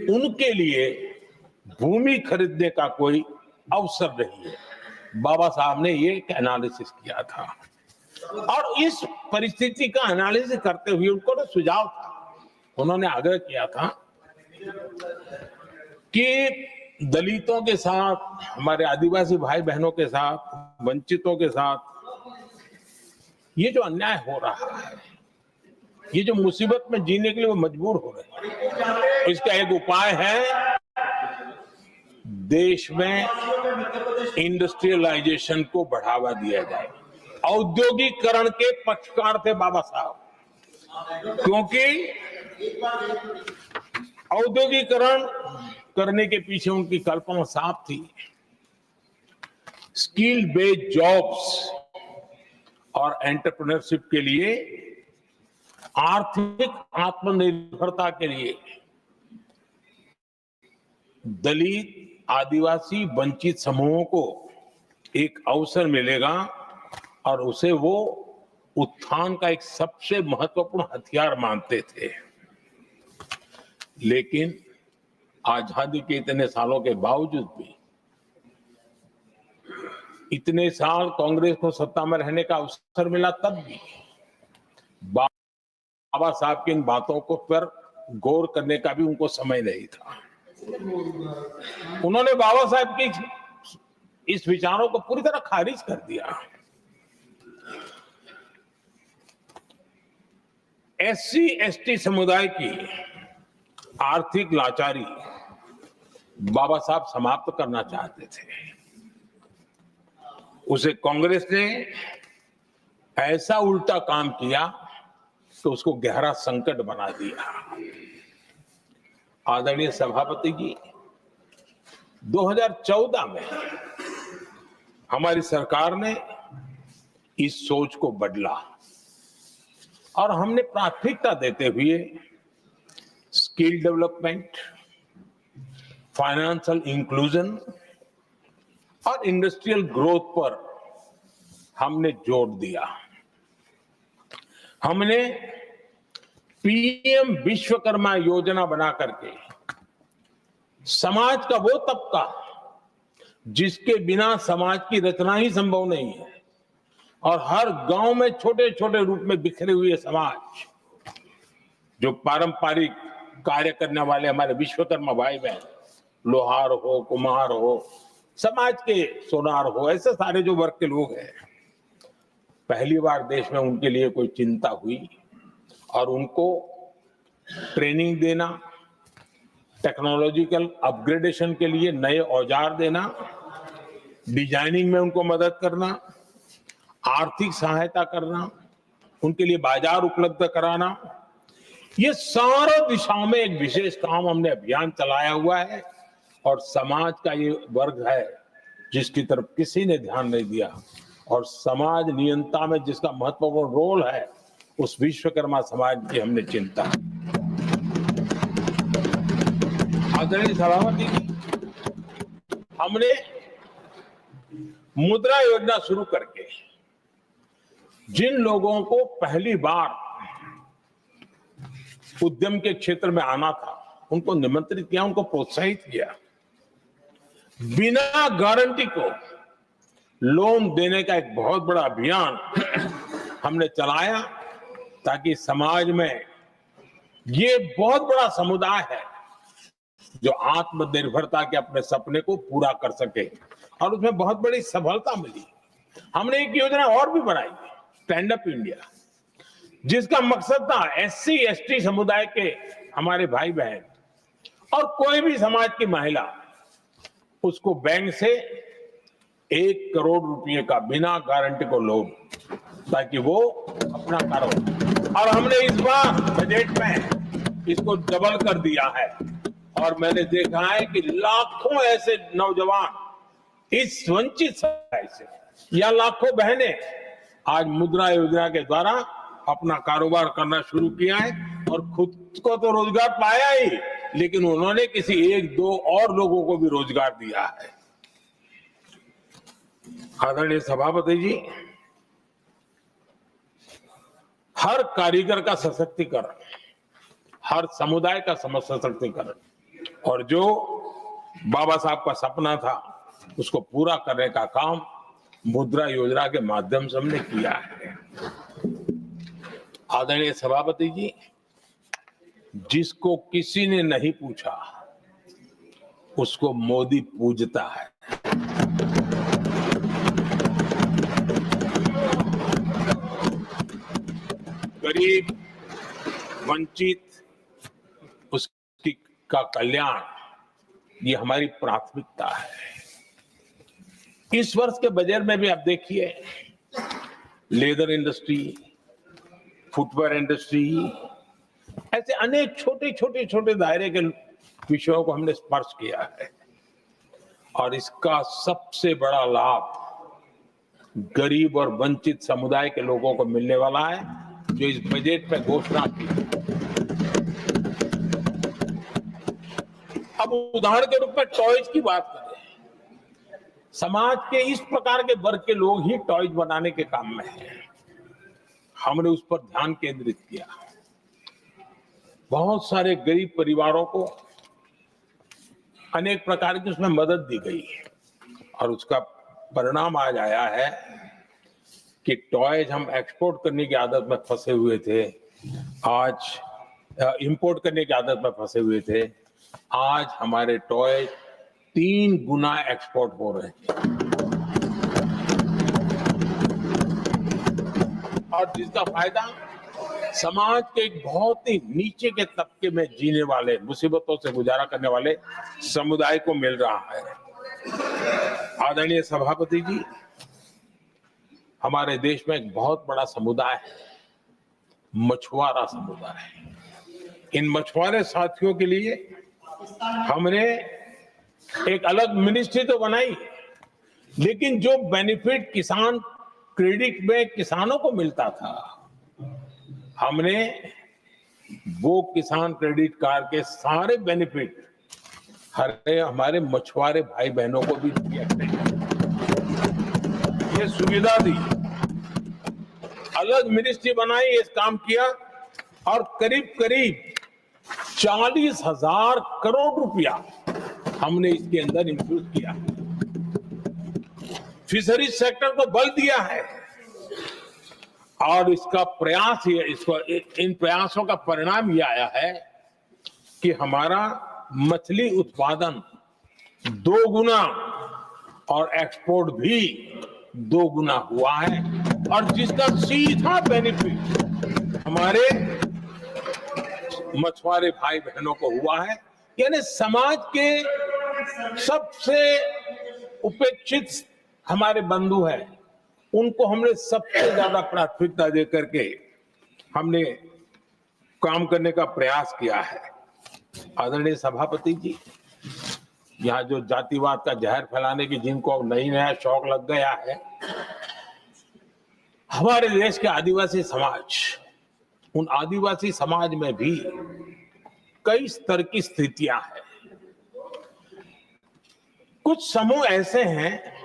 उनके लिए भूमि खरीदने का कोई अवसर नहीं है। बाबा साहब ने ये एक एनालिसिस किया था, और इस परिस्थिति का एनालिसिस करते हुए उनको ना सुझाव था। उन्होंने आग्रह किया था कि दलितों के साथ, हमारे आदिवासी भाई बहनों के साथ, वंचितों के साथ ये जो अन्याय हो रहा है, ये जो मुसीबत में जीने के लिए वो मजबूर हो रहे हैं, इसका एक उपाय है, देश में इंडस्ट्रियलाइजेशन को बढ़ावा दिया जाए। औद्योगिकरण के पक्षकार थे बाबा साहब, क्योंकि औद्योगिकरण करने के पीछे उनकी कल्पना साफ थी। स्किल बेस्ड जॉब्स और एंटरप्रेन्योरशिप के लिए, आर्थिक आत्मनिर्भरता के लिए दलित, आदिवासी, वंचित समूहों को एक अवसर मिलेगा, और उसे वो उत्थान का एक सबसे महत्वपूर्ण हथियार मानते थे। लेकिन आजादी के इतने सालों के बावजूद भी, इतने साल कांग्रेस को सत्ता में रहने का अवसर मिला, तब भी बाबा साहब की इन बातों को पर गौर करने का भी उनको समय नहीं था। उन्होंने बाबा साहब की इस विचारों को पूरी तरह खारिज कर दिया। एससी एसटी समुदाय की आर्थिक लाचारी बाबा साहब समाप्त करना चाहते थे। उसे कांग्रेस ने ऐसा उल्टा काम किया तो उसको गहरा संकट बना दिया। आदरणीय सभापति जी, 2014 में हमारी सरकार ने इस सोच को बदला, और हमने प्राथमिकता देते हुए स्किल डेवलपमेंट, फाइनेंशियल इंक्लूजन और इंडस्ट्रियल ग्रोथ पर हमने जोर दिया। हमने पीएम विश्वकर्मा योजना बना करके समाज का वो तबका जिसके बिना समाज की रचना ही संभव नहीं है, और हर गांव में छोटे छोटे रूप में बिखरे हुए समाज, जो पारंपरिक कार्य करने वाले हमारे विश्वकर्मा भाई बहन, लोहार हो, कुम्हार हो, समाज के सोनार हो, ऐसे सारे जो वर्ग के लोग हैं, पहली बार देश में उनके लिए कोई चिंता हुई और उनको ट्रेनिंग देना, टेक्नोलॉजिकल अपग्रेडेशन के लिए नए औजार देना, डिजाइनिंग में उनको मदद करना, आर्थिक सहायता करना, उनके लिए बाजार उपलब्ध कराना, ये सारा दिशाओं में एक विशेष काम हमने अभियान चलाया हुआ है। और समाज का ये वर्ग है जिसकी तरफ किसी ने ध्यान नहीं दिया, और समाज नियंत्रण में जिसका महत्वपूर्ण रोल है, उस विश्वकर्मा समाज की हमने चिंता। आदरणीय सभापति, हमने मुद्रा योजना शुरू करके जिन लोगों को पहली बार उद्यम के क्षेत्र में आना था, उनको निमंत्रित किया, उनको प्रोत्साहित किया। बिना गारंटी को लोन देने का एक बहुत बड़ा अभियान हमने चलाया, ताकि समाज में ये बहुत बड़ा समुदाय है जो आत्मनिर्भरता के अपने सपने को पूरा कर सके, और उसमें बहुत बड़ी सफलता मिली। हमने एक योजना और भी बनाई, स्टैंड अप इंडिया, जिसका मकसद था एससी एसटी समुदाय के हमारे भाई बहन और कोई भी समाज की महिला, उसको बैंक से 1 करोड़ रुपए का बिना गारंटी को लोन, ताकि वो अपना कारोबार, और हमने इस बार बजट में इसको डबल कर दिया है। और मैंने देखा है कि लाखों ऐसे नौजवान इस वंचित समुदाय से, या लाखों बहनें आज मुद्रा योजना के द्वारा अपना कारोबार करना शुरू किया है, और खुद को तो रोजगार पाया ही, लेकिन उन्होंने किसी 1-2 और लोगों को भी रोजगार दिया है। आदरणीय सभापति जी, हर कारीगर का सशक्तिकरण, हर समुदाय का सशक्तिकरण, और जो बाबा साहब का सपना था उसको पूरा करने का काम मुद्रा योजना के माध्यम से हमने किया है। आदरणीय सभापति जी, जिसको किसी ने नहीं पूछा उसको मोदी पूजता है। गरीब, वंचित, उसकी का कल्याण, ये हमारी प्राथमिकता है। इस वर्ष के बजट में भी आप देखिए, लेदर इंडस्ट्री, फुटवेयर इंडस्ट्री, ऐसे अनेक छोटे दायरे के विषयों को हमने स्पर्श किया है, और इसका सबसे बड़ा लाभ गरीब और वंचित समुदाय के लोगों को मिलने वाला है, जो इस बजट में घोषणा की। अब उदाहरण के रूप में टॉयज की बात करें, समाज के इस प्रकार के वर्ग के लोग ही टॉयज बनाने के काम में हैं। हमने उस पर ध्यान केंद्रित किया। बहुत सारे गरीब परिवारों को अनेक प्रकार की उसमें मदद दी गई, और उसका परिणाम आज आया है कि टॉयज हम एक्सपोर्ट करने की आदत में फंसे हुए थे, आज इंपोर्ट करने की आदत में फंसे हुए थे, आज हमारे टॉय 3 गुना एक्सपोर्ट हो रहे हैं, और जिसका फायदा समाज के एक बहुत ही नीचे के तबके में जीने वाले, मुसीबतों से गुजारा करने वाले समुदाय को मिल रहा है। आदरणीय सभापति जी, हमारे देश में एक बहुत बड़ा समुदाय है, मछुआरा समुदाय। इन मछुआरे साथियों के लिए हमने एक अलग मिनिस्ट्री तो बनाई, लेकिन जो बेनिफिट किसान क्रेडिट में किसानों को मिलता था, हमने वो किसान क्रेडिट कार्ड के सारे बेनिफिट हमारे मछुआरे भाई बहनों को भी दिया, ये सुविधा दी, अलग मिनिस्ट्री बनाई, ये काम किया और करीब करीब 40,000 करोड़ रुपया हमने इसके अंदर इंफ्यूज किया। फिशरीज सेक्टर को बल दिया है और इसका प्रयास इन प्रयासों का परिणाम यह आया है कि हमारा मछली उत्पादन 2 गुना और एक्सपोर्ट भी 2 गुना हुआ है और जिसका सीधा बेनिफिट हमारे मछुआरे भाई बहनों को हुआ है। यानी समाज के सबसे उपेक्षित हमारे बंधु हैं, उनको हमने सबसे ज्यादा प्राथमिकता दे करके हमने काम करने का प्रयास किया है। आदरणीय सभापति जी, यहाँ जो जातिवाद का जहर फैलाने की जिनको अब नया शौक लग गया है, हमारे देश के आदिवासी समाज, उन आदिवासी समाज में भी कई स्तर की स्थितियां हैं। कुछ समूह ऐसे हैं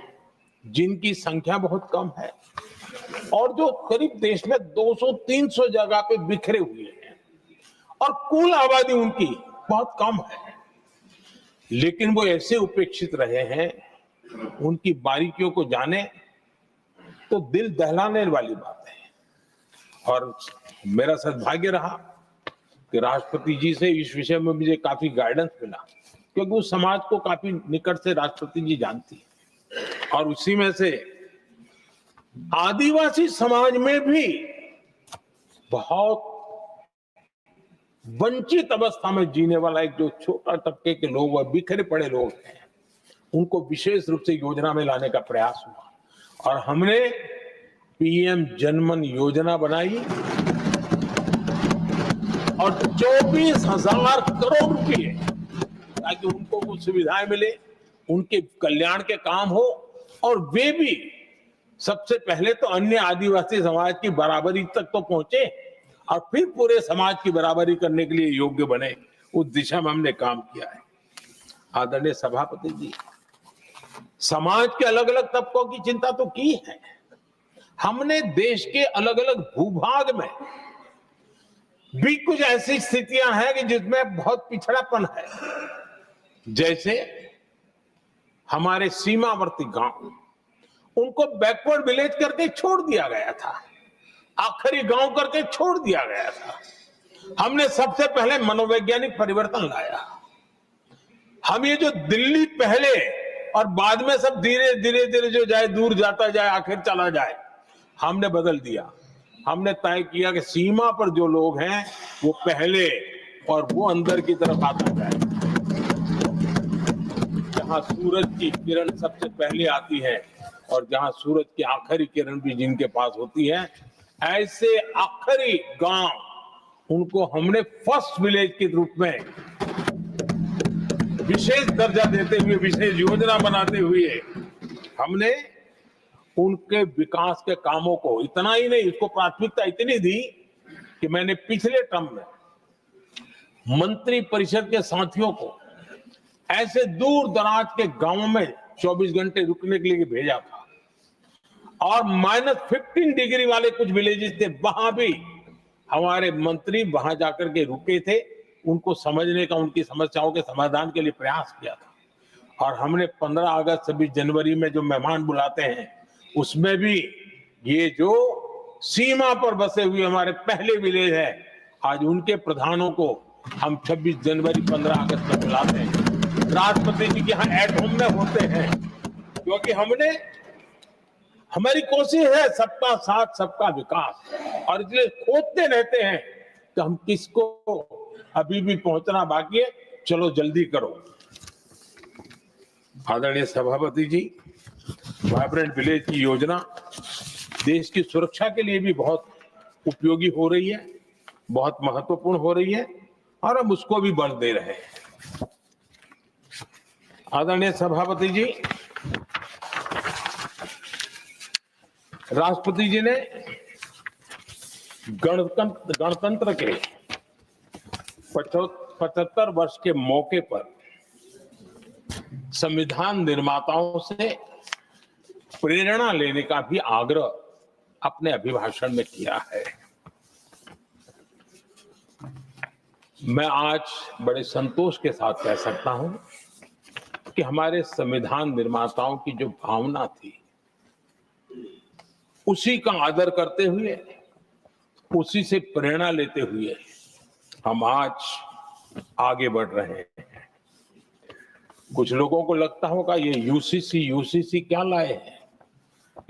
जिनकी संख्या बहुत कम है और जो करीब देश में 200-300 जगह पे बिखरे हुए हैं और कुल आबादी उनकी बहुत कम है, लेकिन वो ऐसे उपेक्षित रहे हैं, उनकी बारीकियों को जाने तो दिल दहलाने वाली बात है। और मेरा सद्भाग्य रहा कि राष्ट्रपति जी से इस विषय में मुझे काफी गाइडेंस मिला, क्योंकि उस समाज को काफी निकट से राष्ट्रपति जी जानती है और उसी में से आदिवासी समाज में भी बहुत वंचित अवस्था में जीने वाला एक जो छोटा तबके के लोग व बिखरे पड़े लोग हैं, उनको विशेष रूप से योजना में लाने का प्रयास हुआ और हमने पीएम जनमन योजना बनाई और 24,000 करोड़ रुपए ताकि उनको कुछ सुविधाएं मिले, उनके कल्याण के काम हो और वे भी सबसे पहले तो अन्य आदिवासी समाज की बराबरी तक तो पहुंचे और फिर पूरे समाज की बराबरी करने के लिए योग्य बने। उस दिशा में हमने काम किया है। आदरणीय सभापति जी, समाज के अलग अलग तबकों की चिंता तो की है। हमने देश के अलग अलग भूभाग में भी कुछ ऐसी स्थितियां हैं कि जिसमें बहुत पिछड़ापन है, जैसे हमारे सीमावर्ती गांव, उनको बैकवर्ड विलेज करके छोड़ दिया गया था, आखिरी गांव करके छोड़ दिया गया था। हमने सबसे पहले मनोवैज्ञानिक परिवर्तन लाया। हम ये जो दिल्ली पहले और बाद में सब धीरे धीरे जो जाए दूर जाता जाए आखिर चला जाए, हमने बदल दिया। हमने तय किया कि सीमा पर जो लोग हैं वो पहले और वो अंदर की तरफ आता जाए। जहां सूरज की किरण सबसे पहले आती है और जहां सूरज की आखिरी किरण भी जिनके पास होती है, ऐसे आखिरी गांव उनको हमने फर्स्ट विलेज के रूप में विशेष दर्जा देते हुए, विशेष योजना बनाते हुए हमने उनके विकास के कामों को, इतना ही नहीं, इसको प्राथमिकता इतनी दी कि मैंने पिछले टर्म में मंत्री परिषद के साथियों को ऐसे दूर दराज के गांवों में 24 घंटे रुकने के लिए भेजा था और -15 डिग्री वाले कुछ विलेजेस थे, वहां भी हमारे मंत्री वहां जाकर के रुके थे, उनको समझने का, उनकी समस्याओं के समाधान के लिए प्रयास किया था। और हमने 15 अगस्त 26 जनवरी में जो मेहमान बुलाते हैं, उसमें भी ये जो सीमा पर बसे हुए हमारे पहले विलेज है, आज उनके प्रधानों को हम 26 जनवरी 15 अगस्त में बुलाते हैं। राष्ट्रपति जी के यहाँ एट होम में होते हैं, क्योंकि हमारी कोशिश है सबका साथ सबका विकास, और इसलिए खोजते रहते हैं कि हम किसको, अभी भी पहुंचना बाकी है, चलो जल्दी करो। आदरणीय सभापति जी, वाइब्रेंट विलेज की योजना देश की सुरक्षा के लिए भी बहुत उपयोगी हो रही है, बहुत महत्वपूर्ण हो रही है और हम उसको भी बल दे रहे हैं। आदरणीय सभापति जी, राष्ट्रपति जी ने गणतंत्र के 75 वर्ष के मौके पर संविधान निर्माताओं से प्रेरणा लेने का भी आग्रह अपने अभिभाषण में किया है। मैं आज बड़े संतोष के साथ कह सकता हूं कि हमारे संविधान निर्माताओं की जो भावना थी, उसी का आदर करते हुए, उसी से प्रेरणा लेते हुए हम आज आगे बढ़ रहे हैं। कुछ लोगों को लगता होगा ये यूसीसी क्या लाए हैं,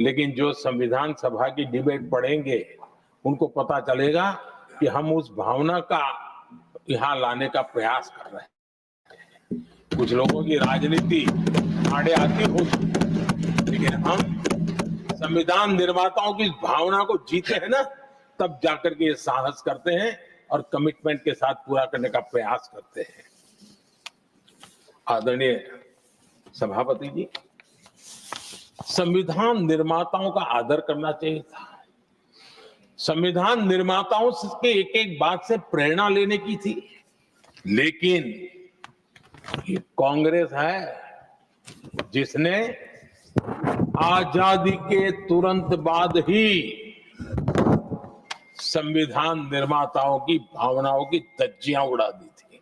लेकिन जो संविधान सभा की डिबेट पढ़ेंगे उनको पता चलेगा कि हम उस भावना का यहां लाने का प्रयास कर रहे हैं। कुछ लोगों की राजनीति आड़े आती होगी, लेकिन हम संविधान निर्माताओं की भावना को जीते हैं ना, तब जाकर के ये साहस करते हैं और कमिटमेंट के साथ पूरा करने का प्रयास करते हैं। आदरणीय सभापति जी, संविधान निर्माताओं का आदर करना चाहिए था। संविधान निर्माताओं के एक एक बात से प्रेरणा लेने की थी, लेकिन ये कांग्रेस है जिसने आजादी के तुरंत बाद ही संविधान निर्माताओं की भावनाओं की धज्जियां उड़ा दी थी।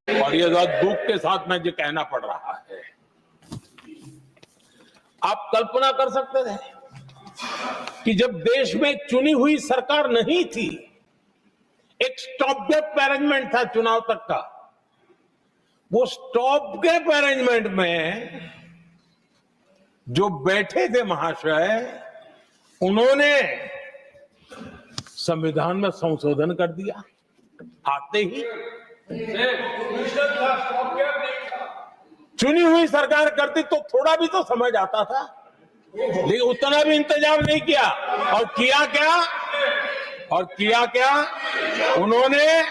और ये दुख के साथ मुझे कहना पड़ रहा है। आप कल्पना कर सकते थे कि जब देश में चुनी हुई सरकार नहीं थी, एक स्टॉप गैप अरेंजमेंट था चुनाव तक का, वो स्टॉप गैप अरेंजमेंट में जो बैठे थे महाशय, उन्होंने संविधान में संशोधन कर दिया आते ही। चुनी हुई सरकार करती तो थोड़ा भी तो समझ आता था, लेकिन उतना भी इंतजाम नहीं किया। और किया क्या उन्होंने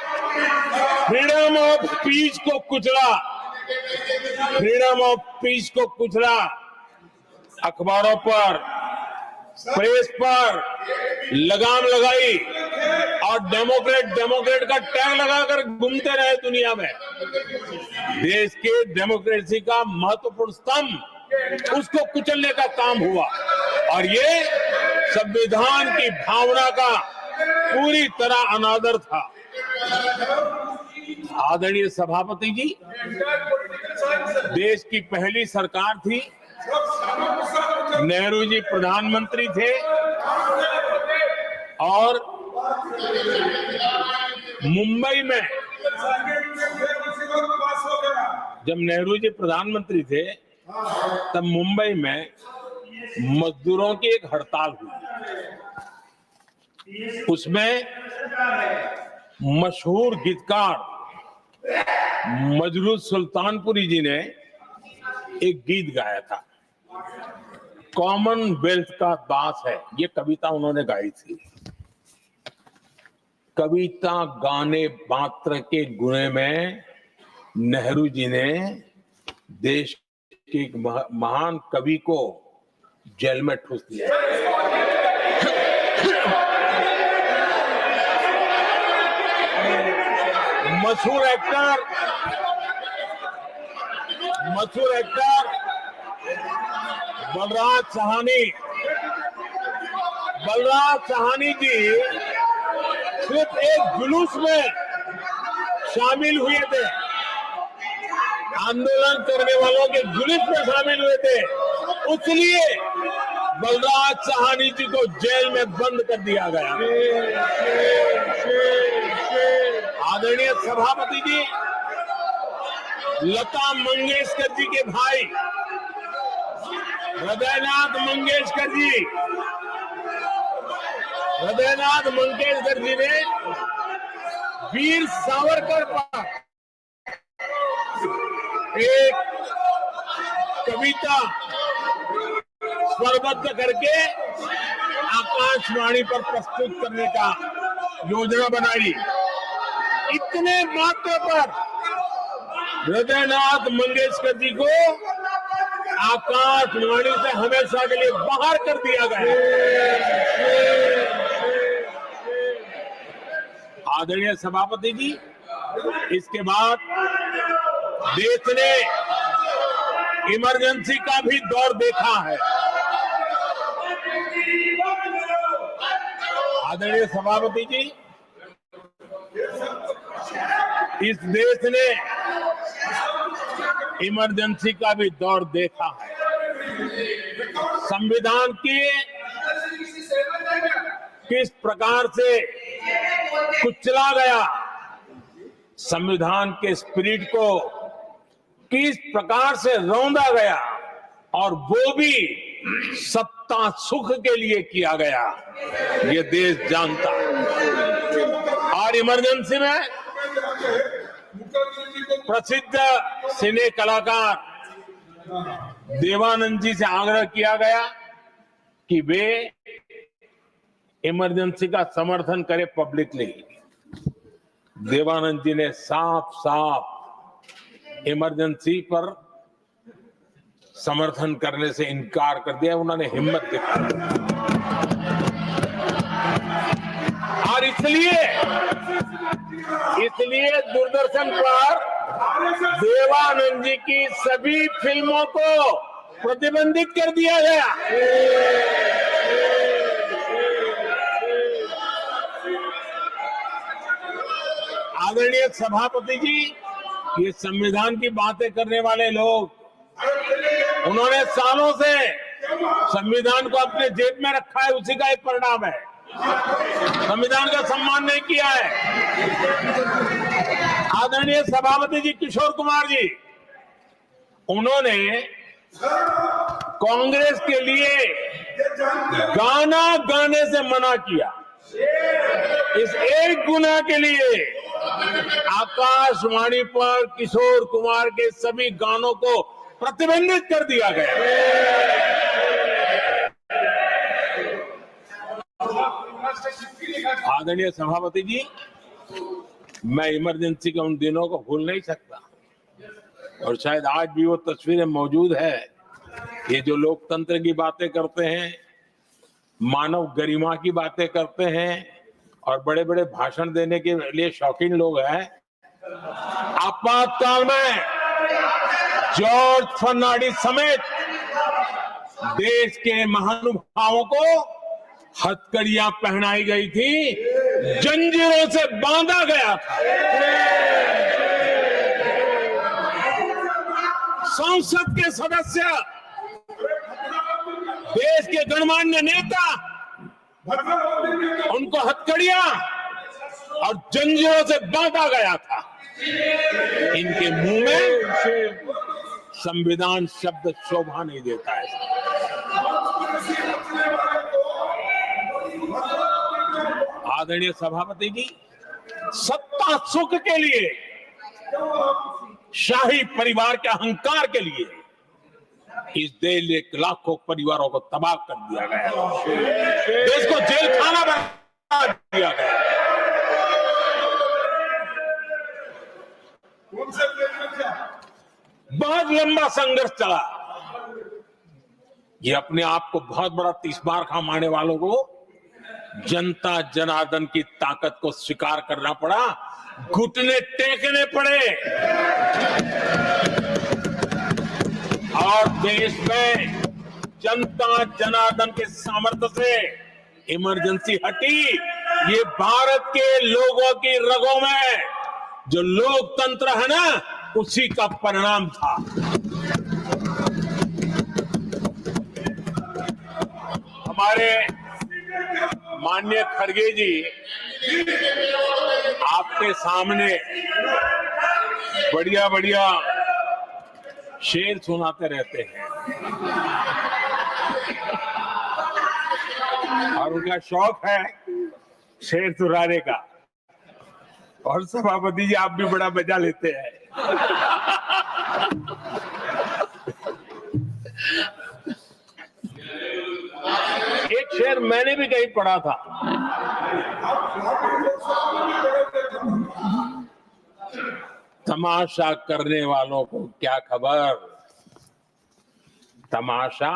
फ्रीडम ऑफ स्पीच को कुचला, अखबारों पर, प्रेस पर लगाम लगाई और डेमोक्रेट का टैग लगाकर घूमते रहे दुनिया में। देश के डेमोक्रेसी का महत्वपूर्ण स्तंभ, उसको कुचलने का काम हुआ, और ये संविधान की भावना का पूरी तरह अनादर था। आदरणीय सभापति जी, देश की पहली सरकार थी, नेहरू जी प्रधानमंत्री थे, और मुंबई में जब नेहरू जी प्रधानमंत्री थे, तब मुंबई में मजदूरों की एक हड़ताल हुई। उसमें मशहूर गीतकार मजरूर सुल्तानपुरी जी ने एक गीत गाया था, कॉमनवेल्थ का दास है, ये कविता उन्होंने गाई थी। कविता गाने मात्र के गुणे में नेहरू जी ने देश के एक महान कवि को जेल में ठूस दिया। मशहूर एक्टर बलराज साहनी जी सिर्फ एक जुलूस में शामिल हुए थे, आंदोलन करने वालों के जुलूस में शामिल हुए थे, इसलिए बलराज साहनी जी को जेल में बंद कर दिया गया। आदरणीय सभापति जी, लता मंगेशकर जी के भाई हृदयनाथ मंगेशकर जी ने वीर सावरकर पर एक कविता स्वरबद्ध करके आकाशवाणी पर प्रस्तुत करने का योजना बनाई। इतने मात्र पर हृदयनाथ मंगेशकर जी को आकाशवाणी से हमेशा के लिए बाहर कर दिया गया। आदरणीय सभापति जी, इसके बाद देश ने इमरजेंसी का भी दौर देखा है। आदरणीय सभापति जी, इस देश ने इमरजेंसी का भी दौर देखा है। संविधान की किस प्रकार से कुचला गया, संविधान के स्पिरिट को किस प्रकार से रौंदा गया, और वो भी सत्ता सुख के लिए किया गया, ये देश जानता है। और इमरजेंसी में प्रसिद्ध सिने कलाकार देवानंद जी से आग्रह किया गया कि वे इमरजेंसी का समर्थन करें पब्लिकली। देवानंद जी ने साफ साफ इमरजेंसी पर समर्थन करने से इनकार कर दिया। उन्होंने हिम्मत दिखाई, और इसलिए दूरदर्शन पर देवानंद जी की सभी फिल्मों को प्रतिबंधित कर दिया गया। आदरणीय सभापति जी, ये संविधान की बातें करने वाले लोग, उन्होंने सालों से संविधान को अपने जेब में रखा है, उसी का एक परिणाम है। संविधान का सम्मान नहीं किया है। आदरणीय सभापति जी किशोर कुमार जी, उन्होंने कांग्रेस के लिए गाना गाने से मना किया। इस एक गुनाह के लिए आकाशवाणी पर किशोर कुमार के सभी गानों को प्रतिबंधित कर दिया गया। आदरणीय सभापति जी, मैं इमरजेंसी के उन दिनों को भूल नहीं सकता, और शायद आज भी वो तस्वीरें मौजूद है। ये जो लोकतंत्र की बातें करते हैं, मानव गरिमा की बातें करते हैं, और बड़े बड़े भाषण देने के लिए शौकीन लोग हैं, आपातकाल में जॉर्ज फर्नांडिस समेत देश के महानुभावों को हथकड़ियां पहनाई गई थी, जंजीरों से बांधा गया था। संसद के सदस्य, देश के गणमान्य नेता, उनको हथकड़ियां और जंजीरों से बांधा गया था। इनके मुंह में संविधान शब्द शोभा नहीं देता है। आदरणीय सभापति जी, सत्ता सुख के लिए, शाही परिवार के अहंकार के लिए इस देश के लाखों परिवारों को तबाह कर दिया गया, देश को जेल खाना बना दिया गया। बहुत लंबा संघर्ष चला। ये अपने आप को बहुत बड़ा तीसमार खा मारने वालों को जनता जनार्दन की ताकत को स्वीकार करना पड़ा, घुटने टेकने पड़े, और देश में जनता जनार्दन के सामर्थ्य से इमरजेंसी हटी। ये भारत के लोगों की रगों में जो लोकतंत्र है ना, उसी का परिणाम था। हमारे माननीय खड़गे जी आपके सामने बढ़िया बढ़िया शेर सुनाते रहते हैं, और उनका शौक है शेर सुनाने का, और सभापति जी आप भी बड़ा मजा लेते हैं। एक शेर मैंने भी कहीं पढ़ा था, तमाशा करने वालों को क्या खबर, तमाशा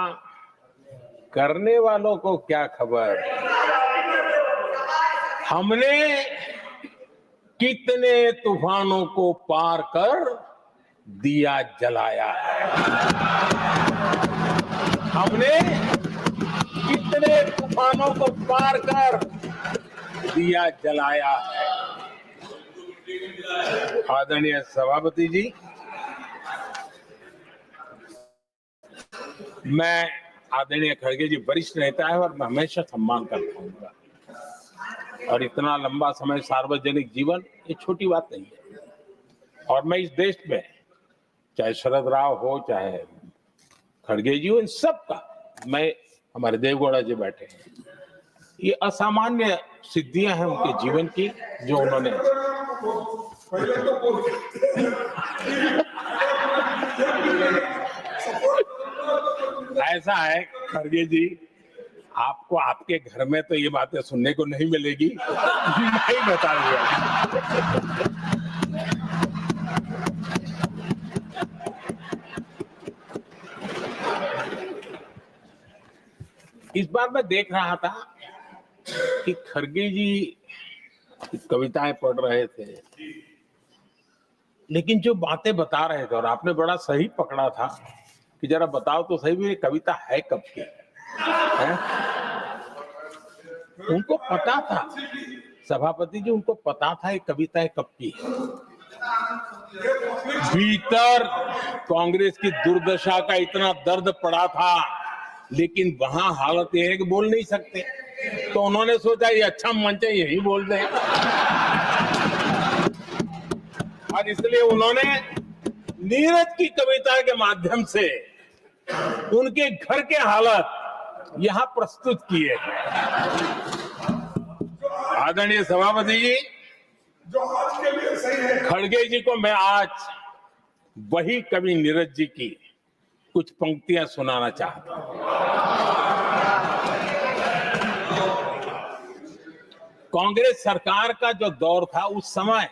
करने वालों को क्या खबर, हमने कितने तूफानों को पार कर दिया जलाया है। हमने कितने तूफानों को पार कर दिया जलाया है। आदरणीय सभापति जी, मैं आदरणीय खड़गे जी वरिष्ठ नेता है और मैं हमेशा सम्मान करता हूँ, और इतना लंबा समय सार्वजनिक जीवन ये छोटी बात नहीं है। और मैं इस देश में चाहे शरद राव हो चाहे खड़गे जी हो, इन सब का, मैं हमारे देवगौड़ा जी बैठे हैं, ये असामान्य सिद्धियां हैं उनके जीवन की जो उन्होंने ऐसा है खड़गे जी, आपको आपके घर में तो ये बातें सुनने को नहीं मिलेगी, नहीं बताऊंगा। इस बार मैं देख रहा था कि खड़गे जी कविताएं पढ़ रहे थे, लेकिन जो बातें बता रहे थे, और आपने बड़ा सही पकड़ा था कि जरा बताओ तो सही, ये कविता है कब की है? उनको पता था, सभापति जी, उनको पता था ये कविता कब की है। भीतर कांग्रेस की दुर्दशा का इतना दर्द पड़ा था, लेकिन वहां हालत यह है कि बोल नहीं सकते, तो उन्होंने सोचा ये अच्छा मंच है, यही बोल दें, और इसलिए उन्होंने नीरज की कविता के माध्यम से उनके घर के हालात यहां प्रस्तुत किए। आदरणीय सभापति जी, जो आज के लिए सही है, खड़गे जी को मैं आज वही कवि नीरज जी की कुछ पंक्तियां सुनाना चाहता हूं। कांग्रेस सरकार का जो दौर था, उस समय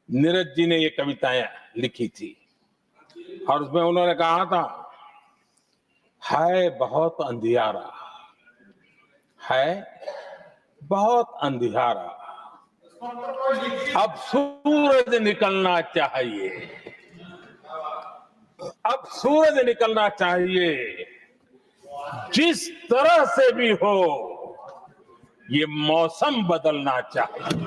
नीरज जी ने ये कविताएं लिखी थी, और उसमें उन्होंने कहा था, है बहुत अंधियारा, है बहुत अंधियारा, अब सूरज निकलना चाहिए, अब सूरज निकलना चाहिए, जिस तरह से भी हो ये मौसम बदलना चाहिए,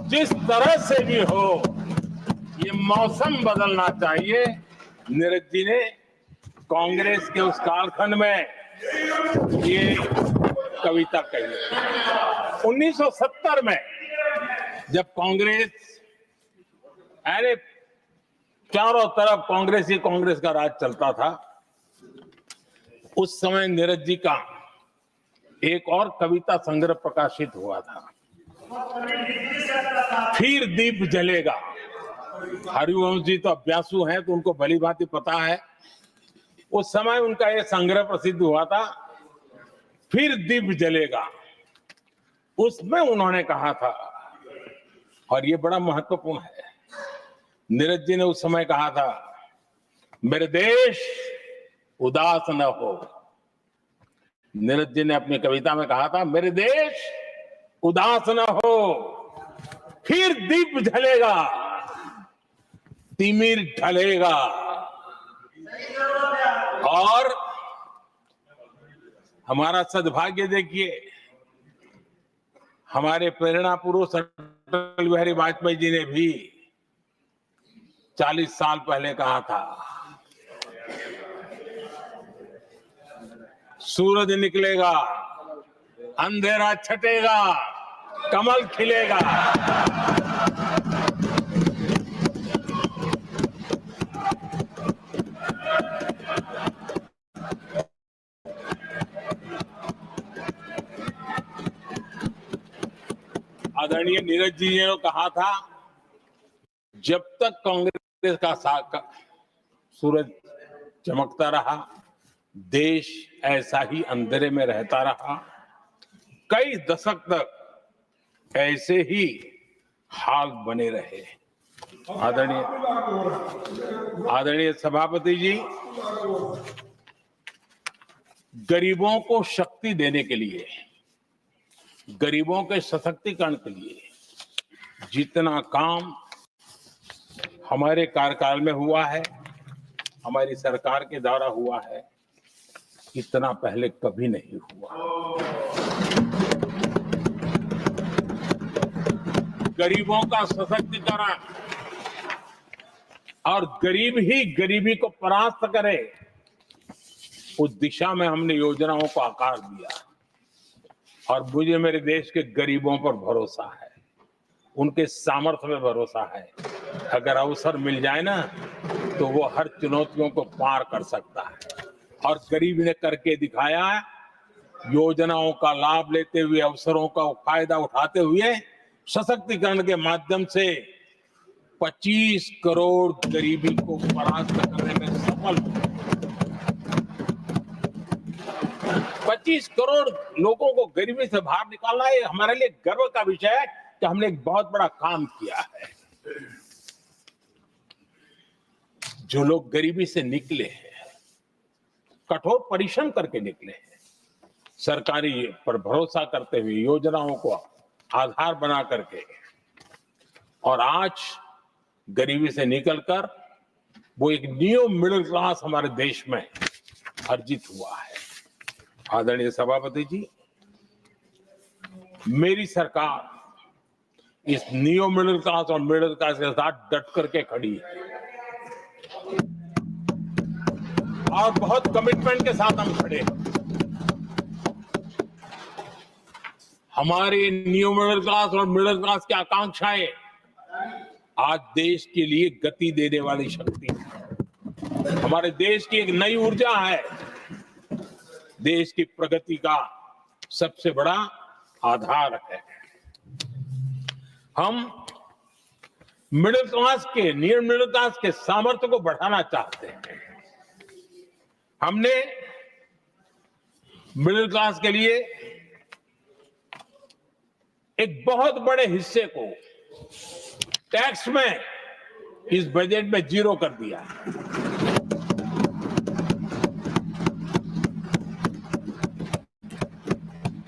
जिस तरह से भी हो ये मौसम बदलना चाहिए। नीरज जी ने कांग्रेस के उस कालखंड में ये कविता कही। 1970 में जब कांग्रेस, अरे चारों तरफ कांग्रेस का राज चलता था, उस समय नीरज जी का एक और कविता संग्रह प्रकाशित हुआ था, फिर दीप जलेगा। हरिवंश जी तो अभ्यासु हैं, तो उनको भली भांति पता है। उस समय उनका यह संग्रह प्रसिद्ध हुआ था, फिर दीप जलेगा। उसमें उन्होंने कहा था, और ये बड़ा महत्वपूर्ण है, नीरज जी ने उस समय कहा था, मेरे देश उदास न हो। नीरज जी ने अपनी कविता में कहा था, मेरे देश उदास न हो, फिर दीप जलेगा, तिमिर ढलेगा। और हमारा सद्भाग्य देखिए, हमारे प्रेरणा पुरुष अटल बिहारी वाजपेयी जी ने भी 40 साल पहले कहा था, सूरज निकलेगा, अंधेरा छटेगा, कमल खिलेगा। आदरणीय नीरज जी ने कहा था, जब तक कांग्रेस का सूरज चमकता रहा, देश ऐसा ही अंधेरे में रहता रहा। कई दशक तक ऐसे ही हाल बने रहे। आदरणीय सभापति जी, गरीबों को शक्ति देने के लिए, गरीबों के सशक्तिकरण के लिए जितना काम हमारे कार्यकाल में हुआ है, हमारी सरकार के द्वारा हुआ है, इतना पहले कभी नहीं हुआ। गरीबों का सशक्तिकरण और गरीब ही गरीबी को परास्त करे, उस दिशा में हमने योजनाओं को आकार दिया। और मुझे मेरे देश के गरीबों पर भरोसा है, उनके सामर्थ्य में भरोसा है। अगर अवसर मिल जाए ना, तो वो हर चुनौतियों को पार कर सकता है। और गरीब ने करके दिखाया। योजनाओं का लाभ लेते हुए, अवसरों का फायदा उठाते हुए, सशक्तिकरण के माध्यम से 25 करोड़ गरीबी को परास्त करने में सफल हुए। 25 करोड़ लोगों को गरीबी से बाहर निकालना, ये हमारे लिए गर्व का विषय है कि हमने एक बहुत बड़ा काम किया है। जो लोग गरीबी से निकले हैं, कठोर परिश्रम करके निकले हैं, सरकारी पर भरोसा करते हुए, योजनाओं को आधार बना करके, और आज गरीबी से निकलकर वो एक न्यू मिडिल क्लास हमारे देश में अर्जित हुआ है। आदरणीय सभापति जी, मेरी सरकार इस न्यू मिडिल क्लास और मिडिल क्लास के साथ डट करके खड़ी है और बहुत कमिटमेंट के साथ हम खड़े हैं। हमारी न्यू मिडिल क्लास और मिडिल क्लास की आकांक्षाएं आज देश के लिए गति देने वाली शक्ति है। हमारे देश की एक नई ऊर्जा है, देश की प्रगति का सबसे बड़ा आधार है। हम मिडिल क्लास के, नियर मिडिल क्लास के सामर्थ्य को बढ़ाना चाहते हैं। हमने मिडिल क्लास के लिए एक बहुत बड़े हिस्से को टैक्स में इस बजट में जीरो कर दिया।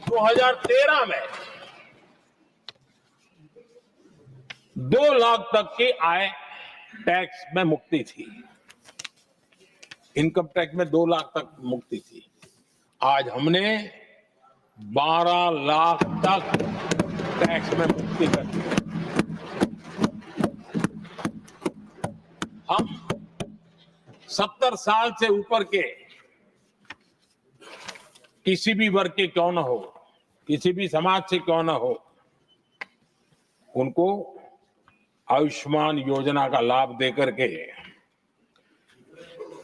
तो 2013 में 2 लाख तक की आय टैक्स में मुक्ति थी, इनकम टैक्स में 2 लाख तक मुक्ति थी। आज हमने 12 लाख तक टैक्स में मुक्ति कर दी। हम 70 साल से ऊपर के किसी भी वर्ग के क्यों न हो, किसी भी समाज से क्यों न हो, उनको आयुष्मान योजना का लाभ देकर के,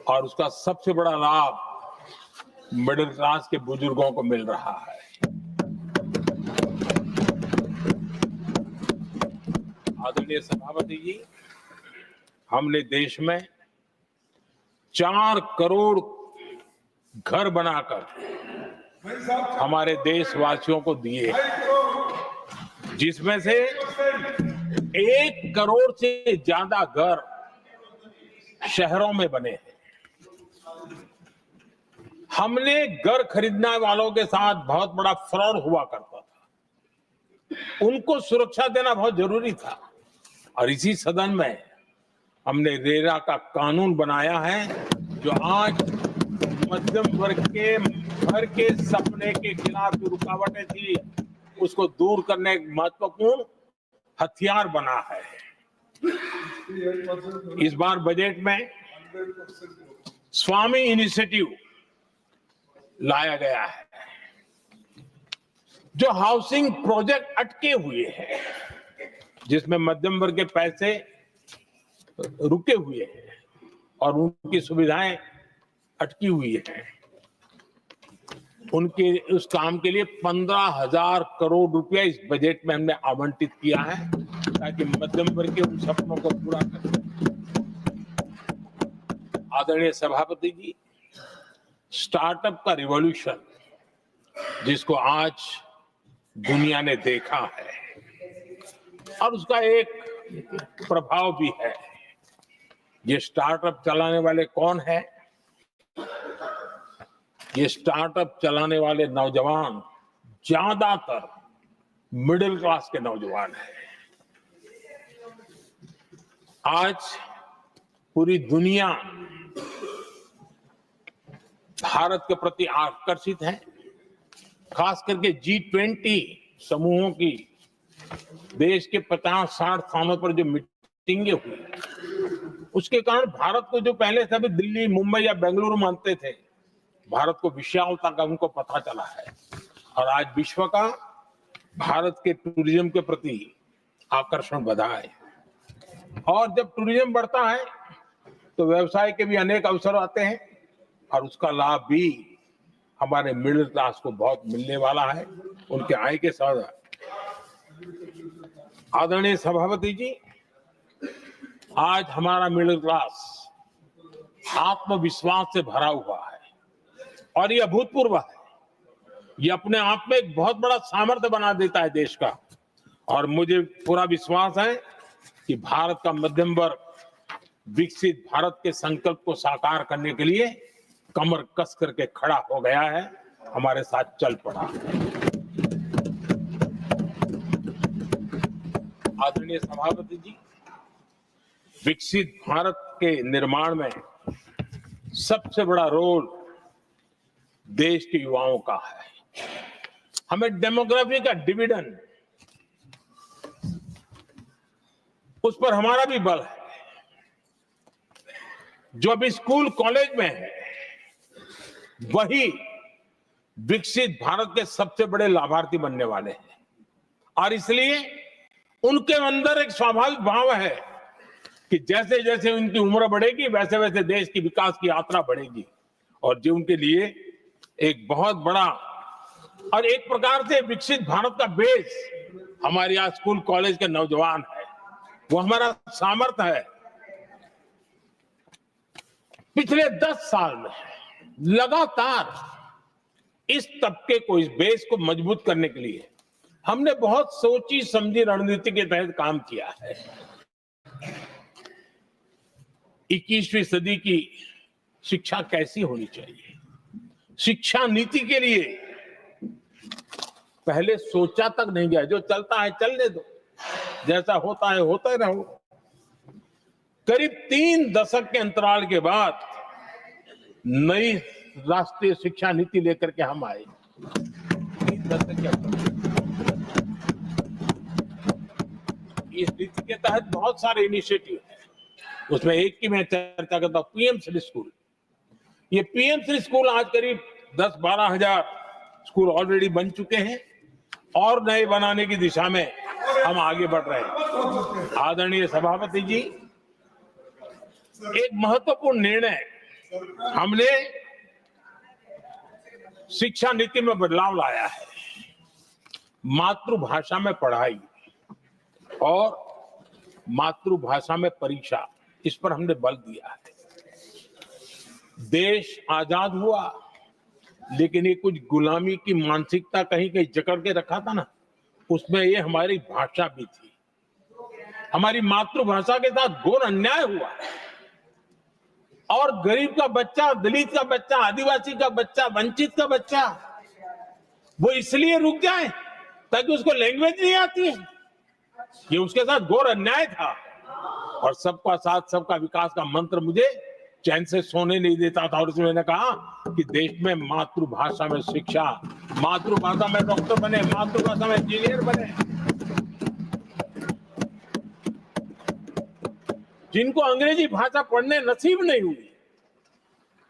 और उसका सबसे बड़ा लाभ मिडिल क्लास के बुजुर्गों को मिल रहा है। आदरणीय सभापति जी, हमने देश में 4 करोड़ घर बनाकर हमारे देशवासियों को दिए, जिसमें से 1 करोड़ से ज्यादा घर शहरों में बने हैं। हमने घर खरीदने वालों के साथ बहुत बड़ा फ्रॉड हुआ करता था, उनको सुरक्षा देना बहुत जरूरी था। और इसी सदन में हमने रेरा का कानून बनाया है, जो आज मध्यम वर्ग के घर के सपने के खिलाफ जो रुकावटें थी, उसको दूर करने एक महत्वपूर्ण हथियार बना है। इस बार बजट में स्वामी इनिशिएटिव लाया गया है, जो हाउसिंग प्रोजेक्ट अटके हुए हैं, जिसमें मध्यम वर्ग के पैसे रुके हुए हैं और उनकी सुविधाएं अटकी हुई हैं, उनके उस काम के लिए 15,000 करोड़ रुपया इस बजट में हमने आवंटित किया है, ताकि मध्यम वर्ग के उन सपनों को पूरा कर सकें। आदरणीय सभापति जी, स्टार्टअप का रिवॉल्यूशन जिसको आज दुनिया ने देखा है, और उसका एक प्रभाव भी है। ये स्टार्टअप चलाने वाले कौन है? ये स्टार्टअप चलाने वाले नौजवान ज्यादातर मिडिल क्लास के नौजवान हैं। आज पूरी दुनिया भारत के प्रति आकर्षित है। खास करके G20 समूहों की देश के 50-60 स्थानों पर जो मीटिंगें हुई, उसके कारण भारत को जो पहले सभी दिल्ली, मुंबई या बेंगलुरु मानते थे, भारत को विशालता का उनको पता चला है। और आज विश्व का भारत के टूरिज्म के प्रति आकर्षण बढ़ा है। और जब टूरिज्म बढ़ता है तो व्यवसाय के भी अनेक अवसर आते हैं और उसका लाभ भी हमारे मिडिल क्लास को बहुत मिलने वाला है, उनके आय के साथ। आदरणीय सभापति जी, आज हमारा मिडिल क्लास आत्मविश्वास से भरा हुआ है और ये अभूतपूर्व है। ये अपने आप में एक बहुत बड़ा सामर्थ्य बना देता है देश का। और मुझे पूरा विश्वास है कि भारत का मध्यम वर्ग विकसित भारत के संकल्प को साकार करने के लिए कमर कस करके खड़ा हो गया है, हमारे साथ चल पड़ा है। आदरणीय सभापति जी, विकसित भारत के निर्माण में सबसे बड़ा रोल देश के युवाओं का है। हमें डेमोग्राफी का डिविडेंड, उस पर हमारा भी बल है। जो अभी स्कूल कॉलेज में है, वही विकसित भारत के सबसे बड़े लाभार्थी बनने वाले हैं। और इसलिए उनके अंदर एक स्वाभाविक भाव है कि जैसे जैसे उनकी उम्र बढ़ेगी, वैसे वैसे देश की विकास की यात्रा बढ़ेगी। और जो उनके लिए एक बहुत बड़ा और एक प्रकार से विकसित भारत का बेस हमारे यहाँ स्कूल कॉलेज के नौजवान है, वो हमारा सामर्थ्य है। पिछले 10 साल में लगातार इस तबके को, इस बेस को मजबूत करने के लिए हमने बहुत सोची समझी रणनीति के तहत काम किया है। 21वीं सदी की शिक्षा कैसी होनी चाहिए, शिक्षा नीति के लिए पहले सोचा तक नहीं गया। जो चलता है चलने दो, जैसा होता है होता ही रहो। करीब 3 दशक के अंतराल के बाद नई राष्ट्रीय शिक्षा नीति लेकर के हम आए। 3 दशक के अंतराल, इस नीति के तहत बहुत सारे इनिशिएटिव हैं। उसमें एक की मैं चर्चा करता हूं, पीएम श्री स्कूल। ये पीएम श्री स्कूल आज करीब 10-12 हजार स्कूल ऑलरेडी बन चुके हैं और नए बनाने की दिशा में हम आगे बढ़ रहे हैं। आदरणीय सभापति जी, एक महत्वपूर्ण निर्णय हमने शिक्षा नीति में बदलाव लाया है। मातृभाषा में पढ़ाई और मातृभाषा में परीक्षा, इस पर हमने बल दिया है। देश आजाद हुआ, लेकिन ये कुछ गुलामी की मानसिकता कहीं कहीं जकड़ के रखा था ना, उसमें ये हमारी भाषा भी थी। हमारी मातृभाषा के साथ घोर अन्याय हुआ और गरीब का बच्चा, दलित का बच्चा, आदिवासी का बच्चा, वंचित का बच्चा वो इसलिए रुक जाए ताकि उसको लैंग्वेज नहीं आती है। ये उसके साथ घोर अन्याय था। और सबका साथ सबका विकास का मंत्र मुझे चैन से सोने नहीं देता था। और इसमें मैंने कहा कि देश में मातृभाषा में शिक्षा, मातृभाषा में डॉक्टर बने, मातृभाषा में इंजीनियर बने। जिनको अंग्रेजी भाषा पढ़ने नसीब नहीं हुई,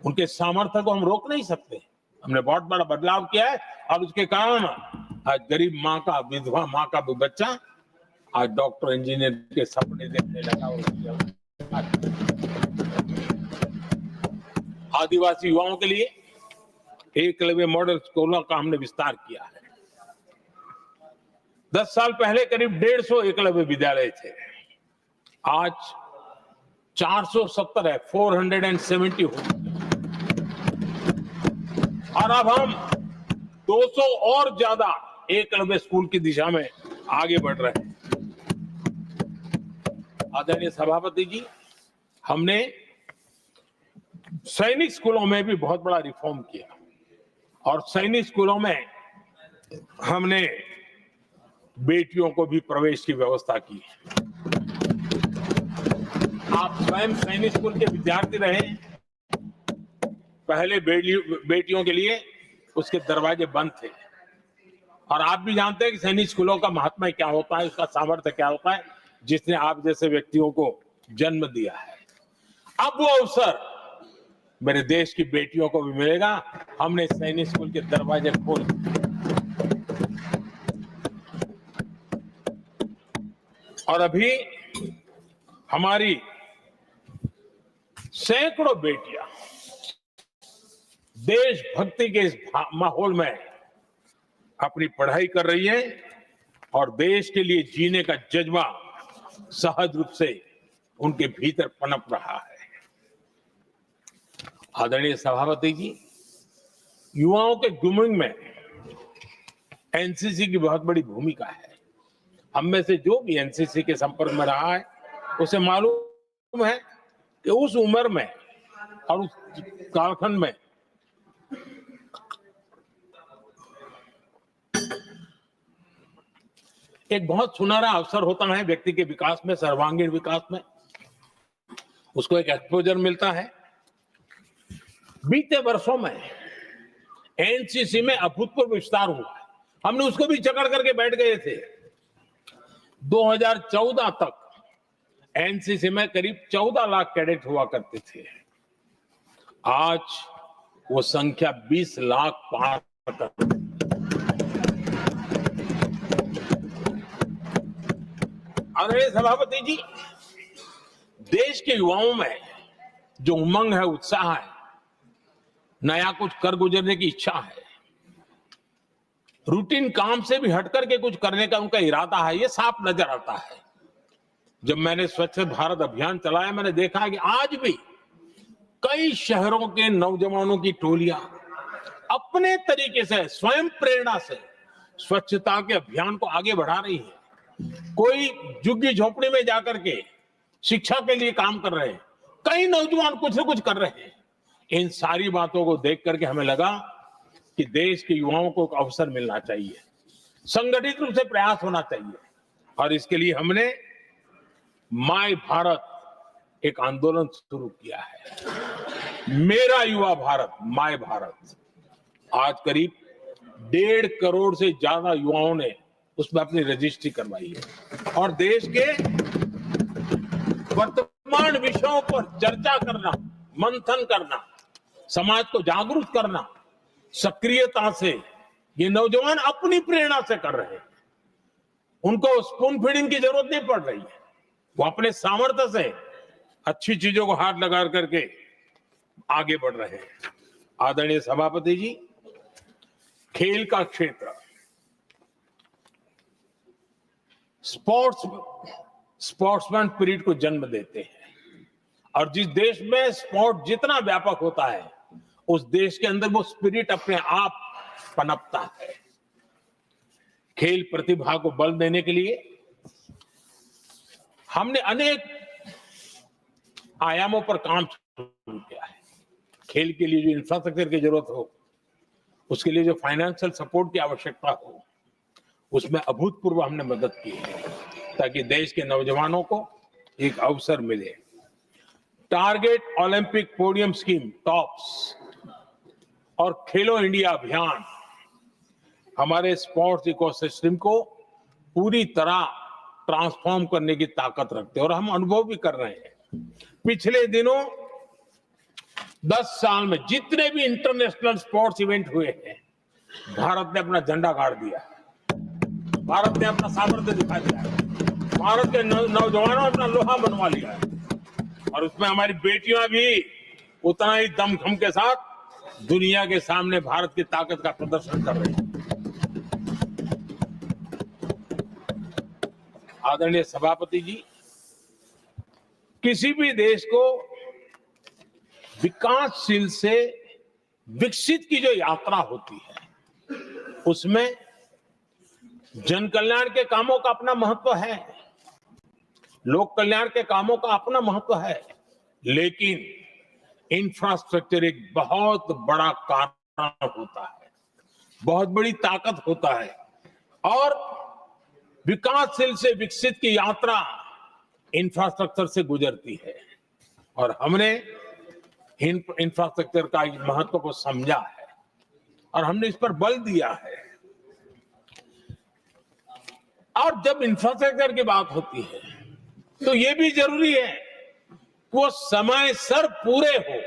उनके सामर्थ्य को हम रोक नहीं सकते। हमने बहुत बड़ा बदलाव किया है और उसके कारण आज गरीब माँ का, विधवा माँ का भी बच्चा आज डॉक्टर इंजीनियर के सपने देखने लगा। आदिवासी युवाओं के लिए एकलव्य मॉडल स्कूलों का हमने विस्तार किया है। 10 साल पहले करीब 150 एकलव्य विद्यालय थे, आज 470 है, 470 हो। और अब हम 200 और ज्यादा एकलव्य स्कूल की दिशा में आगे बढ़ रहे हैं। आदरणीय सभापति जी, हमने सैनिक स्कूलों में भी बहुत बड़ा रिफॉर्म किया और सैनिक स्कूलों में हमने बेटियों को भी प्रवेश की व्यवस्था की। आप स्वयं सैनिक स्कूल के विद्यार्थी रहे, पहले बेटियों के लिए उसके दरवाजे बंद थे, और आप भी जानते हैं कि सैनिक स्कूलों का महात्मा क्या होता है, उसका सामर्थ्य क्या होता है, जिसने आप जैसे व्यक्तियों को जन्म दिया है। अब वो अवसर मेरे देश की बेटियों को भी मिलेगा। हमने सैनिक स्कूल के दरवाजे खोल और अभी हमारी सैकड़ों बेटियां देशभक्ति के इस माहौल में अपनी पढ़ाई कर रही है और देश के लिए जीने का जज्बा सहज रूप से उनके भीतर पनप रहा है। आदरणीय सभापति जी, युवाओं के ग्रूमिंग में एनसीसी की बहुत बड़ी भूमिका है। हम में से जो भी एनसीसी के संपर्क में रहा है उसे मालूम है कि उस उम्र में और उस कालखंड में एक बहुत सुनहरा अवसर होता है व्यक्ति के विकास में, सर्वांगीण विकास में, उसको एक एक्सपोजर मिलता है। बीते वर्षों में एनसीसी में अभूतपूर्व विस्तार हुआ है। हमने उसको भी चकड़ करके बैठ गए थे। 2014 तक एनसीसी में करीब 14 लाख कैडेट हुआ करते थे। आज वो संख्या 20 लाख पार कर। आदरणीय सभापति जी, देश के युवाओं में जो उमंग है, उत्साह है, नया कुछ कर गुजरने की इच्छा है, रूटीन काम से भी हटकर के कुछ करने का उनका इरादा है, ये साफ नजर आता है। जब मैंने स्वच्छ भारत अभियान चलाया, मैंने देखा है कि आज भी कई शहरों के नौजवानों की टोलियां अपने तरीके से, स्वयं प्रेरणा से स्वच्छता के अभियान को आगे बढ़ा रही है। कोई झुग्गी झोपड़ी में जाकर के शिक्षा के लिए काम कर रहे हैं, कई नौजवान कुछ न कुछ कर रहे हैं। इन सारी बातों को देख करके हमें लगा कि देश के युवाओं को एक अवसर मिलना चाहिए, संगठित रूप से प्रयास होना चाहिए, और इसके लिए हमने माय भारत एक आंदोलन शुरू किया है। मेरा युवा भारत, माय भारत। आज करीब 1.5 करोड़ से ज्यादा युवाओं ने उसमें अपनी रजिस्ट्री करवाई है, और देश के वर्तमान विषयों पर चर्चा करना, मंथन करना, समाज को जागरूक करना, सक्रियता से ये नौजवान अपनी प्रेरणा से कर रहे हैं। उनको स्पून फीडिंग की जरूरत नहीं पड़ रही है, वो अपने सामर्थ्य से अच्छी चीजों को हाथ लगा करके आगे बढ़ रहे हैं। आदरणीय सभापति जी, खेल का क्षेत्र स्पोर्ट्समैन स्पिरिट को जन्म देते हैं, और जिस देश में स्पोर्ट जितना व्यापक होता है, उस देश के अंदर वो स्पिरिट अपने आप पनपता है। खेल प्रतिभा को बल देने के लिए हमने अनेक आयामों पर काम शुरू किया है। खेल के लिए जो इंफ्रास्ट्रक्चर की जरूरत हो, उसके लिए जो फाइनेंशियल सपोर्ट की आवश्यकता हो, उसमें अभूतपूर्व हमने मदद की है, ताकि देश के नौजवानों को एक अवसर मिले। Target Olympic podium scheme tops और खेलो इंडिया अभियान हमारे स्पोर्ट्स इकोसिस्टम को पूरी तरह ट्रांसफॉर्म करने की ताकत रखते हैं, और हम अनुभव भी कर रहे हैं। पिछले दिनों 10 साल में जितने भी इंटरनेशनल स्पोर्ट्स इवेंट हुए हैं, भारत ने अपना झंडा गाड़ दिया, भारत ने अपना सामर्थ्य दिखा दिया है, भारत के नौजवानों ने अपना लोहा मनवा लिया है, और उसमें हमारी बेटियां भी उतना ही दमखम के साथ दुनिया के सामने भारत की ताकत का प्रदर्शन कर रही है। आदरणीय सभापति जी, किसी भी देश को विकासशील से विकसित की जो यात्रा होती है, उसमें जन कल्याण के कामों का अपना महत्व है, लोक कल्याण के कामों का अपना महत्व है, लेकिन इंफ्रास्ट्रक्चर एक बहुत बड़ा कारण होता है, बहुत बड़ी ताकत होता है। और विकासशील से विकसित की यात्रा इंफ्रास्ट्रक्चर से गुजरती है और हमने इंफ्रास्ट्रक्चर का महत्व को समझा है और हमने इस पर बल दिया है। और जब इंफ्रास्ट्रक्चर की बात होती है तो ये भी जरूरी है कि वो समय सर पूरे हो।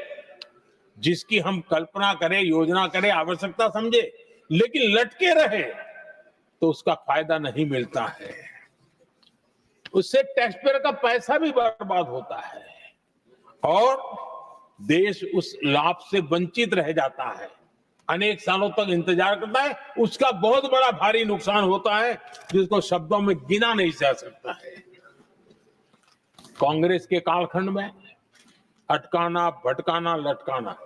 जिसकी हम कल्पना करें, योजना करें, आवश्यकता समझे, लेकिन लटके रहे तो उसका फायदा नहीं मिलता है। उससे टैक्स पेयर का पैसा भी बर्बाद होता है और देश उस लाभ से वंचित रह जाता है, अनेक सालों तक इंतजार करता है, उसका बहुत बड़ा भारी नुकसान होता है जिसको शब्दों में गिना नहीं जा सकता है। कांग्रेस के कालखंड में अटकाना, भटकाना, लटकाना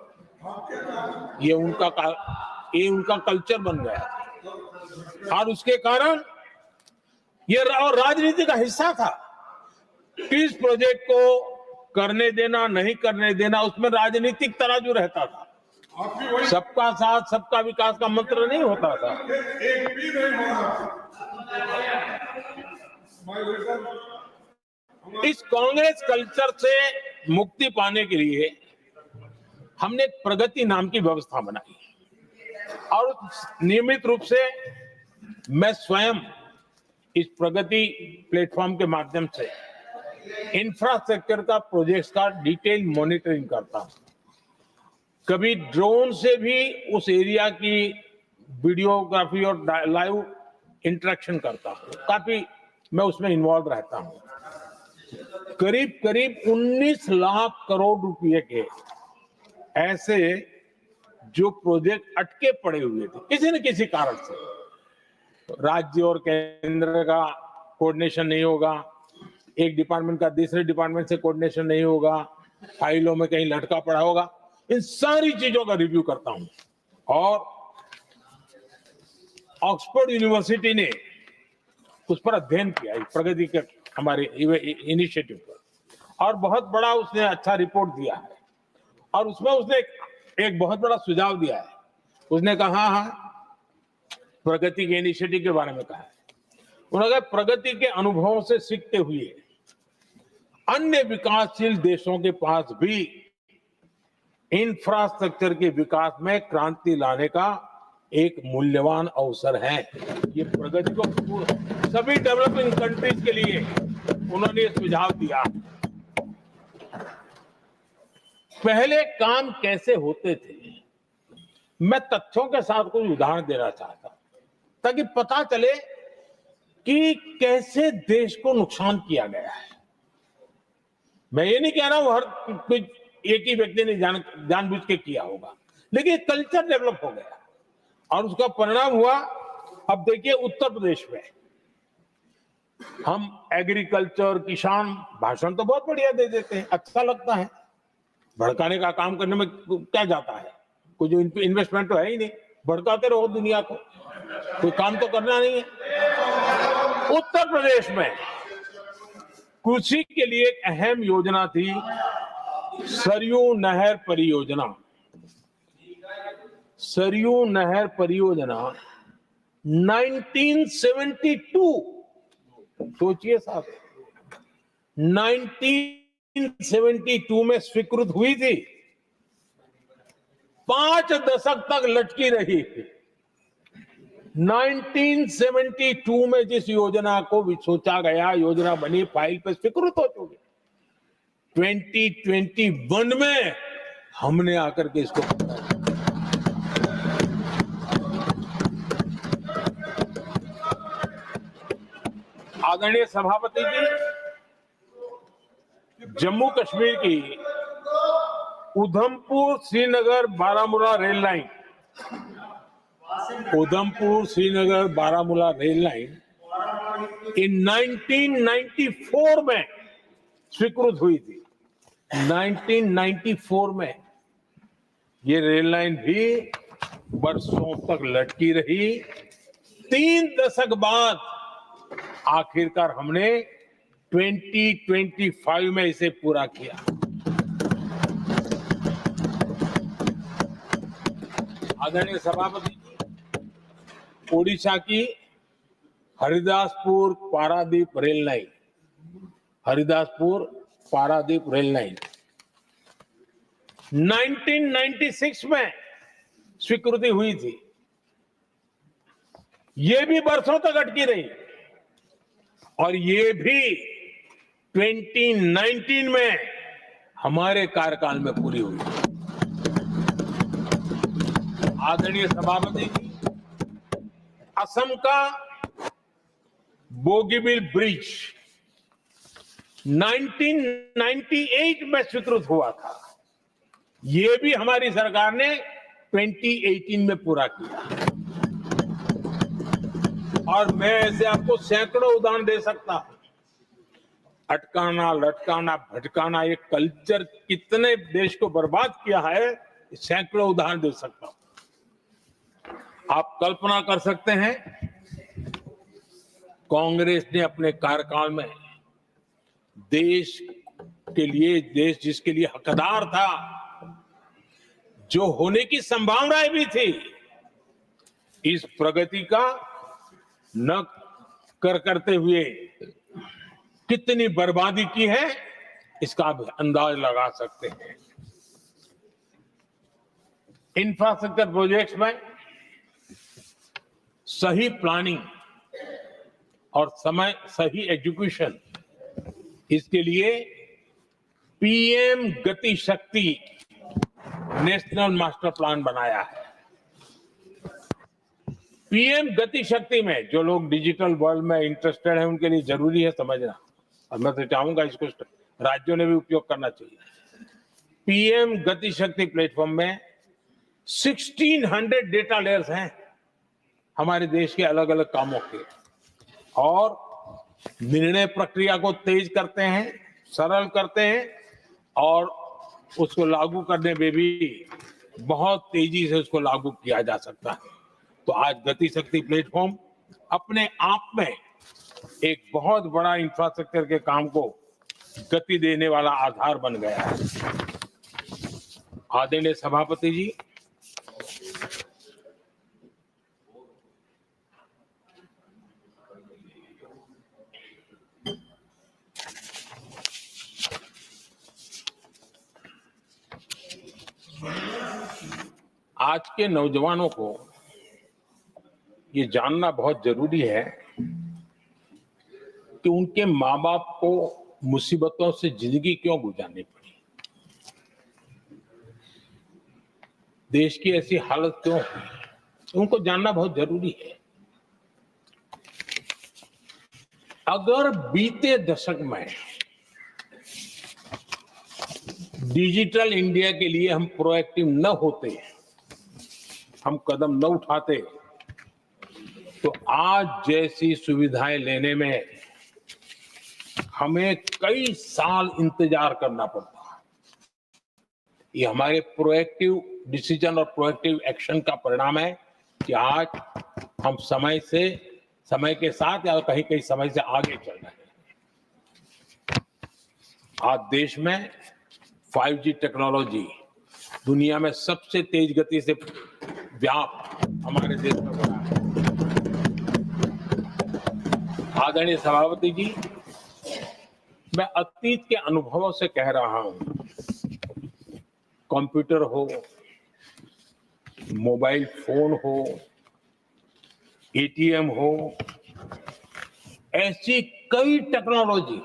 ये उनका कल्चर बन गया और उसके कारण ये राजनीति का हिस्सा था। किस प्रोजेक्ट को करने देना, नहीं करने देना, उसमें राजनीतिक तराजू रहता था। सबका साथ सबका विकास का मंत्र नहीं होता था। इस कांग्रेस कल्चर से मुक्ति पाने के लिए हमने प्रगति नाम की व्यवस्था बनाई और नियमित रूप से मैं स्वयं इस प्रगति प्लेटफॉर्म के माध्यम से इंफ्रास्ट्रक्चर का प्रोजेक्ट्स का डिटेल मॉनिटरिंग करता हूं। कभी ड्रोन से भी उस एरिया की वीडियोग्राफी और लाइव इंटरेक्शन करता हूं। काफी मैं उसमें इन्वॉल्व रहता हूं। करीब करीब 19 लाख करोड़ रुपए के ऐसे जो प्रोजेक्ट अटके पड़े हुए थे किसी न किसी कारण से, राज्य और केंद्र का कोऑर्डिनेशन नहीं होगा, एक डिपार्टमेंट का दूसरे डिपार्टमेंट से कोऑर्डिनेशन नहीं होगा, फाइलों में कहीं लटका पड़ा होगा, इन सारी चीजों का रिव्यू करता हूं। और ऑक्सफोर्ड यूनिवर्सिटी ने उस पर अध्ययन किया प्रगति के हमारे इनिशिएटिव पर और बहुत बड़ा उसने अच्छा रिपोर्ट दिया है। और उसमें उसने एक बहुत बड़ा सुझाव दिया है। उसने कहा प्रगति के इनिशिएटिव के बारे में कहा है। उन्होंने कहा प्रगति के अनुभवों से सीखते हुए अन्य विकासशील देशों के पास भी इंफ्रास्ट्रक्चर के विकास में क्रांति लाने का एक मूल्यवान अवसर है। ये प्रगति को सभी डेवलपिंग कंट्रीज के लिए उन्होंने सुझाव दिया। पहले काम कैसे होते थे, मैं तथ्यों के साथ कुछ उदाहरण देना चाहता हूं ताकि पता चले कि कैसे देश को नुकसान किया गया है। मैं ये नहीं कह रहा हूं हर कोई एक ही व्यक्ति ने जानबूझ के किया होगा, लेकिन कल्चर डेवलप हो गया और उसका परिणाम हुआ। अब देखिए उत्तर प्रदेश में हम एग्रीकल्चर, किसान, भाषण तो बहुत बढ़िया दे देते हैं, अच्छा लगता है, भड़काने का काम करने में क्या जाता है, कुछ इन्वेस्टमेंट तो है ही नहीं, भड़काते रहो दुनिया को, कोई काम तो करना नहीं है। उत्तर प्रदेश में कृषि के लिए एक अहम योजना थी सरयू नहर परियोजना। सरयू नहर परियोजना 1972, सोचिए साहब, 1972 में स्वीकृत हुई थी, 5 दशक तक लटकी रही। 1972 में जिस योजना को सोचा गया, योजना बनी, फाइल पे स्वीकृत हो चुकी, 2021 में हमने आकर के इसको आदरणीय सभापति जी, जम्मू कश्मीर की Udhampur Srinagar Baramulla rail line, Udhampur Srinagar Baramulla rail line in 1994 में स्वीकृत हुई थी। 1994 में ये रेल लाइन भी वर्षों तक लटकी रही। 3 दशक बाद आखिरकार हमने 2025 में इसे पूरा किया। आदरणीय सभापति, ओडिशा की Haridaspur Paradip rail line Haridaspur Paradip rail line 1996 में स्वीकृति हुई थी। ये भी बरसों तक अटकी रही और ये भी 2019 में हमारे कार्यकाल में पूरी हुई। आदरणीय सभापति जी, असम का बोगीबिल ब्रिज 1998 में स्वीकृत हुआ था। ये भी हमारी सरकार ने 2018 में पूरा किया। और मैं ऐसे आपको सैकड़ों उदाहरण दे सकता हूं। अटकाना, लटकाना, भटकाना, ये कल्चर कितने देश को बर्बाद किया है, सैकड़ों उदाहरण दे सकता हूं। आप कल्पना कर सकते हैं, कांग्रेस ने अपने कार्यकाल में देश के लिए, देश जिसके लिए हकदार था, जो होने की संभावनाएं भी थी, इस प्रगति का न करते हुए कितनी बर्बादी की है, इसका आप अंदाज लगा सकते हैं। इंफ्रास्ट्रक्चर प्रोजेक्ट्स में सही प्लानिंग और सही एजुकेशन, इसके लिए पीएम गति शक्ति नेशनल मास्टर प्लान बनाया है। पीएम गति शक्ति में जो लोग डिजिटल वर्ल्ड में इंटरेस्टेड हैं, उनके लिए जरूरी है समझना, और मैं तो चाहूंगा इसको राज्यों ने भी उपयोग करना चाहिए। पीएम गति शक्ति प्लेटफॉर्म में 1600 डेटा लेयर्स हैं हमारे देश के अलग अलग कामों के, और निर्णय प्रक्रिया को तेज करते हैं, सरल करते हैं, और उसको लागू करने में भी बहुत तेजी से उसको लागू किया जा सकता है। तो आज गति शक्ति प्लेटफॉर्म अपने आप में एक बहुत बड़ा इंफ्रास्ट्रक्चर के काम को गति देने वाला आधार बन गया है। आदरणीय सभापति जी, आज के नौजवानों को ये जानना बहुत जरूरी है कि उनके माँ बाप को मुसीबतों से जिंदगी क्यों गुजारनी पड़ी, देश की ऐसी हालत क्यों हुई, उनको जानना बहुत जरूरी है। अगर बीते दशक में डिजिटल इंडिया के लिए हम प्रोएक्टिव न होते, हम कदम न उठाते, तो आज जैसी सुविधाएं लेने में हमें कई साल इंतजार करना पड़ता। ये हमारे प्रोएक्टिव डिसीजन और प्रोएक्टिव एक्शन का परिणाम है कि आज हम समय के साथ या कहीं कहीं समय से आगे चल रहे हैं। आज देश में 5G टेक्नोलॉजी दुनिया में सबसे तेज गति से व्याप हमारे देश में हो रहा है। आदरणीय सभापति जी, मैं अतीत के अनुभवों से कह रहा हूं, कंप्यूटर हो, मोबाइल फोन हो, एटीएम हो, ऐसी कई टेक्नोलॉजी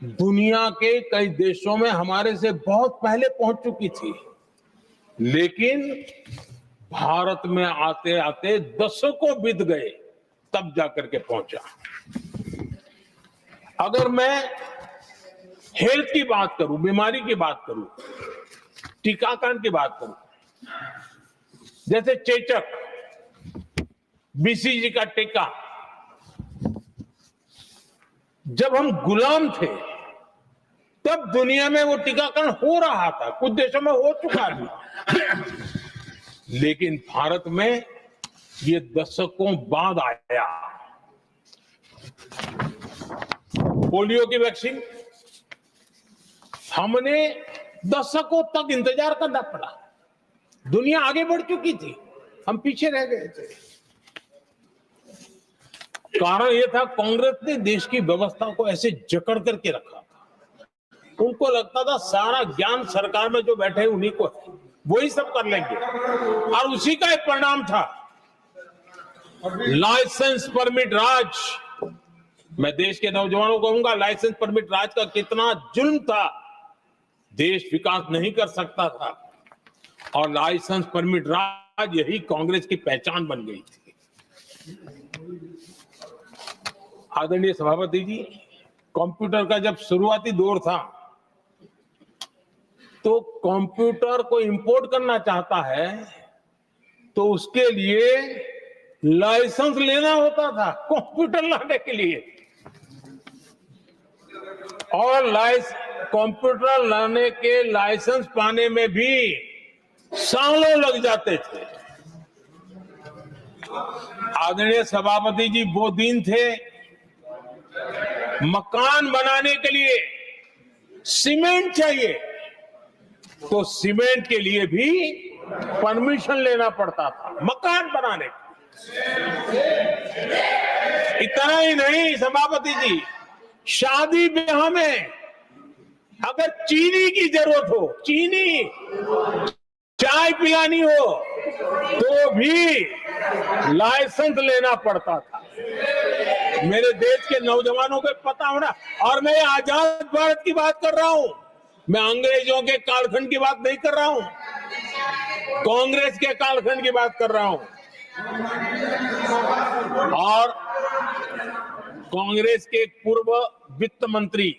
दुनिया के कई देशों में हमारे से बहुत पहले पहुंच चुकी थी, लेकिन भारत में आते आते दशकों बीत गए, तब जाकर के पहुंचा। अगर मैं हेल्थ की बात करूं, बीमारी की बात करूं, टीकाकरण की बात करूं, जैसे चेचक, बीसीजी का टीका, जब हम गुलाम थे तब दुनिया में वो टीकाकरण हो रहा था, कुछ देशों में हो चुका था, लेकिन भारत में ये दशकों बाद आया। पोलियो की वैक्सीन हमने दशकों तक इंतजार करना पड़ा, दुनिया आगे बढ़ चुकी थी, हम पीछे रह गए थे। कारण ये था, कांग्रेस ने देश की व्यवस्था को ऐसे जकड़ करके रखा था। उनको लगता था सारा ज्ञान सरकार में जो बैठे उन्हीं को है, वही सब कर लेंगे, और उसी का एक परिणाम था लाइसेंस परमिट राज। मैं देश के नौजवानों को कहूंगा, लाइसेंस परमिट राज का कितना जुल्म था। देश विकास नहीं कर सकता था, और लाइसेंस परमिट राज यही कांग्रेस की पहचान बन गई थी। आदरणीय सभापति जी, कंप्यूटर का जब शुरुआती दौर था, तो कंप्यूटर को इंपोर्ट करना चाहता है तो उसके लिए लाइसेंस लेना होता था, कंप्यूटर लाने के लिए। और कंप्यूटर लाने के लाइसेंस पाने में भी सालों लग जाते थे। आदरणीय सभापति जी, वो दिन थे, मकान बनाने के लिए सीमेंट चाहिए तो सीमेंट के लिए भी परमिशन लेना पड़ता था, मकान बनाने का। इतना ही नहीं सभापति जी, शादी ब्याह में अगर चीनी की जरूरत हो, चीनी चाय पिलानी हो, तो भी लाइसेंस लेना पड़ता था। मेरे देश के नौजवानों को पता होना, और मैं आजाद भारत की बात कर रहा हूं, मैं अंग्रेजों के कालखंड की बात नहीं कर रहा हूं, कांग्रेस के कालखंड की बात कर रहा हूं। और कांग्रेस के पूर्व वित्त मंत्री,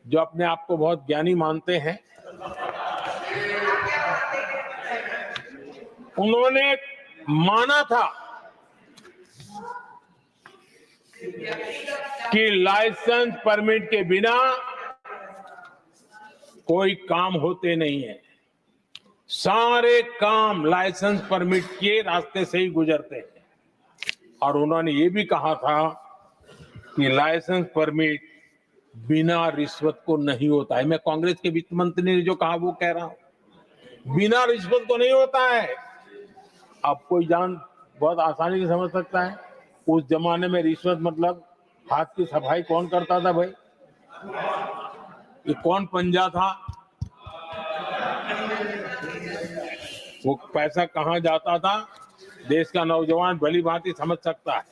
जो अपने आप को बहुत ज्ञानी मानते हैं, उन्होंने माना था कि लाइसेंस परमिट के बिना कोई काम होते नहीं है, सारे काम लाइसेंस परमिट के रास्ते से ही गुजरते हैं। और उन्होंने ये भी कहा था कि लाइसेंस परमिट बिना रिश्वत को नहीं होता है। मैं कांग्रेस के वित्त मंत्री ने जो कहा वो कह रहा हूं, बिना रिश्वत को नहीं होता है। अब कोई बहुत आसानी से समझ सकता है, उस जमाने में रिश्वत मतलब हाथ की सफाई कौन करता था भाई? ये कौन पंजा था? वो पैसा कहां जाता था? देश का नौजवान भली भांति समझ सकता है।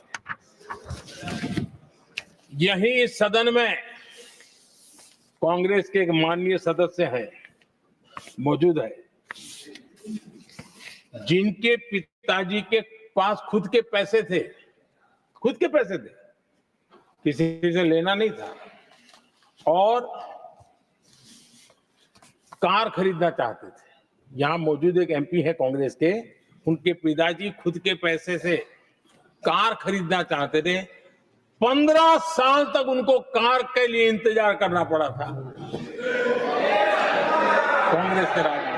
यही इस सदन में कांग्रेस के एक माननीय सदस्य हैं, मौजूद है, जिनके पिताजी के पास खुद के पैसे थे, किसी से लेना नहीं था, और कार खरीदना चाहते थे। यहां मौजूद एक एमपी है कांग्रेस के, उनके पिताजी खुद के पैसे से कार खरीदना चाहते थे। 15 साल तक उनको कार के लिए इंतजार करना पड़ा था कांग्रेस के राज में।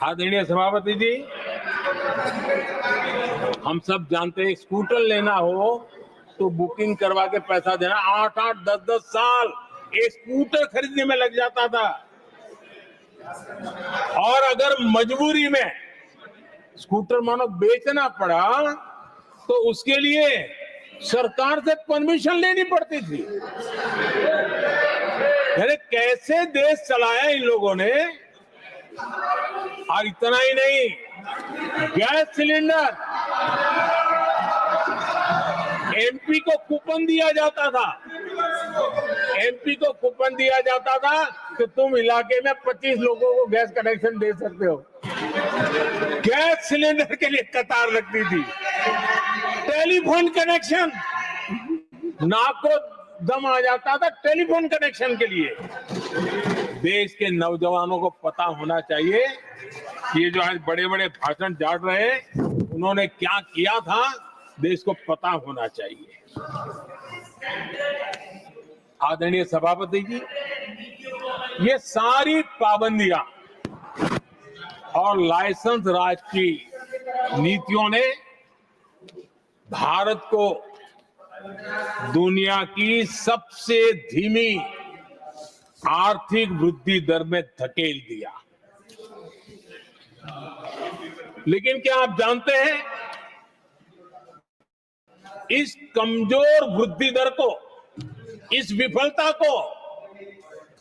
आदरणीय सभापति जी, हम सब जानते हैं, स्कूटर लेना हो तो बुकिंग करवा के पैसा देना, 8-8, 10-10 साल एक स्कूटर खरीदने में लग जाता था। और अगर मजबूरी में स्कूटर मानो बेचना पड़ा तो उसके लिए सरकार से परमिशन लेनी पड़ती थी। अरे कैसे देश चलाया इन लोगों ने। और इतना ही नहीं, गैस सिलेंडर एमपी को कूपन दिया जाता था, कि तुम इलाके में 25 लोगों को गैस कनेक्शन दे सकते हो। गैस सिलेंडर के लिए कतार लगती थी। टेलीफोन कनेक्शन, नाक को दम आ जाता था टेलीफोन कनेक्शन के लिए। देश के नौजवानों को पता होना चाहिए कि ये जो आज बड़े बड़े भाषण झाड़ रहे हैं, उन्होंने क्या किया था, देश को पता होना चाहिए। आदरणीय सभापति जी, ये सारी पाबंदियां और लाइसेंस राज की नीतियों ने भारत को दुनिया की सबसे धीमी आर्थिक वृद्धि दर में धकेल दिया। लेकिन क्या आप जानते हैं, इस कमजोर वृद्धि दर को, इस विफलता को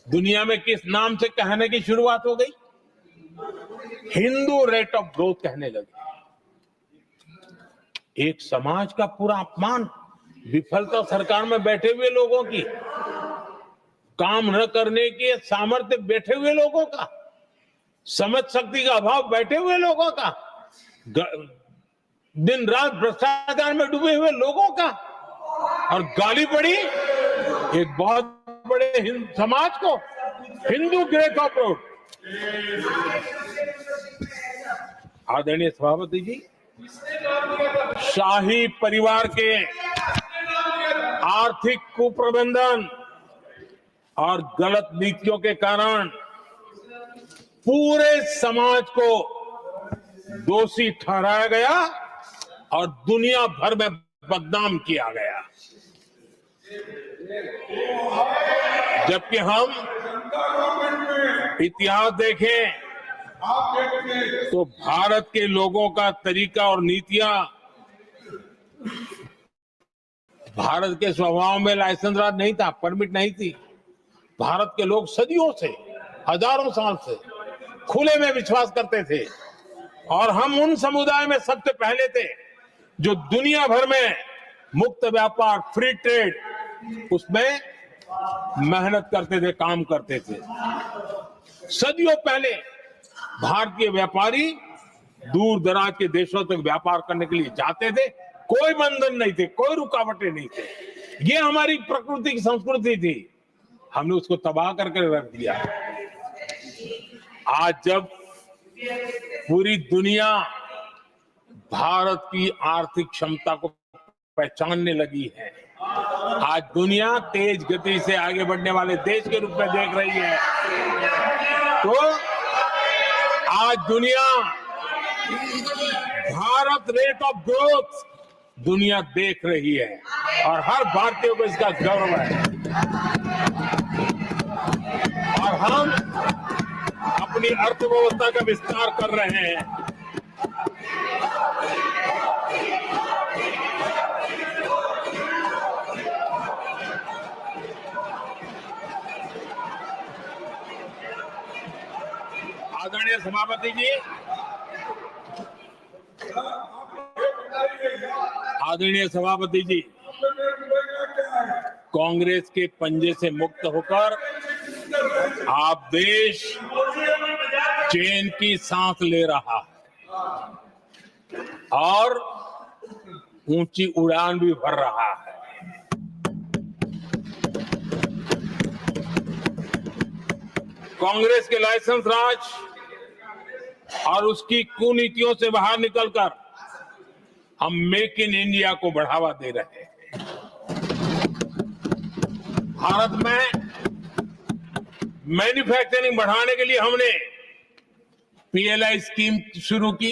दुनिया में किस नाम से कहने की शुरुआत हो गई? हिंदू रेट ऑफ ग्रोथ कहने लगे। एक समाज का पूरा अपमान, विफलता सरकार में बैठे हुए लोगों की, काम न करने के सामर्थ्य बैठे हुए लोगों का, समझ शक्ति का अभाव बैठे हुए लोगों का, दिन रात भ्रष्टाचार में डूबे हुए लोगों का, और गाली पड़ी एक बहुत बड़े समाज को, हिंदू ग्रेट ऑफ ग्रोथ। आदरणीय सभापति जी, शाही परिवार के आर्थिक कुप्रबंधन और गलत नीतियों के कारण पूरे समाज को दोषी ठहराया गया और दुनिया भर में बदनाम किया गया। जबकि हम इतिहास देखें तो भारत के लोगों का तरीका और नीतियां, भारत के स्वभाव में लाइसेंस राज नहीं था, परमिट नहीं थी। भारत के लोग सदियों से, हजारों साल से खुले में विश्वास करते थे, और हम उन समुदाय में सबसे पहले थे जो दुनिया भर में मुक्त व्यापार, फ्री ट्रेड, उसमें मेहनत करते थे, काम करते थे। सदियों पहले भारतीय व्यापारी दूर दराज के देशों तक व्यापार करने के लिए जाते थे, कोई बंधन नहीं थे, कोई रुकावटें नहीं थे। ये हमारी प्रकृति की संस्कृति थी, हमने उसको तबाह करके रख दिया। आज जब पूरी दुनिया भारत की आर्थिक क्षमता को पहचानने लगी है, आज दुनिया तेज गति से आगे बढ़ने वाले देश के रूप में देख रही है, तो आज दुनिया भारत रेट ऑफ ग्रोथ दुनिया देख रही है और हर भारतीय को इसका गौरव है। और हम अपनी अर्थव्यवस्था का विस्तार कर रहे हैं। आदरणीय सभापति जी, आदरणीय सभापति जी, कांग्रेस के पंजे से मुक्त होकर आप देश चैन की सांस ले रहा है और ऊंची उड़ान भी भर रहा है। कांग्रेस के लाइसेंस राज और उसकी कुनीतियों से बाहर निकलकर हम मेक इन इंडिया को बढ़ावा दे रहे हैं। भारत में मैन्युफैक्चरिंग बढ़ाने के लिए हमने पीएलआई स्कीम शुरू की,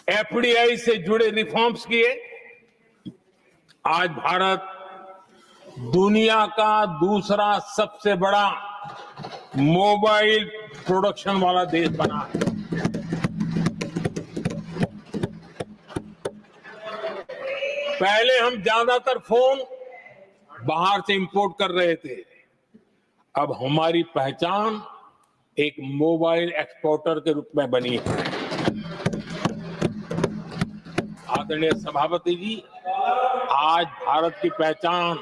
एफडीआई से जुड़े रिफॉर्म्स किए। आज भारत दुनिया का दूसरा सबसे बड़ा मोबाइल प्रोडक्शन वाला देश बना है। पहले हम ज्यादातर फोन बाहर से इंपोर्ट कर रहे थे, अब हमारी पहचान एक मोबाइल एक्सपोर्टर के रूप में बनी है। आदरणीय सभापति जी, आज भारत की पहचान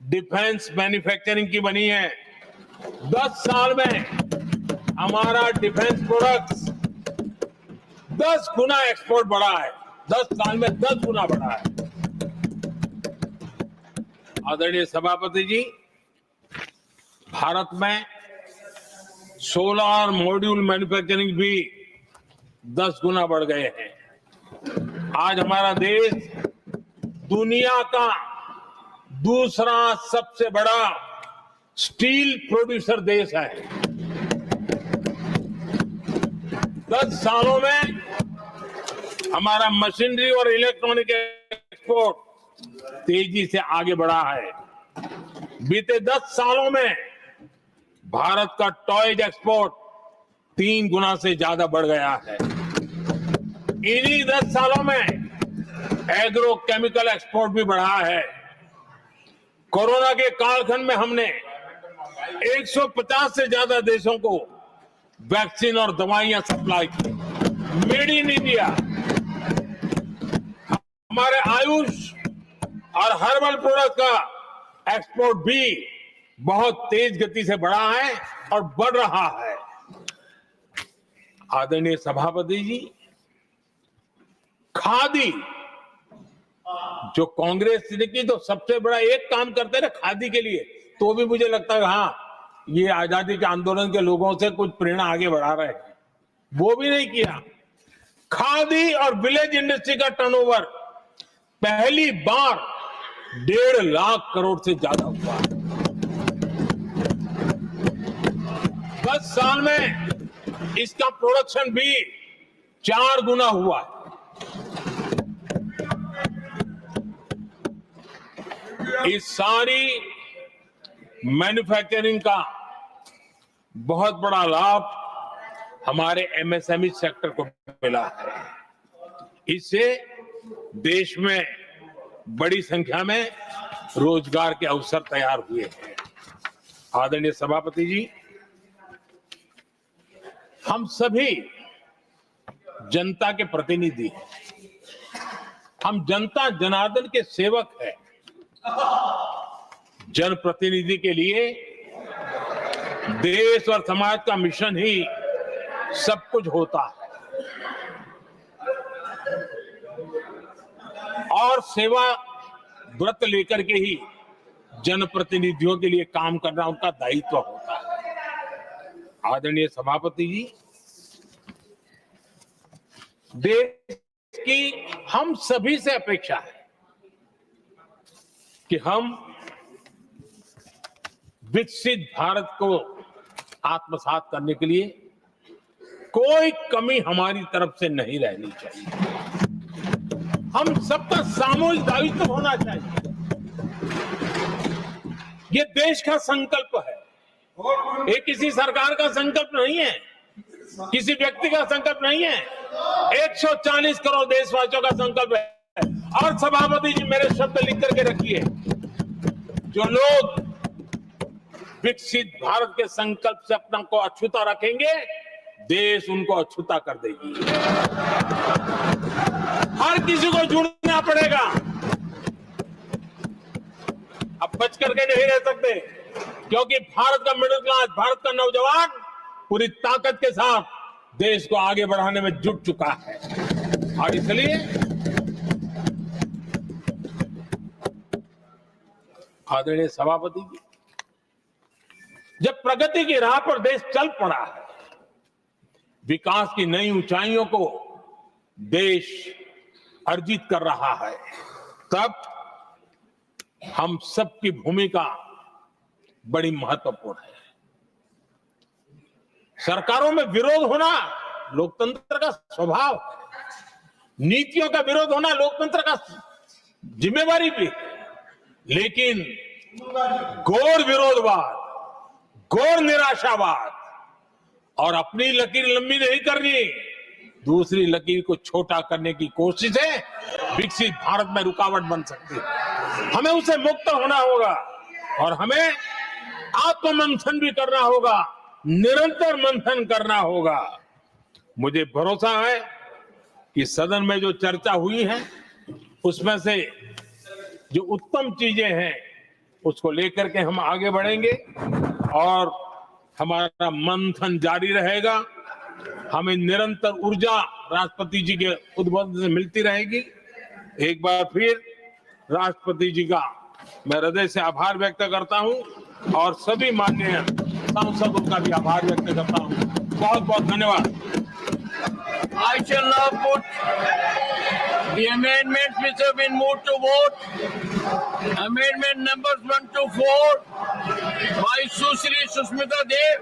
डिफेंस मैन्युफैक्चरिंग की बनी है। 10 साल में हमारा डिफेंस प्रोडक्ट्स 10 गुना एक्सपोर्ट बढ़ा है, 10 साल में 10 गुना बढ़ा है। आदरणीय सभापति जी, भारत में सोलर मॉड्यूल मैन्युफैक्चरिंग भी 10 गुना बढ़ गए हैं। आज हमारा देश दुनिया का दूसरा सबसे बड़ा स्टील प्रोड्यूसर देश है। 10 सालों में हमारा मशीनरी और इलेक्ट्रॉनिक एक्सपोर्ट तेजी से आगे बढ़ा है। बीते 10 सालों में भारत का टॉयज एक्सपोर्ट 3 गुना से ज्यादा बढ़ गया है। इन्हीं 10 सालों में एग्रो केमिकल एक्सपोर्ट भी बढ़ा है। कोरोना के कालखंड में हमने 150 से ज्यादा देशों को वैक्सीन और दवाइयां सप्लाई की। मेड इन इंडिया, हमारे आयुष और हर्बल प्रोडक्ट का एक्सपोर्ट भी बहुत तेज गति से बढ़ा है और बढ़ रहा है। आदरणीय सभापति जी, खादी जो कांग्रेस ने की तो सबसे बड़ा एक काम करते ना खादी के लिए, तो भी मुझे लगता है हाँ ये आजादी के आंदोलन के लोगों से कुछ प्रेरणा आगे बढ़ा रहे हैं, वो भी नहीं किया। खादी और विलेज इंडस्ट्री का टर्नओवर पहली बार 1.5 लाख करोड़ से ज्यादा हुआ। 10 साल में इसका प्रोडक्शन भी 4 गुना हुआ है। इस सारी मैन्युफैक्चरिंग का बहुत बड़ा लाभ हमारे एमएसएमई सेक्टर को मिला है। इससे देश में बड़ी संख्या में रोजगार के अवसर तैयार हुए हैं। आदरणीय सभापति जी, हम सभी जनता के प्रतिनिधि हैं, हम जनता जनार्दन के सेवक हैं। जनप्रतिनिधि के लिए देश और समाज का मिशन ही सब कुछ होता है और सेवा व्रत लेकर के ही जनप्रतिनिधियों के लिए काम करना उनका दायित्व होता है। आदरणीय सभापति जी, देश की हम सभी से अपेक्षा है कि हम विकसित भारत को आत्मसात करने के लिए कोई कमी हमारी तरफ से नहीं रहनी चाहिए। हम सबका सामूहिक दायित्व होना चाहिए। ये देश का संकल्प है, ये किसी सरकार का संकल्प नहीं है, किसी व्यक्ति का संकल्प नहीं है, 140 करोड़ देशवासियों का संकल्प है। और सभापति जी, मेरे शब्द लिख करके रखिए, जो लोग विकसित भारत के संकल्प से अपना को अछूता रखेंगे, देश उनको अछूता कर देगी। हर किसी को जुड़ना पड़ेगा, अब बच करके नहीं रह सकते, क्योंकि भारत का मिडिल क्लास, भारत का नौजवान पूरी ताकत के साथ देश को आगे बढ़ाने में जुट चुका है। और इसलिए आदरणीय सभापति जी, जब प्रगति की राह पर देश चल पड़ा है, विकास की नई ऊंचाइयों को देश अर्जित कर रहा है, तब हम सबकी भूमिका बड़ी महत्वपूर्ण है। सरकारों में विरोध होना लोकतंत्र का स्वभाव है, नीतियों का विरोध होना लोकतंत्र का जिम्मेवारी भी है, लेकिन घोर विरोधवाद, घोर निराशावाद और अपनी लकीर लंबी नहीं करनी, दूसरी लकीर को छोटा करने की कोशिशें विकसित भारत में रुकावट बन सकती है। हमें उसे मुक्त होना होगा और हमें आत्ममंथन भी करना होगा, निरंतर मंथन करना होगा। मुझे भरोसा है कि सदन में जो चर्चा हुई है उसमें से जो उत्तम चीजें हैं उसको लेकर के हम आगे बढ़ेंगे और हमारा मंथन जारी रहेगा। हमें निरंतर ऊर्जा राष्ट्रपति जी के उद्बोधन से मिलती रहेगी। एक बार फिर राष्ट्रपति जी का मैं हृदय से आभार व्यक्त करता हूं और सभी माननीय सांसदों का भी आभार व्यक्त करता हूं। बहुत बहुत धन्यवाद। I shall now put the amendments which have been moved to vote. Amendment numbers 1 to 4 by Sushri Susmita Dev.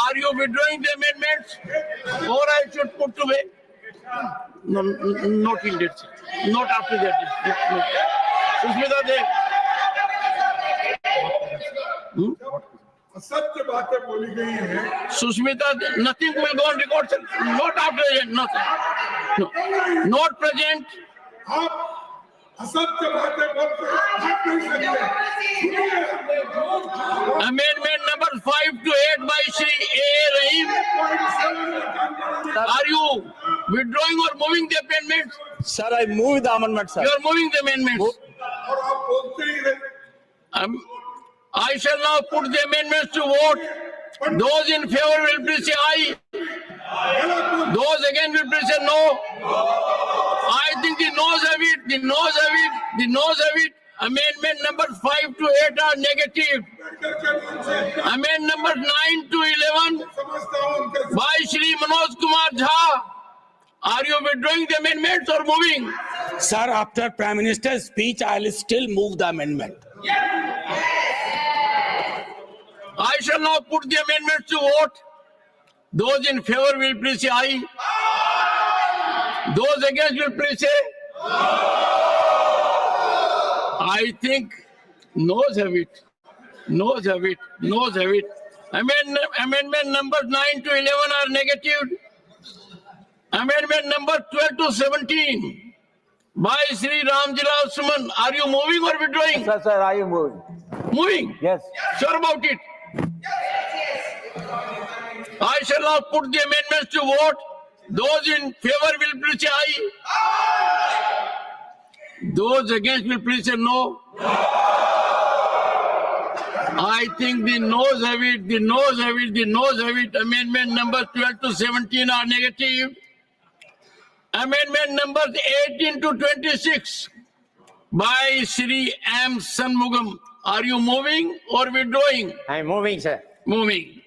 Are you withdrawing the amendments or I should put to vote? No, not in that. Not after that. No. Susmita Dev. सत्य बातें बोली गई हैं। Susmita, nothing will go on record. Not after that. Nothing. No, not present. Amendment number 5 to 8 by Shri A. Rahim. Are you withdrawing or moving the amendments? Sir, I move the amendment, sir. You are moving the amendments. I shall now put the amendments to vote. Those in favor will please say aye. Those against will please say no. I think the noes have it, the noes have it, the noes have it. Amendment number 5 to 8 are negative. Amendment number 9 to 11 by Shri Manoj Kumar Jha. Are you withdrawing the amendments or moving? Sir, after Prime Minister's speech, I will still move the amendment. I shall now put the amendments to vote. Those in favor will please say aye. Those against will please say. I think noes have it. Noes have it. Noes have it. Amendment numbers 9 to 11 are negative. Amendment number 12 to 17 by Sri Ramjilal Suman. Are you moving or withdrawing? Sir, are you moving? Moving? Yes. Sure about it? I shall now put the amendments to vote. Those in favor will please say aye. Those against will please say no. I think the noes have it, the noes have it, the noes have it. Amendment numbers 12 to 17 are negative. Amendment numbers 18 to 26 by Shri M. Sanmugam. Are you moving or withdrawing? I am moving, sir. Moving.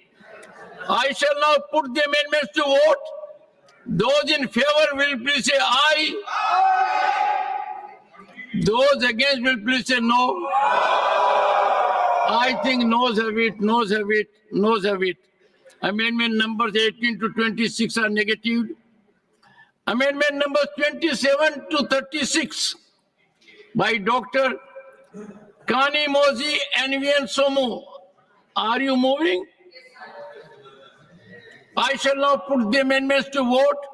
I shall now put the amendments to vote. Those in favor will please say aye. Those against will please say no. I think noes have it, noes have it, noes have it. Amendment numbers 18 to 26 are negative. Amendment numbers 27 to 36 by Dr. Kani Mozi and Vian Somu. Are you moving? I shall now put the amendments to vote.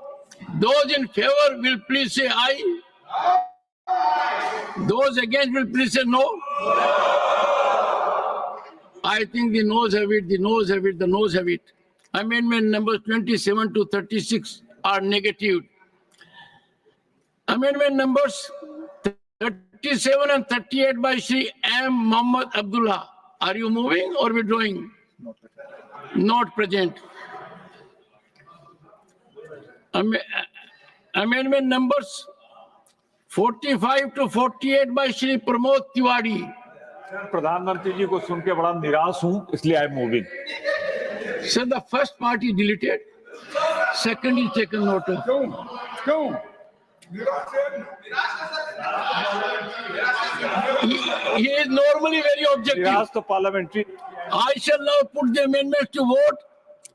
Those in favor will please say aye. Those against will please say no. I think the noes have it, the noes have it, the noes have it. Amendment numbers 27 to 36 are negative. Amendment numbers 37 and 38 by Shri M. Muhammad Abdullah. Are you moving or withdrawing? Not present. Amendment numbers 45 to 48 by Shri Pramod Tiwari. प्रधानमंत्री जी को सुन के बड़ा निराश हूं, इसलिए I am moving. Sir, the first part is deleted, second is taken note of. He is normally very objective. निराश तो parliamentary. I shall now put the amendments to vote.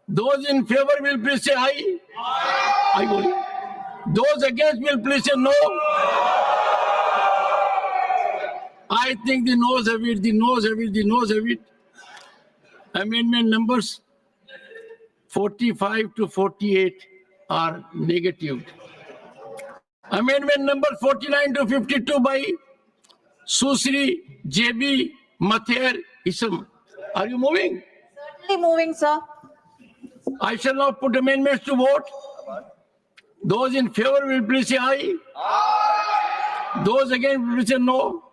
Those in favor will please say aye. Aye. Those against will please say no. I think the noes have it, the noes have it, the noes have it. Amendment numbers 45 to 48 are negative. Amendment number 49 to 52 by Susri JB Mather Isam. Are you moving? Certainly moving, sir. I shall now put amendments to vote. Those in favor will please say aye. Those against will say no.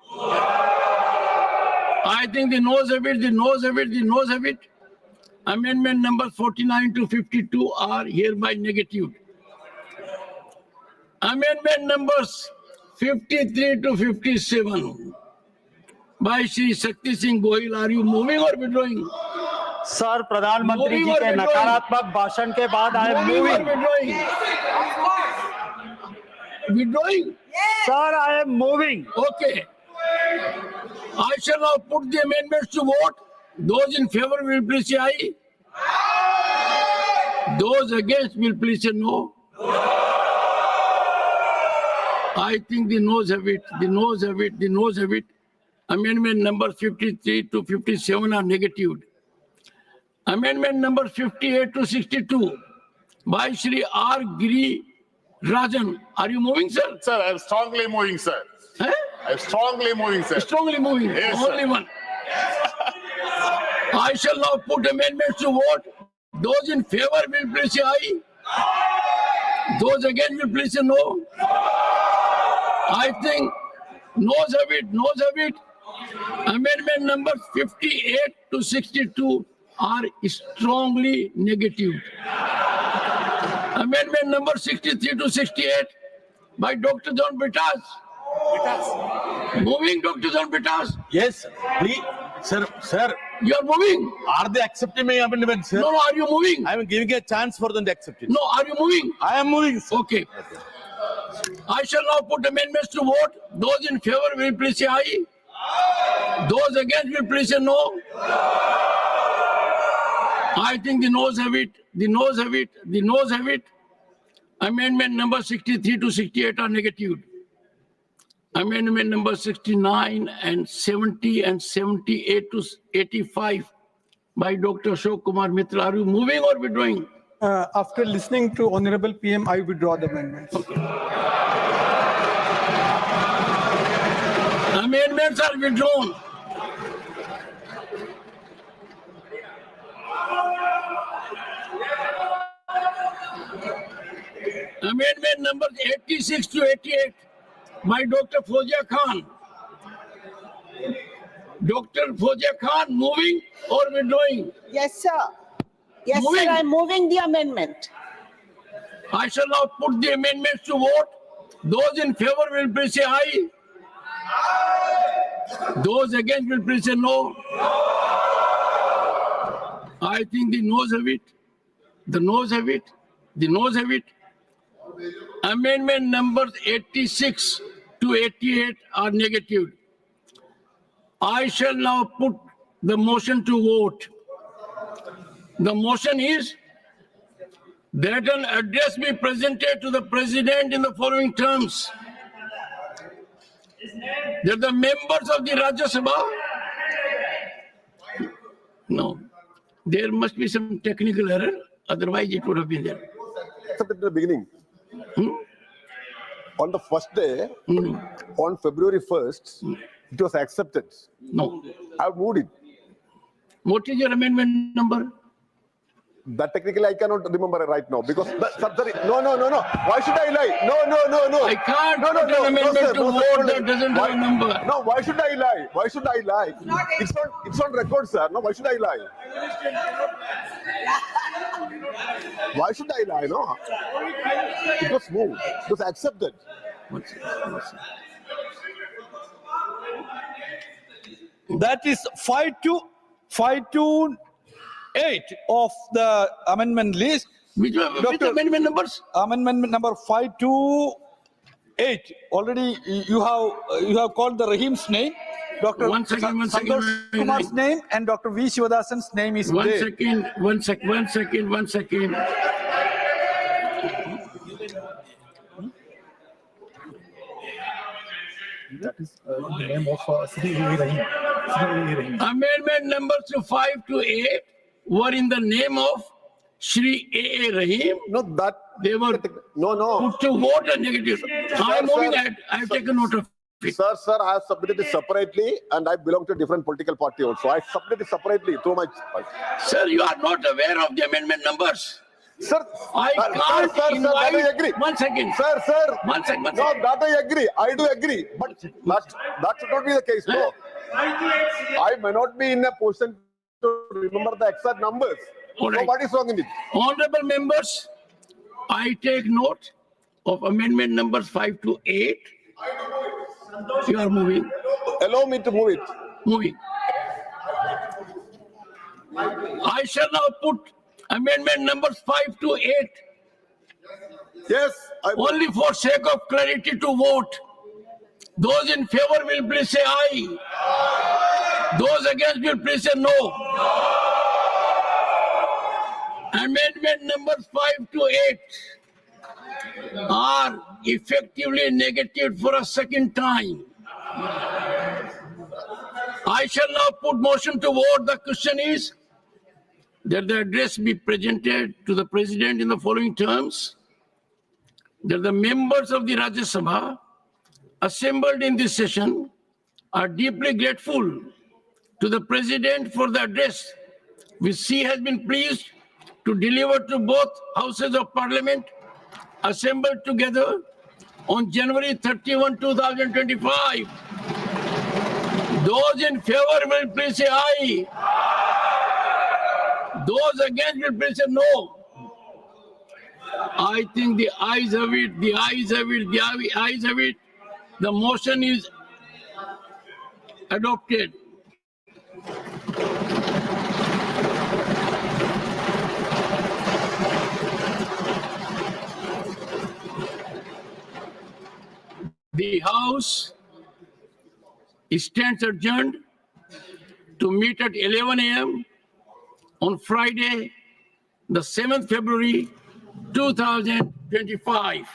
I think the noes have it, the noes have it, the noes have it. Amendment numbers 49 to 52 are hereby negative. Amendment numbers 53 to 57 by Shri Shakti Singh Gohil. Are you moving or withdrawing? Sir, प्रधानमंत्री जी के नकारात्मक भाषण के बाद I am moving. Withdrawing? Sir, I am moving. Okay. I shall now put the amendments to vote. Those in favor will please say aye. Those against will please say no. I think the noes have it, the noes have it, the noes have it. Amendment number 53 to 57 are negative. Amendment number 58 to 62 by Shri R. Giri Rajan, are you moving, sir? Sir, I'm strongly moving, sir. Huh? I'm strongly moving, sir. Strongly moving. Yes, Only sir. one. I shall now put amendments to vote. Those in favor will please say aye. Those against will please say no. I think noes have it, noes have it. Amendment numbers 58 to 62 are strongly negative. Amendment number 63 to 68 by Dr. John Bitas. Moving, Dr. John Bitas. Yes, please, sir. You are moving. Are they accepting my amendment, sir? No, are you moving? I am giving a chance for them to accept it. No, are you moving? I am moving, sir. Okay. I shall now put amendments to vote. Those in favor will please say aye. Those against will please say no. I think the noes have it. The noes have it. The noes have it. Amendment number 63 to 68 are negative. Amendment number 69 and 70 and 78 to 85 by Dr. Ashok Kumar Mitra. Are you moving or withdrawing? After listening to Honorable PM, I withdraw the amendments. Okay. Amendments are withdrawn. Amendment numbers 86 to 88 by Dr. Fozia Khan. Dr. Fozia Khan, moving or withdrawing? Yes, sir. Yes, Moving. sir, I'm moving the amendment. I shall now put the amendments to vote. Those in favor will please say aye. Those against will please say no. I think the noes have it. The noes have it. The noes have it. Amendment numbers 86 to 88 are negative. I shall now put the motion to vote. The motion is that an address be presented to the President in the following terms. That the members of the Rajya Sabha, no, there must be some technical error, otherwise it would have been there. At the beginning, on the first day, on February 1st, it was accepted. No. I moved it. What is your amendment number? That technically I cannot remember right now because sorry, no. Why should I lie? No. I can't put an amendment to vote that doesn't have a number. No, why should I lie? Why should I lie? It's on record, sir. No, why should I lie? Why should I lie? No. It was moved. It was accepted. That is 528 of the amendment list. Which amendment numbers? Amendment number 528. Already you have called the Rahim's name. Dr. Santosh Kumar's name and Dr. V. Shivadasan's name is One there. second. That is the name of Sri Rahim. Amendment numbers 5 to 8 were in the name of Shri A.A. Rahim. No, that they were put to vote a negative. I am moving ahead. I have taken note of it. Sir, I have submitted it separately and I belong to a different political party also. I submitted it separately through my... Sir, you are not aware of the amendment numbers. Sir, I can't invite... that I agree. 1 second. Sir. 1 second. No, that I agree. I do agree. But that should not be the case. No. I may not be in a position to remember the exact numbers. All right. So what is wrong in it? Honorable members, I take note of amendment numbers 5 to 8. You are moving. Allow me to move it. Moving. I shall now put amendment numbers 5 to 8. Yes. Only for sake of clarity to vote. Those in favor will please say aye. Those against will please say no. Amendment numbers 5 to 8 are effectively negated for a second time. I shall now put motion to vote. The question is that the address be presented to the President in the following terms. that the members of the Rajya Sabha assembled in this session are deeply grateful to the President for the address which he has been pleased to deliver to both houses of Parliament assembled together on January 31, 2025. Those in favor will please say aye. Those against will please say no. I think the ayes have it, the ayes have it, the ayes have it. The motion is adopted. The House stands adjourned to meet at 11 a.m. on Friday, the 7th February, 2025.